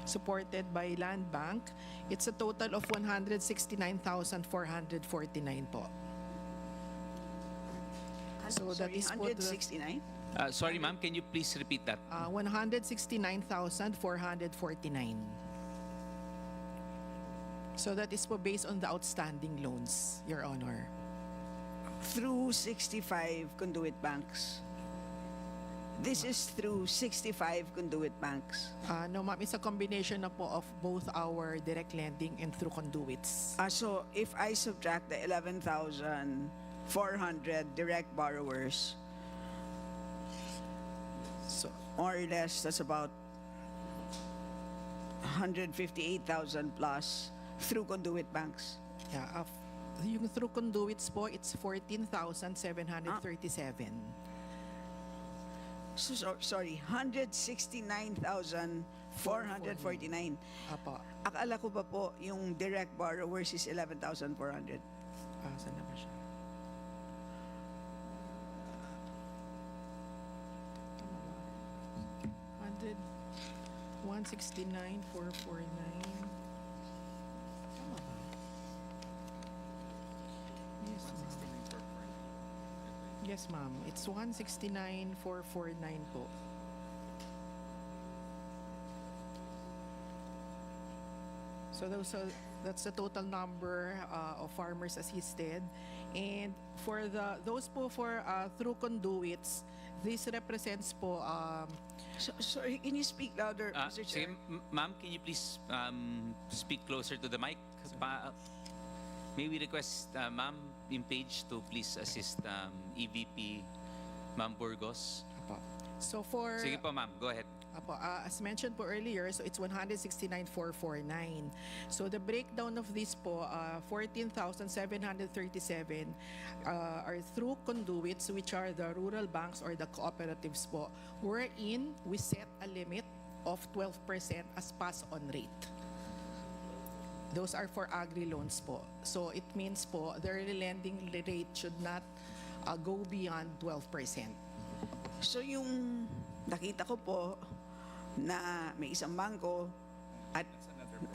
supported by Land Bank, it's a total of 169,449 po. So that is po 169? Sorry, ma'am, can you please repeat that? 169,449. So that is po based on the outstanding loans, Your Honor. Through 65 conduit banks. This is through 65 conduit banks. No, ma'am, it's a combination na po of both our direct lending and through conduits. So if I subtract the 11,400 direct borrowers, so more or less that's about 158,000 plus through conduit banks. Yeah, yung through conduits po, it's 14,737. Sorry, 169,449. Apo. Akala ko ba po yung direct borrowers is 11,400? Saan na ba siya? Hundred 169,449. Tama ba? Yes, ma'am. Yes, ma'am. It's 169,449 po. So that's the total number of farmers assisted. And for those po for through conduits, this represents po sorry, can you speak louder, Mr. Chair? Ma'am, can you please speak closer to the mic? May we request ma'am in page to please assist EVP Ma'am Burgos? So for Sige po, ma'am, go ahead. Apo, as mentioned po earlier, so it's 169,449. So the breakdown of this po, 14,737 are through conduits, which are the rural banks or the cooperatives po, wherein we set a limit of 12% as pass-on rate. Those are for agri loans po. So it means po, their lending rate should not go beyond 12%. So yung nakita ko po na may isang bangko at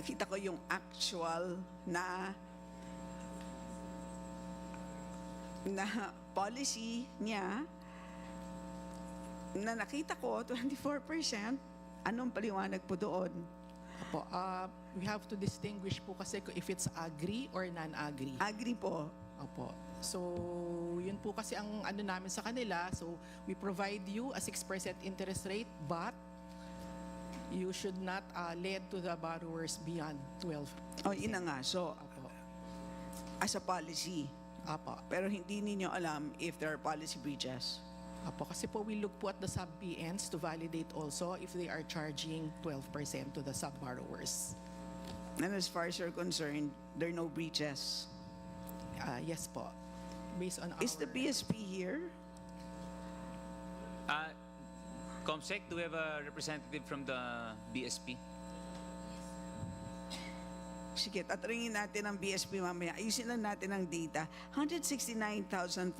nakita ko yung actual na policy niya na nakita ko 24%. Anong paliwanag po doon? Apo, we have to distinguish po kasi if it's agri or non-agri. Agri po. Opo. So, yun po kasi ang ano namin sa kanila. So, we provide you a 6% interest rate, but you should not lend to the borrowers beyond 12%. Oh, yun na nga. So, as a policy. Apo. Pero hindi ninyo alam if there are policy breaches. Apo, kasi po we look po at the sub-PNs to validate also if they are charging 12% to the sub-borrowers. And as far as you're concerned, there are no breaches. Yes po. Based on Is the BSP here? Comsec, do we have a representative from the BSP? Sige, tatringin natin ang BSP mamaya. Ayusin lang natin ang data. 169,449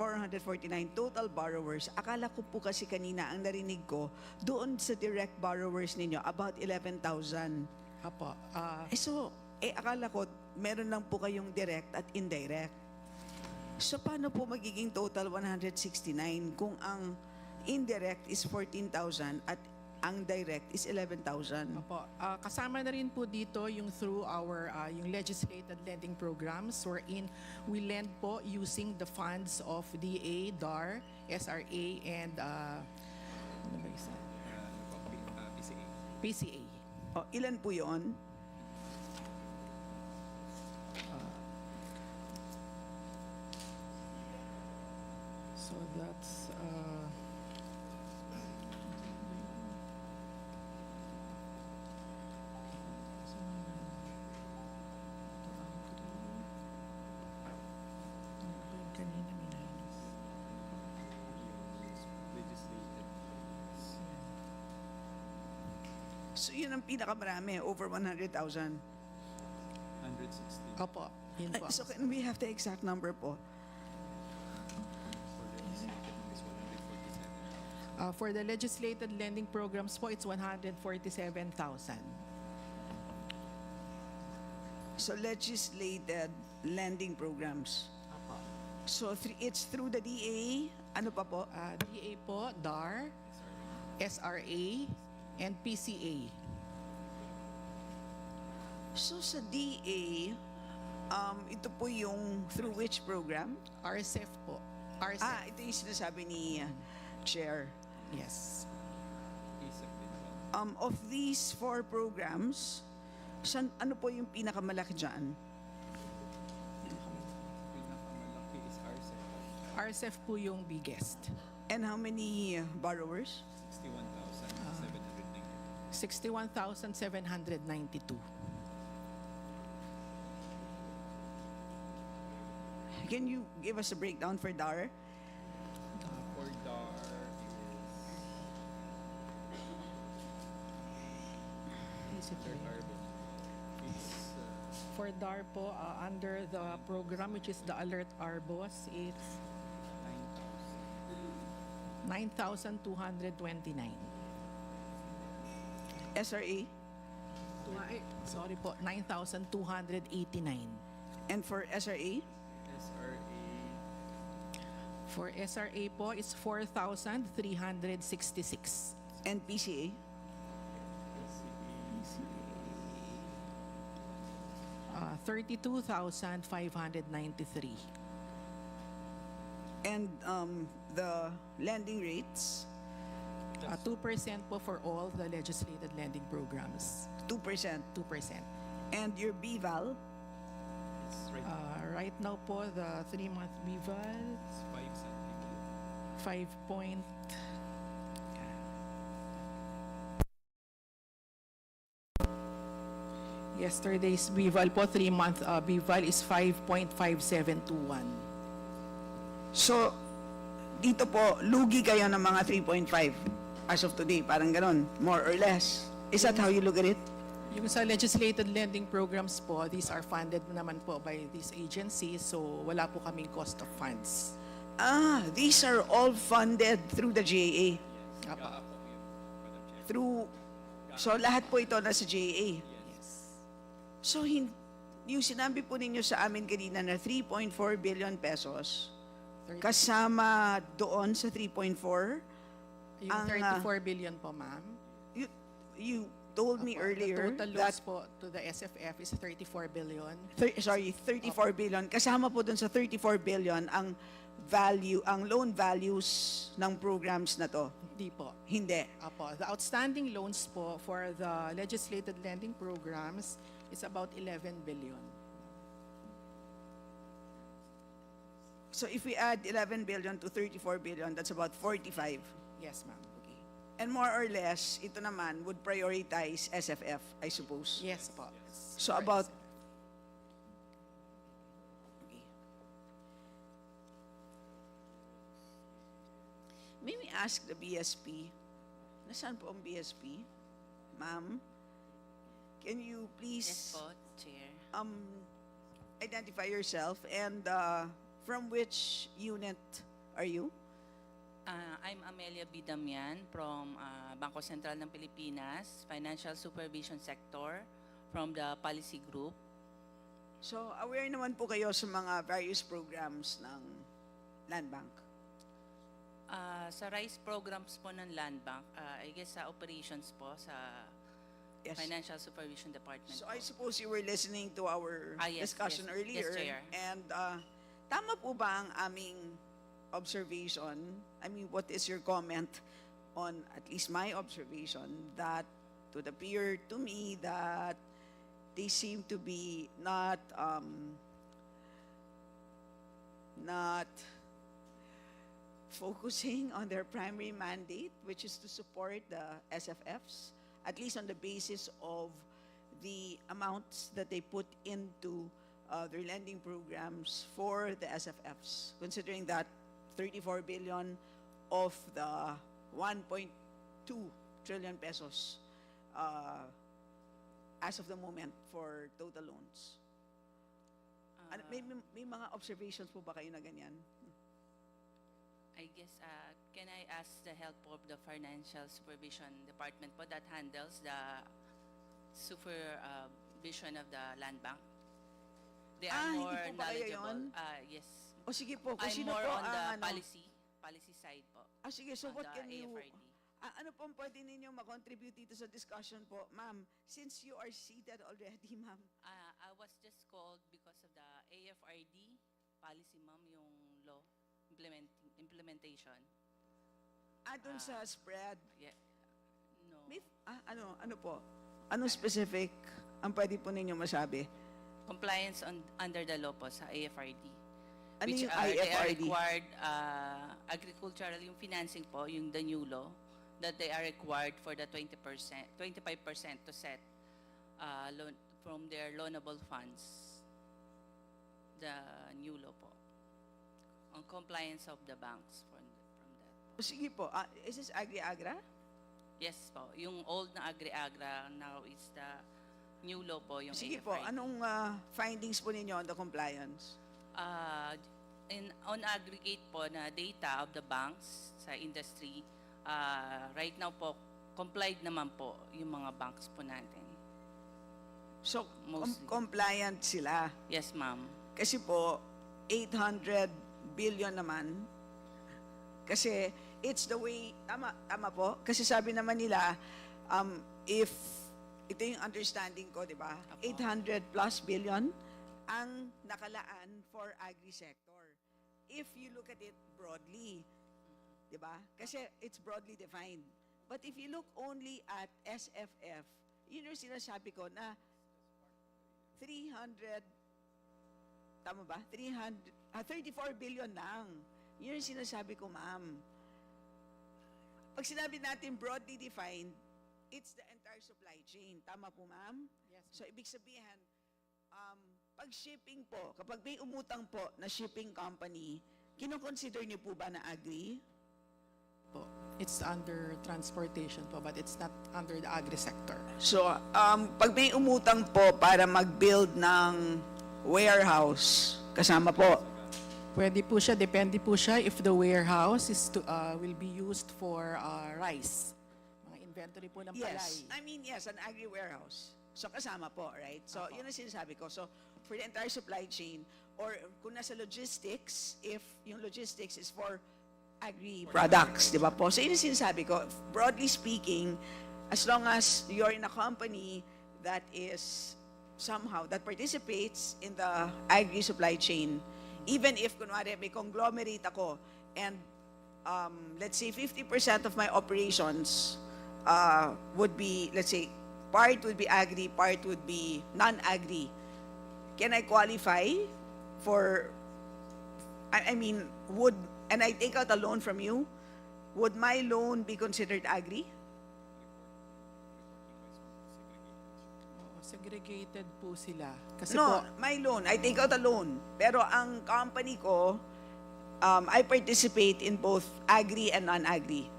total borrowers. Akala ko po kasi kanina ang narinig ko, doon sa direct borrowers ninyo, about 11,000. Apo. Akala ko, meron lang po kayong direct at indirect. So, paano po magiging total 169 kung ang indirect is 14,000 at ang direct is 11,000? Opo. Kasama na rin po dito yung through our yung legislated lending programs wherein we lend po using the funds of DA, DAR, SRA, and ano ba isa? PCA. Ilan po yun? So that's So yun ang pinakamarami, over 100,000. Opo, yun po. So can we have the exact number po? For the legislated lending programs po, it's 147,000. So legislated lending programs. Opo. So it's through the DA, ano pa po? DA po, DAR, SRA, and PCA. So sa DA, ito po yung through which program? RCEF po. RCEF. Ito yung sinasabi ni Chair. Yes. Of these 4 programs, ano po yung pinakamalaki dyan? RCEF po yung biggest. And how many borrowers? 61,792. Can you give us a breakdown for DAR? For DAR For DAR po, under the program which is the Alert Arbos, it's 9,229. SRA? Sorry po, 9,289. And for SRA? For SRA po, it's 4,366. And PCA? 32,593. And the lending rates? 2% po for all the legislated lending programs. 2%. 2%. And your BVAL? Right now po, the 3-month BVAL, 5 point. Yesterday's BVAL po, 3-month BVAL is 5.5721. So, dito po, lugi kayo ng mga 3.5 as of today, parang ganon, more or less. Is that how you look at it? Yung sa legislated lending programs po, these are funded naman po by these agencies, so wala po kaming cost of funds. These are all funded through the GAA. Apa. So lahat po ito nasa GAA. So yung sinabi po ninyo sa amin kanina na 3.4 billion pesos, kasama doon sa 3.4, Yung 34 billion po, ma'am. You told me earlier The total loans po to the SFF is 34 billion. 34 billion. Kasama po dun sa 34 billion ang value, ang loan values ng programs na to. Hindi po. Hindi. Apo. The outstanding loans po for the legislated lending programs is about 11 billion. So if we add 11 billion to 34 billion, that's about 45. Yes, ma'am. Okay. And more or less, ito naman would prioritize SFF, I suppose. Yes po. So about... Okay. May we ask the BSP? Nasaan po ang BSP? Ma'am, can you please... Yes po, Chair. Identify yourself and from which unit are you? I'm Amelia Bidamian from Bangko Sentral ng Pilipinas, Financial Supervision Sector, from the Policy Group. So, aware naman po kayo sa mga various programs ng Land Bank? Sa RISE programs po ng Land Bank, I guess sa operations po, sa Yes. Financial Supervision Department. So, I suppose you were listening to our Yes, discussion yes. earlier. Yes, Chair. And tama po ba ang aming observation? I mean, what is your comment on at least my observation that would appear to me that they seem to be not focusing on their primary mandate, which is to support the SFFs, at least on the basis of the amounts that they put into their lending programs for the SFFs, considering that 34 billion of the 1.2 trillion pesos as of the moment for total loans. Ano, may mga observations po ba kayo na ganyan? I guess, can I ask the help of the Financial Supervision Department po that handles the supervision of the land bank? They are Hindi more po ba kayo knowledgeable. yun? Yes. O sige po, kung I'm sino more po on the ang policy side po. Sige, so on what the can you... AFRD. Ano pong pwede ninyong makontribute dito sa discussion po, ma'am? Since you are seated already, ma'am. I was just called because of the AFRD policy, ma'am, yung law implementation. Dun sa spread. Yeah. No. Ano po? Anong specific ang pwede po ninyo masabi? Compliance under the law po sa AFRD. Ano Which yung they are IFRD? required, agricultural, yung financing po, yung the new law, that they are required for the 25% to set loan from their loanable funds. The new law po. On compliance of the banks from that. Sige po. Is this Agri-Agra? Yes po. Yung old na Agri-Agra now is the new law po, yung Sige AFRD. po. Anong findings po ninyo on the compliance? On aggregate po na data of the banks sa industry, right now po, complied naman po yung mga banks po natin. So, Mostly. compliant sila. Yes, ma'am. Kasi po, 800 billion naman. Kasi it's the way, tama po. Kasi sabi naman nila, if, ito yung understanding ko, di ba? 800 plus billion ang nakalaan for agri-sector. If you look at it broadly, di ba? Kasi it's broadly defined. But if you look only at SFF, yun yung sinasabi ko na 300, tama ba? 34 billion lang. Yun yung sinasabi ko, ma'am. Pag sinabi natin broadly defined, it's the entire supply chain. Tama po, ma'am? Yes. So, ibig sabihin, pag shipping po, kapag may umutang po na shipping company, kinoconsider niyo po ba na agri? Po. It's under transportation po, but it's not under the agri-sector. So, pag may umutang po para mag-build ng warehouse, kasama po. Pwede po siya, depende po siya if the warehouse is will be used for rice. Mga inventory po ng palay. Yes, an agri-warehouse. So, kasama po, right? So, yun ang sinasabi ko. So, for the entire supply chain, or kung nasa logistics, if yung logistics is for agri-products, di ba po? So, yun ang sinasabi ko. Broadly speaking, as long as you're in a company that is somehow, that participates in the agri-supply chain, even if, kunwari, may conglomerate ako, and let's say 50% of my operations would be, let's say, part would be agri, part would be non-agri. Can I qualify for, I mean, and I take out a loan from you, would my loan be considered agri? Segregated po sila. Kasi No, po, my loan. I take out a loan. Pero ang company ko, I participate in both agri and non-agri.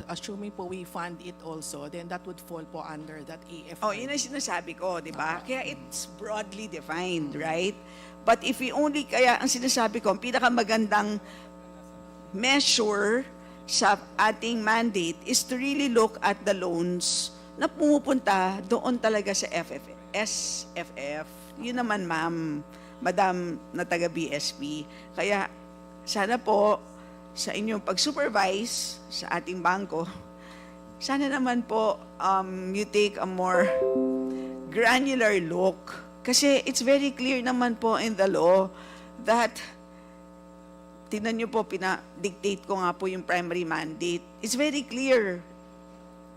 assuming po we fund it also, then that would fall po under that AFRD. Oh, yun ang sinasabi ko, di ba? Kaya it's broadly defined, right? But if we only, kaya ang sinasabi ko, ang pinakamagandang measure sa ating mandate is to really look at the loans na pumupunta doon talaga sa SFF. Yun naman, ma'am, madam na taga-BSP. Kaya sana po sa inyong pag-supervise sa ating bangko, sana naman po you take a more granular look. Kasi it's very clear naman po in the law that tingnan nyo po, pina-dictate ko nga po yung primary mandate. It's very clear.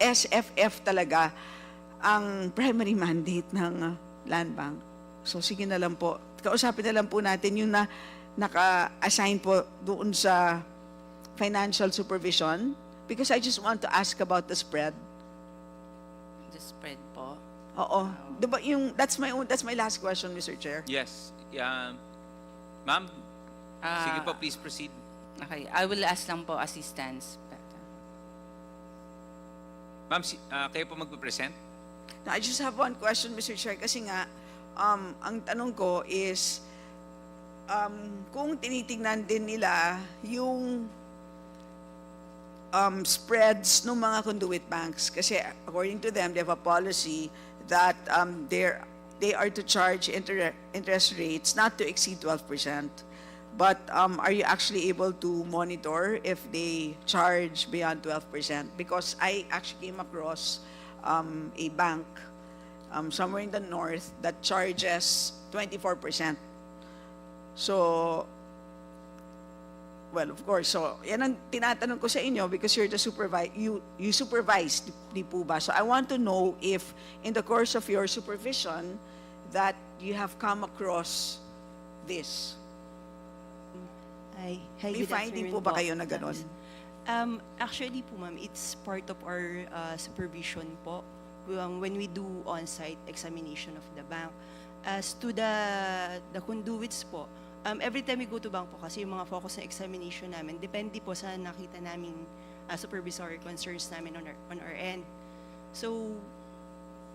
SFF talaga ang primary mandate ng Land Bank. So sige na lang po. Kausapin na lang po natin yung naka-assign po doon sa financial supervision because I just want to ask about the spread. The spread po. Oo. Diba that's my last question, Mr. Chair. Yes. Ma'am, sige po, please proceed. Okay, I will ask lang po assistance. Ma'am, kayo po magpe-present? Now, I just have one question, Mr. Chair, kasi nga, ang tanong ko is, kung tinitingnan din nila yung spreads ng mga conduit banks, kasi according to them, they have a policy that they are to charge interest rates not to exceed 12%. But are you actually able to monitor if they charge beyond 12%? Because I actually came across a bank somewhere in the north that charges 24%. So, well, of course. So, yan ang tinatanong ko sa inyo because you're the you supervise, di po ba? So, I want to know if in the course of your supervision that you have come across this. Hi, May good finding afternoon po ba kayo na ganon? Actually po, ma'am, it's part of our supervision po when we do on-site examination of the bank. As to the conduits po, every time we go to bank po, kasi yung mga focus na examination namin, depende po sa nakita naming supervisory concerns namin on our end. So,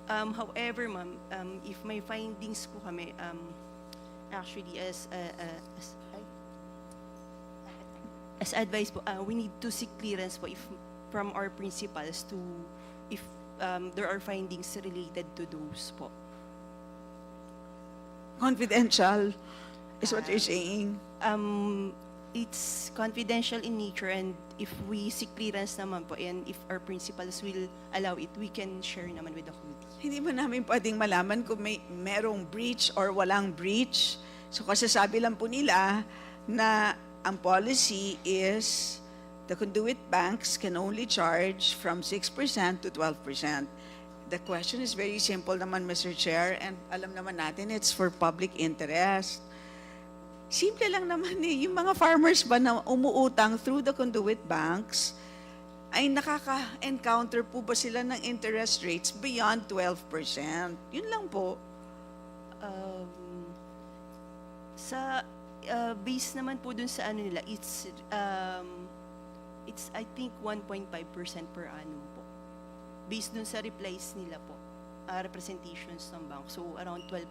however, ma'am, if may findings po kami, actually as advice po, we need to seek clearance po from our principals to if there are findings related to those po. Confidential is what you're saying? It's confidential in nature, and if we seek clearance naman po, and if our principals will allow it, we can share naman with the committee. Hindi ba namin pwedeng malaman kung merong breach or walang breach? So kasi sabi lang po nila na ang policy is the conduit banks can only charge from 6% to 12%. The question is very simple naman, Mr. Chair, and alam naman natin it's for public interest. Simple lang naman yung mga farmers ba na umuutang through the conduit banks, ay nakaka-encounter po ba sila ng interest rates beyond 12%? Yun lang po. Base naman po dun sa ano nila, it's I think 1.5% per annum po. Based dun sa replies nila po, representations ng bank. So around 12%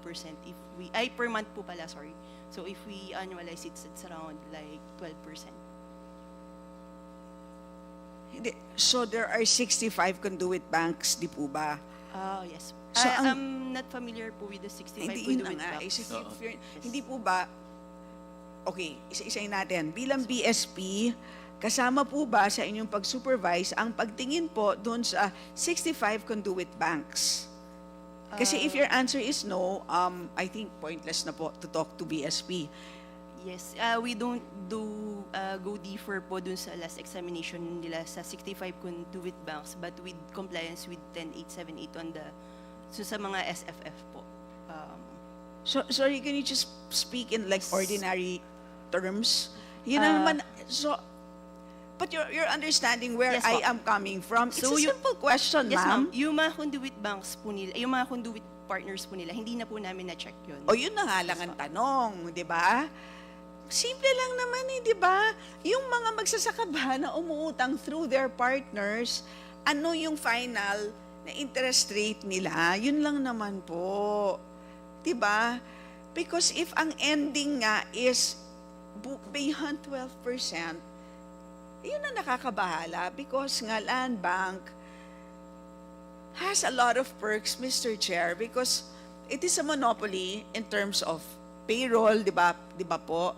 if we, per month po pala, sorry. So if we annualize it, it's around like 12%. So there are 65 conduit banks, di po ba? Yes. So I'm not familiar po with the 65 conduit banks. Hindi po ba, okay, isa-isayin natin. Bilang BSP, kasama po ba sa inyong pag-supervise ang pagtingin po doon sa 65 conduit banks? Kasi if your answer is no, I think pointless na po to talk to BSP. Yes, we don't go deeper po dun sa last examination nila sa 65 conduit banks, but with compliance with 10878 on sa mga SFF po. So, sorry, can you just speak in like ordinary terms? Yun na naman, so, but you're understanding where Yes, I po. am coming from. It's So, a simple question, Yes, ma'am. Yung mga conduit banks po nila, yung mga conduit partners po nila, hindi na po namin na-check yun. O yun na nga lang ang tanong, di ba? Simple lang naman di ba? Yung mga magsasaka ba na umuutang through their partners, ano yung final na interest rate nila? Yun lang naman po. Di ba? Because if ang ending nga is beyond 12%, yun na nakakabahala because nga Land Bank has a lot of perks, Mr. Chair, because it is a monopoly in terms of payroll, di ba po?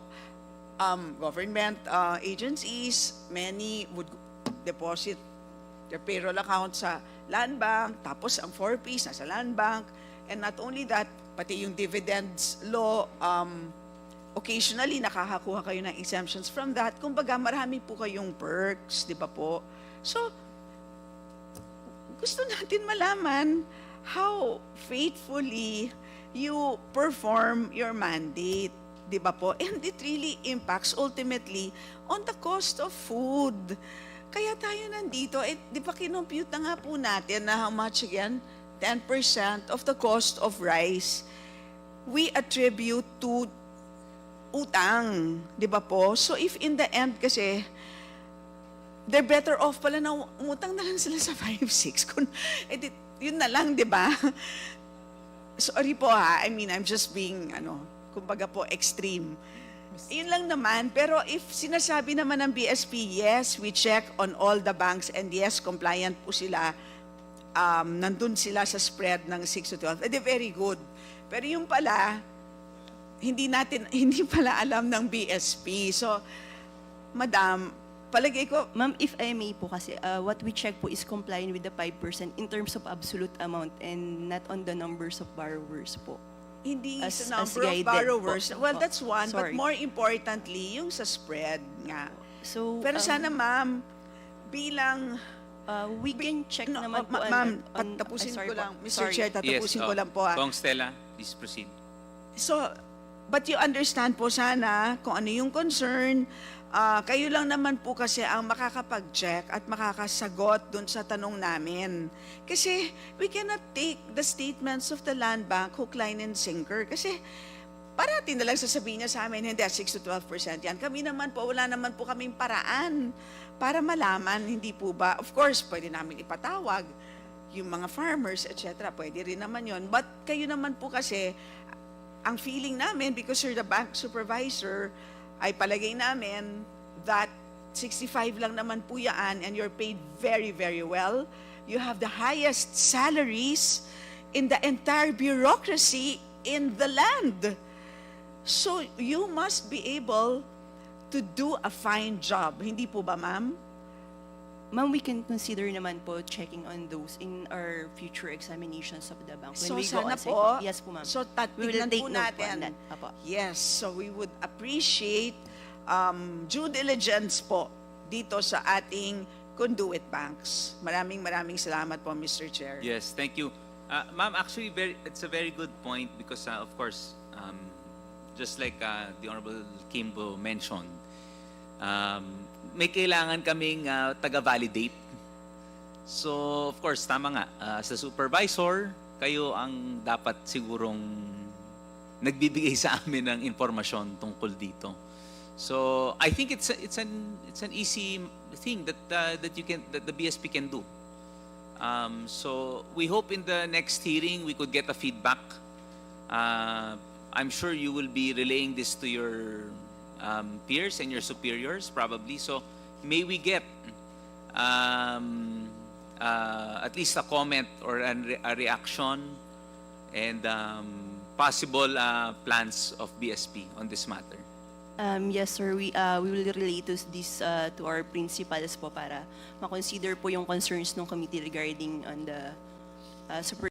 Government agencies, many would deposit their payroll account sa Land Bank, tapos ang 4Ps nasa Land Bank, and not only that, pati yung dividends law, occasionally nakakakuha kayo ng exemptions from that. Kumbaga, marami po kayong perks, di ba po? So, gusto natin malaman how faithfully you perform your mandate, di ba po? And it really impacts ultimately on the cost of food. Kaya tayo nandito, di ba kinompute na nga po natin na how much again? 10% of the cost of rice we attribute to utang, di ba po? So if in the end kasi, they're better off pala na umutang na lang sila sa 5-6. Yun na lang, di ba? Sorry po ha, I mean, I'm just being, kumbaga po, extreme. Yun lang naman, pero if sinasabi naman ng BSP, yes, we check on all the banks and yes, compliant po sila, nandun sila sa spread ng 6 to 12, edi very good. Pero yung pala, hindi pala alam ng BSP. So, Madam, palagay ko, Ma'am, if I may po kasi, what we check po is complying with the 5% in terms of absolute amount and not on the numbers of borrowers po. hindi As sa number of guided borrowers. po. Well, Opo. that's one, but Sorry. more importantly, yung sa spread nga. So, Pero sana, ma'am, bilang we can check no, naman po ma'am, on- tapusin sorry ko po. lang. Mr. Sorry. Chair, tatapusin ko lang po. Kong Stella, please proceed. So, but you understand po sana kung ano yung concern. Kayo lang naman po kasi ang makakapag-check at makakasagot dun sa tanong namin. Kasi we cannot take the statements of the land bank hook, line, and sinker. Kasi parati na lang sasabihin niya sa amin, hindi, 6 to 12% yan. Kami naman po, wala naman po kaming paraan para malaman, hindi po ba? Of course, pwede namin ipatawag yung mga farmers, etc. Pwede rin naman yon. But kayo naman po kasi, ang feeling namin, because you're the bank supervisor, ay palagay namin that 65 lang naman po yan and you're paid very, very well. You have the highest salaries in the entire bureaucracy in the land. So you must be able to do a fine job. Hindi po ba, ma'am? Ma'am, we can consider naman po checking on those in our future examinations of the bank. When So we go sana on site. po, Yes po, ma'am. so We will tignan take po note po on natin. that. Apo. Yes, so we would appreciate due diligence po dito sa ating conduit banks. Maraming salamat po, Mr. Chair. Yes, thank you. Ma'am, actually, it's a very good point because, of course, just like the Honorable Kimbo mentioned, may kailangan kaming taga-validate. So, of course, tama nga, sa supervisor, kayo ang dapat sigurong nagbibigay sa amin ng informasyon tungkol dito. So, I think it's an easy thing that the BSP can do. So, we hope in the next hearing we could get a feedback. I'm sure you will be relaying this to your peers and your superiors probably. So, may we get at least a comment or a reaction and possible plans of BSP on this matter. Yes, sir. We will relate this to our principals po para ma-consider po yung concerns ng committee regarding on the super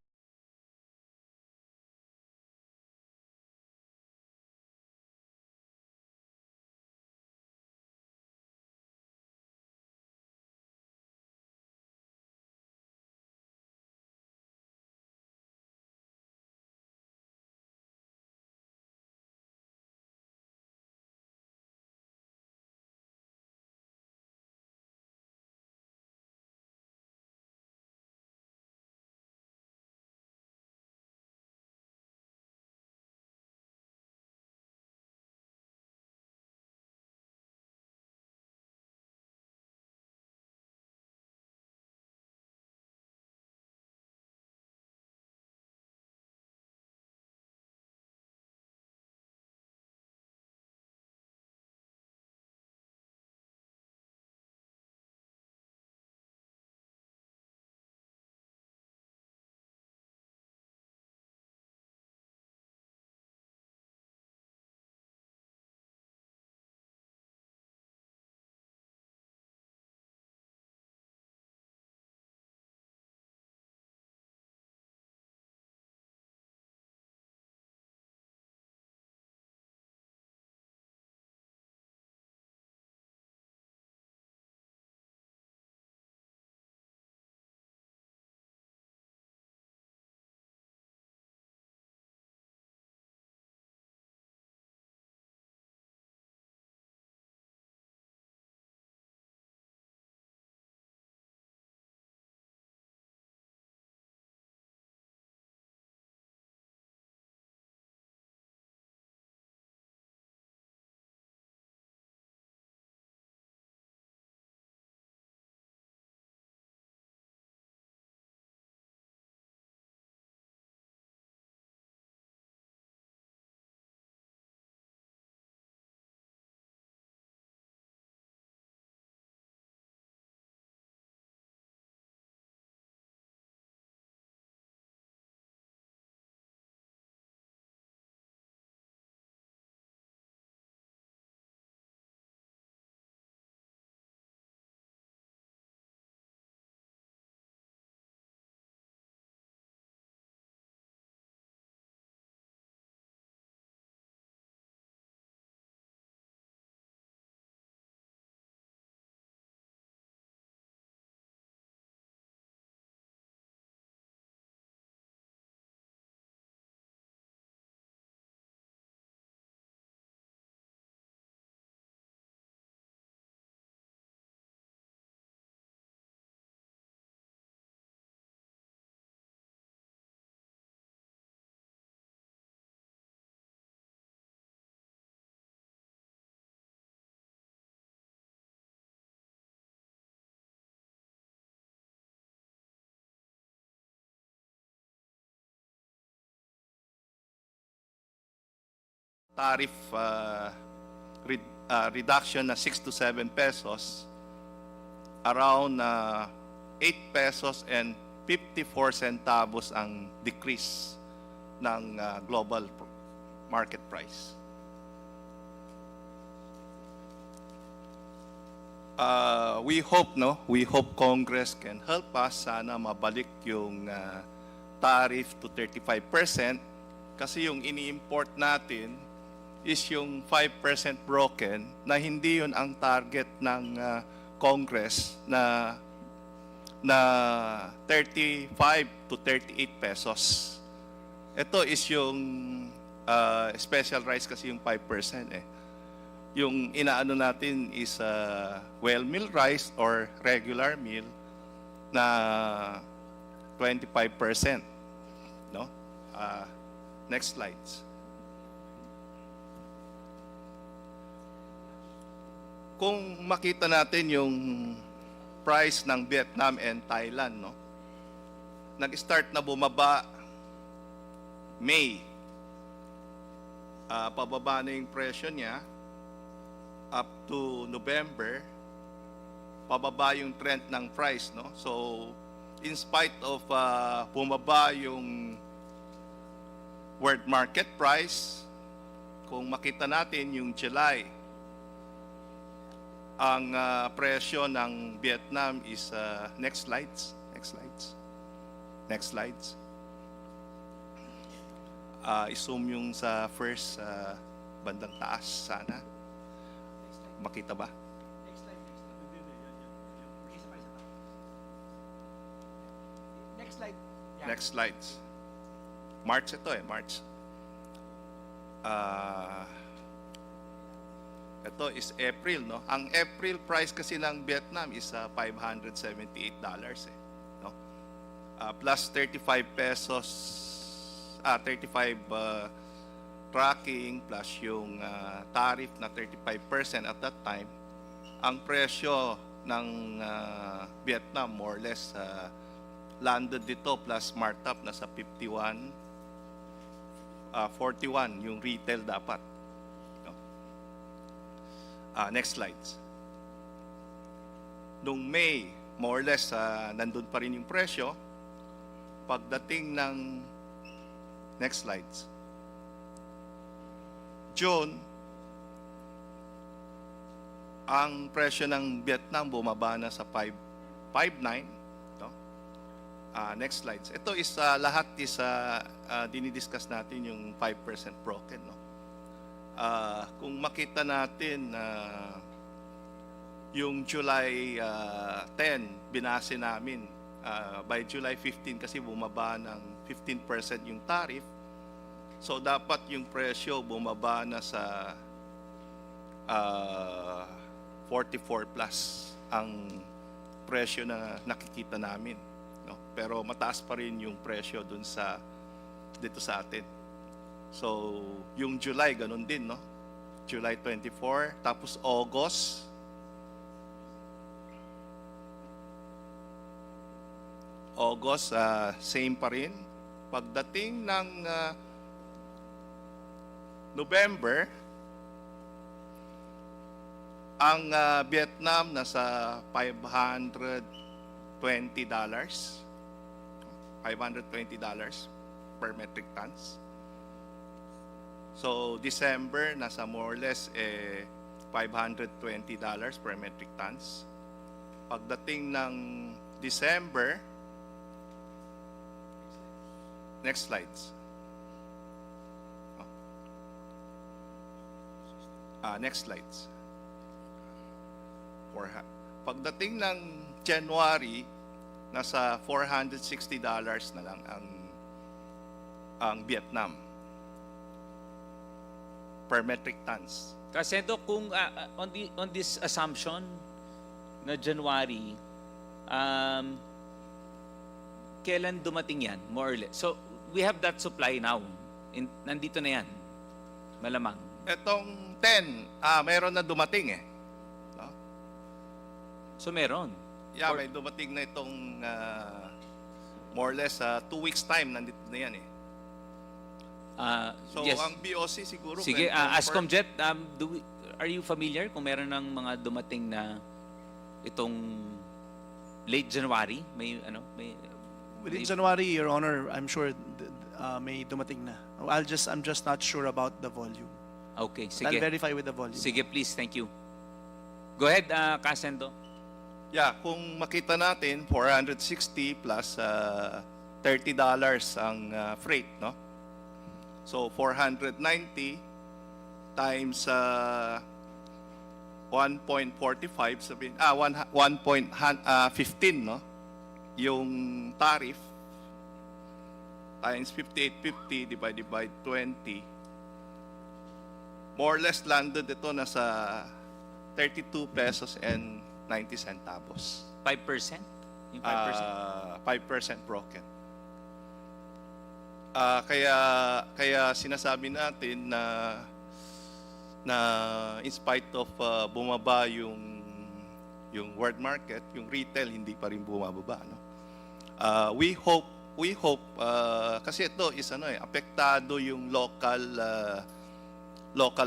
tariff reduction na 6 to 7 pesos, around 8 pesos and 54 centavos ang decrease ng global market price. We hope Congress can help us, sana mabalik yung tariff to 35%, kasi yung ini-import natin is yung 5% broken, na hindi yun ang target ng Congress na 35 to 38 pesos. Ito is yung special rice, kasi yung 5% eh. Yung inaano natin is well-milled rice or regular meal na 25%. No? Next slides. Kung makita natin yung price ng Vietnam and Thailand, no? Nag-start na bumaba May. Pababa na yung presyo niya up to November. Pababa yung trend ng price, no? So, in spite of bumaba yung world market price, kung makita natin yung July, ang presyo ng Vietnam is next slides. I-zoom yung sa first bandang taas sana. Makita ba? Next slides. March ito eh, March. Ito is April, no? Ang April price kasi ng Vietnam is $578 eh, no? Plus 35 pesos, 35 tracking plus yung tariff na 35% at that time. Ang presyo ng Vietnam more or less landed dito plus markup na sa 41 41 yung retail dapat. Next slides. Nung May, more or less, nandun pa rin yung presyo. Pagdating ng next slides. June, ang presyo ng Vietnam bumaba na sa 5.9. Next slides. Ito is lahat is dinidiscuss natin yung 5% broken, no? Kung makita natin yung July 10 binase namin, by July 15 kasi bumaba ng 15% yung tariff, so dapat yung presyo bumaba na sa 44 plus ang presyo na nakikita namin, no? Pero mataas pa rin yung presyo dun sa dito sa atin. So, yung July, ganun din, no? July 24, tapos August. Same pa rin. Pagdating ng November, ang Vietnam nasa $520 per metric tons. So, December, nasa more or less $520 per metric tons. Pagdating ng December, next slides. Next slides. Pagdating ng January, nasa $460 na lang ang Vietnam per metric tons. Kasi kung on this assumption na January, kailan dumating yan, more or less? So, we have that supply now. Nandito na yan. Malamang. Etong 10, meron na dumating eh. No? So, meron? Yeah, may dumating na itong more or less 2 weeks time, nandito na yan eh. So, yes. ang BOC siguro... Sige, can confirm. Ascomjet, are you familiar kung meron ng mga dumating na itong late January? May ano, Within January, Your Honor, I'm sure may dumating na. I'm just not sure about the volume. Okay, But sige. I'll verify with the volume. Sige, please, thank you. Go ahead, Casendo. Yeah, kung makita natin, 460 plus $30 ang freight, no? So, 490 times 1.45, sabihin, 1.15, no? Yung tariff times 58.50 divided by 20, more or less landed ito nasa 32 pesos and 90 centavos. 5%? Yung 5%? 5% broken. Kaya sinasabi natin na in spite of bumaba yung world market, yung retail hindi pa rin bumababa, no? We hope kasi ito is apektado yung local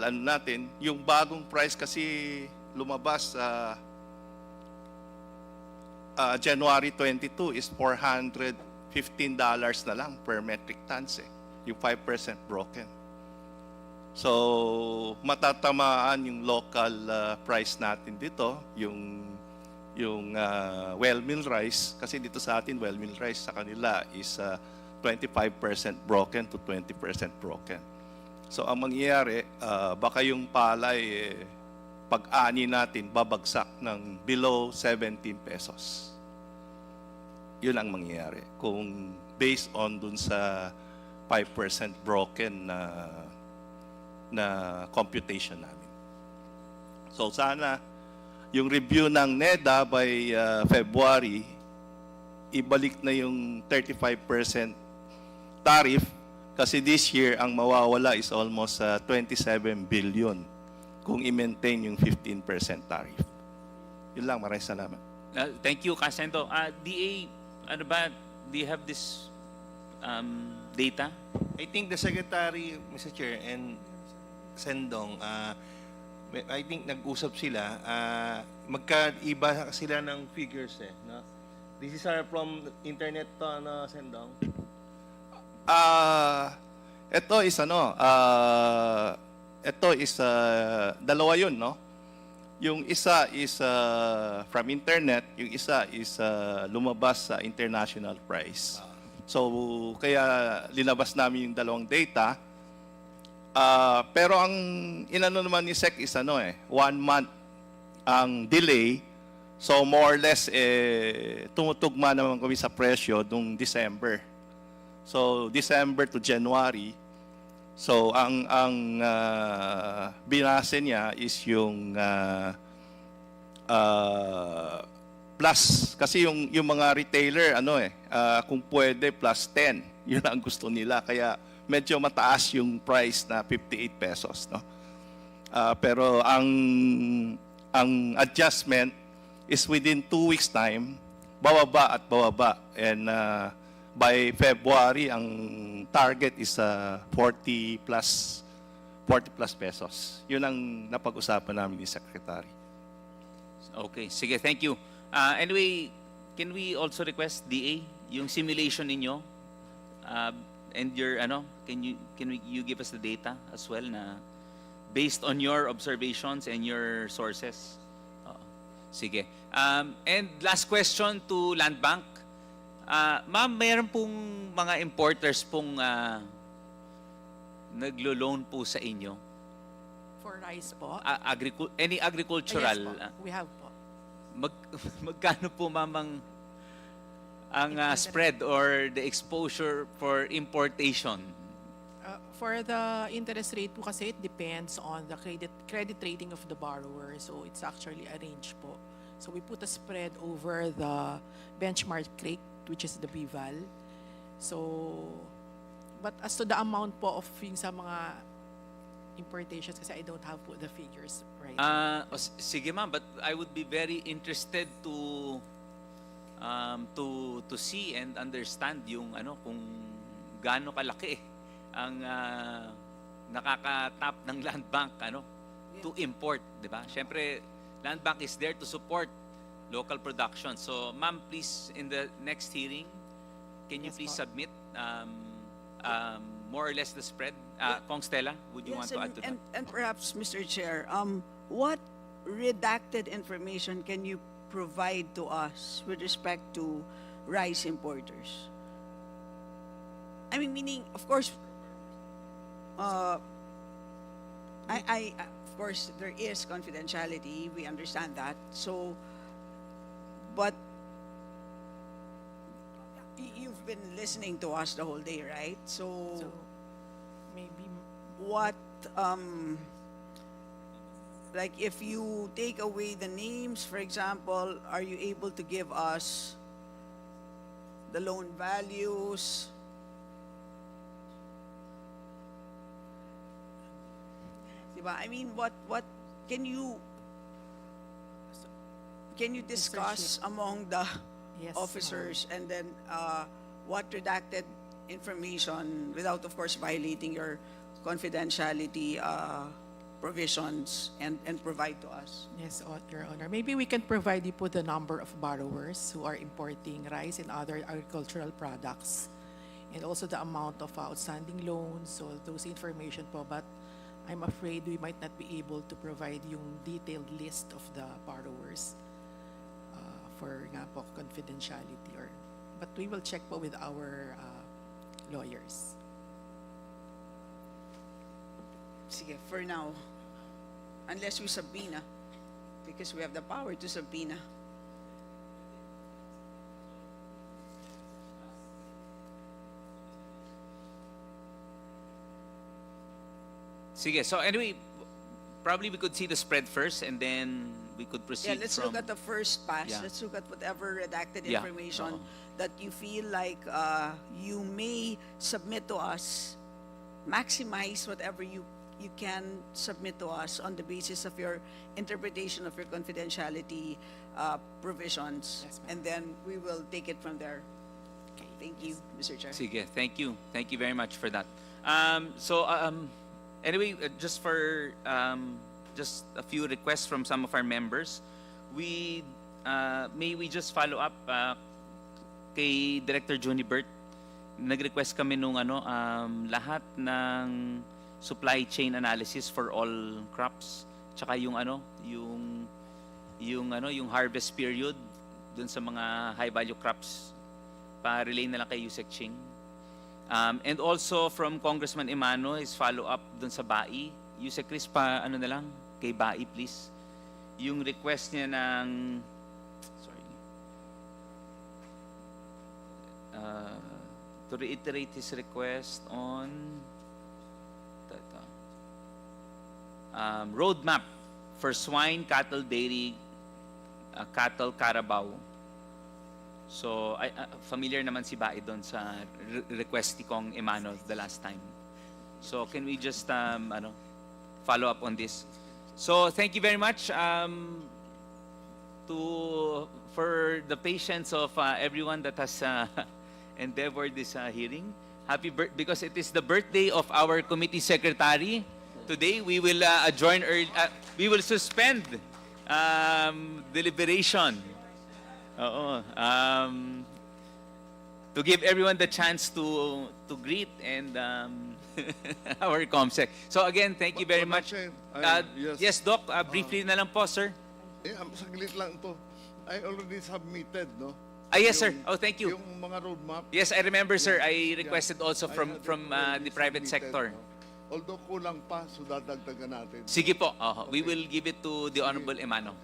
ano natin, yung bagong price kasi lumabas January 22 is $415 na lang per metric tons, yung 5% broken. So matatamaan yung local price natin dito, yung well mill rice, kasi dito sa atin well mill rice, sa kanila is 25% broken to 20% broken. So ang mangyayari, baka yung palay pag-ani natin babagsak ng below 17 pesos. Yun ang mangyayari kung based on dun sa 5% broken na computation namin. So sana yung review ng NEDA by February, ibalik na yung 35% tariff, kasi this year ang mawawala is almost 27 billion kung i-maintain yung 15% tariff. Yun lang, maraming salamat. Thank you, Casendo. DA, ano ba, do you have this data? I think the Secretary, Mr. Chair, and Sendong, I think nag-usap sila, magkaiba sila ng figures no? This is from internet to, Sendong? Ito is dalawa yun, no? Yung isa is from internet, yung isa is lumabas sa international price. So kaya linabas namin yung dalawang data. Pero ang inano naman ni SEC is 1 month ang delay. So more or less tumutugma naman kami sa presyo nung December. So December to January. So ang binase niya is yung plus, kasi yung mga retailer kung pwede plus 10. Yun ang gusto nila, kaya medyo mataas yung price na 58 pesos, no? Pero ang adjustment is within 2 weeks time, bababa at bababa, and by February ang target is 40 plus pesos. Yun ang napag-usapan namin ni Secretary. Okay, sige, thank you. Anyway, can we also request DA yung simulation ninyo and your can you give us the data as well na based on your observations and your sources? Sige. And last question to Land Bank. Ma'am, mayroon pong mga importers pong naglo-loan po sa inyo? For rice po? Any agricultural? Yes po, we have po. Magkano po, ma'am, ang spread or the exposure for importation? For the interest rate po kasi, it depends on the credit rating of the borrower. So it's actually arranged po. So we put a spread over the benchmark rate, which is the BVAL. So, but as to the amount po of yung sa mga importations, kasi I don't have po the figures right now. Sige ma'am, but I would be very interested to see and understand yung kung gaano kalaki ang nakaka-tap ng land bank to import, di ba? Syempre, land bank is there to support local production. So, ma'am, please, in the next hearing, can you please submit more or less the spread? Kong Stella, would you want to add to that? And perhaps, Mr. Chair, what redacted information can you provide to us with respect to rice importers? I mean, meaning, of course, of course, there is confidentiality. We understand that. So, but you've been listening to us the whole day, right? So maybe what, like if you take away the names, for example, are you able to give us the loan values? Diba? I mean, what can you discuss among the officers, and then what redacted information, without of course violating your confidentiality provisions, and provide to us? Yes, Your Honor. Maybe we can provide you with the number of borrowers who are importing rice and other agricultural products, and also the amount of outstanding loans, so those information po. But I'm afraid we might not be able to provide yung detailed list of the borrowers for nga po confidentiality. But we will check po with our lawyers. Sige, for now, unless we subpoena, because we have the power to subpoena. Sige, so anyway, probably we could see the spread first, and then we could proceed. Yeah, let's look at the first pass. Yeah. Let's look at whatever redacted Yeah. information that you feel like you may submit to us. Maximize whatever you can submit to us on the basis of your interpretation of your confidentiality provisions, and then we will take it from there. Okay. Thank you, Mr. Chair. Sige, thank you. Thank you very much for that. Anyway, just for just a few requests from some of our members, may we just follow up kay Director Johnny Bert. Nag-request kami nung lahat ng supply chain analysis for all crops, tsaka yung harvest period dun sa mga high value crops, pa-relay na lang kay Yusek Ching. And also from Congressman Emano is follow-up dun sa BAI. Yusek Chris, na lang, kay BAI please. Yung request niya ng, to reiterate his request on roadmap for swine, cattle, dairy, cattle, carabao. So, familiar naman si Bae doon sa request ni Kong Emano the last time. So, can we just follow up on this? So, thank you very much for the patience of everyone that has endeavored this hearing. Happy birthday, because it is the birthday of our committee secretary. Today, we will adjourn early, we will suspend deliberation. To give everyone the chance to greet and our ComSec. So again, thank you very much. Yes, Doc, briefly na lang po, sir. Saglit lang to. I already submitted, no? Yes, sir. Oh, thank you. Yung mga roadmap. Yes, I remember, sir. I requested also from the private sector. Although kulang pa, so dadagdagan natin. Sige po. We will give it to the Honorable Emano.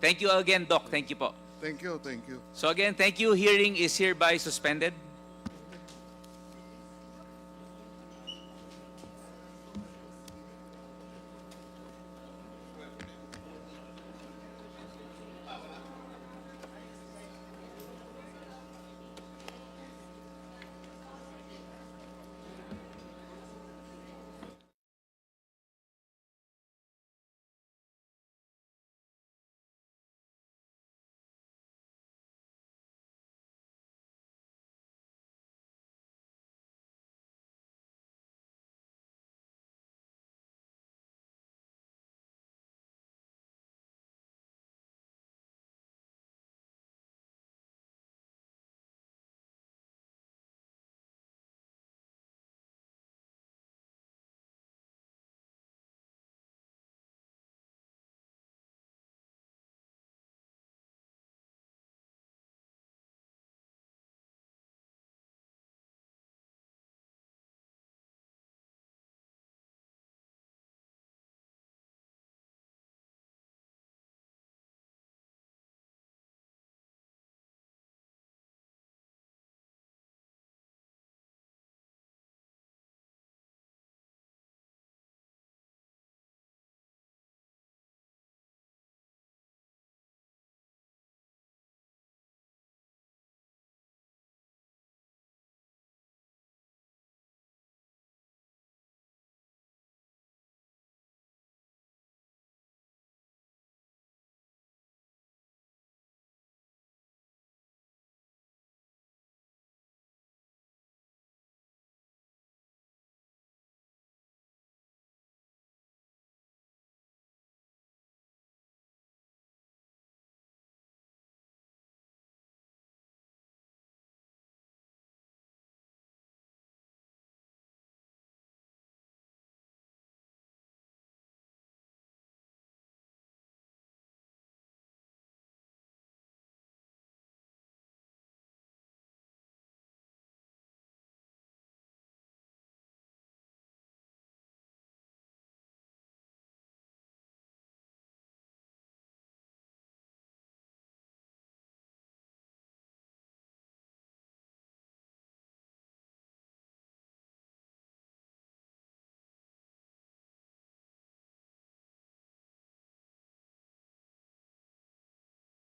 Thank you again, Doc. Thank you po. Thank you, thank you. So again, thank you. Hearing is hereby suspended.